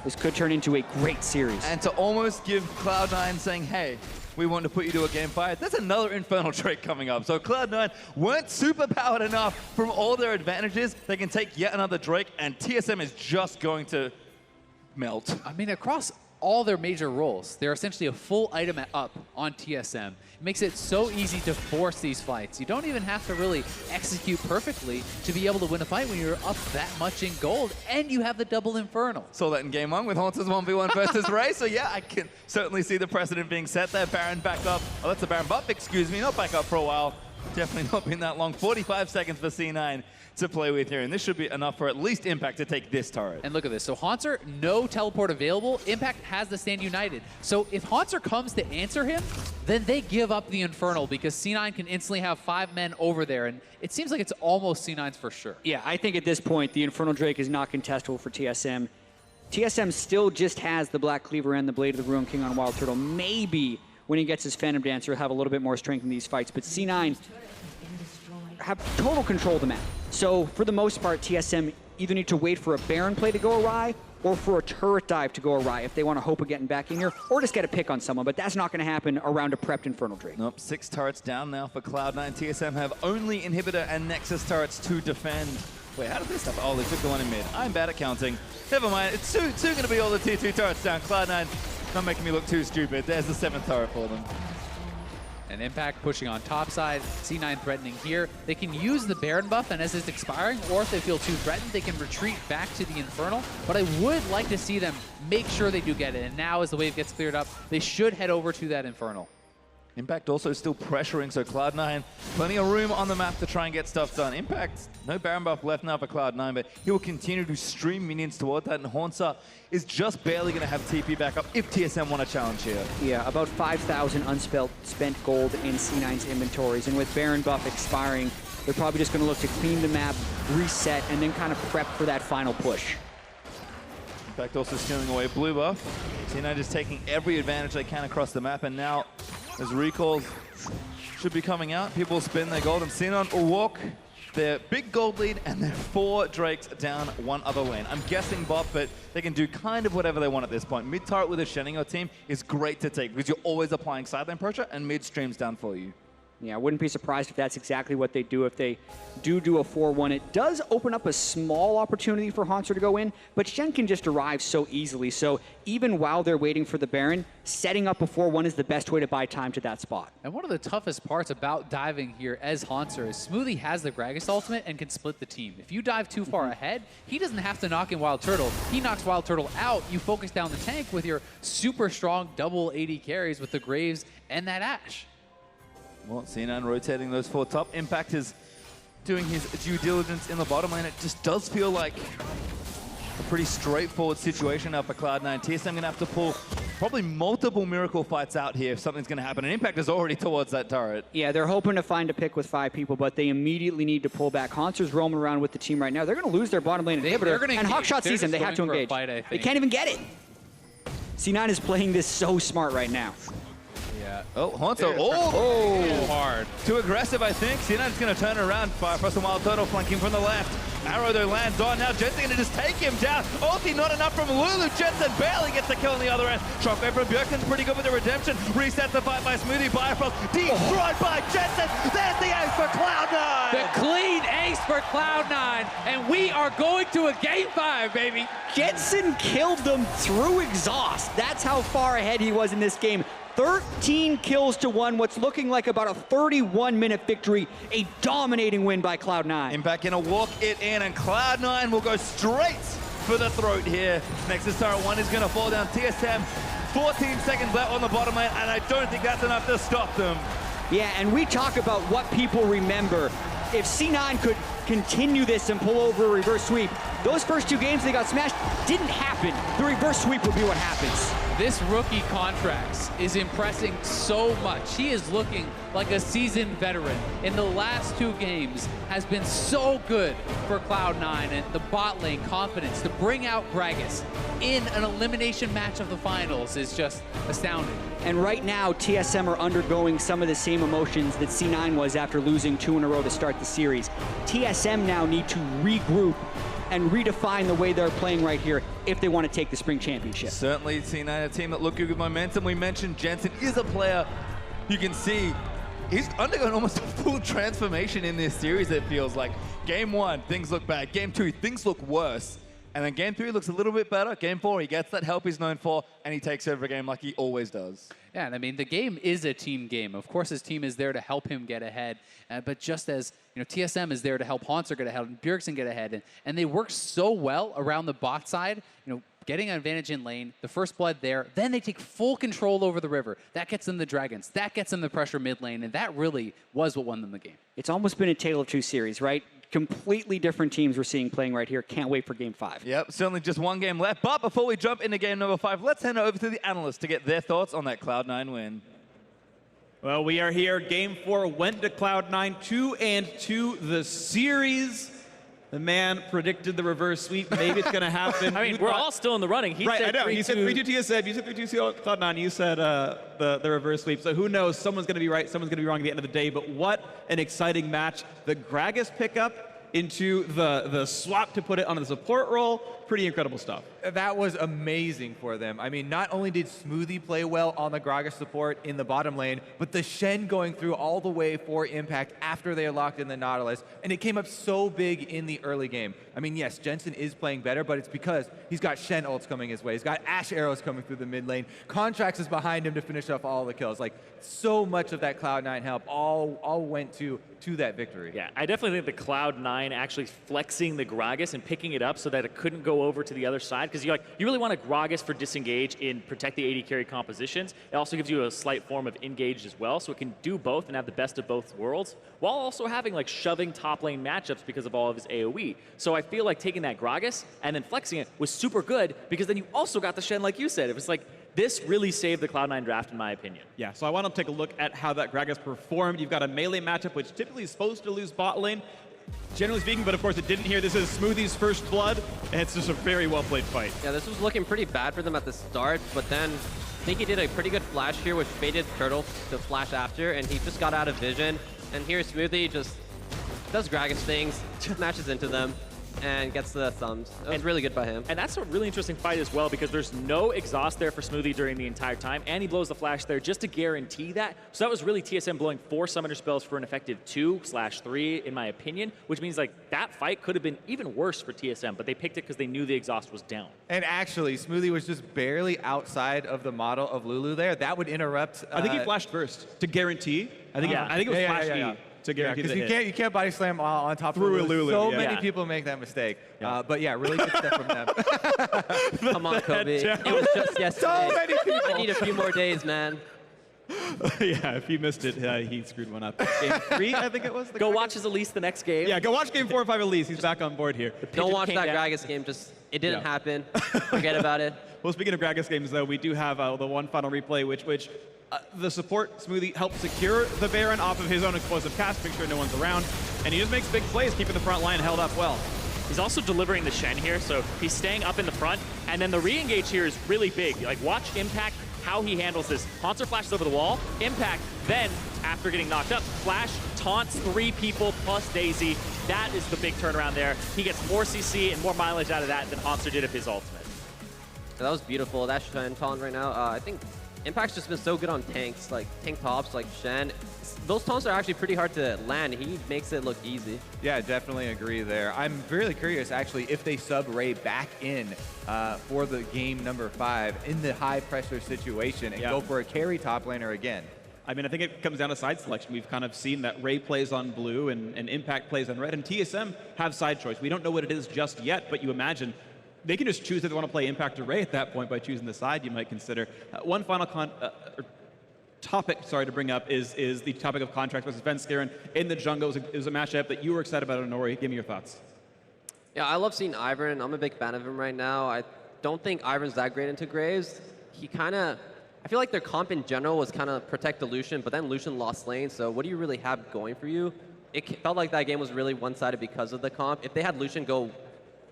This could turn into a great series. And to almost give Cloud9 saying, hey, we want to put you to a game 5, there's another Infernal Drake coming up. So Cloud9 weren't super powered enough from all their advantages. They can take yet another Drake, and TSM is just going to melt. I mean, across all their major roles, they're essentially a full item up on TSM. It makes it so easy to force these fights. You don't even have to really execute perfectly to be able to win a fight when you're up that much in gold, and you have the double Infernal. Saw that in game 1 with Haunter's 1v1 versus Ray, so yeah, I can certainly see the precedent being set there. Baron back up. Oh, that's the Baron buff, excuse me, not back up for a while. Definitely not been that long. 45 seconds for C9 to play with here, and this should be enough for at least Impact to take this turret. And look at this. So Haunter, no teleport available. Impact has the Stand United. So if Haunter comes to answer him, then they give up the Infernal because C9 can instantly have 5 men over there, and it seems like it's almost C9's for sure. Yeah, I think at this point, the Infernal Drake is not contestable for TSM. TSM still just has the Black Cleaver and the Blade of the Ruin King on Wild Turtle. Maybe when he gets his Phantom Dancer, he'll have a little bit more strength in these fights, but C9 have total control of the map. So for the most part, TSM either need to wait for a Baron play to go awry or for a turret dive to go awry if they want to hope of getting back in here, or just get a pick on someone, but that's not going to happen around a prepped Infernal Drake. Nope, 6 turrets down now for Cloud9. TSM have only Inhibitor and Nexus turrets to defend. Wait, how did this happen? Oh, they took the one in mid. I'm bad at counting. Never mind, it's soon going to be all the tier 2 turrets down. Cloud9 not making me look too stupid. There's the 7th turret for them. And Impact pushing on top side, C9 threatening here. They can use the Baron buff, and as it's expiring, or if they feel too threatened, they can retreat back to the Infernal. But I would like to see them make sure they do get it. And now as the wave gets cleared up, they should head over to that Infernal. Impact also still pressuring, so Cloud9, plenty of room on the map to try and get stuff done. Impact, no Baron buff left now for Cloud9, but he will continue to stream minions toward that, and Haunter is just barely going to have TP back up if TSM want to challenge here. Yeah, about 5,000 unspent gold in C9's inventories, and with Baron buff expiring, they're probably just going to look to clean the map, reset, and then kind of prep for that final push. Impact also stealing away blue buff. C9 just taking every advantage they can across the map, and now as recalls should be coming out, people spin their gold, and Xenon will walk their big gold lead, and they're 4 Drakes down one other lane. I'm guessing bot, but they can do kind of whatever they want at this point. Mid turret with a Shenango team is great to take because you're always applying sideline pressure, and mid streams down for you. Yeah, I wouldn't be surprised if that's exactly what they do if they do a 4-1. It does open up a small opportunity for Haunter to go in, but Shen can just arrive so easily. So even while they're waiting for the Baron, setting up a 4-1 is the best way to buy time to that spot. And one of the toughest parts about diving here as Haunter is Smoothie has the Gragas ultimate and can split the team. If you dive too far ahead, he doesn't have to knock in Wild Turtle. He knocks Wild Turtle out. You focus down the tank with your super strong double 80 carries with the Graves and that Ashe. Well, C9 rotating those 4 top. Impact is doing his due diligence in the bottom lane. It just does feel like a pretty straightforward situation now for Cloud9. TSM going to have to pull probably multiple miracle fights out here if something's going to happen. And Impact is already towards that turret. Yeah, they're hoping to find a pick with 5 people, but they immediately need to pull back. Haunter's roaming around with the team right now. They're going to lose their bottom lane inhibitor, and Hawkshot sees him. They have to engage. They can't even get it. C9 is playing this so smart right now. Yeah. Oh, Haunter. Oh, hard. Too aggressive, I think. C9 is going to turn around. Firefrost and Wild Turtle flanking from the left. Arrow though lands on. Now Jensen going to just take him down. Ulti not enough from Lulu. Jensen barely gets the kill on the other end. Shockwave from Bjergsen's pretty good with the redemption. Resets the fight by Smoothie. Firefrost destroyed by Jensen. There's the ace for Cloud9. The clean ace for Cloud9, and we are going to a game 5, baby. Jensen killed them through exhaust. That's how far ahead he was in this game. 13 kills to 1, what's looking like about a 31-minute victory, a dominating win by Cloud9. Impact gonna walk it in, and Cloud9 will go straight for the throat here. Nexus Turret 1 is gonna fall down. TSM, 14 seconds left on the bottom lane, and I don't think that's enough to stop them. Yeah, and we talk about what people remember. If C9 could continue this and pull over a reverse sweep, those first 2 games they got smashed didn't happen. The reverse sweep would be what happens. This rookie Contracts is impressing so much. He is looking like a seasoned veteran. In the last 2 games has been so good for Cloud9, and the bot lane confidence to bring out Gragas in an elimination match of the finals is just astounding. And right now, TSM are undergoing some of the same emotions that C9 was after losing 2 in a row to start the series. TSM now need to regroup and redefine the way they're playing right here if they want to take the spring championship. Certainly, C9, a team that look good with momentum. We mentioned Jensen is a player you can see he's undergone almost a full transformation in this series, it feels like. Game 1, things look bad. Game 2, things look worse. And then Game 3 looks a little bit better. Game 4, he gets that help he's known for, and he takes over a game like he always does. Yeah, and I mean, the game is a team game. Of course, his team is there to help him get ahead. But just as, TSM is there to help Haunter get ahead and Bjergsen get ahead. And they work so well around the bot side, getting an advantage in lane, the first blood there, then they take full control over the river. That gets them the dragons. That gets them the pressure mid lane, and that really was what won them the game. It's almost been a tale of 2 series, right? Completely different teams we're seeing playing right here. Can't wait for Game 5. Yep, certainly just 1 game left. But before we jump into game number 5, let's hand it over to the analysts to get their thoughts on that Cloud9 win. Well, we are here. Game 4 went to Cloud9, 2-2 the series. The man predicted the reverse sweep. Maybe it's going to happen. I mean, we're all still in the running. He said I know. 3-2. He said 3-2 TSM. You said 3-2 Cloud9. You said the reverse sweep. So who knows? Someone's going to be right. Someone's going to be wrong at the end of the day. But what an exciting match. The Gragas pickup into the swap to put it on the support role. Pretty incredible stuff. That was amazing for them. I mean, not only did Smoothie play well on the Gragas support in the bottom lane, but the Shen going through all the way for Impact after they are locked in the Nautilus, and it came up so big in the early game. I mean, yes, Jensen is playing better, but it's because he's got Shen ults coming his way. He's got Ashe arrows coming through the mid lane. Contracts is behind him to finish off all the kills. Like, so much of that Cloud9 help all went to that victory. Yeah, I definitely think the Cloud9 actually flexing the Gragas and picking it up so that it couldn't go over to the other side, because you really want a Gragas for disengage in protect the AD carry compositions. It also gives you a slight form of engage as well, so it can do both and have the best of both worlds, while also having like shoving top lane matchups because of all of his AoE. So I feel like taking that Gragas and then flexing it was super good, because then you also got the Shen, like you said. It was like, this really saved the Cloud9 draft, in my opinion. Yeah, so I want to take a look at how that Gragas performed. You've got a melee matchup, which typically is supposed to lose bot lane, generally speaking, but of course it didn't here. This is Smoothie's first blood, and it's just a very well-played fight. Yeah, this was looking pretty bad for them at the start, but then I think he did a pretty good flash here, which baited Turtle to flash after, and he just got out of vision. And here Smoothie just does Gragas things, smashes into them, and gets the thumbs. That was really good by him. And that's a really interesting fight as well, because there's no exhaust there for Smoothie during the entire time, and he blows the flash there just to guarantee that. So that was really TSM blowing 4 summoner spells for an effective 2/3, in my opinion, which means like that fight could have been even worse for TSM, but they picked it because they knew the exhaust was down. And actually, Smoothie was just barely outside of the model of Lulu there. That would interrupt. I think he flashed first to guarantee. I think it was flash E. To guarantee because you can't body slam on top through of Lulu. Lulu. So many people make that mistake. But yeah, really good stuff from them. Come on, Kobe. It was just yesterday. So many people. I need a few more days, man. Yeah, if he missed it, he screwed one up. Game 3, I think it was. Go watch his Elise the next game. Yeah, go watch game 4 or 5 Elise. He's back on board here. Don't watch that Gragas game. It didn't happen. Forget about it. Well, speaking of Gragas games, though, we do have the one final replay, which the support Smoothie helped secure the Baron off of his own explosive cast, make sure no one's around, and he just makes big plays, keeping the front line held up well. He's also delivering the Shen here, so he's staying up in the front, and then the re-engage here is really big. Like, watch Impact, how he handles this. Haunter flashes over the wall, Impact, then, after getting knocked up, Flash taunts 3 people plus Daisy. That is the big turnaround there. He gets more CC and more mileage out of that than Haunter did of his ultimate. That was beautiful. That Shen taunt right now, I think Impact's just been so good on tanks, like tank tops, like Shen. Those taunts are actually pretty hard to land. He makes it look easy. Yeah, definitely agree there. I'm really curious, actually, if they sub Ray back in for the game number 5 in the high-pressure situation and go for a carry top laner again. I mean, I think it comes down to side selection. We've kind of seen that Ray plays on blue and Impact plays on red, and TSM have side choice. We don't know what it is just yet, but you imagine they can just choose if they want to play Impact or Ray at that point by choosing the side you might consider. One final topic, to bring up is the topic of contracts versus Venskaren in the jungle. It was a matchup that you were excited about, Honori. Give me your thoughts. Yeah, I love seeing Ivern. I'm a big fan of him right now. I don't think Ivern's that great into Graves. I feel like their comp in general was kind of protect the Lucian, but then Lucian lost lane, so what do you really have going for you? It felt like that game was really one-sided because of the comp. If they had Lucian go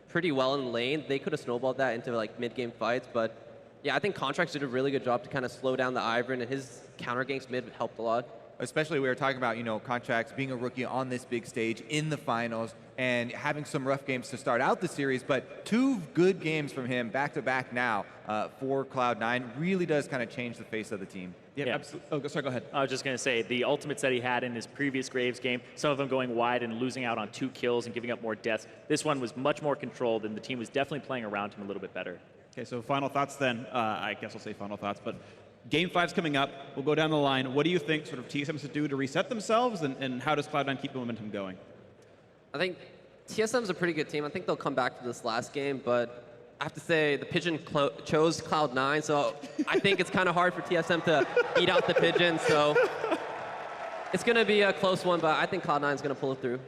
pretty well in lane, they could have snowballed that into like mid-game fights, but yeah, I think Contracts did a really good job to kind of slow down the Ivern, and his counter ganks mid helped a lot. Especially we were talking about, Contracts being a rookie on this big stage in the finals and having some rough games to start out the series, but 2 good games from him back-to-back now for Cloud9 really does kind of change the face of the team. Yeah, absolutely. Oh, sorry, go ahead. I was just going to say, the ultimates that he had in his previous Graves game, some of them going wide and losing out on 2 kills and giving up more deaths. This one was much more controlled, and the team was definitely playing around him a little bit better. Okay, so final thoughts then. I guess I'll say final thoughts, but Game 5's coming up. We'll go down the line. What do you think sort of TSM should do to reset themselves, and how does Cloud9 keep the momentum going? I think TSM's a pretty good team. I think they'll come back to this last game, but I have to say the Pigeon chose Cloud9, so I think it's kind of hard for TSM to beat out the Pigeon, so it's going to be a close one, but I think Cloud9's going to pull it through.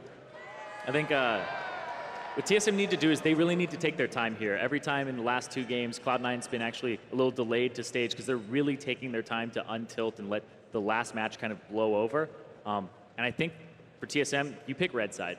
I think what TSM need to do is they really need to take their time here. Every time in the last 2 games, Cloud9's been actually a little delayed to stage because they're really taking their time to untilt and let the last match kind of blow over. And I think for TSM, you pick red side.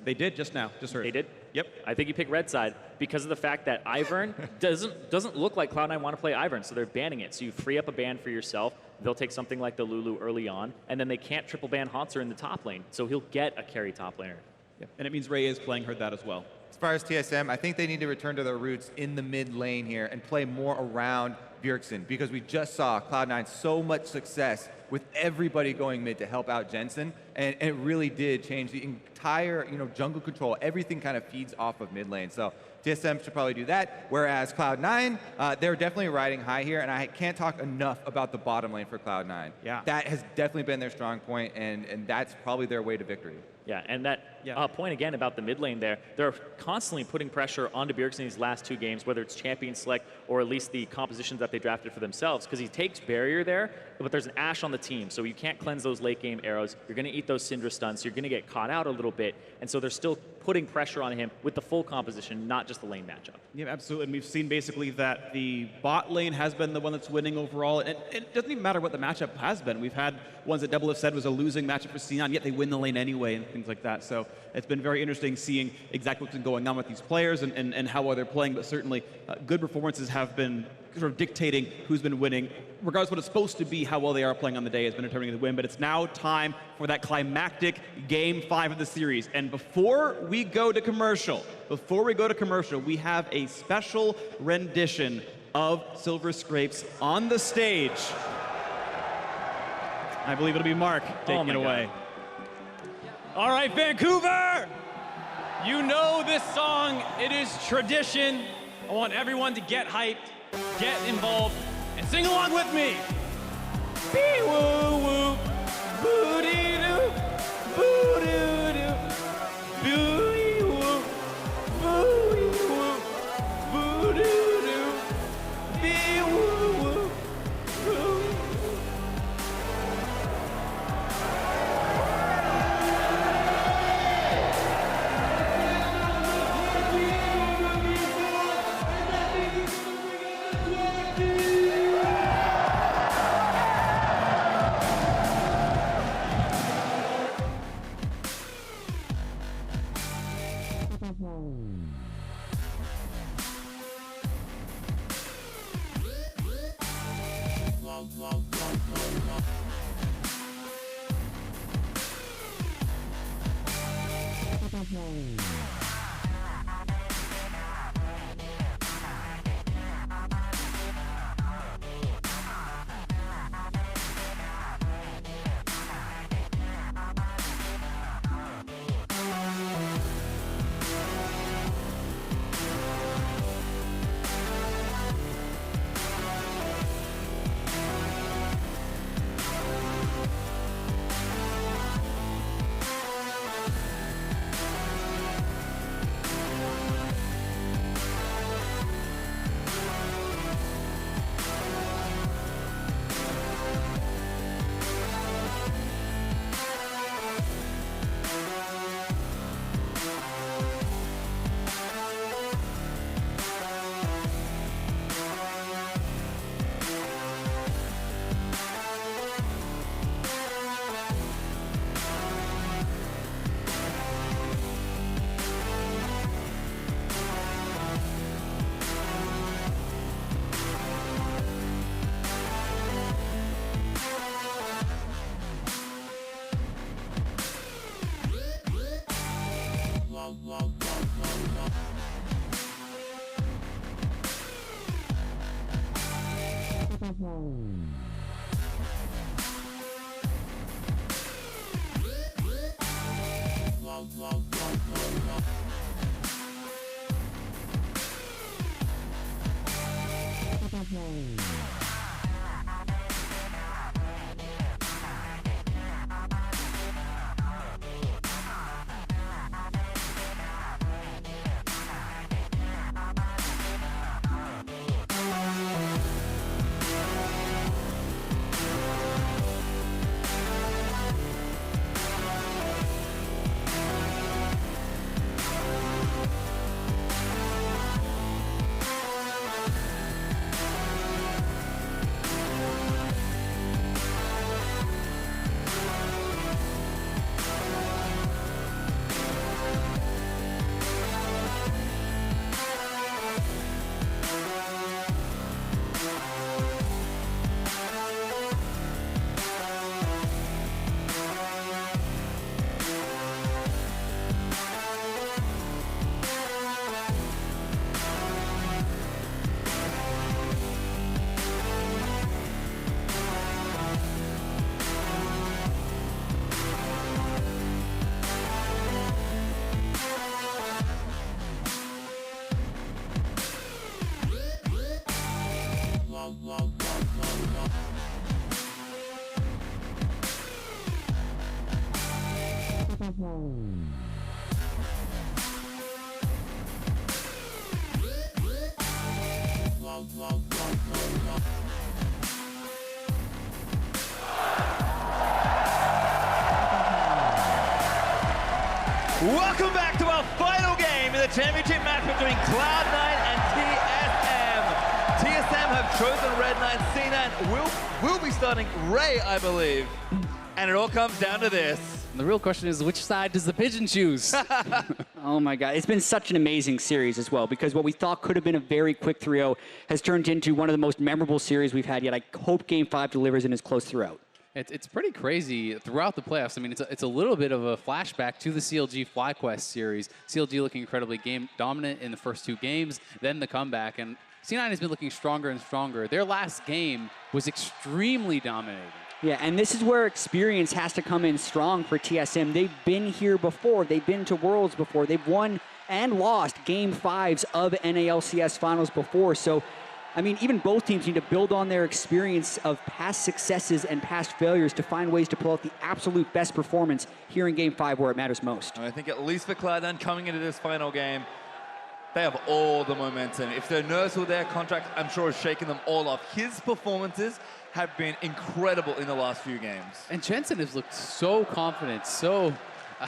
They did just now. Just heard. They did? Yep. I think you pick red side because of the fact that Ivern doesn't look like Cloud9 want to play Ivern, so they're banning it. So you free up a ban for yourself. They'll take something like the Lulu early on, and then they can't triple ban Haunter in the top lane, so he'll get a carry top laner. Yeah. And it means Ray is playing her that as well. As far as TSM, I think they need to return to their roots in the mid lane here and play more around Bjergsen, because we just saw Cloud9 so much success with everybody going mid to help out Jensen, and it really did change the entire, jungle control. Everything kind of feeds off of mid lane. So TSM should probably do that, whereas Cloud9, they're definitely riding high here, and I can't talk enough about the bottom lane for Cloud9. Yeah. That has definitely been their strong point, and that's probably their way to victory. Yeah, and that point again about the mid lane there, they're constantly putting pressure onto Bjergsen in these last 2 games, whether it's champion select or at least the compositions that they drafted for themselves, because he takes barrier there, but there's an Ashe on the team, so you can't cleanse those late game arrows. You're going to eat those Syndra stuns, so you're going to get caught out a little bit, and so they're still putting pressure on him with the full composition, not just the lane matchup. Yeah, absolutely. And we've seen basically that the bot lane has been the one that's winning overall. And it doesn't even matter what the matchup has been. We've had ones that Double said was a losing matchup for C9, yet they win the lane anyway and things like that. So it's been very interesting seeing exactly what's been going on with these players and how well they're playing. But certainly good performances have been sort of dictating who's been winning. Regardless of what it's supposed to be, how well they are playing on the day has been determining the win. But it's now time for that climactic Game 5 of the series. And before we go to commercial, we have a special rendition of Silver Scrapes on the stage. I believe it'll be Mark taking it away. All right, Vancouver! You know this song. It is tradition. I want everyone to get hyped, get involved, and sing along with me. Bee-woo-woo, boo-dee-doo, boo-doo-doo, boo-dee-woo, boo-dee-woo, boo-doo-doo, bee-woo-woo, boo-doo-doo. Welcome back to our final game in the championship match between Cloud9 and TSM. TSM have chosen Red9. C9 will be starting Ray, I believe. And it all comes down to this. The real question is, which side does the pigeon choose? Oh my God, it's been such an amazing series as well, because what we thought could have been a very quick 3-0 has turned into one of the most memorable series we've had yet. I hope Game 5 delivers and is close throughout. It's pretty crazy throughout the playoffs. I mean, it's a little bit of a flashback to the CLG FlyQuest series. CLG looking incredibly game dominant in the first 2 games, then the comeback, and C9 has been looking stronger and stronger. Their last game was extremely dominating. Yeah, and this is where experience has to come in strong for TSM. They've been here before. They've been to Worlds before. They've won and lost Game 5s of NALCS finals before. So, I mean, even both teams need to build on their experience of past successes and past failures to find ways to pull out the absolute best performance here in Game 5 where it matters most. And I think at least for Cloud9 coming into this final game, they have all the momentum. If their nerves with their contract, I'm sure, is shaking them all off. His performances have been incredible in the last few games. And Jensen has looked so confident, so...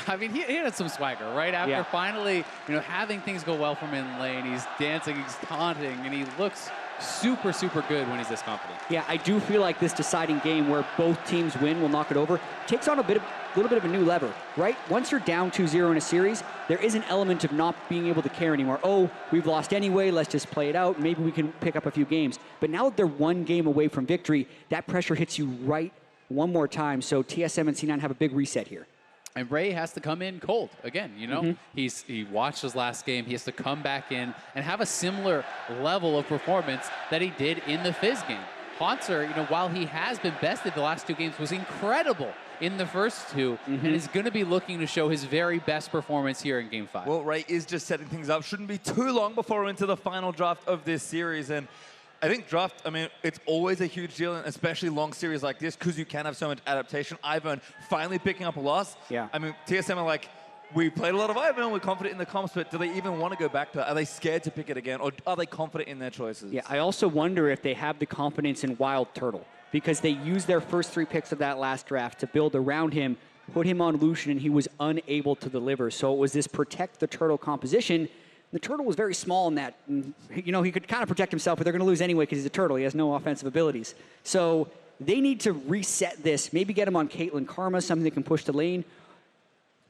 I mean, he had some swagger, right? After finally, having things go well for him in lane, he's dancing, he's taunting, and he looks super, super good when he's this confident. Yeah, I do feel like this deciding game where both teams win will knock it over takes on a little bit of a new lever, right? Once you're down 2-0 in a series, there is an element of not being able to care anymore. Oh, we've lost anyway, let's just play it out. Maybe we can pick up a few games. But now that they're one game away from victory, that pressure hits you right one more time. So TSM and C9 have a big reset here. And Ray has to come in cold again, He watched his last game. He has to come back in and have a similar level of performance that he did in the Fizz game. Hauntzer, while he has been bested the last 2 games, was incredible in the first 2 and is going to be looking to show his very best performance here in Game 5. Well, Ray is just setting things up. Shouldn't be too long before we're into the final draft of this series. And I think draft, it's always a huge deal, and especially long series like this, because you can have so much adaptation. Ivern finally picking up a loss. Yeah. TSM are like, we played a lot of Ivern, we're confident in the comps, but do they even want to go back to it? Are they scared to pick it again, or are they confident in their choices? Yeah, I also wonder if they have the confidence in Wild Turtle, because they used their first 3 picks of that last draft to build around him, put him on Lucian, and he was unable to deliver. So it was this protect the Turtle composition. The Turtle was very small in that. And, he could kind of protect himself, but they're going to lose anyway because he's a Turtle. He has no offensive abilities. So they need to reset this. Maybe get him on Caitlyn Karma, something that can push the lane.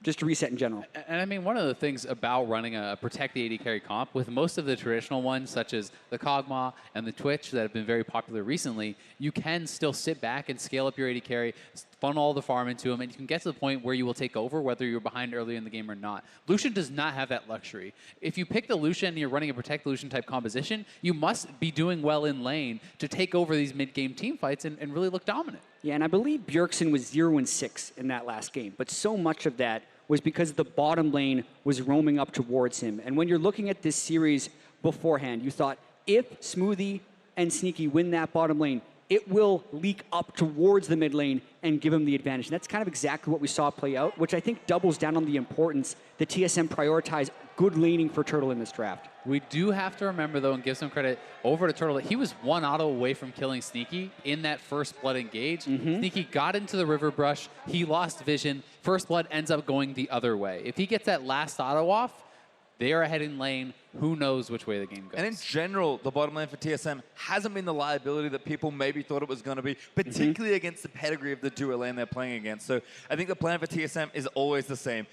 Just to reset in general. And one of the things about running a protect the AD carry comp, with most of the traditional ones, such as the Kog'Maw and the Twitch that have been very popular recently, you can still sit back and scale up your AD carry, funnel all the farm into him, and you can get to the point where you will take over whether you're behind early in the game or not. Lucian does not have that luxury. If you pick the Lucian and you're running a protect Lucian type composition, you must be doing well in lane to take over these mid-game team fights and really look dominant. Yeah, and I believe Bjergsen was 0-6 in that last game, but so much of that was because the bottom lane was roaming up towards him. And when you're looking at this series beforehand, you thought, if Smoothie and Sneaky win that bottom lane, it will leak up towards the mid lane and give him the advantage. And that's kind of exactly what we saw play out, which I think doubles down on the importance that TSM prioritize good laning for Turtle in this draft. We do have to remember, though, and give some credit over to Turtle, that he was 1 auto away from killing Sneaky in that first blood engage. Sneaky got into the river brush. He lost vision. First blood ends up going the other way. If he gets that last auto off, they are ahead in lane. Who knows which way the game goes. And in general, the bottom lane for TSM hasn't been the liability that people maybe thought it was going to be, particularly against the pedigree of the duo lane they're playing against. So I think the plan for TSM is always the same.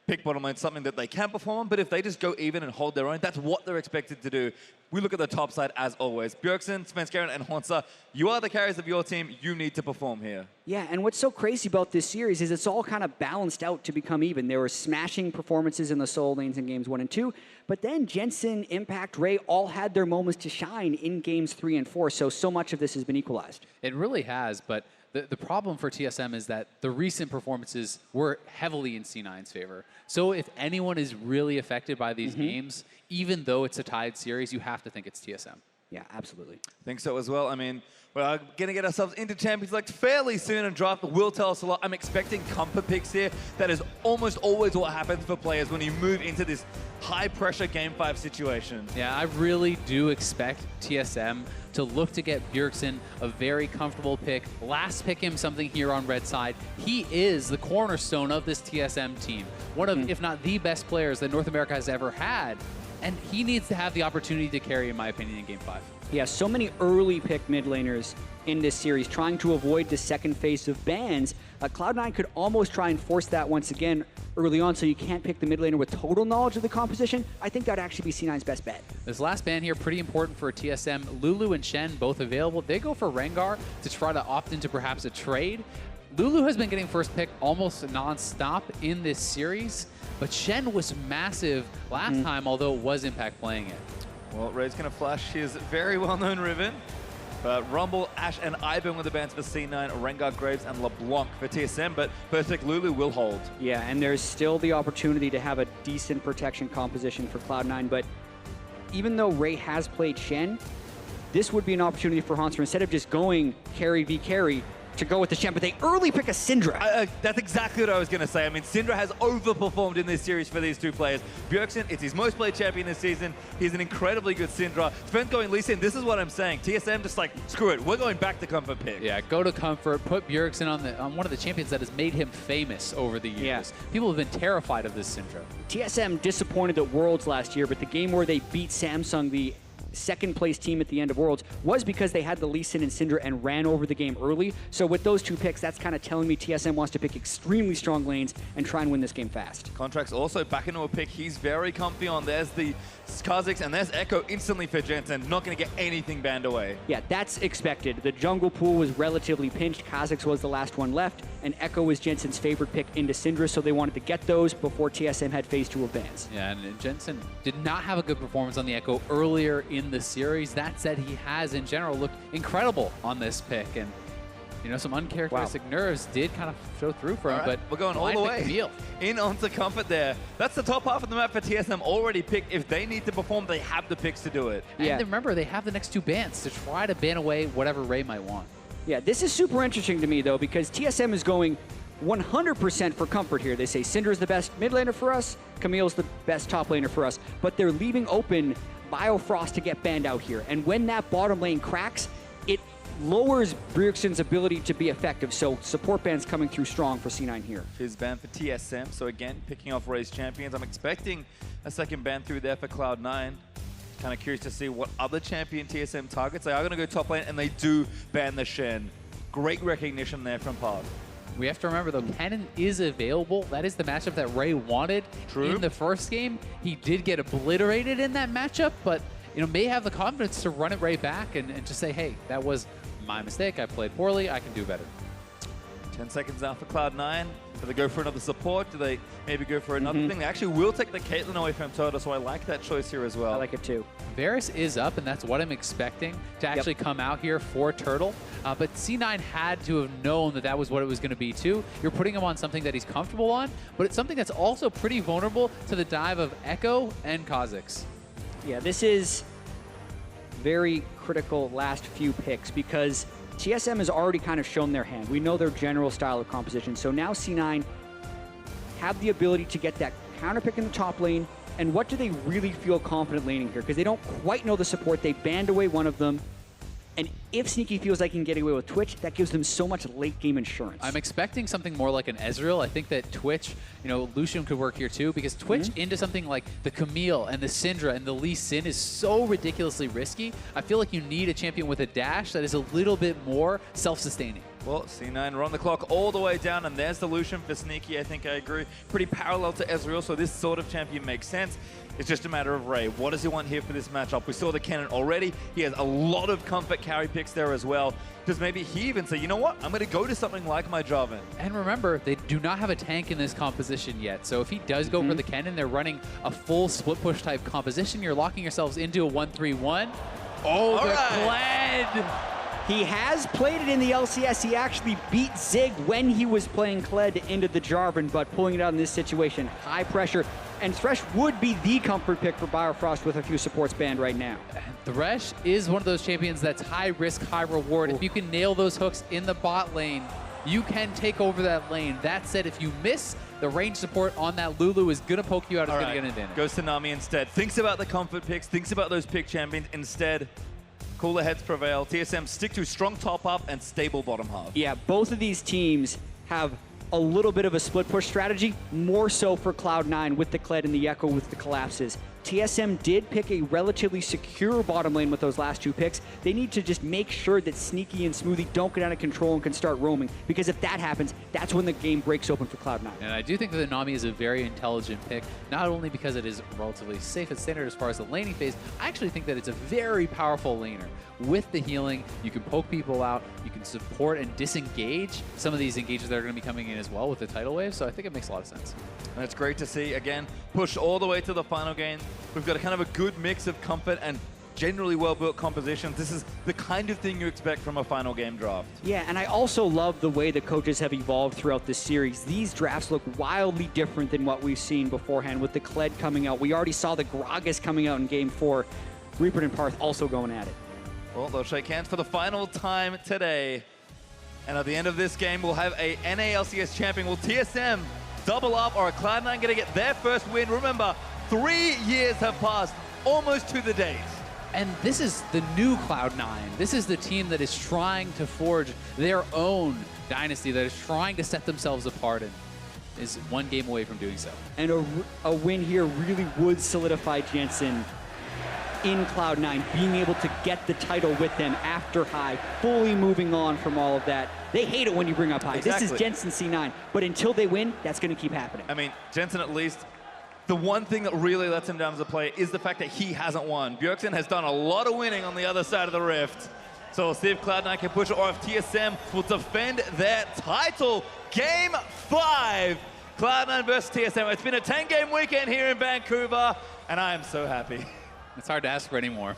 Pick bottom lane, something that they can perform on, but if they just go even and hold their own, that's what they're expected to do. We look at the top side as always. Bjergsen, Svenskeren, and Hauntzer, you are the carriers of your team. You need to perform here. Yeah, and what's so crazy about this series is it's all kind of balanced out to become even. There were smashing performances in the solo lanes in games 1 and 2, but then Jensen, Impact, Ray all had their moments to shine in games 3 and 4, so much of this has been equalized. It really has, but the problem for TSM is that the recent performances were heavily in C9's favor. So if anyone is really affected by these games, even though it's a tied series, you have to think it's TSM. Yeah, absolutely. I think so as well. I mean, we're going to get ourselves into Champions League fairly soon, and draft will tell us a lot. I'm expecting comfort picks here. That is almost always what happens for players when you move into this high-pressure Game 5 situation. Yeah, I really do expect TSM to look to get Bjergsen a very comfortable pick. Last pick him something here on red side. He is the cornerstone of this TSM team. One of, if not the best players that North America has ever had. And he needs to have the opportunity to carry, in my opinion, in Game 5. Yeah, so many early pick mid laners in this series trying to avoid the second phase of bans. Cloud9 could almost try and force that once again early on, so you can't pick the mid laner with total knowledge of the composition. I think that'd actually be C9's best bet. This last ban here, pretty important for TSM. Lulu and Shen both available. They go for Rengar to try to opt into perhaps a trade. Lulu has been getting first pick almost non-stop in this series, but Shen was massive last time, although it was Impact playing it. Well, Ray's going to flash his very well-known Riven. But Rumble, Ashe, and Ivan with the bans for C9, Rengar, Graves, and LeBlanc for TSM, but Perfect Lulu will hold. Yeah, and there's still the opportunity to have a decent protection composition for Cloud9, but even though Ray has played Shen, this would be an opportunity for Hanser, instead of just going carry v carry, to go with the Shen, but they early pick a Syndra. That's exactly what I was going to say. I mean, Syndra has overperformed in this series for these two players. Bjergsen, it's his most played champion this season. He's an incredibly good Syndra. Sven going Lee Sin, this is what I'm saying. TSM just like, screw it, we're going back to comfort pick. Yeah, go to comfort, put Bjergsen on one of the champions that has made him famous over the years. Yeah. People have been terrified of this Syndra. TSM disappointed at Worlds last year, but the game where they beat Samsung, the second place team at the end of Worlds, was because they had the Lee Sin and Syndra and ran over the game early. So with those two picks, that's kind of telling me TSM wants to pick extremely strong lanes and try and win this game fast. Contracts also back into a pick he's very comfy on. There's the Kha'Zix and there's Echo instantly for Jensen. Not going to get anything banned away. Yeah, that's expected. The jungle pool was relatively pinched. Kha'Zix was the last one left, and Echo was Jensen's favorite pick into Syndra, so they wanted to get those before TSM had phase 2 of bans. Yeah, and Jensen did not have a good performance on the Echo earlier in the series. That said, he has in general looked incredible on this pick, and you know, some uncharacteristic nerves did kind of show through for him, but we're going all the way in onto comfort there. That's the top half of the map for TSM already picked. If they need to perform, they have the picks to do it. And remember, they have the next two bans to try to ban away whatever Ray might want. Yeah, this is super interesting to me, though, because TSM is going 100% for comfort here. They say Syndra's the best mid laner for us, Camille's the best top laner for us, but they're leaving open Biofrost to get banned out here. And when that bottom lane cracks, it lowers Bjergsen's ability to be effective, so support bands coming through strong for C9 here. His ban for TSM, so again, picking off Ray's champions. I'm expecting a second ban through there for Cloud9. Kind of curious to see what other champion TSM targets. They are going to go top lane, and they do ban the Shen. Great recognition there from Park. We have to remember, though, Cannon is available. That is the matchup that Ray wanted in the first game. He did get obliterated in that matchup, but you know, may have the confidence to run it right back and just say, hey, that was my mistake. I played poorly. I can do better. 10 seconds now for Cloud9. Do they go for another support? Do they maybe go for another thing? They actually will take the Caitlyn away from Toto, so I like that choice here as well. I like it too. Varus is up, and that's what I'm expecting to actually come out here for Turtle. But C9 had to have known that that was what it was going to be too. You're putting him on something that he's comfortable on, but it's something that's also pretty vulnerable to the dive of Echo and Kha'Zix. Yeah, this is very critical last few picks because TSM has already kind of shown their hand. We know their general style of composition. So now C9 have the ability to get that counter pick in the top lane. And what do they really feel confident laning here? Because they don't quite know the support. They banned away one of them. And if Sneaky feels like he can get away with Twitch, that gives them so much late game insurance. I'm expecting something more like an Ezreal. I think that Twitch, you know, Lucian could work here too, because Twitch into something like the Camille and the Syndra and the Lee Sin is so ridiculously risky. I feel like you need a champion with a dash that is a little bit more self-sustaining. Well, C9 are on the clock all the way down, and there's the Lucian for Sneaky. I think I agree. Pretty parallel to Ezreal, so this sort of champion makes sense. It's just a matter of Ray. What does he want here for this matchup? We saw the Cannon already. He has a lot of comfort carry picks there as well. Does maybe he even say, you know what? I'm going to go to something like my Jarvan. And remember, they do not have a tank in this composition yet. So if he does go for the Cannon, they're running a full split push type composition. You're locking yourselves into a 1-3-1. Oh, the Kled! He has played it in the LCS. He actually beat Zig when he was playing Kled into the Jarvan, but pulling it out in this situation, high pressure. And Thresh would be the comfort pick for Biofrost with a few supports banned right now. Thresh is one of those champions that's high risk, high reward. If you can nail those hooks in the bot lane, you can take over that lane. That said, if you miss, the range support on that Lulu is going to poke you out. It's going to get an advantage. Goes to Nami instead. Thinks about the comfort picks, thinks about those pick champions. Instead, cooler heads prevail. TSM stick to strong top up and stable bottom half. Yeah, both of these teams have a little bit of a split push strategy, more so for Cloud9 with the Kled and the Echo with the collapses. TSM did pick a relatively secure bottom lane with those last 2 picks. They need to just make sure that Sneaky and Smoothie don't get out of control and can start roaming, because if that happens, that's when the game breaks open for Cloud9. And I do think that the Nami is a very intelligent pick, not only because it is relatively safe and standard as far as the laning phase, I actually think that it's a very powerful laner. With the healing, you can poke people out, you can support and disengage some of these engages that are going to be coming in as well with the tidal wave, so I think it makes a lot of sense. And it's great to see, again, push all the way to the final game. We've got a kind of a good mix of comfort and generally well-built compositions. This is the kind of thing you expect from a final game draft. Yeah, and I also love the way the coaches have evolved throughout this series. These drafts look wildly different than what we've seen beforehand with the Kled coming out. We already saw the Gragas coming out in Game 4. Reaper and Parth also going at it. Well, they'll shake hands for the final time today. And at the end of this game, we'll have a NALCS champion. Will TSM double up, or are Cloud9 going to get their first win? Remember, 3 years have passed, almost to the date. And this is the new Cloud9. This is the team that is trying to forge their own dynasty, that is trying to set themselves apart and is 1 game away from doing so. And a win here really would solidify Jensen in Cloud9, being able to get the title with them after High, fully moving on from all of that. They hate it when you bring up High. Exactly. This is Jensen C9, but until they win, that's going to keep happening. I mean, Jensen at least, the one thing that really lets him down as a player is the fact that he hasn't won. Bjergsen has done a lot of winning on the other side of the rift. So we'll see if Cloud9 can push it, or if TSM will defend their title. Game 5, Cloud9 versus TSM. It's been a 10-game weekend here in Vancouver, and I am so happy. It's hard to ask for any more.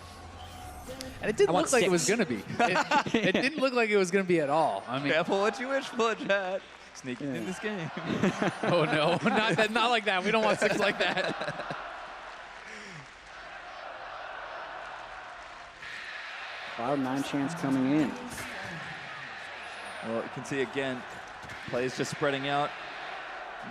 And it didn't look like it was going to be. It didn't look like it was going to be at all. I mean, careful what you wish for, Chad. Sneaking in this game. Oh no, not like that. We don't want 6 like that. Cloud9 chance coming in. Well, you can see again, players just spreading out.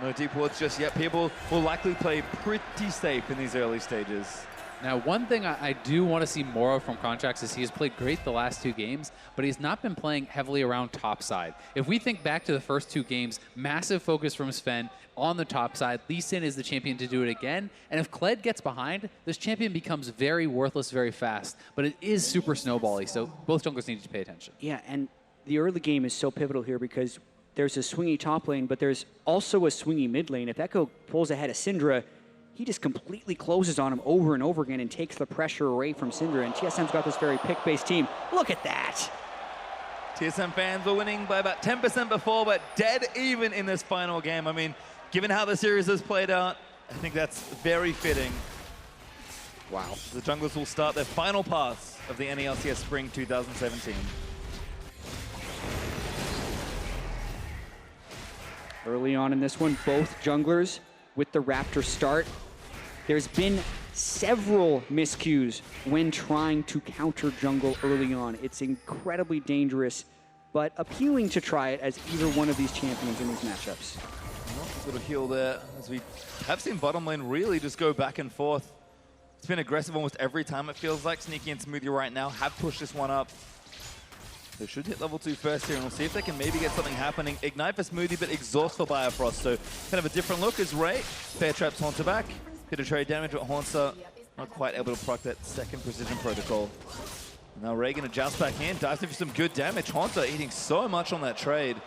No deep wards just yet. People will likely play pretty safe in these early stages. Now, one thing I do want to see more of from Contracts is he has played great the last 2 games, but he's not been playing heavily around top side. If we think back to the first 2 games, massive focus from Sven on the top side. Lee Sin is the champion to do it again. And if Kled gets behind, this champion becomes very worthless very fast. But it is super snowbally, so both junglers need to pay attention. Yeah, and the early game is so pivotal here because there's a swingy top lane, but there's also a swingy mid lane. If Echo pulls ahead of Syndra, he just completely closes on him over and over again and takes the pressure away from Syndra. And TSM's got this very pick-based team. Look at that. TSM fans were winning by about 10% before, but dead even in this final game. I mean, given how the series has played out, I think that's very fitting. Wow. The junglers will start their final pass of the NALCS Spring 2017. Early on in this one, both junglers with the Raptor start. There's been several miscues when trying to counter jungle early on. It's incredibly dangerous, but appealing to try it as either one of these champions in these matchups. Little heal there, as we have seen bottom lane really just go back and forth. It's been aggressive almost every time, it feels like. Sneaky and Smoothie right now have pushed this one up. They should hit level 2 first here, and we'll see if they can maybe get something happening. Ignite for Smoothie, but Exhaust for Biofrost. So kind of a different look as Ray fair traps Haunter back. Bit of trade damage, but Haunter not quite able to proc that second precision protocol. Now Ray gonna joust back in, dives in for some good damage. Haunter eating so much on that trade.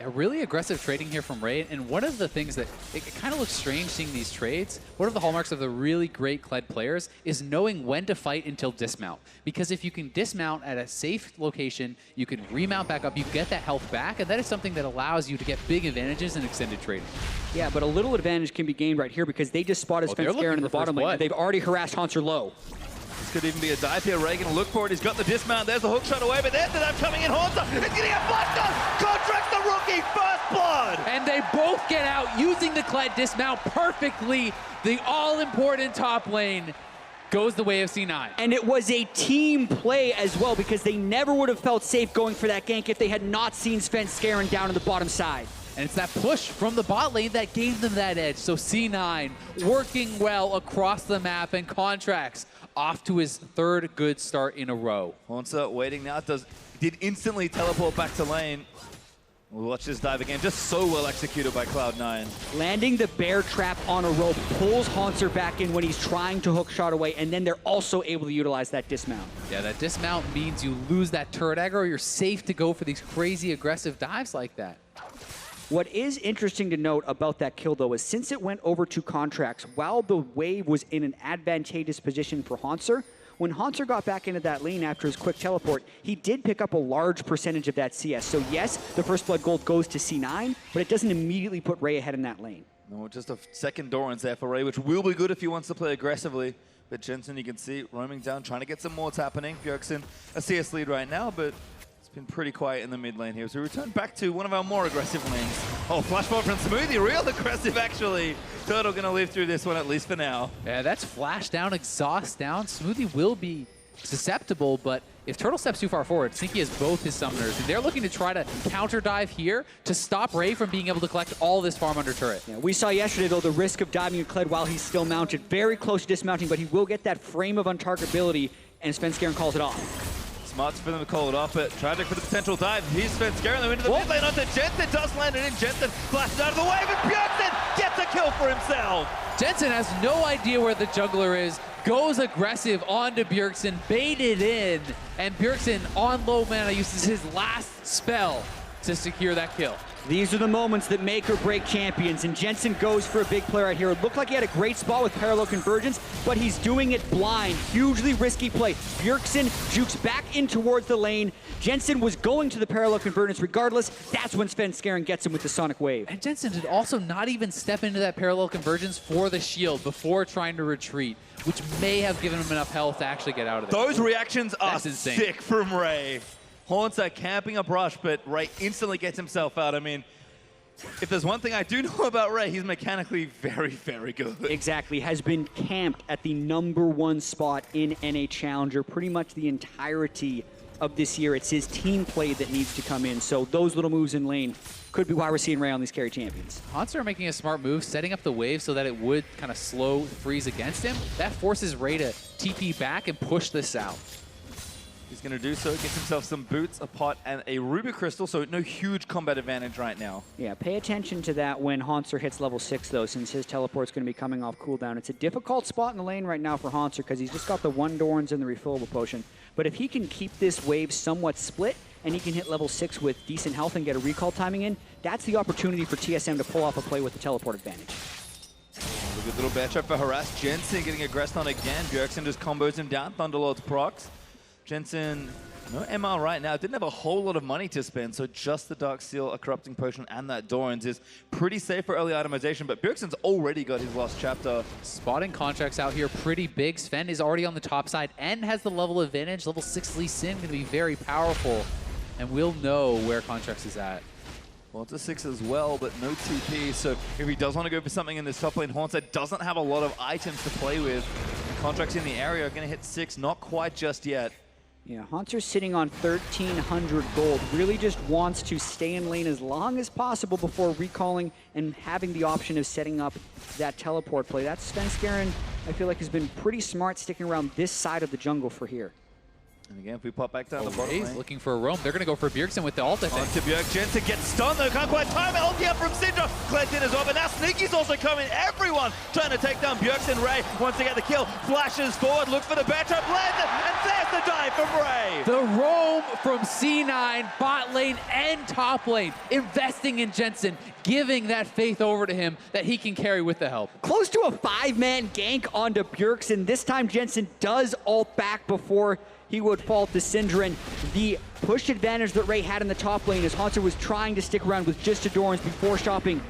A really aggressive trading here from Ray, and one of the things that it kind of looks strange seeing these trades, one of the hallmarks of the really great Kled players is knowing when to fight until dismount. Because if you can dismount at a safe location, you can remount back up, you get that health back, and that is something that allows you to get big advantages in extended trading. Yeah, but a little advantage can be gained right here because they just spotted Sven Scarin in the bottom lane. They've already harassed Haunter low. This could even be a dive here. Ray gonna look for it. He's got the dismount. There's the hook shot away, but there's the dive coming in. Haunter is getting a flash on. Contracts the rookie, first blood. And they both get out using the Kled dismount perfectly. The all-important top lane. goes the way of C9. And it was a team play as well, because they never would have felt safe going for that gank if they had not seen Svenskeren down on the bottom side. And it's that push from the bot lane that gave them that edge. So C9 working well across the map, and Contracts off to his third good start in a row. Honsa waiting now, did instantly teleport back to lane. We'll watch this dive again, just so well executed by Cloud9. Landing the bear trap on a rope pulls Haunter back in when he's trying to hook shot away, and then they're also able to utilize that dismount. Yeah, that dismount means you lose that turret aggro. You're safe to go for these crazy aggressive dives like that. What is interesting to note about that kill, though, is since it went over to Contracts, while the wave was in an advantageous position for Haunter, when Haunter got back into that lane after his quick teleport, he did pick up a large percentage of that CS. So yes, the first blood gold goes to C9, but it doesn't immediately put Ray ahead in that lane. No, just a second Doran's there for Ray, which will be good if he wants to play aggressively. But Jensen, you can see, roaming down, trying to get some more happening. Bjergsen, a CS lead right now, but it's been pretty quiet in the mid lane here. So we return back to one of our more aggressive lanes. Oh, flashball from Smoothie, real aggressive actually. Turtle gonna live through this one at least for now. Yeah, that's flash down, exhaust down. Smoothie will be susceptible, but if Turtle steps too far forward, Sneaky has both his summoners, and they're looking to try to counter dive here to stop Ray from being able to collect all this farm under turret. Yeah, we saw yesterday, though, the risk of diving a Kled while he's still mounted. Very close to dismounting, but he will get that frame of untargetability, and Svenskeren calls it off. Smart for them to call it off, but tragic for the potential dive. Here's Svenskeren, they're into the mid lane onto Jensen, does land it in. Jensen flashes out of the way, but Bjergsen gets a kill for himself. Jensen has no idea where the jungler is, goes aggressive onto Bjergsen, baited in, and Bjergsen on low mana uses his last spell to secure that kill. These are the moments that make or break champions, and Jensen goes for a big play right here. It looked like he had a great spot with parallel convergence, but he's doing it blind. Hugely risky play. Bjergsen jukes back in towards the lane. Jensen was going to the parallel convergence regardless. That's when Svenskeren gets him with the Sonic Wave. And Jensen did also not even step into that parallel convergence for the shield before trying to retreat, which may have given him enough health to actually get out of there. Those reactions are sick from Ray. Haunter camping a brush, but Ray instantly gets himself out. I mean, if there's one thing I do know about Ray, he's mechanically very, very good. Exactly. Has been camped at the #1 spot in NA Challenger pretty much the entirety of this year. It's his team play that needs to come in. So those little moves in lane could be why we're seeing Ray on these carry champions. Haunter making a smart move, setting up the wave so that it would kind of slow freeze against him. That forces Ray to TP back and push this out. He's going to do so, gets himself some boots, a pot, and a Ruby Crystal, so no huge combat advantage right now. Yeah, pay attention to that when Haunter hits level 6, though, since his teleport's going to be coming off cooldown. It's a difficult spot in the lane right now for Haunter because he's just got the 1 Dorans and the refillable potion. But if he can keep this wave somewhat split, and he can hit level 6 with decent health and get a recall timing in, that's the opportunity for TSM to pull off a play with the teleport advantage. A good little bear trap for Harass. Jensen getting aggressed on again. Bjergsen just combos him down. Thunderlord's procs. Jensen, no MR right now. Didn't have a whole lot of money to spend, so just the Dark Seal, a Corrupting Potion, and that Doran's is pretty safe for early itemization, but Bjergsen's already got his last chapter. Spotting Contracts out here pretty big. Sven is already on the top side and has the level advantage. Level 6 Lee Sin going to be very powerful, and we'll know where Contracts is at. Well, it's a 6 as well, but no TP, so if he does want to go for something in this top lane, Haunter doesn't have a lot of items to play with. Contracts in the area are going to hit 6, not quite just yet. Yeah, Haunter's sitting on 1,300 gold. Really just wants to stay in lane as long as possible before recalling and having the option of setting up that teleport play. That Svenskeren, I feel like, has been pretty smart sticking around this side of the jungle for here. And again, if we pop back down the bottom Ray's lane. looking for a roam. They're going to go for Bjergsen with the ult, I think. Onto Bjerg. Jensen gets stunned though. Can't quite time it. Ulti up from Syndra. Kled in as well. But now Sneaky's also coming. Everyone trying to take down Bjergsen. Ray wants to get the kill. Flashes forward. Looks for the bear trap. Lands it. And there's the dive from Ray. The roam from C9, bot lane and top lane. Investing in Jensen. Giving that faith over to him that he can carry with the help. Close to a 5-man gank onto Bjergsen. This time Jensen does ult back before he would fall to Syndra. The push advantage that Ray had in the top lane as Haunter was trying to stick around with just Adorns before shopping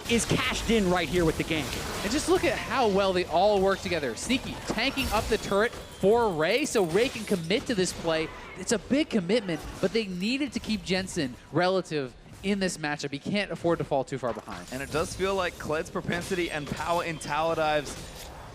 is cashed in right here with the gank. And just look at how well they all work together. Sneaky tanking up the turret for Ray so Ray can commit to this play. It's a big commitment, but they needed to keep Jensen relative in this matchup. He can't afford to fall too far behind. And it does feel like Kled's propensity and power in tower dives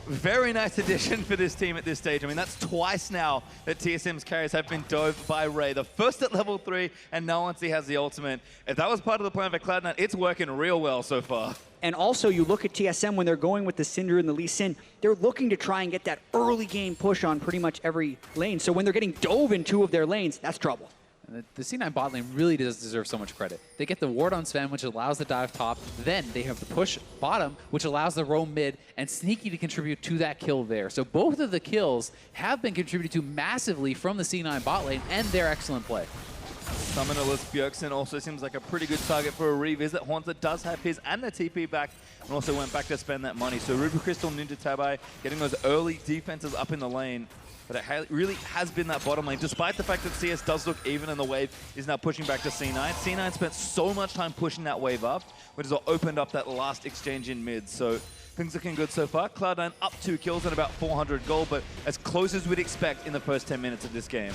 Very nice addition for this team at this stage. I mean, that's twice now that TSM's carries have been dove by Ray. The first at level 3, and now once he has the ultimate. If that was part of the plan for Cloud9, it's working real well so far. And also, you look at TSM when they're going with the Syndra and the Lee Sin, they're looking to try and get that early game push on pretty much every lane. So when they're getting dove in 2 of their lanes, that's trouble. The C9 bot lane really does deserve so much credit. They get the ward on Sven, which allows the dive top. Then they have the push bottom, which allows the roam mid, and Sneaky to contribute to that kill there. So both of the kills have been contributed to massively from the C9 bot lane and their excellent play. Summonerless Bjergsen also seems like a pretty good target for a revisit. Haunter does have his and the TP back, and also went back to spend that money. So Ruby Crystal, Ninja Tabai getting those early defenses up in the lane. But it really has been that bottom lane, despite the fact that CS does look even and the wave is now pushing back to C9. C9 spent so much time pushing that wave up, which has opened up that last exchange in mid. So things looking good so far. Cloud9 up 2 kills and about 400 gold, but as close as we'd expect in the first 10 minutes of this game.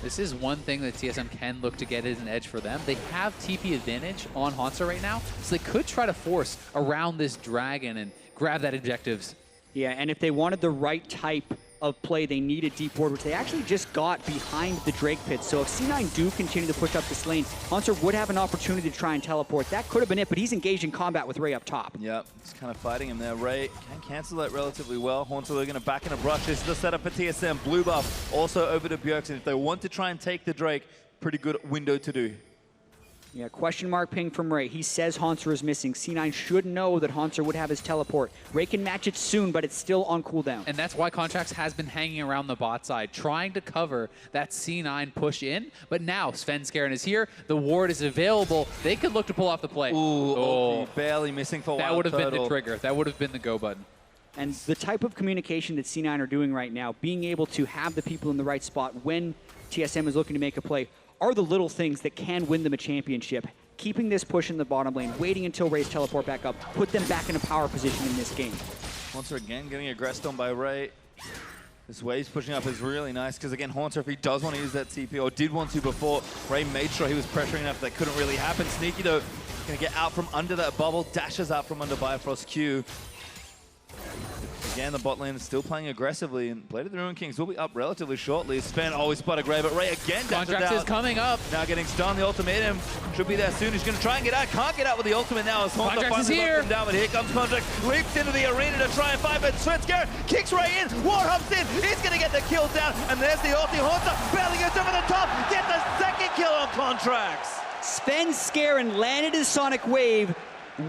This is one thing that TSM can look to get as an edge for them. They have TP advantage on Hansa right now, so they could try to force around this dragon and grab that objectives. Yeah, and if they wanted the right type of play, they need a deep ward, which they actually just got behind the Drake pit. So if C9 do continue to push up this lane, Hunter would have an opportunity to try and teleport. That could have been it, but he's engaged in combat with Ray up top. Yep, he's kind of fighting him there. Ray can cancel that relatively well. Haunter going to back in a brush. This is the setup for TSM. Blue buff also over to Bjergsen. If they want to try and take the Drake, pretty good window to do. Yeah, question mark ping from Ray. He says Haunter is missing. C9 should know that Haunter would have his teleport. Ray can match it soon, but it's still on cooldown. And that's why Contracts has been hanging around the bot side, trying to cover that C9 push in. But now Svenskeren is here. The ward is available. They could look to pull off the play. Ooh, barely missing for that would have been the trigger. That would have been the go button. And the type of communication that C9 are doing right now, being able to have the people in the right spot when TSM is looking to make a play, are the little things that can win them a championship. Keeping this push in the bottom lane, waiting until Ray's teleport back up, put them back in a power position in this game. Haunter again getting aggressed on by Ray. This wave's pushing up is really nice because again, Haunter, if he does want to use that TP, or did want to before, Ray made sure he was pressuring enough that couldn't really happen. Sneaky though, gonna get out from under that bubble, dashes out from under Bifrost Q. Again, the bot lane is still playing aggressively, and Blade of the Ruin Kings will be up relatively shortly. Sven always spotted Gray, but Ray again Contracts is coming up. Now getting stunned, the ultimatum should be there soon. He's going to try and get out, can't get out with the ultimate now as Haunter finally knocks him down, but here comes Contract, leaps into the arena to try and fight, but Svenskeren kicks Ray in, Warhub's in, he's going to get the kill down, and there's the ulti. Haunter barely gets over the top, get the second kill on Contracts. Svenskeren landed his Sonic Wave,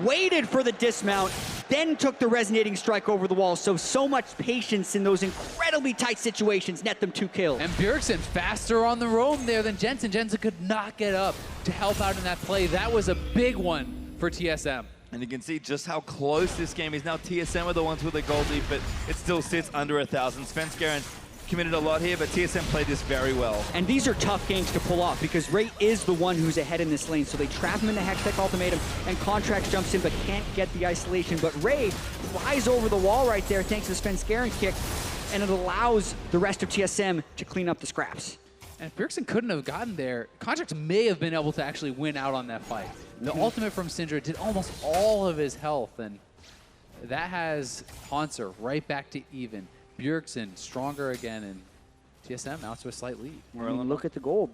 waited for the dismount, then took the resonating strike over the wall. So much patience in those incredibly tight situations net them 2 kills. And Bjergsen faster on the roam there than Jensen. Jensen could not get up to help out in that play. That was a big one for TSM. And you can see just how close this game is. Now TSM are the ones with the gold lead, but it still sits under 1,000. Svenskeren committed a lot here, but TSM played this very well. And these are tough games to pull off because Ray is the one who's ahead in this lane. So they trap him in the Hextech ultimatum, and Contracts jumps in but can't get the isolation. But Ray flies over the wall right there thanks to Svenskeren kick, and it allows the rest of TSM to clean up the scraps. And if Bjergsen couldn't have gotten there, Contracts may have been able to actually win out on that fight. The ultimate from Syndra did almost all of his health, and that has Haunter right back to even. Bjergsen stronger again, and TSM out to a slight lead. I mean, look at the gold.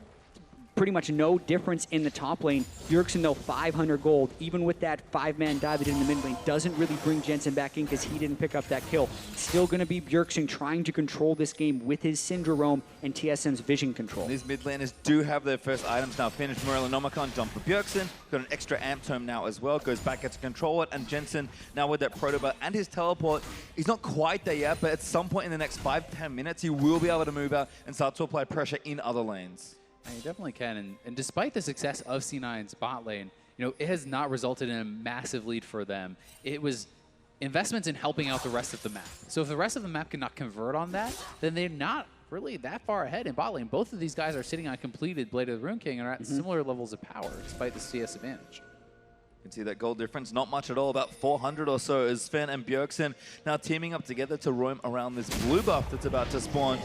Pretty much no difference in the top lane. Bjergsen, though, 500 gold. Even with that 5-man dive that did in the mid lane, doesn't really bring Jensen back in because he didn't pick up that kill. Still going to be Bjergsen trying to control this game with his Syndra roam and TSM's vision control. These mid laners do have their first items now finished. Morellonomicon jump for Bjergsen. Got an extra amp tome now as well. Goes back, gets to control it. And Jensen, now with that protobot and his teleport, he's not quite there yet, but at some point in the next 5-10 minutes, he will be able to move out and start to apply pressure in other lanes. Yeah, you definitely can, and despite the success of C9's bot lane, you know, it has not resulted in a massive lead for them. It was investments in helping out the rest of the map. So if the rest of the map cannot convert on that, then they're not really that far ahead in bot lane. Both of these guys are sitting on completed Blade of the Ruin King and are at similar levels of power, despite the CS advantage. You can see that gold difference, not much at all, about 400 or so, as Sven and Bjergsen now teaming up together to roam around this blue buff that's about to spawn.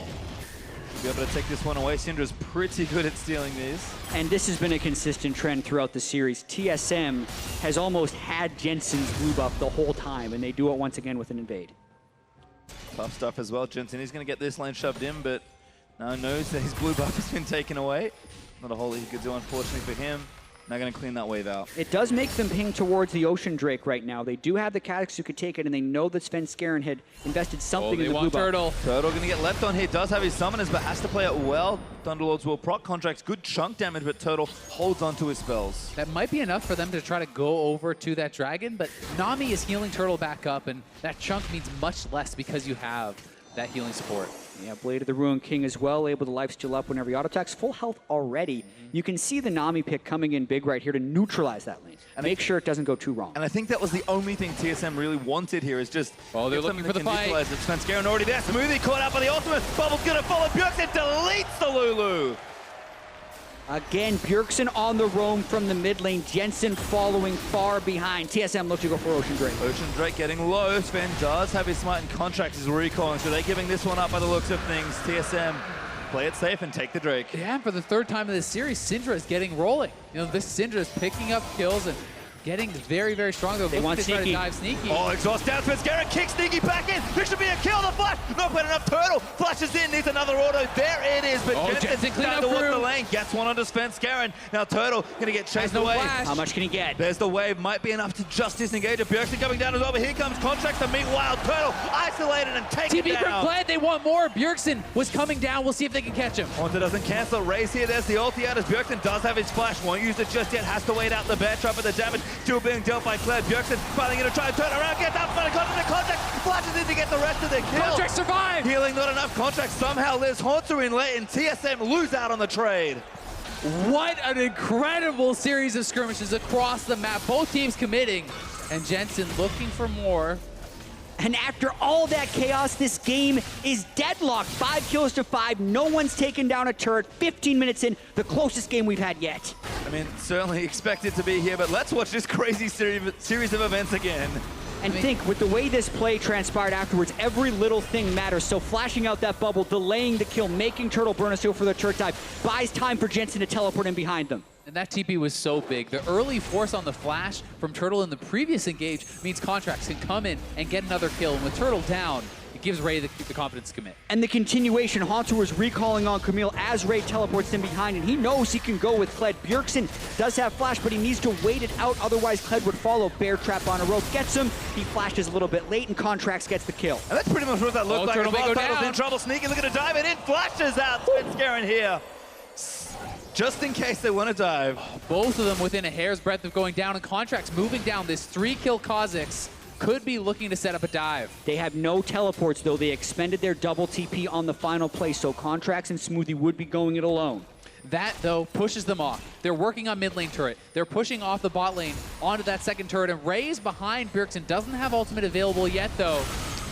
Be able to take this one away. Syndra's pretty good at stealing these. And this has been a consistent trend throughout the series. TSM has almost had Jensen's blue buff the whole time, and they do it once again with an invade. Tough stuff as well. Jensen is going to get this lane shoved in, but now knows that his blue buff has been taken away. Not a whole lot he could do, unfortunately, for him. Now going to clean that wave out. It does make them ping towards the Ocean Drake right now. They do have the Kha'Zix who could take it, and they know that Svenskeren had invested something in the blue buff. Turtle. Turtle going to get left on here. Does have his summoners, but has to play it well. Thunderlords will proc contracts. Good chunk damage, but Turtle holds on to his spells. That might be enough for them to try to go over to that dragon, but Nami is healing Turtle back up, and that chunk means much less because you have that healing support. Yeah, Blade of the Ruined King as well, able to lifesteal up whenever he auto-attacks. Full health already. You can see the Nami pick coming in big right here to neutralize that lane. And make sure it doesn't go too wrong. And I think that was the only thing TSM really wanted here is just... Oh, they're looking for the fight. Svenskeren already there. Smoothie caught out by the ultimate. Bubble's going to follow Bjergsen. Deletes the Lulu. Again, Bjergsen on the roam from the mid lane. Jensen following far behind. TSM looks to go for Ocean Drake. Ocean Drake getting low. Sven does have his smite and contracts. He's recalling, so they're giving this one up by the looks of things. TSM play it safe and take the Drake. Yeah, for the third time in this series, Syndra is getting rolling. You know, this Syndra is picking up kills and getting very, very strong. They're looking to try to dive Sneaky. Oh, exhaust down. Svenskeren kicks Sneaky back in. This should be a kill. The flash. Not quite enough. Turtle flashes in. Needs another auto. There it is. But Jensen down towards the lane. Gets one onto Svenskeren. Now Turtle going to get chased away. Flash. How much can he get? There's the wave. Might be enough to just disengage it. Bjergsen coming down as well. But here comes Contracts to meet Wild. Turtle isolated and taken TP down. from Glad. They want more. Bjergsen was coming down. We'll see if they can catch him. Haunter doesn't cancel. Raise here. There's the ulti out as Bjergsen does have his flash. Won't use it just yet. Has to wait out the bear trap, but the damage still being dealt by Kled. Bjergsen finally going to try and turn around, get up, but Contract flashes in to get the rest of the kill. Contract survived! Healing not enough. Contract somehow lives. Haunter in late, and TSM lose out on the trade. What an incredible series of skirmishes across the map. Both teams committing, and Jensen looking for more. And after all that chaos, this game is deadlocked. 5 kills to 5. No one's taken down a turret. 15 minutes in, the closest game we've had yet. I mean, certainly expected to be here, but let's watch this crazy series of events again. And think, with the way this play transpired afterwards, every little thing matters. So flashing out that bubble, delaying the kill, making Turtle burn a seal for the turret dive, buys time for Jensen to teleport in behind them. And that TP was so big. The early force on the flash from Turtle in the previous engage means Contracts can come in and get another kill. And with Turtle down, it gives Ray the confidence to commit. And the continuation, Haunter was recalling on Camille as Ray teleports in behind, and he knows he can go with Kled. Bjergsen does have flash, but he needs to wait it out, otherwise Kled would follow. Bear trap on a rope, gets him. He flashes a little bit late, and Contracts gets the kill. And that's pretty much what that looked like. Turtle may go Turtle's down. in trouble. Sneaky looking to dive it in. Flashes out. Svenskeren here. Just in case they want to dive. Both of them within a hair's breadth of going down, and Contracts moving down. This 3-kill Kha'Zix could be looking to set up a dive. They have no teleports, though. They expended their double TP on the final play, so Contracts and Smoothie would be going it alone. That, though, pushes them off. They're working on mid lane turret. They're pushing off the bot lane onto that second turret, and Ray's behind Bjergsen. Doesn't have ultimate available yet, though.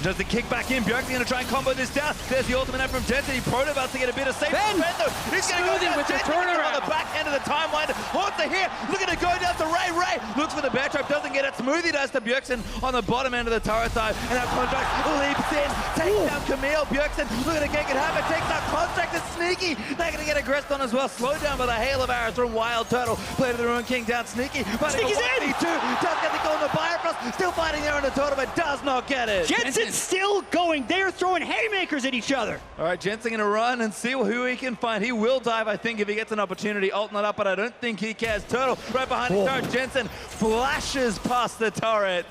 Does the kick back in. Bjergsen going to try and combo this down. There's the ultimate from Jensen. He probed about to get a bit of safe. He's going to go down. With the Jensen turnaround. On the back end of the timeline. Haunter here. Looking to go down to Ray. Ray looks for the bear trap. Doesn't get it. Smoothie does to Bjergsen on the bottom end of the turret side. And that Contract leaps in. Takes down Camille. Bjergsen looking to get it happen. Takes out Contract. It's Sneaky. They're going to get aggressed on as well. Slowed down by the hail of arrows from Wild Turtle. Play to the Ruined King down Sneaky. Sneaky's in. Does get the goal on the Bifrost. Still fighting there on the Turtle, but does not get it. Jensen's still going. They're throwing haymakers at each other. All right, Jensen going to run and see who he can find. He will dive, I think, if he gets an opportunity. Ult not up, but I don't think he cares. Turtle right behind his turret. Jensen flashes past the turret.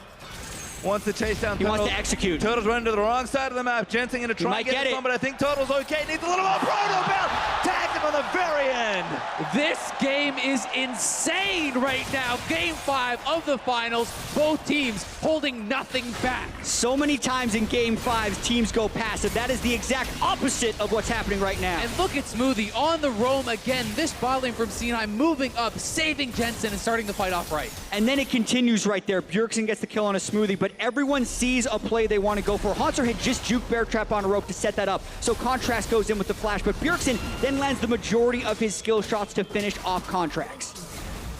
Wants to chase down Turtle. He wants to execute. Turtle's running to the wrong side of the map. Jensen going to try and get this one, but I think Turtle's okay. Needs a little more proto belt. Tagged him on the very end. This game is insane right now. Game 5 of the finals. Both teams holding nothing back. So many times in Game 5s, teams go passive. That is the exact opposite of what's happening right now. And look at Smoothie on the roam again. This bot lane from C9 moving up, saving Jensen and starting the fight off right. And then it continues right there. Bjergsen gets the kill on a Smoothie, but everyone sees a play they want to go for. Haunter had just juke bear trap on a rope to set that up. So Contrast goes in with the flash, but Bjergsen then lands the majority of his skill shots to finish off Contracts.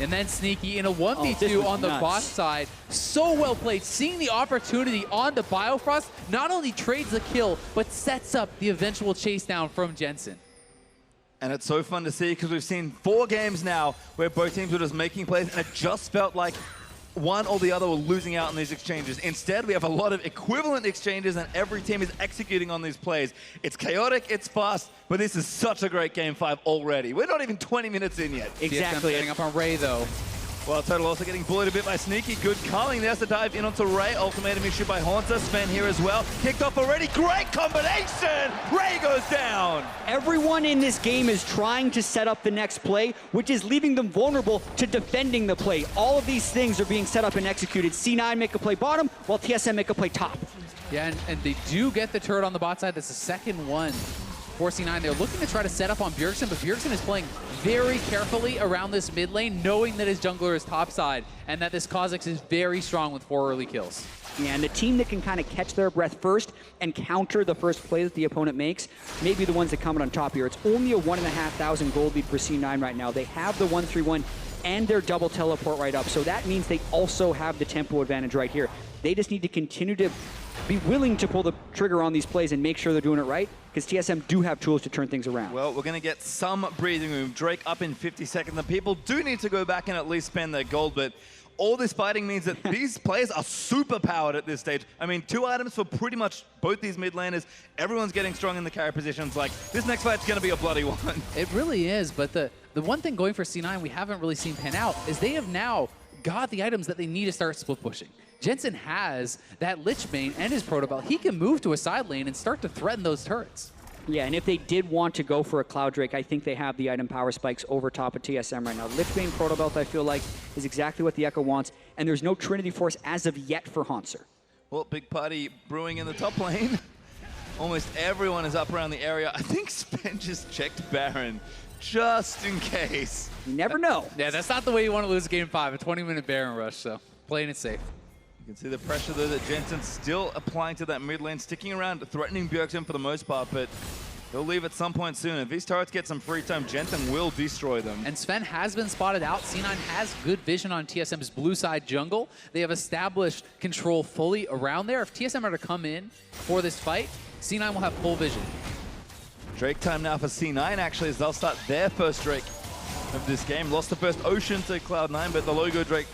And then Sneaky in a 1v2 on the bot side. So well played. Seeing the opportunity on the Biofrost, not only trades the kill, but sets up the eventual chase down from Jensen. And it's so fun to see because we've seen 4 games now where both teams were just making plays, and it just felt like one or the other were losing out on these exchanges. Instead, we have a lot of equivalent exchanges, and every team is executing on these plays. It's chaotic, it's fast, but this is such a great Game 5 already. We're not even 20 minutes in yet. Exactly. Getting up on Ray, though. Well, Total also getting bullied a bit by Sneaky. Good calling. There's the dive in onto Ray. Ultimatum issue by Haunter. Sven here as well. Kicked off already. Great combination! Ray goes down! Everyone in this game is trying to set up the next play, which is leaving them vulnerable to defending the play. All of these things are being set up and executed. C9 make a play bottom, while TSM make a play top. Yeah, and they do get the turret on the bot side. That's the second one for C9. They're looking to try to set up on Bjergsen, but Bjergsen is playing very carefully around this mid lane, knowing that his jungler is topside and that this Kha'Zix is very strong with 4 early kills. Yeah, and the team that can kind of catch their breath first and counter the first play that the opponent makes may be the ones that come out on top here. It's only a 1,500 gold lead for C9 right now. They have the 1-3-1 and their double teleport right up, so that means they also have the tempo advantage right here. They just need to continue to be willing to pull the trigger on these plays and make sure they're doing it right, because TSM do have tools to turn things around. Well, we're going to get some breathing room. Drake up in 50 seconds. The people do need to go back and at least spend their gold, but all this fighting means that these players are super powered at this stage. I mean, 2 items for pretty much both these mid laners. Everyone's getting strong in the carry positions. Like, this next fight's going to be a bloody one. It really is, but the one thing going for C9 we haven't really seen pan out is they have now got the items that they need to start split pushing. Jensen has that Lich Bane and his Protobelt. He can move to a side lane and start to threaten those turrets. Yeah, and if they did want to go for a Cloud Drake, I think they have the item power spikes over top of TSM right now. Lich Bane Protobelt, I feel like, is exactly what the Echo wants, and there's no Trinity Force as of yet for Haunter. Well, big party brewing in the top lane. Almost everyone is up around the area. I think Sven just checked Baron, just in case. You never know. Yeah, that's not the way you want to lose Game 5, a 20-minute Baron rush, so playing it safe. You can see the pressure though that Jensen's still applying to that mid lane, sticking around, threatening Bjergsen for the most part, but he'll leave at some point soon. If these turrets get some free time, Jensen will destroy them. And Sven has been spotted out. C9 has good vision on TSM's blue side jungle. They have established control fully around there. If TSM are to come in for this fight, C9 will have full vision. Drake time now for C9 actually, as they'll start their first Drake of this game. Lost the first Ocean to Cloud9, but the logo Drake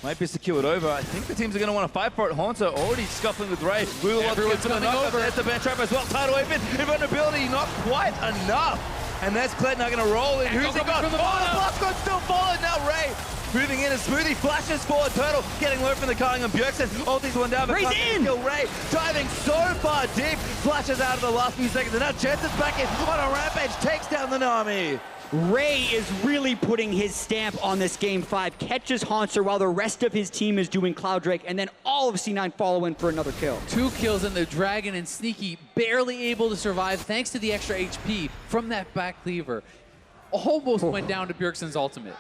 might be secured over. I think the teams are going to want to fight for it. Haunter already scuffling with Ray. Everyone's coming over. There's the bear trap as well. Tidal wave in. Invulnerability not quite enough. And there's Cloud9 going to roll in. Who's he got? Oh, the blast gun still followed. Now Ray moving in, and Smoothie flashes forward. Turtle getting low from the calling on Bjergsen. Ulti's one down, but can't kill Ray. Diving so far deep. Flashes out of the last few seconds. And now Jensen's back in on a rampage. Takes down the Nami. Ray is really putting his stamp on this Game 5, catches Haunter while the rest of his team is doing Cloud Drake, and then all of C9 follow in for another kill. 2 kills, and the Dragon and Sneaky barely able to survive thanks to the extra HP from that back cleaver. Almost went down to Bjergsen's ultimate.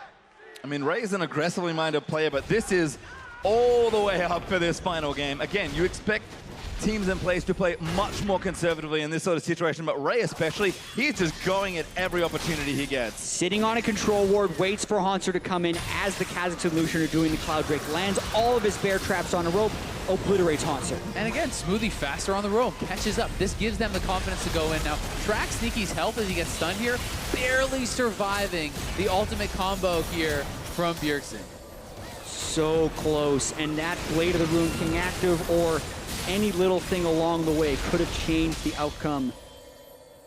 I mean, Ray is an aggressively minded player, but this is all the way up for this final game. Again, you expect teams and players to play much more conservatively in this sort of situation, but Ray especially, he's just going at every opportunity he gets. Sitting on a control ward, waits for Haunter to come in as the Kha'Zix and Lucian are doing the Cloud Drake, lands all of his bear traps on a rope, obliterates Haunter. And again, Smoothie faster on the rope, catches up. This gives them the confidence to go in. Now, track Sneaky's health as he gets stunned here, barely surviving the ultimate combo here from Bjergsen. So close, and that Blade of the Rune King active, or any little thing along the way could have changed the outcome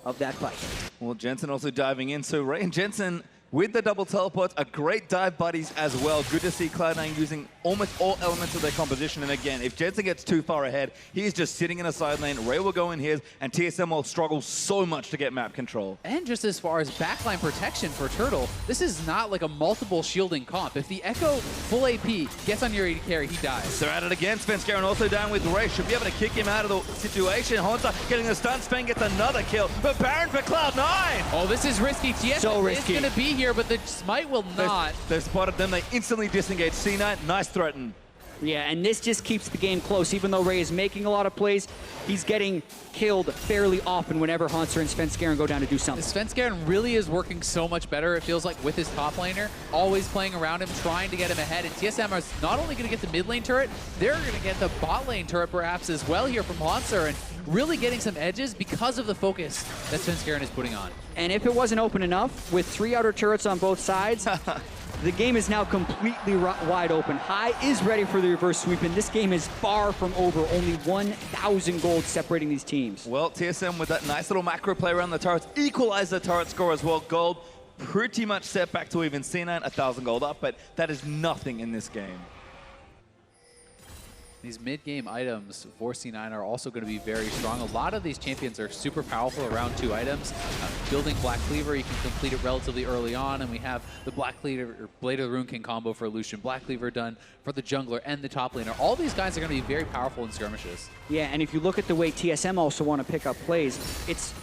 of that fight. Well, Jensen also diving in. So Ray and Jensen with the double teleports are great dive buddies as well. Good to see Cloud9 using almost all elements of their composition. And again, if Jensen gets too far ahead, he's just sitting in a side lane. Ray will go in his, and TSM will struggle so much to get map control. And just as far as backline protection for Turtle, this is not like a multiple shielding comp. If the Echo full AP gets on your AD carry, he dies. They're at it again. Sven Skaren also down with Ray. Should be able to kick him out of the situation. Haunter getting the stun. Sven gets another kill. But Baron for Cloud9. Oh, this is risky. TSM so risky. is going to be here, but the smite will not. They've spotted them. They instantly disengage. C9, nice threaten. Yeah, and this just keeps the game close. Even though Ray is making a lot of plays, he's getting killed fairly often whenever Haunter and Sven Skaren go down to do something. Sven Skaren really is working so much better, it feels like, with his top laner, always playing around him, trying to get him ahead. And TSM is not only going to get the mid lane turret, they're going to get the bot lane turret perhaps as well here from Haunter, and really getting some edges because of the focus that Sven Skaren is putting on. And if it wasn't open enough, with 3 outer turrets on both sides, The game is now completely wide open. High is ready for the reverse sweep, and this game is far from over. Only 1,000 gold separating these teams. Well, TSM with that nice little macro play around the turrets, equalized the turret score as well. Gold pretty much set back to even. C9, 1,000 gold up, but that is nothing in this game. These mid-game items for C9 are also going to be very strong. A lot of these champions are super powerful around 2 items. Building Black Cleaver, you can complete it relatively early on, and we have the Black Cleaver, or Blade of the Rune King combo for Lucian. Black Cleaver done for the jungler and the top laner. All these guys are going to be very powerful in skirmishes. Yeah, and if you look at the way TSM also want to pick up plays, it's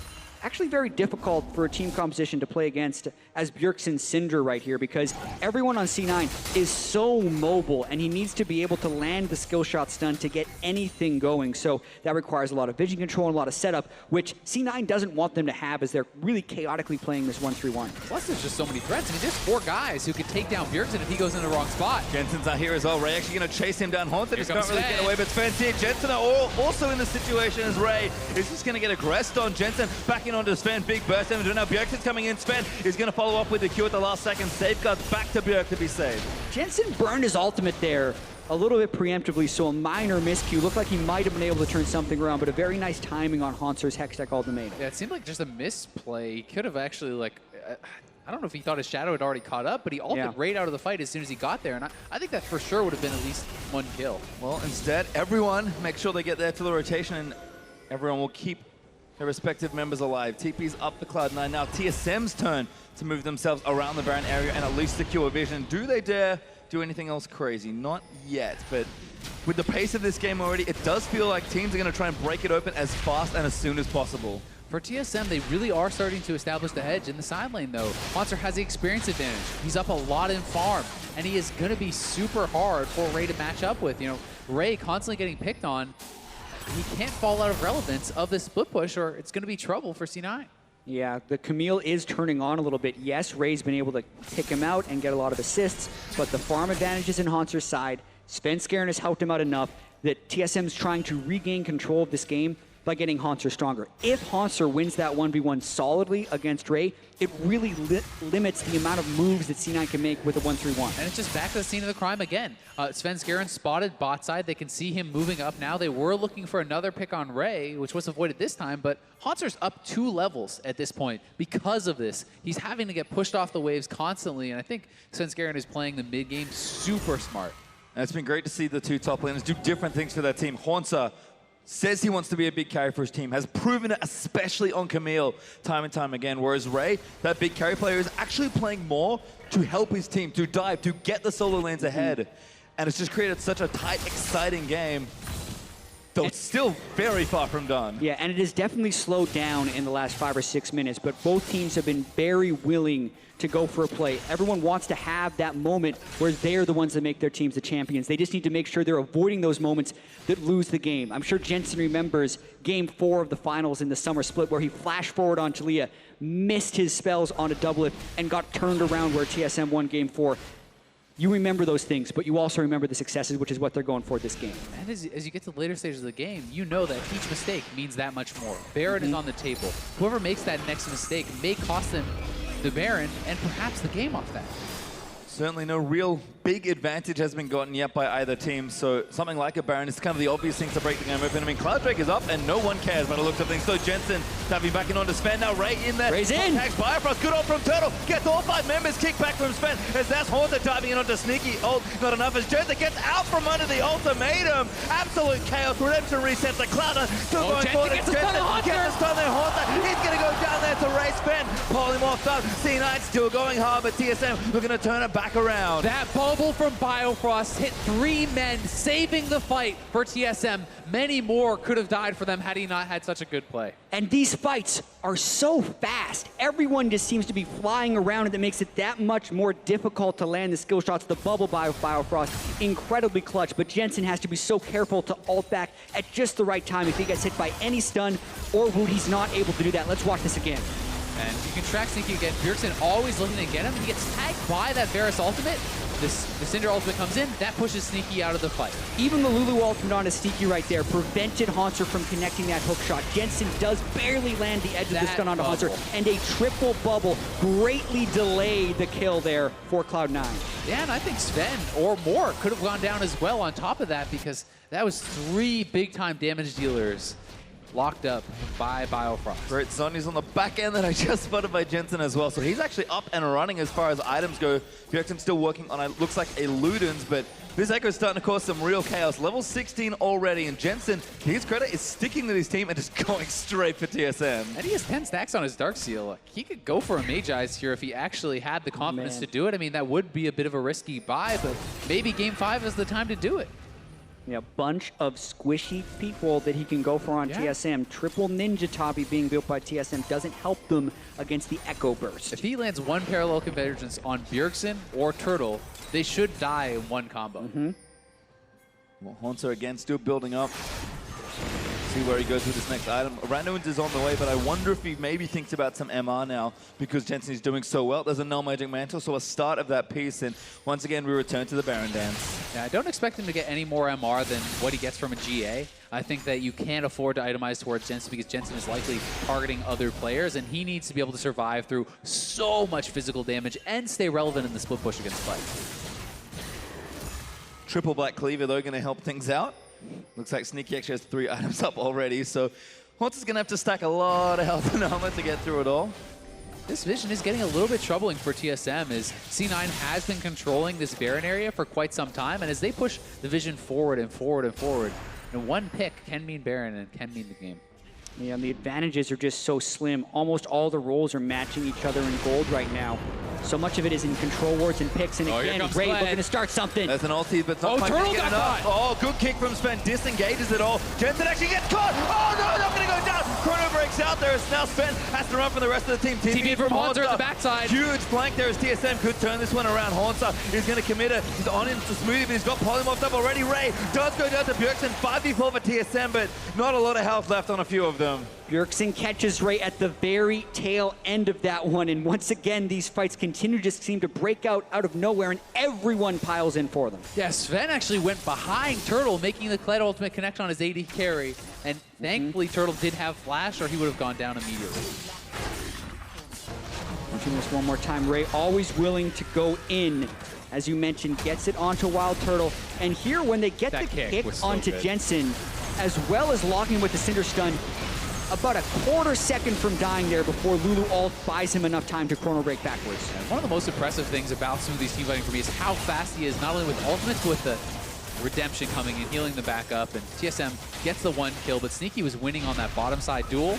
actually very difficult for a team composition to play against as Bjergsen Cinder right here, because everyone on C9 is so mobile and he needs to be able to land the skill shot stun to get anything going. So that requires a lot of vision control and a lot of setup, which C9 doesn't want them to have as they're really chaotically playing this 1-3-1. Plus there's just so many threats. I mean, there's 4 guys who could take down Bjergsen if he goes in the wrong spot. Jensen's not here as well. Ray actually going to chase him down. Haunted just can't really get away, but Sven's here. Jensen also in the situation as Ray is just going to get aggressed on Jensen. Backing onto Sven, big burst. And now Bjergsen's coming in. Sven is going to follow up with the Q at the last second. Safeguards back to Bjerg to be saved. Jensen burned his ultimate there a little bit preemptively, so a minor miscue. Looked like he might have been able to turn something around, but a very nice timing on Haunter's Hextech ultimate. Yeah, it seemed like just a misplay. He could have actually, like, I don't know if he thought his shadow had already caught up, but he ulted right out of the fight as soon as he got there, and I think that for sure would have been at least 1 kill. Well, instead, everyone make sure they get there to the rotation, and everyone will keep their respective members alive. TP's up the Cloud9 now. TSM's turn to move themselves around the Baron area and at least secure vision. Do they dare do anything else crazy? Not yet, but with the pace of this game already, it does feel like teams are going to try and break it open as fast and as soon as possible. For TSM, they really are starting to establish the edge in the side lane, though. Monster has the experience advantage. He's up a lot in farm, and he is going to be super hard for Ray to match up with. You know, Ray constantly getting picked on. He can't fall out of relevance of this split push, or it's going to be trouble for C9. Yeah, the Camille is turning on a little bit. Yes, Ray's been able to pick him out and get a lot of assists, but the farm advantage is in Haunter's side. Sven Skaren has helped him out enough that TSM's trying to regain control of this game by getting Haunter stronger. If Haunter wins that 1v1 solidly against Ray, it really limits the amount of moves that C9 can make with a 1-3-1. And it's just back to the scene of the crime again. Sven Skaren spotted bot side. They can see him moving up now. They were looking for another pick on Ray, which was avoided this time, but Haunter's up 2 levels at this point because of this. He's having to get pushed off the waves constantly, and I think Sven Skaren is playing the mid game super smart. And it's been great to see the 2 top laners do different things for their team. Haunter says he wants to be a big carry for his team, has proven it, especially on Camille, time and time again, whereas Ray, that big carry player, is actually playing more to help his team, to dive, to get the solo lanes ahead. And it's just created such a tight, exciting game, though it's still very far from done. Yeah, and it has definitely slowed down in the last 5 or 6 minutes, but both teams have been very willing to go for a play. Everyone wants to have that moment where they're the ones that make their teams the champions. They just need to make sure they're avoiding those moments that lose the game. I'm sure Jensen remembers Game 4 of the finals in the summer split where he flashed forward on Talia, missed his spells on a doublet, and got turned around where TSM won Game 4. You remember those things, but you also remember the successes, which is what they're going for this game. And as you get to the later stages of the game, you know that each mistake means that much more. Baron is on the table. Whoever makes that next mistake may cost them the Baron and perhaps the game off that. Certainly no real big advantage has been gotten yet by either team, so something like a Baron is kind of the obvious thing to break the game open. I mean, Cloud Drake is up and no one cares by the looks of things. So Jensen tapping back in onto Sven. Now Ray in there. Ray's in. Tags Bifrost. Good ult from Turtle. Gets all 5 members. Kick back from Sven as that's Haunter diving in onto Sneaky. Ult not enough as Jensen gets out from under the ultimatum. Absolute chaos. Redemption resets the Cloud9. Still going forward. Gets the stun there. Haunter. He's going to go down there to Ray Sven. Polymorphed up. C9 still going hard, but TSM looking to turn it back around. That bubble from Biofrost hit 3 men, saving the fight for TSM. Many more could have died for them had he not had such a good play. And these fights are so fast. Everyone just seems to be flying around, and it makes it that much more difficult to land the skill shots. The bubble by Biofrost, incredibly clutch, but Jensen has to be so careful to ult back at just the right time if he gets hit by any stun or wound. He's not able to do that. Let's watch this again. And you can track Sneaky again. Bjergsen always looking to get him. He gets tagged by that Varus ultimate. the Cinder ultimate comes in, that pushes Sneaky out of the fight. Even the Lulu ultimate on a Sneaky right there prevented Haunter from connecting that hook shot. Jensen does barely land the edge of the stun onto Haunter, and a triple bubble greatly delayed the kill there for Cloud9. Yeah, and I think Sven or more could have gone down as well on top of that, because that was 3 big-time damage dealers locked up by Biofrost. Great, Sonny's on the back end that I just spotted by Jensen as well. So he's actually up and running as far as items go. Bjergsen's still working on, it looks like a Ludens, but this Echo's starting to cause some real chaos. Level 16 already, and Jensen, to his credit, is sticking with his team and just going straight for TSM. And he has 10 stacks on his Darkseal. He could go for a Mage Eyes here if he actually had the confidence to do it. I mean, that would be a bit of a risky buy, but maybe Game 5 is the time to do it. Yeah, bunch of squishy people that he can go for on TSM. Triple Ninja Tabi being built by TSM doesn't help them against the Echo Burst. If he lands one parallel convergence on Bjergsen or Turtle, they should die in one combo. Well, Haunter again still building up. See where he goes with this next item. Randuin's is on the way, but I wonder if he maybe thinks about some MR now because Jensen is doing so well. There's a Null Magic Mantle, so a start of that piece, and once again we return to the Baron dance. Yeah, I don't expect him to get any more MR than what he gets from a GA. I think that you can't afford to itemize towards Jensen because Jensen is likely targeting other players, and he needs to be able to survive through so much physical damage and stay relevant in the split push against Fight. Triple Black Cleaver, though, going to help things out. Looks like Sneaky actually has 3 items up already, so Haunter's going to have to stack a lot of health and armor to get through it all. This vision is getting a little bit troubling for TSM as C9 has been controlling this Baron area for quite some time, and as they push the vision forward and forward and forward, and one pick can mean Baron and can mean the game. Yeah, and the advantages are just so slim. Almost all the roles are matching each other in gold right now. So much of it is in control wards and picks, and again, Ray looking to start something. There's an ulti, but it's not quite Turtle get got enough. caught. Oh, good kick from Sven, disengages it all. Jensen actually gets caught. Oh no, not gonna go down. Chrono breaks out there as now Sven has to run from the rest of the team. TP from Haunter at the backside. Huge flank there as TSM could turn this one around. Haunter is gonna commit it. He's on into Smoothie, but he's got polymorphed up already. Ray does go down to Bjergsen, 5v4 for TSM, but not a lot of health left on a few of them. Bjergsen catches Ray at the very tail end of that one, and once again, these fights continue to just seem to break out of nowhere, and everyone piles in for them. Yeah, Sven actually went behind Turtle, making the Kled ultimate connect on his AD carry, and thankfully Turtle did have flash, or he would have gone down immediately. Watching this one more time, Ray always willing to go in. As you mentioned, gets it onto Wild Turtle, and here when they get the kick onto Jensen, as well as locking with the Cinder Stun, about a quarter second from dying there before Lulu ult buys him enough time to chrono break backwards. And one of the most impressive things about some of these team fighting for me is how fast he is, not only with ultimates, but with the redemption coming and healing the back up. And TSM gets the 1 kill, but Sneaky was winning on that bottom side duel.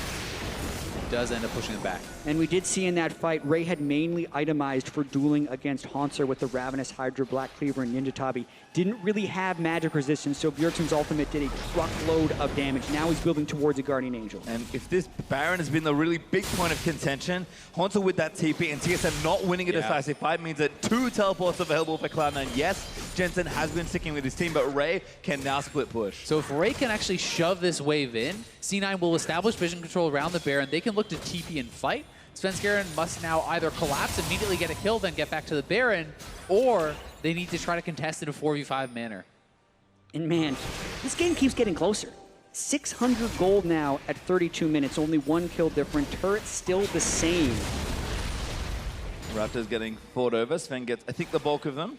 Does end up pushing him back. And we did see in that fight, Ray had mainly itemized for dueling against Haunter with the Ravenous Hydra, Black Cleaver, and Ninja Tabi. Didn't really have magic resistance, so Bjergsen's ultimate did a truckload of damage. Now he's building towards a Guardian Angel. And if this Baron has been the really big point of contention, Haunter with that TP and TSM not winning a decisive fight means that 2 teleports available for Cloud9. Yes, Jensen has been sticking with his team, but Ray can now split push. So if Ray can actually shove this wave in, C9 will establish vision control around the Baron. They can look to TP and fight. Svenskeren must now either collapse, immediately get a kill, then get back to the Baron, or they need to try to contest in a 4v5 manner. And man, this game keeps getting closer. 600 gold now at 32 minutes, only 1 kill different. Turret's still the same. Raptors getting fought over. Sven gets, I think, the bulk of them.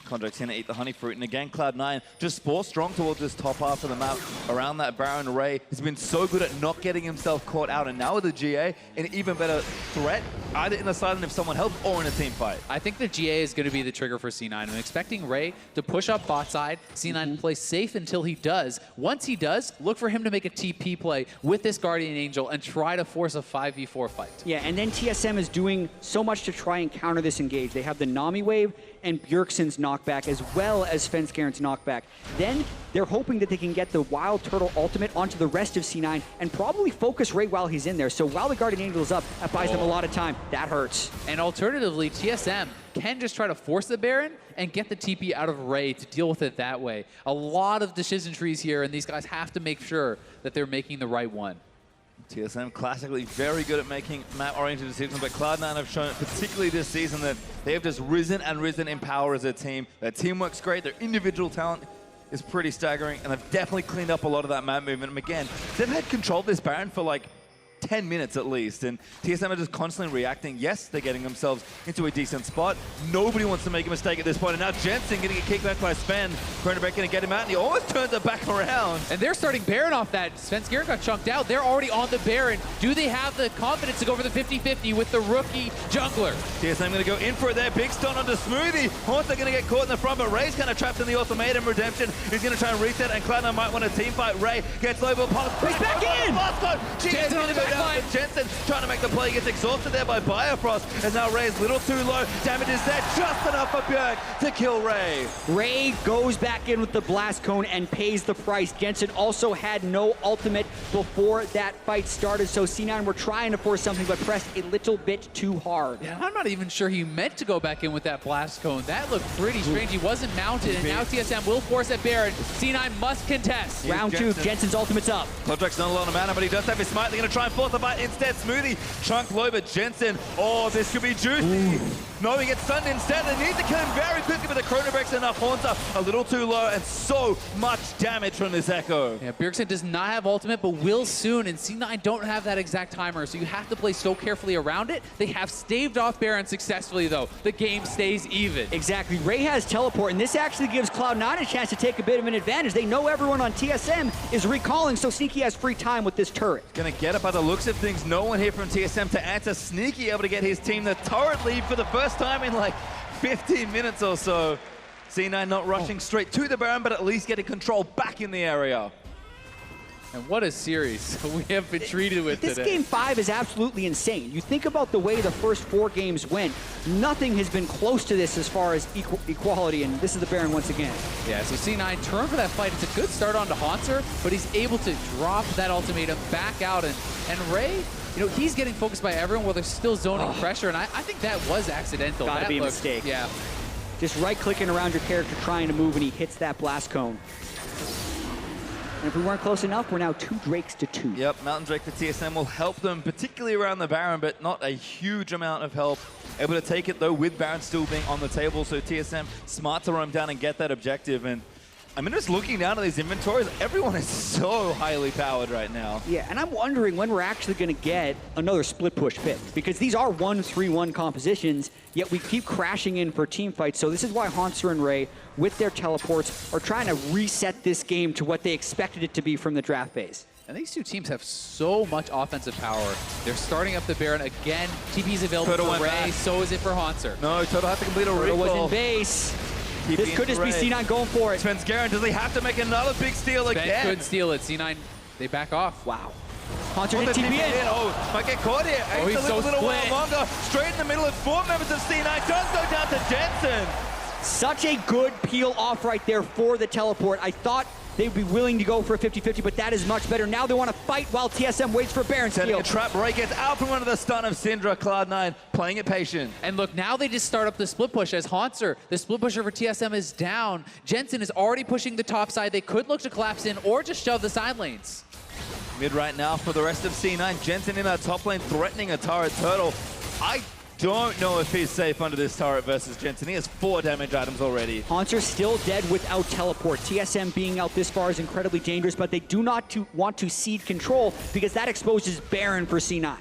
Contract's going to eat the honey fruit. And again, Cloud9 just spore strong towards this top half of the map around that Baron. Ray has been so good at not getting himself caught out. And now with the GA, an even better threat, either in the silent if someone helps or in a team fight. I think the GA is going to be the trigger for C9. I'm expecting Ray to push up bot side. C9 play safe until he does. Once he does, look for him to make a TP play with this Guardian Angel and try to force a 5v4 fight. Yeah, and then TSM is doing so much to try and counter this engage. They have the Nami wave and Bjergsen's knockback, as well as Svenskeren's knockback. Then they're hoping that they can get the Wild Turtle ultimate onto the rest of C9 and probably focus Ray while he's in there. So while the Guardian Angel is up, that buys them a lot of time. That hurts. And alternatively, TSM can just try to force the Baron and get the TP out of Ray to deal with it that way. A lot of decision trees here, and these guys have to make sure that they're making the right one. TSM classically very good at making map-oriented decisions, but Cloud9 have shown, particularly this season, that they have just risen and risen in power as a team. Their teamwork's great, their individual talent is pretty staggering, and they've definitely cleaned up a lot of that map movement. And again, they've had control of this Baron for like 10 minutes at least, and TSM are just constantly reacting. Yes, they're getting themselves into a decent spot. Nobody wants to make a mistake at this point, and now Jensen going to get kicked back by Sven. Kronenberg going to get him out, and he almost turns it back around. And they're starting Baron off that. Sven Skjern got chunked out. They're already on the Baron. Do they have the confidence to go for the 50-50 with the rookie jungler? TSM going to go in for it there. Big stun onto Smoothie. Haunter going to get caught in the front, but Ray's kind of trapped in the ultimatum redemption. He's going to try and reset, and Cloud9 might want a team fight. Ray gets low, but he's back in! Jensen on the back line. Jensen trying to make the play, gets exhausted there by Biofrost, and now Ray is a little too low. Damage is there, just enough for Bjerg to kill Ray. Ray goes back in with the blast cone and pays the price. Jensen also had no ultimate before that fight started, so C9 were trying to force something, but pressed a little bit too hard. Yeah, I'm not even sure he meant to go back in with that blast cone. That looked pretty strange. He wasn't mounted, and now TSM will force at Baron. C9 must contest. Round two, Jensen's ultimate's up. Contract's not a lot of mana, but he does have his smite. They're going to try and force the fight instead. Smoothie chunked low, but Jensen, oh, this could be juicy. No, he gets stunned instead. They need to kill him very quickly, but the Kronenberg's enough. Haunter a little too low, and so much damage from this Echo. Yeah, Bjergsen does not have ultimate, but will soon, and C9 don't have that exact timer, so you have to play so carefully around it. They have staved off Baron successfully, though. The game stays even. Exactly. Ray has teleport, and this actually gives Cloud9 a chance to take a bit of an advantage. They know everyone on TSM is recalling, so Sneaky has free time with this turret. Gonna get it by the looks of things. No one here from TSM to answer. Sneaky able to get his team the turret lead for the first time in like 15 minutes or so. C9 not rushing straight to the Baron, but at least getting control back in the area. And what a series we have been treated with this today. Game 5 is absolutely insane. You think about the way the first 4 games went, nothing has been close to this as far as equality, and this is the Baron once again. Yeah, so C9 turned for that fight. It's a good start onto Haunter, but he's able to drop that ultimatum back out, and Ray, you know, he's getting focused by everyone while they're still zoning pressure, and I think that was accidental. Gotta be a mistake. Yeah. Just right-clicking around your character trying to move, and he hits that blast cone. And if we weren't close enough, we're now 2 Drakes to 2. Yep, Mountain Drake for TSM will help them, particularly around the Baron, but not a huge amount of help. Able to take it, though, with Baron still being on the table, so TSM smart to roam down and get that objective. And I mean, just looking down at these inventories, everyone is so highly powered right now. Yeah, and I'm wondering when we're actually going to get another split push pick, because these are 1-3-1 compositions, yet we keep crashing in for team fights. So this is why Haunter and Ray, with their teleports, are trying to reset this game to what they expected it to be from the draft phase. And these two teams have so much offensive power. They're starting up the Baron again. TP's available for Ray, so is it for Haunter. No, Toto has to complete a recall. was in base. This could just be C9 going for it. Sven Skjern, does he have to make another big steal again? Sven could steal it. C9, they back off. Wow. Haunter did TP in. Oh, might get caught here. Oh, he's so little split. while longer. Straight in the middle of 4 members of C9. Does go down to Jensen. Such a good peel off right there for the teleport. I thought they'd be willing to go for a 50-50, but that is much better. Now they want to fight while TSM waits for Baron Setting steal. a trap. Ray gets out from under the stun of Syndra. Cloud9 playing it patient. And look, now they just start up the split push as Haunter, the split pusher for TSM, is down. Jensen is already pushing the top side. They could look to collapse in or just shove the side lanes. Mid right now for the rest of C9. Jensen in our top lane threatening a turret turtle. I don't know if he's safe under this turret versus Jensen. He has 4 damage items already. Haunter's still dead without teleport. TSM being out this far is incredibly dangerous, but they do not want to cede control because that exposes Baron for C9.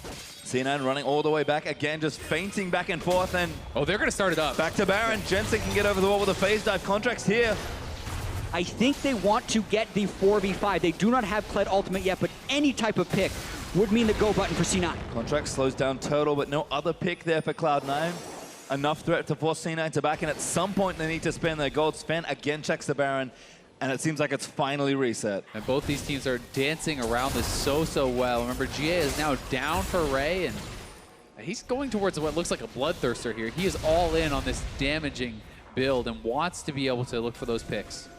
C9 running all the way back again, just feinting back and forth, and oh, they're gonna start it up. Back to Baron. Jensen can get over the wall with a phase dive. Contract's here. I think they want to get the 4v5. They do not have Kled ultimate yet, but any type of pick would mean the go button for C9. Contract slows down Turtle, but no other pick there for Cloud9. Enough threat to force C9 to back in. At some point, they need to spend their gold. Sven again checks the Baron, and it seems like it's finally reset. And both these teams are dancing around this so well. Remember, GA is now down for Ray, and he's going towards what looks like a bloodthirster here. He is all in on this damaging build and wants to be able to look for those picks.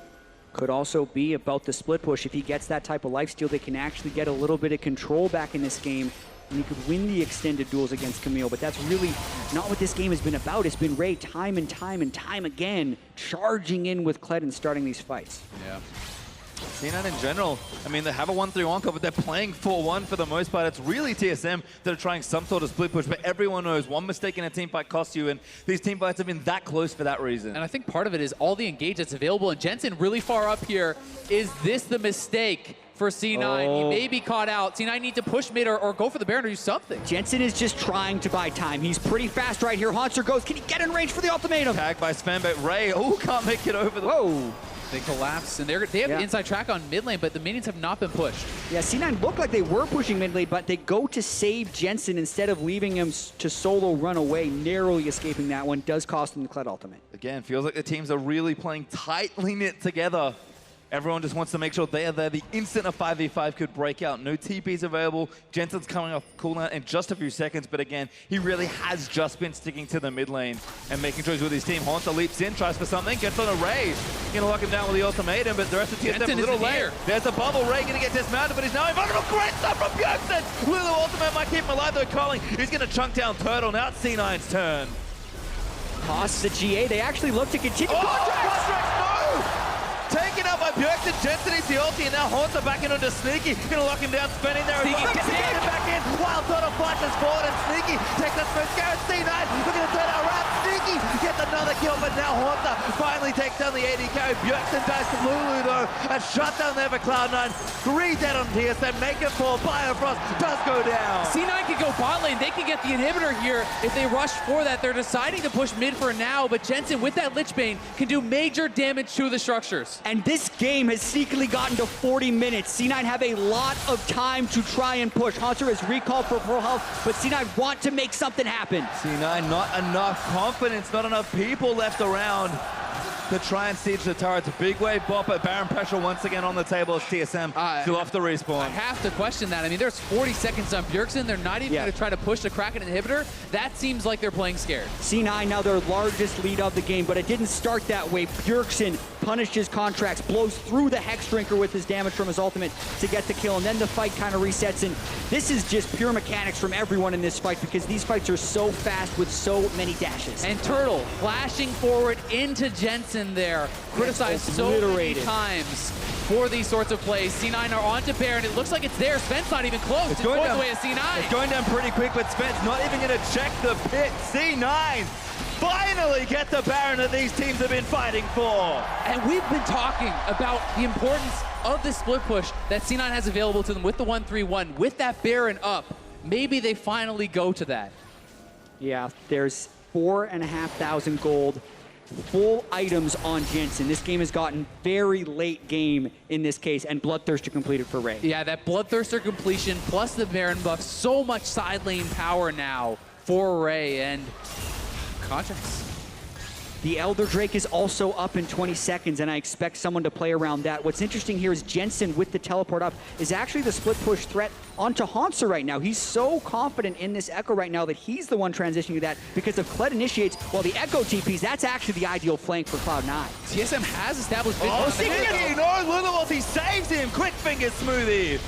Could also be about the split push. If he gets that type of lifesteal, they can actually get a little bit of control back in this game, and he could win the extended duels against Camille. But that's really not what this game has been about. It's been Ray time and time again charging in with Kled and starting these fights. Yeah. C9 in general, I mean, they have a 1-3-1 core, but they're playing 4-1 for the most part. It's really TSM that are trying some sort of split push, but everyone knows one mistake in a team fight costs you, and these team fights have been that close for that reason. And I think part of it is all the engage that's available, and Jensen really far up here. Is this the mistake for C9? He may be caught out. C9 need to push mid or go for the Baron or do something. Jensen is just trying to buy time. He's pretty fast right here. Haunter goes, can he get in range for the ultimatum? Tagged by Sven, but Ray, can't make it over the... Whoa. They collapse, and they have the inside track on mid lane, but the minions have not been pushed. Yeah, C9 looked like they were pushing mid lane, but they go to save Jensen instead of leaving him to solo run away, narrowly escaping that one. Does cost him the Cloud ultimate. Again, feels like the teams are really playing tightly knit together. Everyone just wants to make sure they are there the instant a 5v5 could break out. No TPs available. Jensen's coming off cooldown in just a few seconds, but again, he really has just been sticking to the mid lane and making choices with his team. Haunter leaps in, tries for something, gets on a Ray. Gonna lock him down with the ultimatum, but the rest of TSM a little later. There's a bubble. Ray gonna get dismounted, but he's now invulnerable. Great stuff from Bjergsen! Lulu ultimate might keep him alive though, Colling. He's gonna chunk down Turtle. Now it's C9's turn. Costs the GA. They actually look to continue. Contracts, no! Taken out by Bjergsen, Jensen needs the ulti, and now Haunter back in onto Sneaky. Gonna lock him down, spinning there. Sneaky gets him back in. Wild Turtle flashes forward, and Sneaky takes that first Garrett. C9 looking to turn it around. Sneaky gets another kill, but now Haunter finally takes down the AD carry. Bjergsen dies to Lulu though. A shutdown there for Cloud9. 3 dead on TSM. Make it fall. Biofrost does go down. C9 can go bot lane. They can get the inhibitor here if they rush for that. They're deciding to push mid for now, but Jensen with that Lich Bane can do major damage to the structures. And this game has sneakily gotten to 40 minutes. C9 have a lot of time to try and push. Haunter is recalled for full health, but C9 want to make something happen. C9, not enough confidence, not enough people left around to try and siege the turrets. A big wave bot, but Baron pressure once again on the table as TSM still off the respawn. I have to question that. I mean, there's 40 seconds on Bjergsen. They're not even going to try to push the Kraken inhibitor. That seems like they're playing scared. C9 now their largest lead of the game, but it didn't start that way. Bjergsen punished his contracts, blows through the Hex Drinker with his damage from his ultimate to get the kill, and then the fight kind of resets. And this is just pure mechanics from everyone in this fight because these fights are so fast with so many dashes. And Turtle flashing forward into Jensen there, criticized so many times for these sorts of plays. C9 are onto Baron. It looks like it's there. Sven's not even close. It's going away to C9. It's going down pretty quick, but Sven's not even going to check the pit. C9 finally get the Baron that these teams have been fighting for. And we've been talking about the importance of the split push that C9 has available to them with the 1-3-1, with that Baron up. Maybe they finally go to that. Yeah, there's 4,500 gold. Full items on Jensen. This game has gotten very late game in this case, and Bloodthirster completed for Ray. Yeah, that Bloodthirster completion plus the Baron buff, so much side lane power now for Ray, and contracts. The Elder Drake is also up in 20 seconds, and I expect someone to play around that. What's interesting here is Jensen with the teleport up is actually the split push threat onto Haunter right now. He's so confident in this Echo right now that he's the one transitioning to that because if Kled initiates while the Echo TPs, that's actually the ideal flank for Cloud9. TSM has established Sneaky! No, Lulu he saves him! Quick finger smoothie!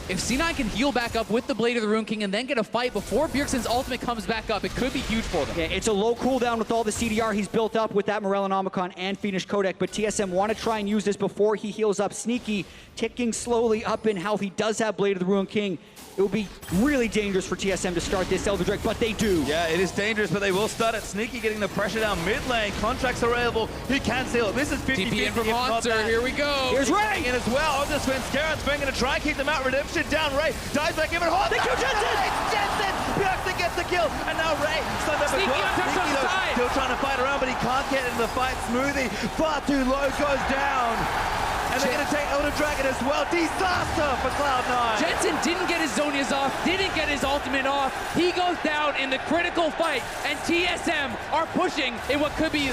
If C9 can heal back up with the Blade of the Rune King and then get a fight before Bjergsen's ultimate comes back up, it could be huge for them. Yeah, it's a low cooldown with all the CDR he's built up with that Morellonomicon and Fiendish Codec, but TSM want to try and use this before he heals up. Sneaky ticking slowly up in health. He does have Blade of the Rune King. It would be really dangerous for TSM to start this Elder Drake, but they do. Yeah, it is dangerous, but they will start it. Sneaky getting the pressure down mid lane. Contracts are available. He can seal it. This is 50-50. TP in from Haunter. Here we go. Here's Ray in as well. On the Sven Scarron. Sven going to try and keep them out. Redemption down. Ray dives back in, but Haunter. They kill Jensen. Jensen. Bjergsen gets the kill, and now Ray. Sneaky untouched on the side. Still trying to fight around, but he can't get into the fight. Smoothie far too low, goes down. And they're going to take Elder Dragon as well. Disaster for Cloud9. Jensen didn't get his Zhonya's off, didn't get his ultimate off. He goes down in the critical fight, and TSM are pushing in what could be...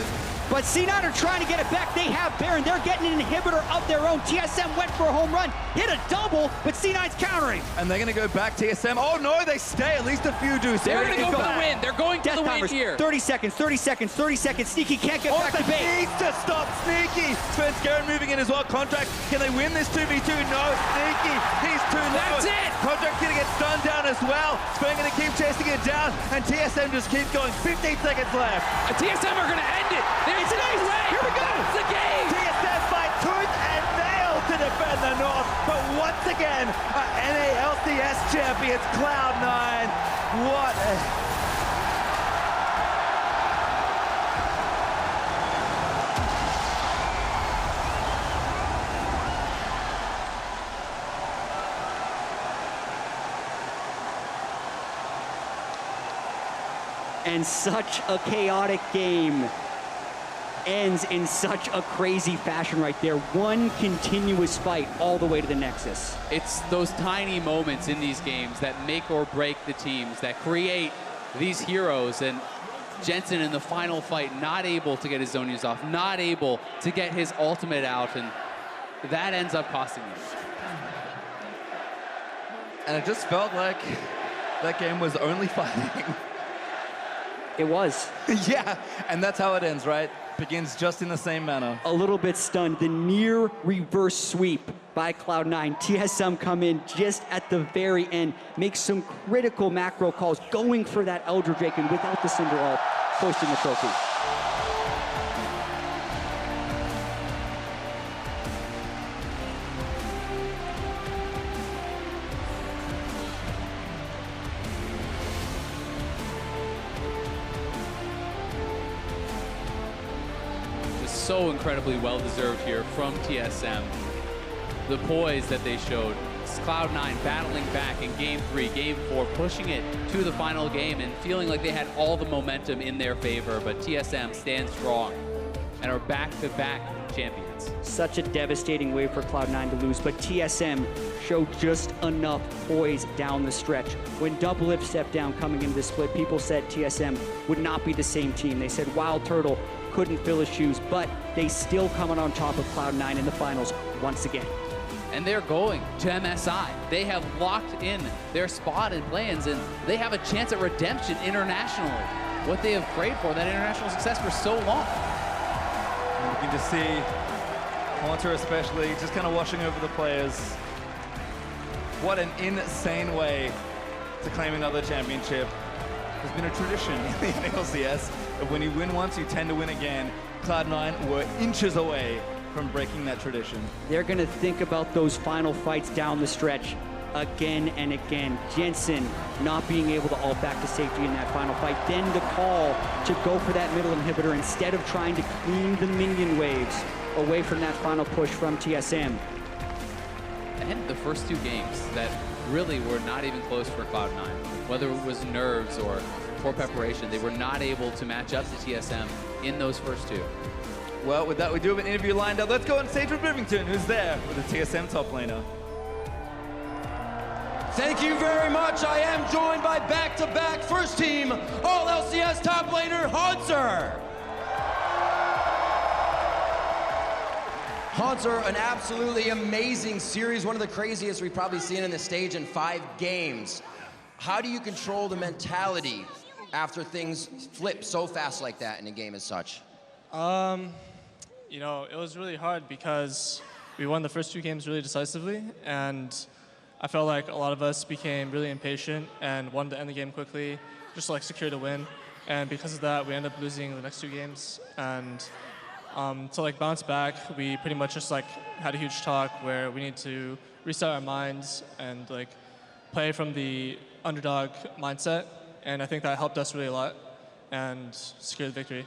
But C9 are trying to get it back. They have Baron. They're getting an inhibitor of their own. TSM went for a home run, hit a double, but C9's countering. And they're going to go back TSM. Oh no, they stay. At least a few do. So they're going to go for the win. They're going for the win here. 30 seconds, 30 seconds, 30 seconds. Sneaky can't get back to base. Needs to stop Sneaky. Sven Scarron moving in as well. Contract, can they win this 2v2? No, Sneaky. He's too low. That's it. Contract's going to get stunned down as well. Sven going to keep chasing it down, and TSM just keeps going. 15 seconds left. TSM are going to end it. There's no way. Here we go. It's the game. TSM fight tooth and nail to North, but once again, NALCS champions Cloud9. What a... And such a chaotic game ends in such a crazy fashion right there. One continuous fight all the way to the Nexus. It's those tiny moments in these games that make or break the teams, that create these heroes. And Jensen in the final fight, not able to get his zone use off, not able to get his ultimate out, and that ends up costing him. And it just felt like that game was only fighting. It was. Yeah, and that's how it ends, right? Begins just in the same manner. A little bit stunned. The near reverse sweep by Cloud9. TSM come in just at the very end, make some critical macro calls, going for that Elder Drake, and without the Cinder ult, posting the trophy. So incredibly well-deserved here from TSM. The poise that they showed. Cloud9 battling back in Game 3, Game 4, pushing it to the final game and feeling like they had all the momentum in their favor, but TSM stands strong and are back-to-back champions. Such a devastating way for Cloud9 to lose, but TSM showed just enough poise down the stretch. When Doublelift stepped down coming into the split, people said TSM would not be the same team. They said Wild Turtle couldn't fill his shoes, but they still coming on top of Cloud9 in the finals once again. And they're going to MSI. They have locked in their spot in play-ins, and they have a chance at redemption internationally. What they have prayed for, that international success for so long. And you can just see Haunter especially just kind of watching over the players. What an insane way to claim another championship. There's been a tradition in the NALCS of when you win once, you tend to win again. Cloud9 were inches away from breaking that tradition. They're going to think about those final fights down the stretch again and again. Jensen not being able to ult back to safety in that final fight. Then the call to go for that middle inhibitor instead of trying to clean the minion waves away from that final push from TSM. And the first two games that really were not even close for Cloud9. Whether it was nerves or poor preparation, they were not able to match up to TSM in those first two. Well, with that, we do have an interview lined up. Let's go on stage with Rivington, who's there with the TSM top laner. Thank you very much. I am joined by back-to-back first team All LCS top laner, Haunter. Haunter, an absolutely amazing series, one of the craziest we've probably seen in the stage in 5 games. How do you control the mentality after things flip so fast like that in a game as such? You know, it was really hard because we won the first 2 games really decisively, and I felt like a lot of us became really impatient and wanted to end the game quickly, just to, like, secure the win. And because of that, we ended up losing the next 2 games. And to, like, bounce back, we pretty much just, like, had a huge talk where we need to reset our minds and, like, play from the underdog mindset. And I think that helped us really a lot and secure the victory.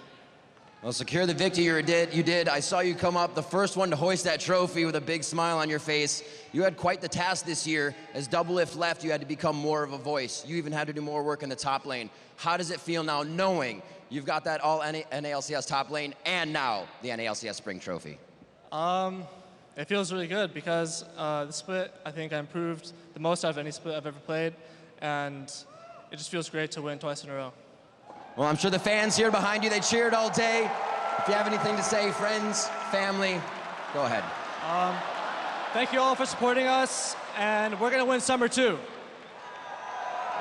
Well, secure the victory you did. I saw you come up, the first one to hoist that trophy with a big smile on your face. You had quite the task this year. As Doublelift left, you had to become more of a voice. You even had to do more work in the top lane. How does it feel now knowing you've got that all NALCS top lane and now the NALCS Spring Trophy? It feels really good because the split, I think I improved the most out of any split I've ever played, and it just feels great to win twice in a row. Well, I'm sure the fans here behind you, they cheered all day. If you have anything to say, friends, family, go ahead. Thank you all for supporting us, and we're going to win Summer too.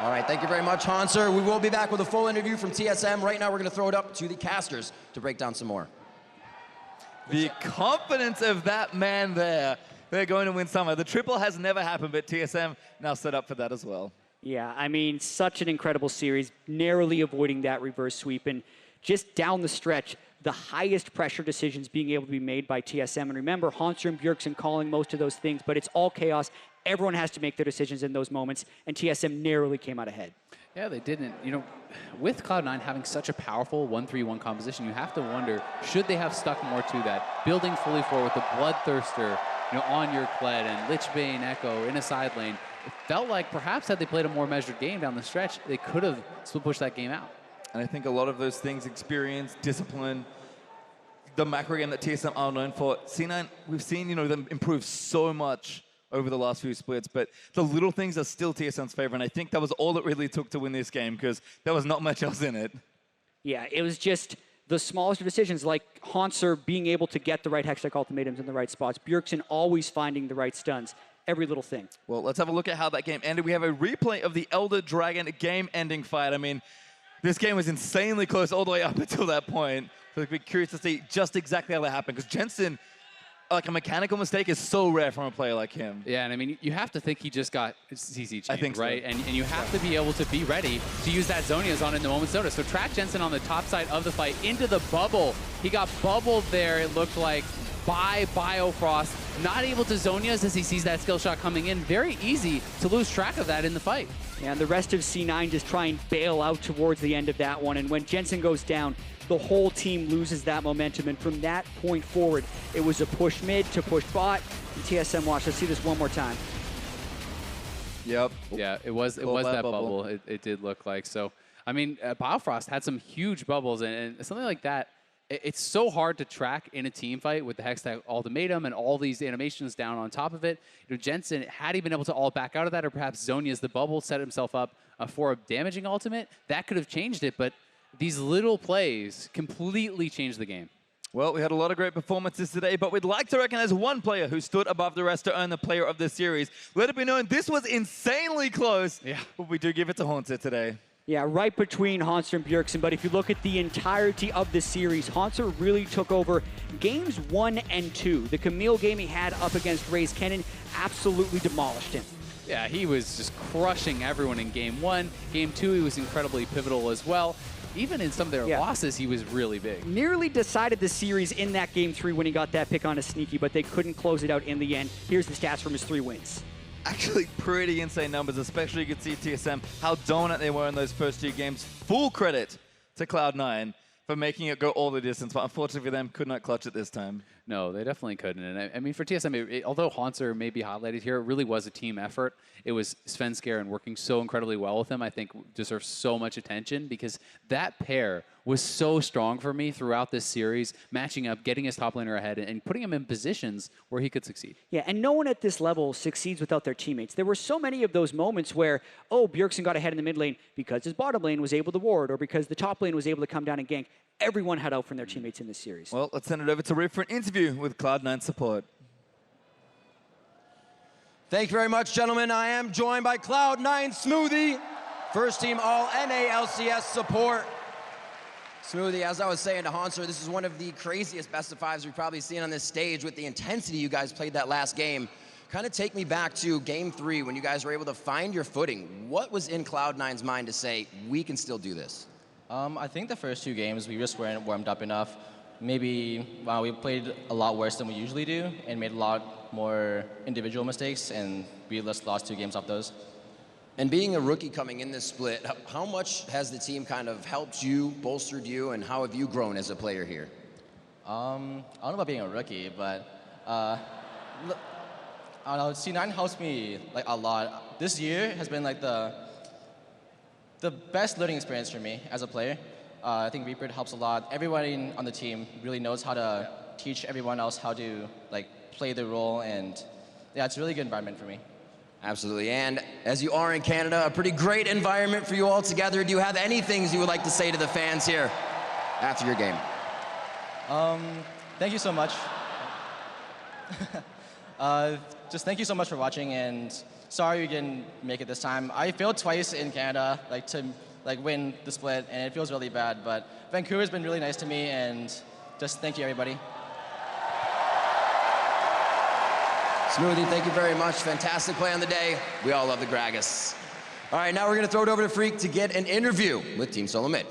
All right, thank you very much, Haunter. We will be back with a full interview from TSM. Right now, we're going to throw it up to the casters to break down some more. The confidence of that man there. They're going to win Summer. The triple has never happened, but TSM now set up for that as well. Yeah, I mean, such an incredible series, narrowly avoiding that reverse sweep. And just down the stretch, the highest pressure decisions being able to be made by TSM. And remember, Hanser and Bjergsen calling most of those things, but it's all chaos. Everyone has to make their decisions in those moments, and TSM narrowly came out ahead. Yeah, they didn't. You know, with Cloud9 having such a powerful 1-3-1 composition, you have to wonder, should they have stuck more to that? Building fully forward with the Bloodthirster, you know, on your Kled and Lichbane Echo in a side lane. It felt like perhaps had they played a more measured game down the stretch, they could have split pushed that game out. And I think a lot of those things, experience, discipline, the macro game that TSM are known for, C9, we've seen, you know, them improve so much over the last few splits, but the little things are still TSM's favor, and I think that was all it really took to win this game, because there was not much else in it. Yeah, it was just the smallest of decisions, like Hanser being able to get the right Hextech ultimatums in the right spots, Bjergsen always finding the right stuns, every little thing. Well, let's have a look at how that game ended. We have a replay of the Elder Dragon game-ending fight. I mean, this game was insanely close all the way up until that point. So I'd be curious to see just exactly how that happened, because Jensen, like, a mechanical mistake is so rare from a player like him. Yeah, and I mean, you have to think he just got CC chained, I think so. right? And you have to be able to be ready to use that Zhonya's on in the moment's notice. So track Jensen on the top side of the fight into the bubble. He got bubbled there, it looked like, by Biofrost. Not able to Zhonya's as he sees that skill shot coming in. Very easy to lose track of that in the fight. Yeah, and the rest of C9 just try and bail out towards the end of that one. And when Jensen goes down, the whole team loses that momentum. And from that point forward, it was a push mid to push bot. And TSM watch. Let's see this one more time. Yep. Yeah, it was that bubble. It did look like. So, I mean, Biofrost had some huge bubbles, and something like that, it's so hard to track in a team fight with the Hextech ultimatum and all these animations down on top of it. You know, Jensen, had he been able to all back out of that, or perhaps Zhonya's the bubble, set himself up for a damaging ultimate, that could have changed it, but these little plays completely changed the game. Well, we had a lot of great performances today, but we'd like to recognize one player who stood above the rest to earn the player of the series. Let it be known, this was insanely close, but we do give it to Hanser today. Yeah, right between Hanser and Bjergsen, but if you look at the entirety of the series, Hanser really took over games 1 and 2. The Camille game he had up against Raze Kennen absolutely demolished him. Yeah, he was just crushing everyone in game 1. Game 2, he was incredibly pivotal as well. Even in some of their losses, he was really big. Nearly decided the series in that game 3 when he got that pick on a Sneaky, but they couldn't close it out in the end. Here's the stats from his 3 wins. Actually, pretty insane numbers, especially you could see TSM, how dominant they were in those first 2 games. Full credit to Cloud9 for making it go all the distance, but unfortunately for them, could not clutch it this time. No, they definitely couldn't. And I mean, for TSM, although Hanser may be highlighted here, it really was a team effort. It was Svenskar and working so incredibly well with him, I think deserves so much attention, because that pair was so strong for me throughout this series, matching up, getting his top laner ahead, and putting him in positions where he could succeed. Yeah, and no one at this level succeeds without their teammates. There were so many of those moments where, oh, Bjergsen got ahead in the mid lane because his bottom lane was able to ward, or because the top lane was able to come down and gank. Everyone had out from their teammates in this series. Well, let's send it over to Riv for an interview with Cloud9 support. Thank you very much, gentlemen. I am joined by Cloud9 Smoothie, first team All-NA LCS support. Smoothie, as I was saying to Hanser, this is one of the craziest best of 5s we've probably seen on this stage with the intensity you guys played that last game. Kind of take me back to game 3 when you guys were able to find your footing. What was in Cloud9's mind to say, we can still do this? I think the first 2 games, we just weren't warmed up enough. Maybe we played a lot worse than we usually do and made a lot more individual mistakes, and we just lost 2 games off those. And being a rookie coming in this split, how much has the team kind of helped you, bolstered you, and how have you grown as a player here? I don't know about being a rookie, but I don't know, C9 helps me like a lot. This year has been like the best learning experience for me as a player. I think Reaper helps a lot. Everybody on the team really knows how to teach everyone else how to like play the role, and yeah, it's a really good environment for me. Absolutely, and as you are in Canada, a pretty great environment for you all together. Do you have any things you would like to say to the fans here after your game? Thank you so much. Just thank you so much for watching, and sorry you didn't make it this time. I failed twice in Canada, like to win the split, and it feels really bad, but Vancouver's been really nice to me, and just thank you, everybody. Smoothie, thank you very much. Fantastic play on the day. We all love the Gragas. All right, now we're going to throw it over to Freak to get an interview with Team Solo Mid.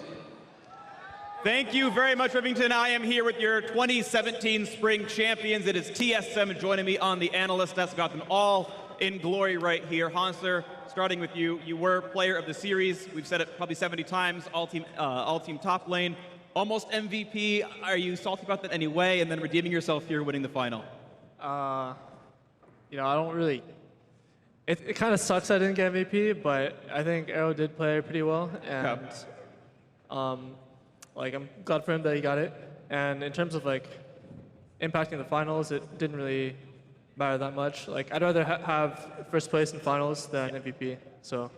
Thank you very much, Rivington. I am here with your 2017 Spring Champions. It is TSM joining me on the analyst desk. Got them all in glory right here. Hansler, starting with you. You were player of the series. We've said it probably 70 times. All team top lane. Almost MVP. Are you salty about that anyway? And then redeeming yourself here, winning the final. I don't really. It kind of sucks I didn't get MVP, but I think Arrow did play pretty well, and I'm glad for him that he got it. And in terms of impacting the finals, it didn't really matter that much. I'd rather have first place in finals than MVP. So.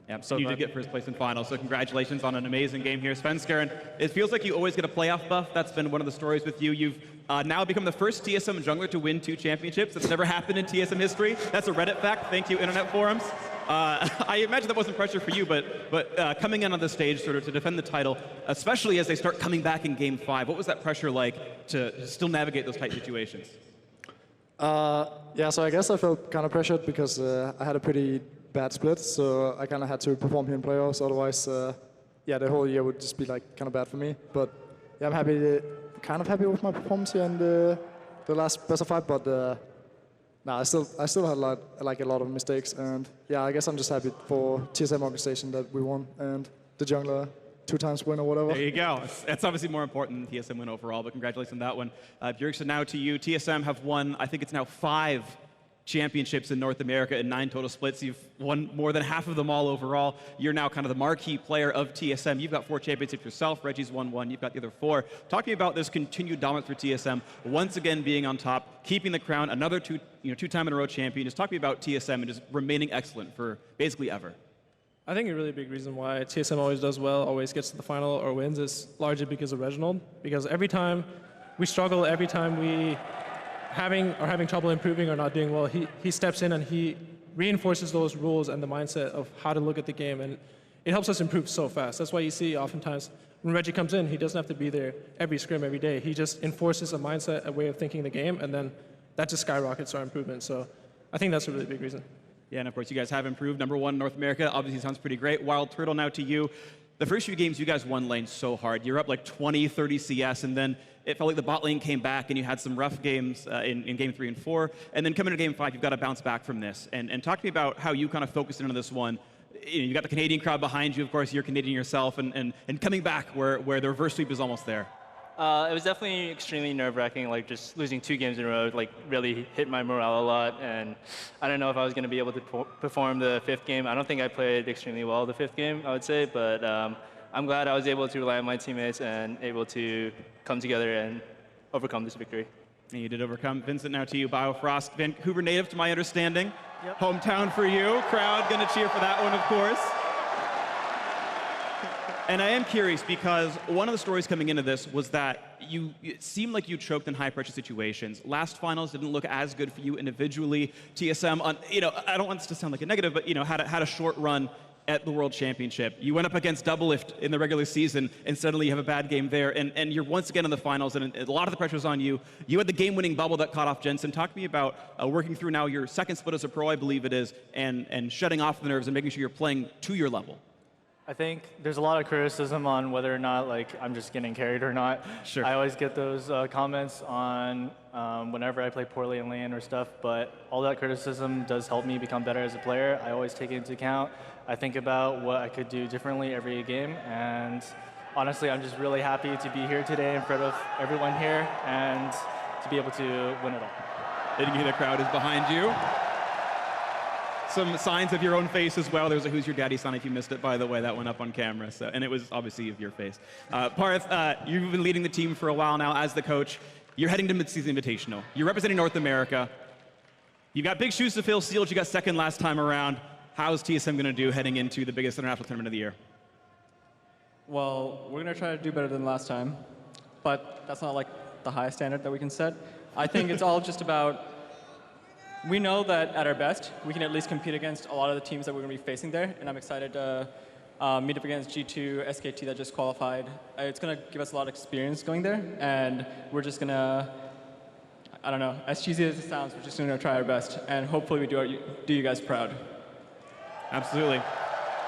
Yeah, so you did get first place in finals, so congratulations on an amazing game here. Svenskeren, it feels like you always get a playoff buff. That's been one of the stories with you. You've now become the first TSM jungler to win 2 championships. That's never happened in TSM history. That's a Reddit fact. Thank you, internet forums. I imagine that wasn't pressure for you, but coming in on the stage sort of to defend the title, especially as they start coming back in Game 5, what was that pressure like to still navigate those tight situations? So I guess I felt kind of pressured because I had a pretty bad split, so I kind of had to perform here in playoffs. Otherwise, the whole year would just be kind of bad for me. But yeah, I'm kind of happy with my performance here in the last best of 5. But I still had a lot of mistakes, and yeah, I guess I'm just happy for TSM organization that we won and the jungler 2 times win or whatever. There you go. That's obviously more important than the TSM win overall, but congratulations on that one. Bjergsen, now to you. TSM have won, I think it's now 5 championships in North America in 9 total splits. You've won more than half of them all overall. You're now kind of the marquee player of TSM. You've got 4 championships yourself. Reggie's won 1. You've got the other 4. Talk to me about this continued dominance for TSM, once again being on top, keeping the crown, another 2-time-in-a-row champion. Just talk to me about TSM and just remaining excellent for basically ever. I think a really big reason why TSM always does well, always gets to the final or wins, is largely because of Reginald. Because every time we struggle, every time we having trouble improving or not doing well, he steps in and he reinforces those rules and the mindset of how to look at the game, and it helps us improve so fast. That's why you see oftentimes when Reggie comes in, he doesn't have to be there every scrim every day. He just enforces a mindset, a way of thinking the game, and then that just skyrockets our improvement. So I think that's a really big reason. Yeah, and of course you guys have improved. #1 North America obviously sounds pretty great. Wild Turtle, now to you. The first few games you guys won lane so hard. You're up 20, 30 CS, and then it felt like the bot lane came back and you had some rough games in Game 3 and 4. And then coming to Game 5, you've got to bounce back from this. And talk to me about how you kind of focused into this one. You got the Canadian crowd behind you, of course, you're Canadian yourself, and coming back where the reverse sweep is almost there. It was definitely extremely nerve-wracking, just losing 2 games in a row, really hit my morale a lot, and I don't know if I was going to be able to perform the 5th game. I don't think I played extremely well the 5th game, I would say, but I'm glad I was able to rely on my teammates and able to come together and overcome this victory. And you did overcome. Vincent, now to you. Biofrost, Vancouver native, to my understanding. Yep. Hometown for you. Crowd going to cheer for that one, of course. And I am curious because one of the stories coming into this was that it seemed like you choked in high-pressure situations. Last finals didn't look as good for you individually. TSM, I don't want this to sound like a negative, but had a short run at the World Championship. You went up against Doublelift in the regular season, and suddenly you have a bad game there, and you're once again in the finals, and a lot of the pressure's on you. You had the game-winning bubble that caught off Jensen. Talk to me about working through now your 2nd split as a pro, I believe it is, and shutting off the nerves and making sure you're playing to your level. I think there's a lot of criticism on whether or not I'm just getting carried or not. Sure. I always get those comments on whenever I play poorly in lane or stuff, but all that criticism does help me become better as a player. I always take it into account. I think about what I could do differently every game, and honestly, I'm just really happy to be here today in front of everyone here and to be able to win it all. Did you hear the crowd is behind you? Some signs of your own face as well. There's a Who's Your Daddy sign if you missed it, by the way. That went up on camera, and it was obviously of your face. Parth, you've been leading the team for a while now as the coach. You're heading to Mid-Season Invitational. You're representing North America. You've got big shoes to fill. Sealed, you got 2nd last time around. How's TSM going to do heading into the biggest international tournament of the year? Well, we're going to try to do better than last time, but that's not the highest standard that we can set. I think it's all just about, we know that at our best, we can at least compete against a lot of the teams that we're going to be facing there, and I'm excited to meet up against G2, SKT that just qualified. It's going to give us a lot of experience going there, and we're just going to, I don't know, as cheesy as it sounds, we're just going to try our best, and hopefully we do you guys proud. Absolutely.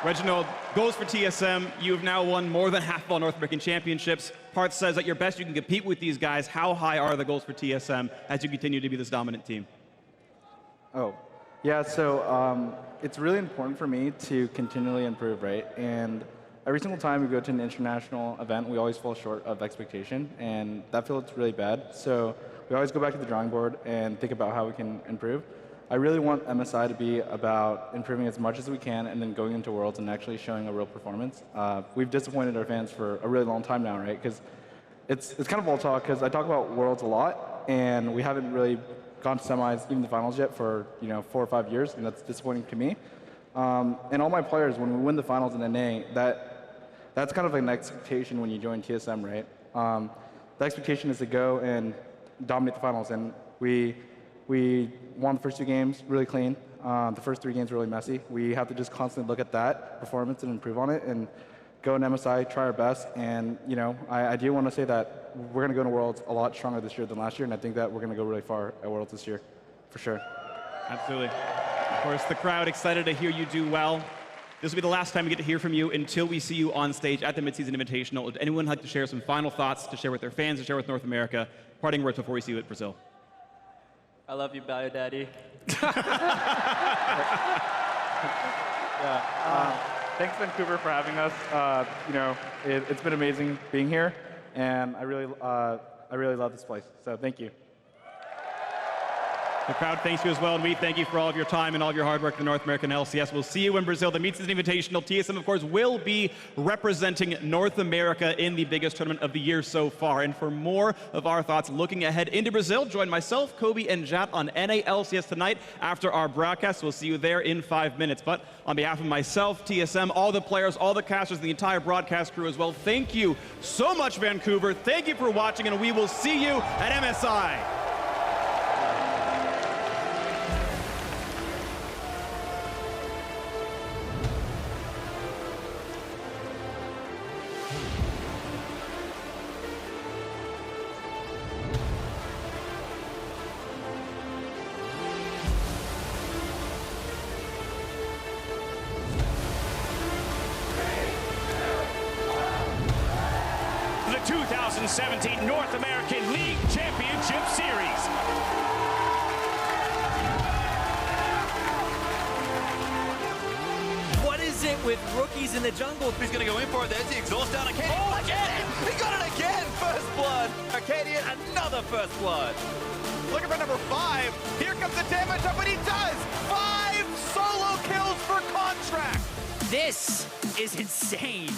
Reginald, Goals for TSM, you have now won more than half of all North American championships. Parth says at your best you can compete with these guys. How high are the goals for TSM as you continue to be this dominant team? Oh, yeah, so it's really important for me to continually improve, right? And every single time we go to an international event, we always fall short of expectation, and that feels really bad. So we always go back to the drawing board and think about how we can improve. I really want MSI to be about improving as much as we can and then going into Worlds and actually showing a real performance. We've disappointed our fans for a really long time now, right? Because it's kind of all talk, because I talk about Worlds a lot, and we haven't really gone to semis, even the finals yet, for 4 or 5 years, and that's disappointing to me. And all my players, when we win the finals in NA, that's kind of like an expectation when you join TSM, right? The expectation is to go and dominate the finals, and we won the first 2 games really clean. The first 3 games were really messy. We have to just constantly look at that performance and improve on it, and go in MSI, try our best. And I do want to say that we're going to go to Worlds a lot stronger this year than last year, and I think that we're going to go really far at Worlds this year, for sure. Absolutely. Of course, the crowd excited to hear you do well. This will be the last time we get to hear from you until we see you on stage at the Midseason Invitational. Would anyone like to share some final thoughts to share with their fans, to share with North America? Parting words before we see you at Brazil. I love you, Bio Daddy. Thanks, Vancouver, for having us. It's been amazing being here, and I really love this place. So thank you. The crowd thanks you as well, and we thank you for all of your time and all of your hard work in the North American LCS. We'll see you in Brazil. The Midseason Invitational. TSM, of course, will be representing North America in the biggest tournament of the year so far. And for more of our thoughts looking ahead into Brazil, join myself, Kobe, and Jat on NA LCS tonight after our broadcast. We'll see you there in 5 minutes. But on behalf of myself, TSM, all the players, all the casters, the entire broadcast crew as well, thank you so much, Vancouver. Thank you for watching, and we will see you at MSI. The 2017 North American League Championship Series. What is it with rookies in the jungle? He's going to go in for it. There's the exhaust down. Arcadian. Oh, again! He got it again! First blood. Arcadian, another first blood. Looking for number 5. Here comes the damage up, and he does! 5 solo kills for Contract! This is insane.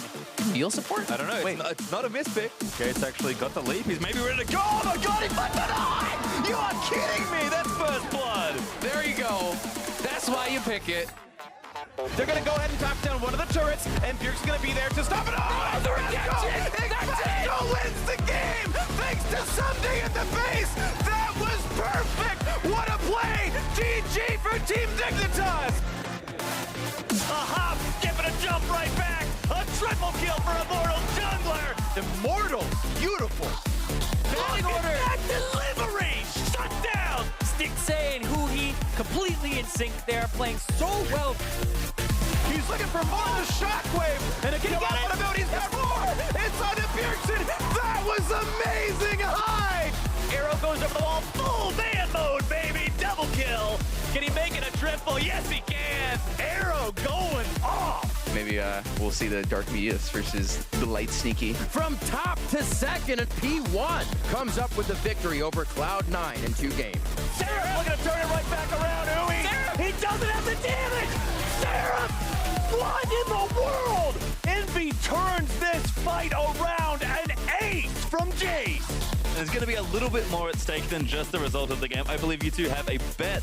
Heel support? I don't know. It's not a mispick. Gates actually got the leap. He's maybe ready to go. Oh my god, he left it on! You are kidding me! That's first blood. There you go. That's why you pick it. They're going to go ahead and top down one of the turrets, and Bjerg's going to be there to stop it. Oh, the rejection! Ignacio wins the game! Thanks to Sunday in the base! That was perfect! What a play! GG for Team Dignitas! A hop, skip, and a jump right back. A triple kill for Immortal Jungler. Immortal, beautiful. Batting order. That delivery. Shut down. Stixxay and Huhi completely in sync there, playing so well. He's looking for more of the shockwave. And again, what about he's got more? It's on to Bjergsen. That was amazing high. Arrow goes over the wall. Full man mode, baby. Double kill. Can he make it a triple? Yes, he can. Arrow going off. Maybe we'll see the Dark Medius versus the Light Sneaky. From top to second, and P1 comes up with the victory over Cloud9 in 2 games. Seraph looking to turn it right back around. Seraph, he doesn't have the damage. Seraph, what in the world? Envy turns this fight around. An ace from Jace. There's going to be a little bit more at stake than just the result of the game. I believe you two have a bet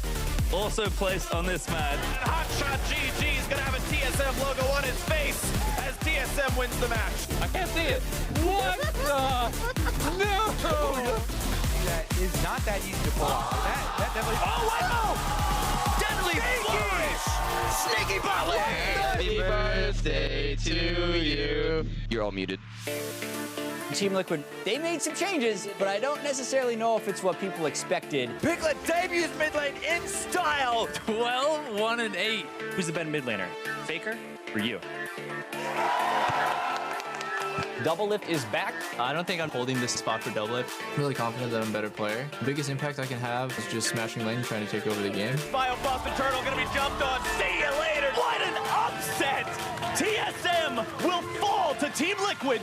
also placed on this match. And Hotshot GG is going to have a TSM logo on his face as TSM wins the match. I can't see it. What the? No! That is not that easy to pull off. That definitely... Oh, wow! Deadly flourish! Sneaky volley! Happy birthday to you. You're all muted. Team Liquid, they made some changes, but I don't necessarily know if it's what people expected. Piglet debuts mid lane in style. 12, 1, and 8. Who's the better mid laner? Faker or you? Doublelift is back. I don't think I'm holding this spot for Doublelift. Really confident that I'm a better player. The biggest impact I can have is just smashing lane, trying to take over the game. Biobuff and Turtle gonna be jumped on. See you later. What an upset! TSM will fall to Team Liquid.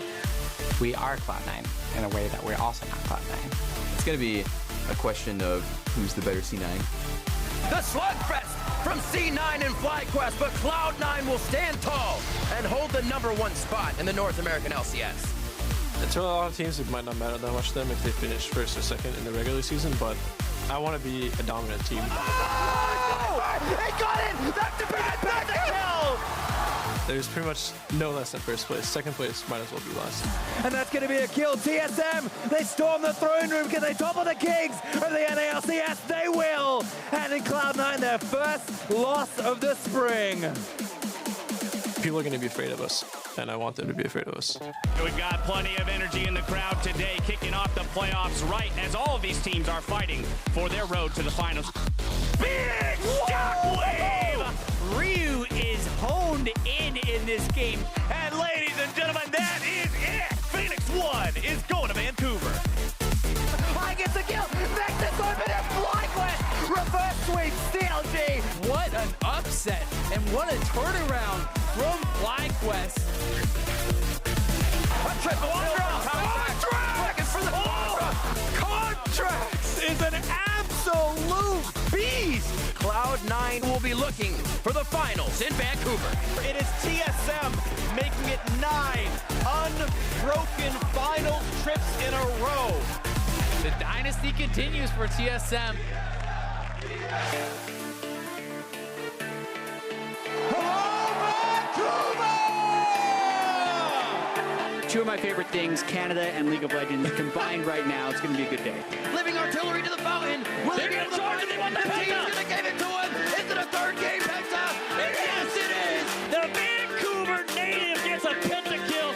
We are Cloud9 in a way that we're also not Cloud9. It's going to be a question of who's the better C9. The slugfest from C9 and FlyQuest, but Cloud9 will stand tall and hold the #1 spot in the North American LCS. To a lot of teams, it might not matter that much to them if they finish first or second in the regular season, but I want to be a dominant team. Oh! He got it! That's the kill! There's pretty much no less than first place. Second place might as well be last. And that's going to be a kill. TSM, they storm the throne room. Can they topple the kings of the NALCS? They will. And in Cloud9, their first loss of the spring. People are going to be afraid of us, and I want them to be afraid of us. We've got plenty of energy in the crowd today, kicking off the playoffs right as all of these teams are fighting for their road to the finals. Big shockwave! Ryu is honed in this game. And ladies and gentlemen, that is it. Phoenix 1 is going to Vancouver. I get the kill. Nexus open and FlyQuest. Reverse sweep CLG. What an upset and what a turnaround from FlyQuest. A triple Contracts for the Contracts is an absolute beast. Cloud9 will be looking for the finals in Vancouver. It is TSM making it 9 unbroken final trips in a row. The dynasty continues for TSM. Two of my favorite things, Canada and League of Legends, combined right now. It's going to be a good day. Living artillery to the fountain. Will they be able to charge? They want the Penta. He's going to give it to him. Is it a third game Penta? Yes, it is. The Vancouver native gets a Penta kill.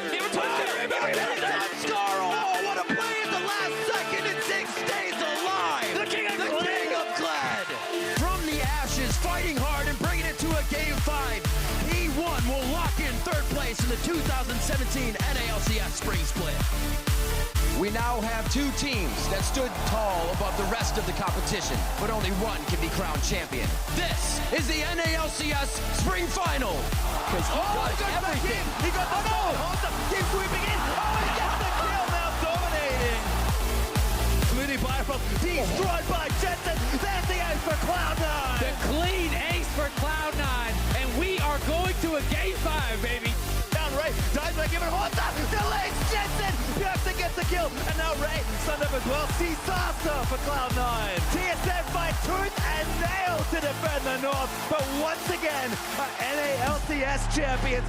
Scar. Oh, what a play at the last second, and Zig stays alive. The King of Glad. From the ashes, fighting hard and bringing it to a game 5. He1 will lock in third place in the 2017 NALCS Spring Split. We now have 2 teams that stood tall above the rest of the competition, but only one can be crowned champion. This is the NALCS Spring Final. Because he does everything. He got the ball. Keep sweeping in. Oh, he gets the kill, now dominating. Moody Biobuff destroyed by Jensen. That's the ace for Cloud9. The clean ace for Cloud9, and we are going to a game 5, baby. Down Ray, dives by giving Horta, delays Jensen, Björkson gets the kill, and now Ray sunned up as well. Disaster for Cloud9. TSM fight tooth and nail to defend the North, but once again, our NALCS champions.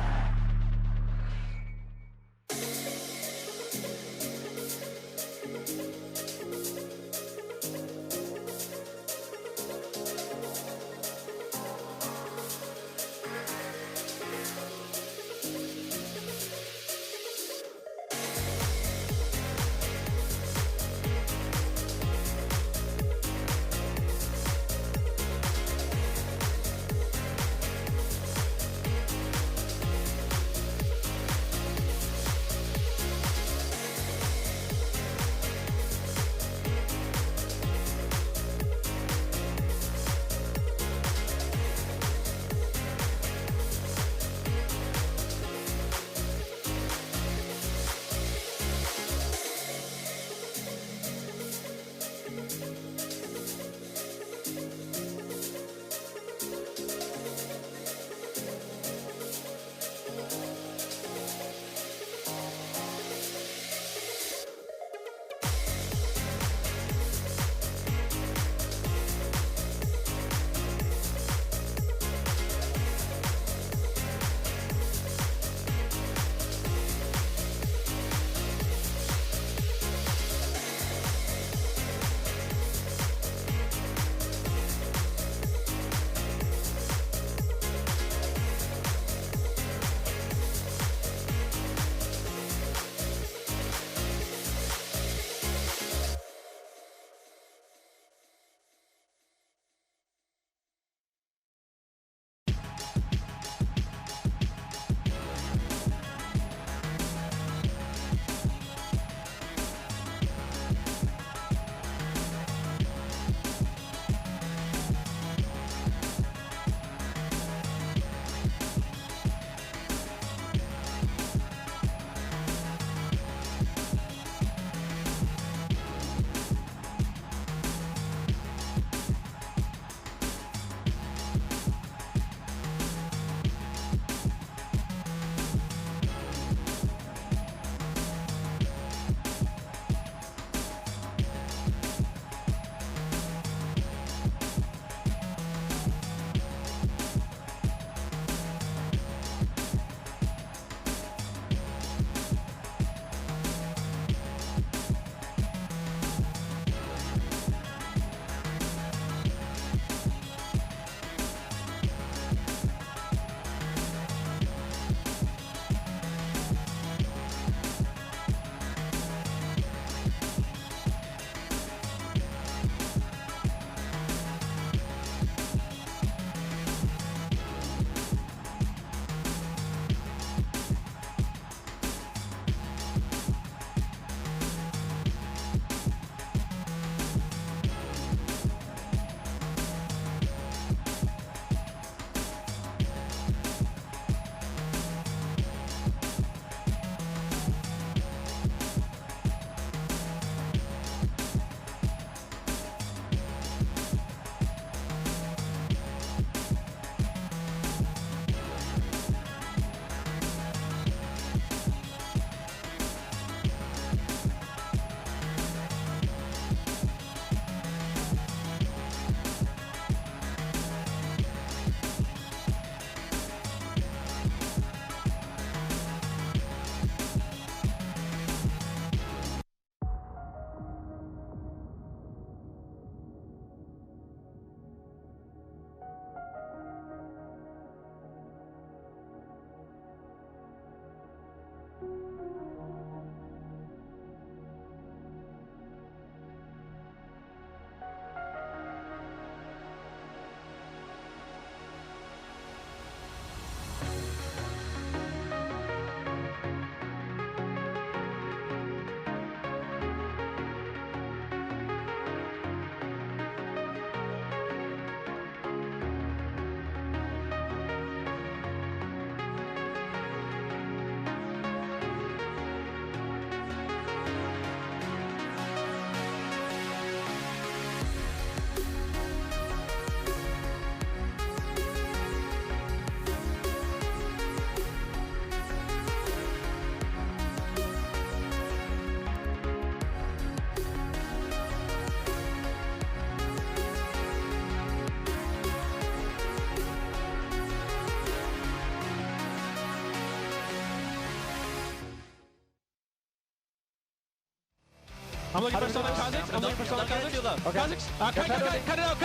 I'm looking for Solid Kha'Zix. I'm looking for Solid Kha'Zix. Okay. Kha'Zix. Cut it out.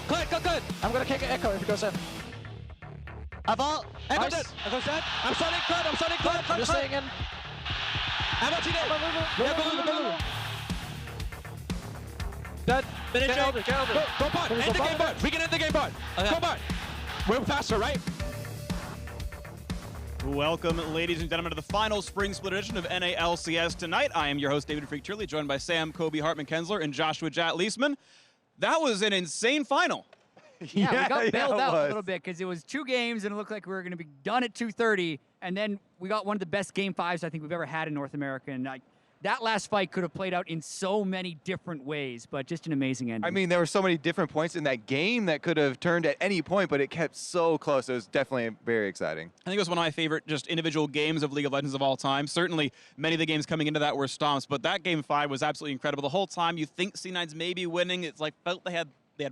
Good. I'm gonna kick an Echo if it goes in. Avant. Nice. Echo dead. I'm starting Cloud. I'm just staying in. Avant TD. Dead. Finish Get it. over. Go bot. End the game bot. We can end the game bot. Go bot. We're faster, right? Welcome, ladies and gentlemen, to the final spring split edition of NALCS tonight. I am your host, David Freak Turley, joined by Sam, Kobe, Hartman, Kensler, and Joshua Jat Leisman. That was an insane final. Yeah, we got bailed out a little bit because it was 2 games and it looked like we were going to be done at 2:30, and then we got one of the best game 5s I think we've ever had in North America. And that last fight could have played out in so many different ways, but just an amazing ending. I mean, there were so many different points in that game that could have turned at any point, but it kept so close. It was definitely very exciting. I think it was one of my favorite just individual games of League of Legends of all time. Certainly, many of the games coming into that were stomps, but that game 5 was absolutely incredible. The whole time you think C9's maybe winning. It's like felt they had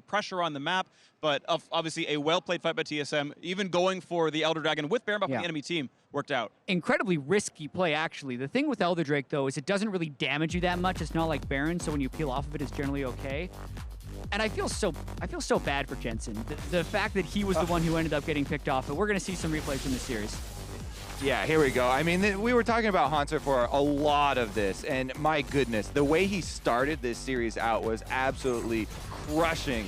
pressure on the map, but obviously a well-played fight by TSM. Even going for the Elder Dragon with Baron buff on the enemy team worked out. Incredibly risky play, actually. The thing with Elder Drake, though, is it doesn't really damage you that much. It's not like Baron, so when you peel off of it, it's generally okay. And I feel so bad for Jensen. The fact that he was the one who ended up getting picked off, but we're going to see some replays from this series. Yeah, here we go. I mean, we were talking about Hanser for a lot of this, and my goodness, the way he started this series out was absolutely crushing.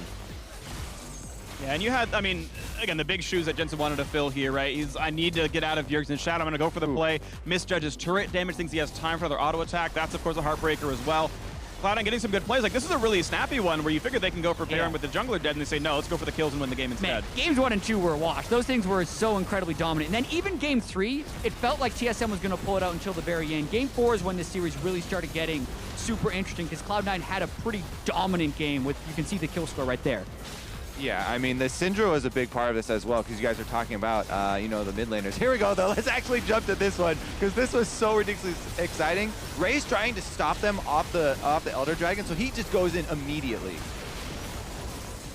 Yeah, and you had, I mean, again, the big shoes that Jensen wanted to fill here, right? I need to get out of Bjergsen's shadow. I'm going to go for the play. Misjudges turret damage, thinks he has time for another auto attack. That's, of course, a heartbreaker as well. Cloud9 getting some good plays. Like, this is a really snappy one where you figure they can go for Baron with the jungler dead, and they say, no, let's go for the kills and win the game instead. Man, games 1 and 2 were a wash. Those things were so incredibly dominant. And then even game 3, it felt like TSM was going to pull it out until the very end. Game 4 is when this series really started getting super interesting because Cloud9 had a pretty dominant game with, you can see the kill score right there. Yeah, I mean, the Syndra was a big part of this as well, because you guys are talking about, you know, the mid laners. Here we go, though. Let's actually jump to this one, because this was so ridiculously exciting. Ray's trying to stop them off the Elder Dragon, so he just goes in immediately.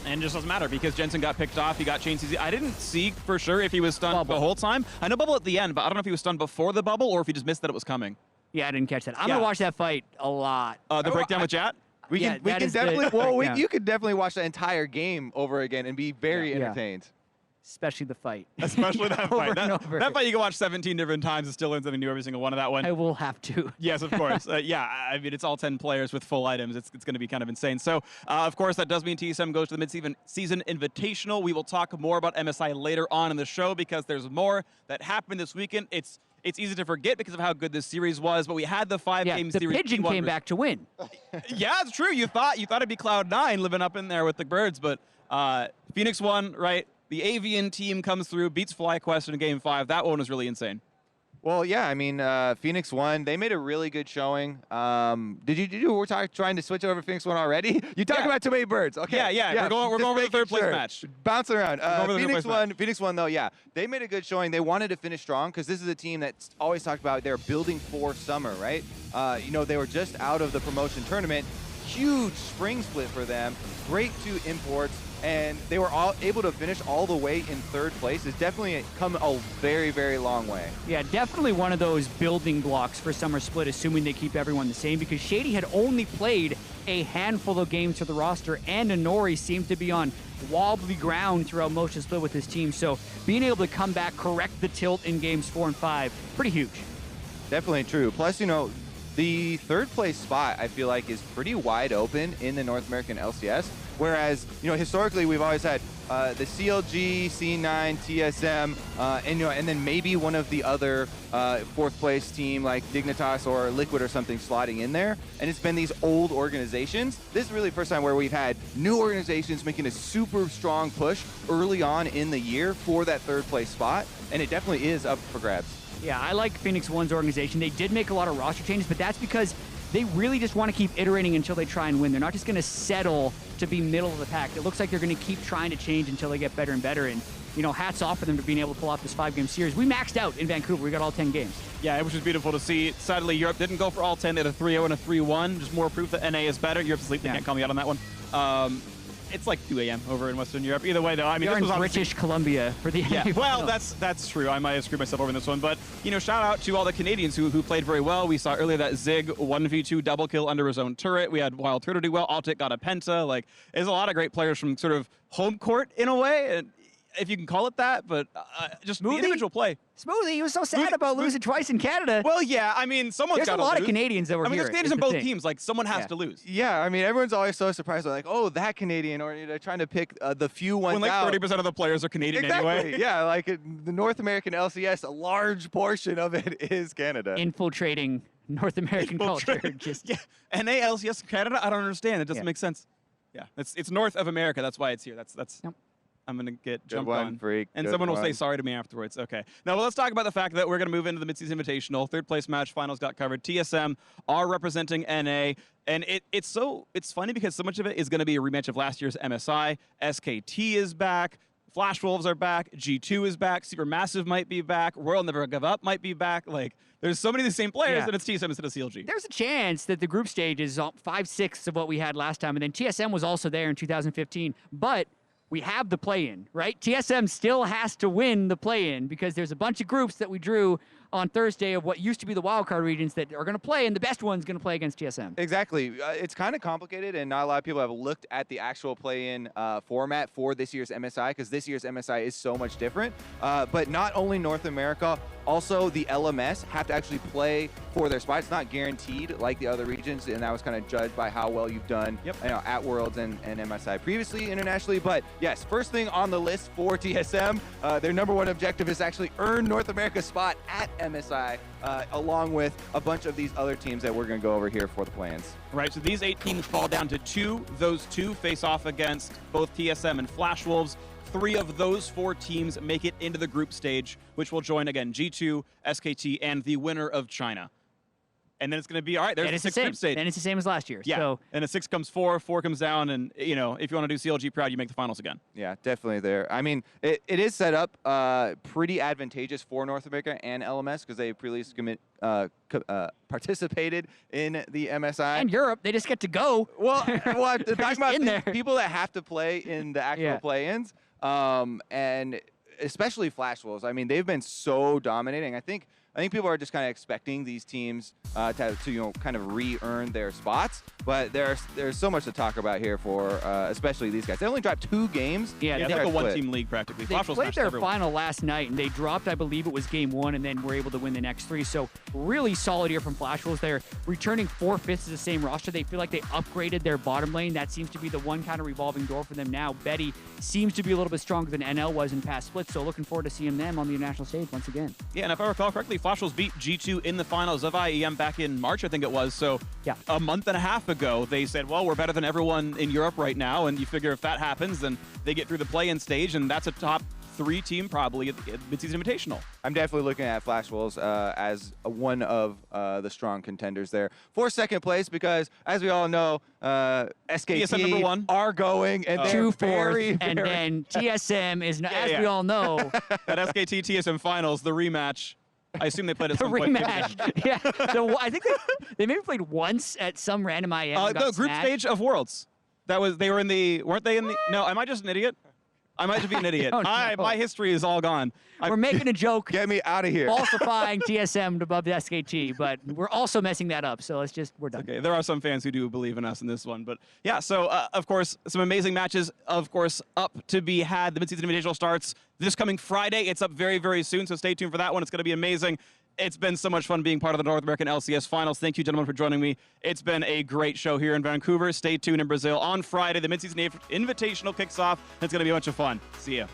And it just doesn't matter, because Jensen got picked off. He got chain CZ. I didn't see for sure if he was stunned the whole time. I know bubble at the end, but I don't know if he was stunned before the bubble or if he just missed that it was coming. Yeah, I didn't catch that. I'm going to watch that fight a lot. The breakdown with Jat? We can definitely, you could definitely watch the entire game over again and be very entertained. Especially the fight. Especially that fight. That fight you can watch 17 different times and still learn something new every single one of that one. I will have to. Yes, of course. Yeah, I mean, it's all 10 players with full items. It's going to be kind of insane. So, of course, that does mean TSM goes to the mid-season invitational. We will talk more about MSI later on in the show because there's more that happened this weekend. It's easy to forget because of how good this series was, but we had the 5-game series. The Pigeon came back to win. Yeah, it's true. You thought it'd be Cloud9 living up in there with the birds, but Phoenix won, right? The Avian team comes through, beats FlyQuest in Game 5. That one was really insane. Well, yeah, I mean, Phoenix won. They made a really good showing. We're trying to switch over Phoenix 1 already? You talk about too many birds. Okay. Yeah. We're going over the third place match. Bouncing around. Phoenix 1, though, yeah. They made a good showing. They wanted to finish strong because this is a team that's always talked about they're building for summer, right? You know, they were just out of the promotion tournament. Huge spring split for them. Great 2 imports. And they were all able to finish all the way in 3rd place. It's definitely come a very, very long way. Yeah, definitely one of those building blocks for Summer Split, assuming they keep everyone the same, because Shady had only played a handful of games for the roster, and Inori seemed to be on wobbly ground throughout most of Split with his team. So being able to come back, correct the tilt in games 4 and 5, pretty huge. Definitely true. Plus, you know, the 3rd place spot, I feel like, is pretty wide open in the North American LCS. Whereas, you know, historically we've always had the CLG, C9, TSM, and then maybe one of the other 4th place team like Dignitas or Liquid or something slotting in there. And it's been these old organizations. This is really the first time where we've had new organizations making a super strong push early on in the year for that 3rd place spot. And it definitely is up for grabs. Yeah, I like Phoenix 1's organization. They did make a lot of roster changes, but that's because they really just want to keep iterating until they try and win. They're not just going to settle to be middle of the pack. It looks like they're going to keep trying to change until they get better and better. And, you know, hats off for them for being able to pull off this 5-game series. We maxed out in Vancouver. We got all 10 games. Yeah, it was just beautiful to see. Sadly, Europe didn't go for all 10. They had a 3-0 and a 3-1. Just more proof that NA is better. Europe's asleep. They can't call me out on that one. it's like 2 a.m. over in Western Europe. Either way, though, I mean, You're this was in obviously British Columbia for the yeah. NBA Well, Finals. that's true. I might have screwed myself over in this one, but shout out to all the Canadians who played very well. We saw earlier that Zig 1v2 double kill under his own turret. We had Wild Turtle do well. Altic got a penta. Like, there's a lot of great players from sort of home court in a way, and if you can call it that, but just the individual play. Smoothie, he was so sad about losing twice in Canada. Well, yeah, I mean, someone's got to lose. There's a lot of Canadians that were I mean, here. there's Canadians is on the both thing. teams. Like, someone has to lose. Yeah, I mean, everyone's always so surprised. They're like, oh, that Canadian, or they're trying to pick the few ones When like out. 30% of the players are Canadian Exactly. anyway. Yeah, like the North American LCS, a large portion of it is Canada. Infiltrating North American culture. Just yeah, NA, LCS, Canada. I don't understand. It doesn't make sense. Yeah, it's North of America. That's why it's here. That's. Yep. I'm going to get Good jumped one, on. Freak. And Good someone will say one. sorry to me afterwards. Okay. Now, well, let's talk about the fact that we're going to move into the Mid-Season Invitational. Third place match, finals got covered. TSM are representing NA. And it's funny because so much of it is going to be a rematch of last year's MSI. SKT is back. Flash Wolves are back. G2 is back. Supermassive might be back. Royal Never Give Up might be back. Like, there's so many of the same players, and it's TSM instead of CLG. There's a chance that the group stage is 5/6 of what we had last time, and then TSM was also there in 2015. But we have the play-in, right? TSM still has to win the play-in because there's a bunch of groups that we drew on Thursday of what used to be the wildcard regions that are going to play, and the best one's going to play against TSM. Exactly. It's kind of complicated, and not a lot of people have looked at the actual play-in format for this year's MSI, because this year's MSI is so much different. But not only North America, also the LMS have to actually play for their spot. It's not guaranteed like the other regions, and that was kind of judged by how well you've done at Worlds and MSI previously internationally. But yes, first thing on the list for TSM, their #1 objective is to actually earn North America's spot at MSI, along with a bunch of these other teams that we're going to go over here for the plans. Right, so these 8 teams fall down to 2. Those 2 face off against both TSM and Flash Wolves. 3 of those 4 teams make it into the group stage, which will join, again, G2, SKT, and the winner of China. And then it's going to be, all right, there's the 6th group stage. And it's the same as last year. Yeah, So and a 6 comes 4, 4 comes down, and, if you want to do CLG proud, you make the finals again. Yeah, definitely there. I mean, it is set up pretty advantageous for North America and LMS because they previously participated in the MSI. And Europe, they just get to go. Well, I'm talking about in there. people that have to play in the actual play-ins, and especially Flash Wolves. I mean, they've been so dominating. I think people are just kind of expecting these teams to kind of re-earn their spots, but there's so much to talk about here for especially these guys. They only dropped 2 games. Yeah, it's like a one-team league practically. They Flash Wolves played smashed their everyone. final last night, and they dropped, I believe it was game 1, and then were able to win the next 3. So really solid year from Flash Wolves. They're returning 4/5 of the same roster. They feel like they upgraded their bottom lane. That seems to be the one kind of revolving door for them now. Betty seems to be a little bit stronger than NL was in past splits, so looking forward to seeing them on the international stage once again. Yeah, and if I recall correctly, Flash Wolves beat G2 in the finals of IEM back in March, I think it was. So a month and a half ago, they said, well, we're better than everyone in Europe right now, and you figure if that happens, then they get through the play-in stage, and that's a top 3 team probably at the Mid-Season Invitational. I'm definitely looking at Flash Wolves as one of the strong contenders there for 2nd place because, as we all know, SKT TSM #1 are going, and they're 2 very, and very then TSM is, as we all know, that SKT TSM finals, the rematch. I assume they played at the some point. rematch. Yeah, I think they maybe played once at some random IM. and got The group smashed. stage of Worlds. They were in the, weren't they in the? No, am I just an idiot? I might just be an idiot. don't know. My history is all gone. We're making a joke. Get me out of here. Falsifying TSM above the SKT, but we're also messing that up. So we're done. Okay, there are some fans who do believe in us in this one, but yeah. So of course, some amazing matches. Of course, up to be had. The Mid-Season Invitational starts this coming Friday. It's up very, very soon, so stay tuned for that one. It's going to be amazing. It's been so much fun being part of the North American LCS Finals. Thank you, gentlemen, for joining me. It's been a great show here in Vancouver. Stay tuned in Brazil on Friday. The Mid-Season Invitational kicks off. It's going to be a bunch of fun. See ya.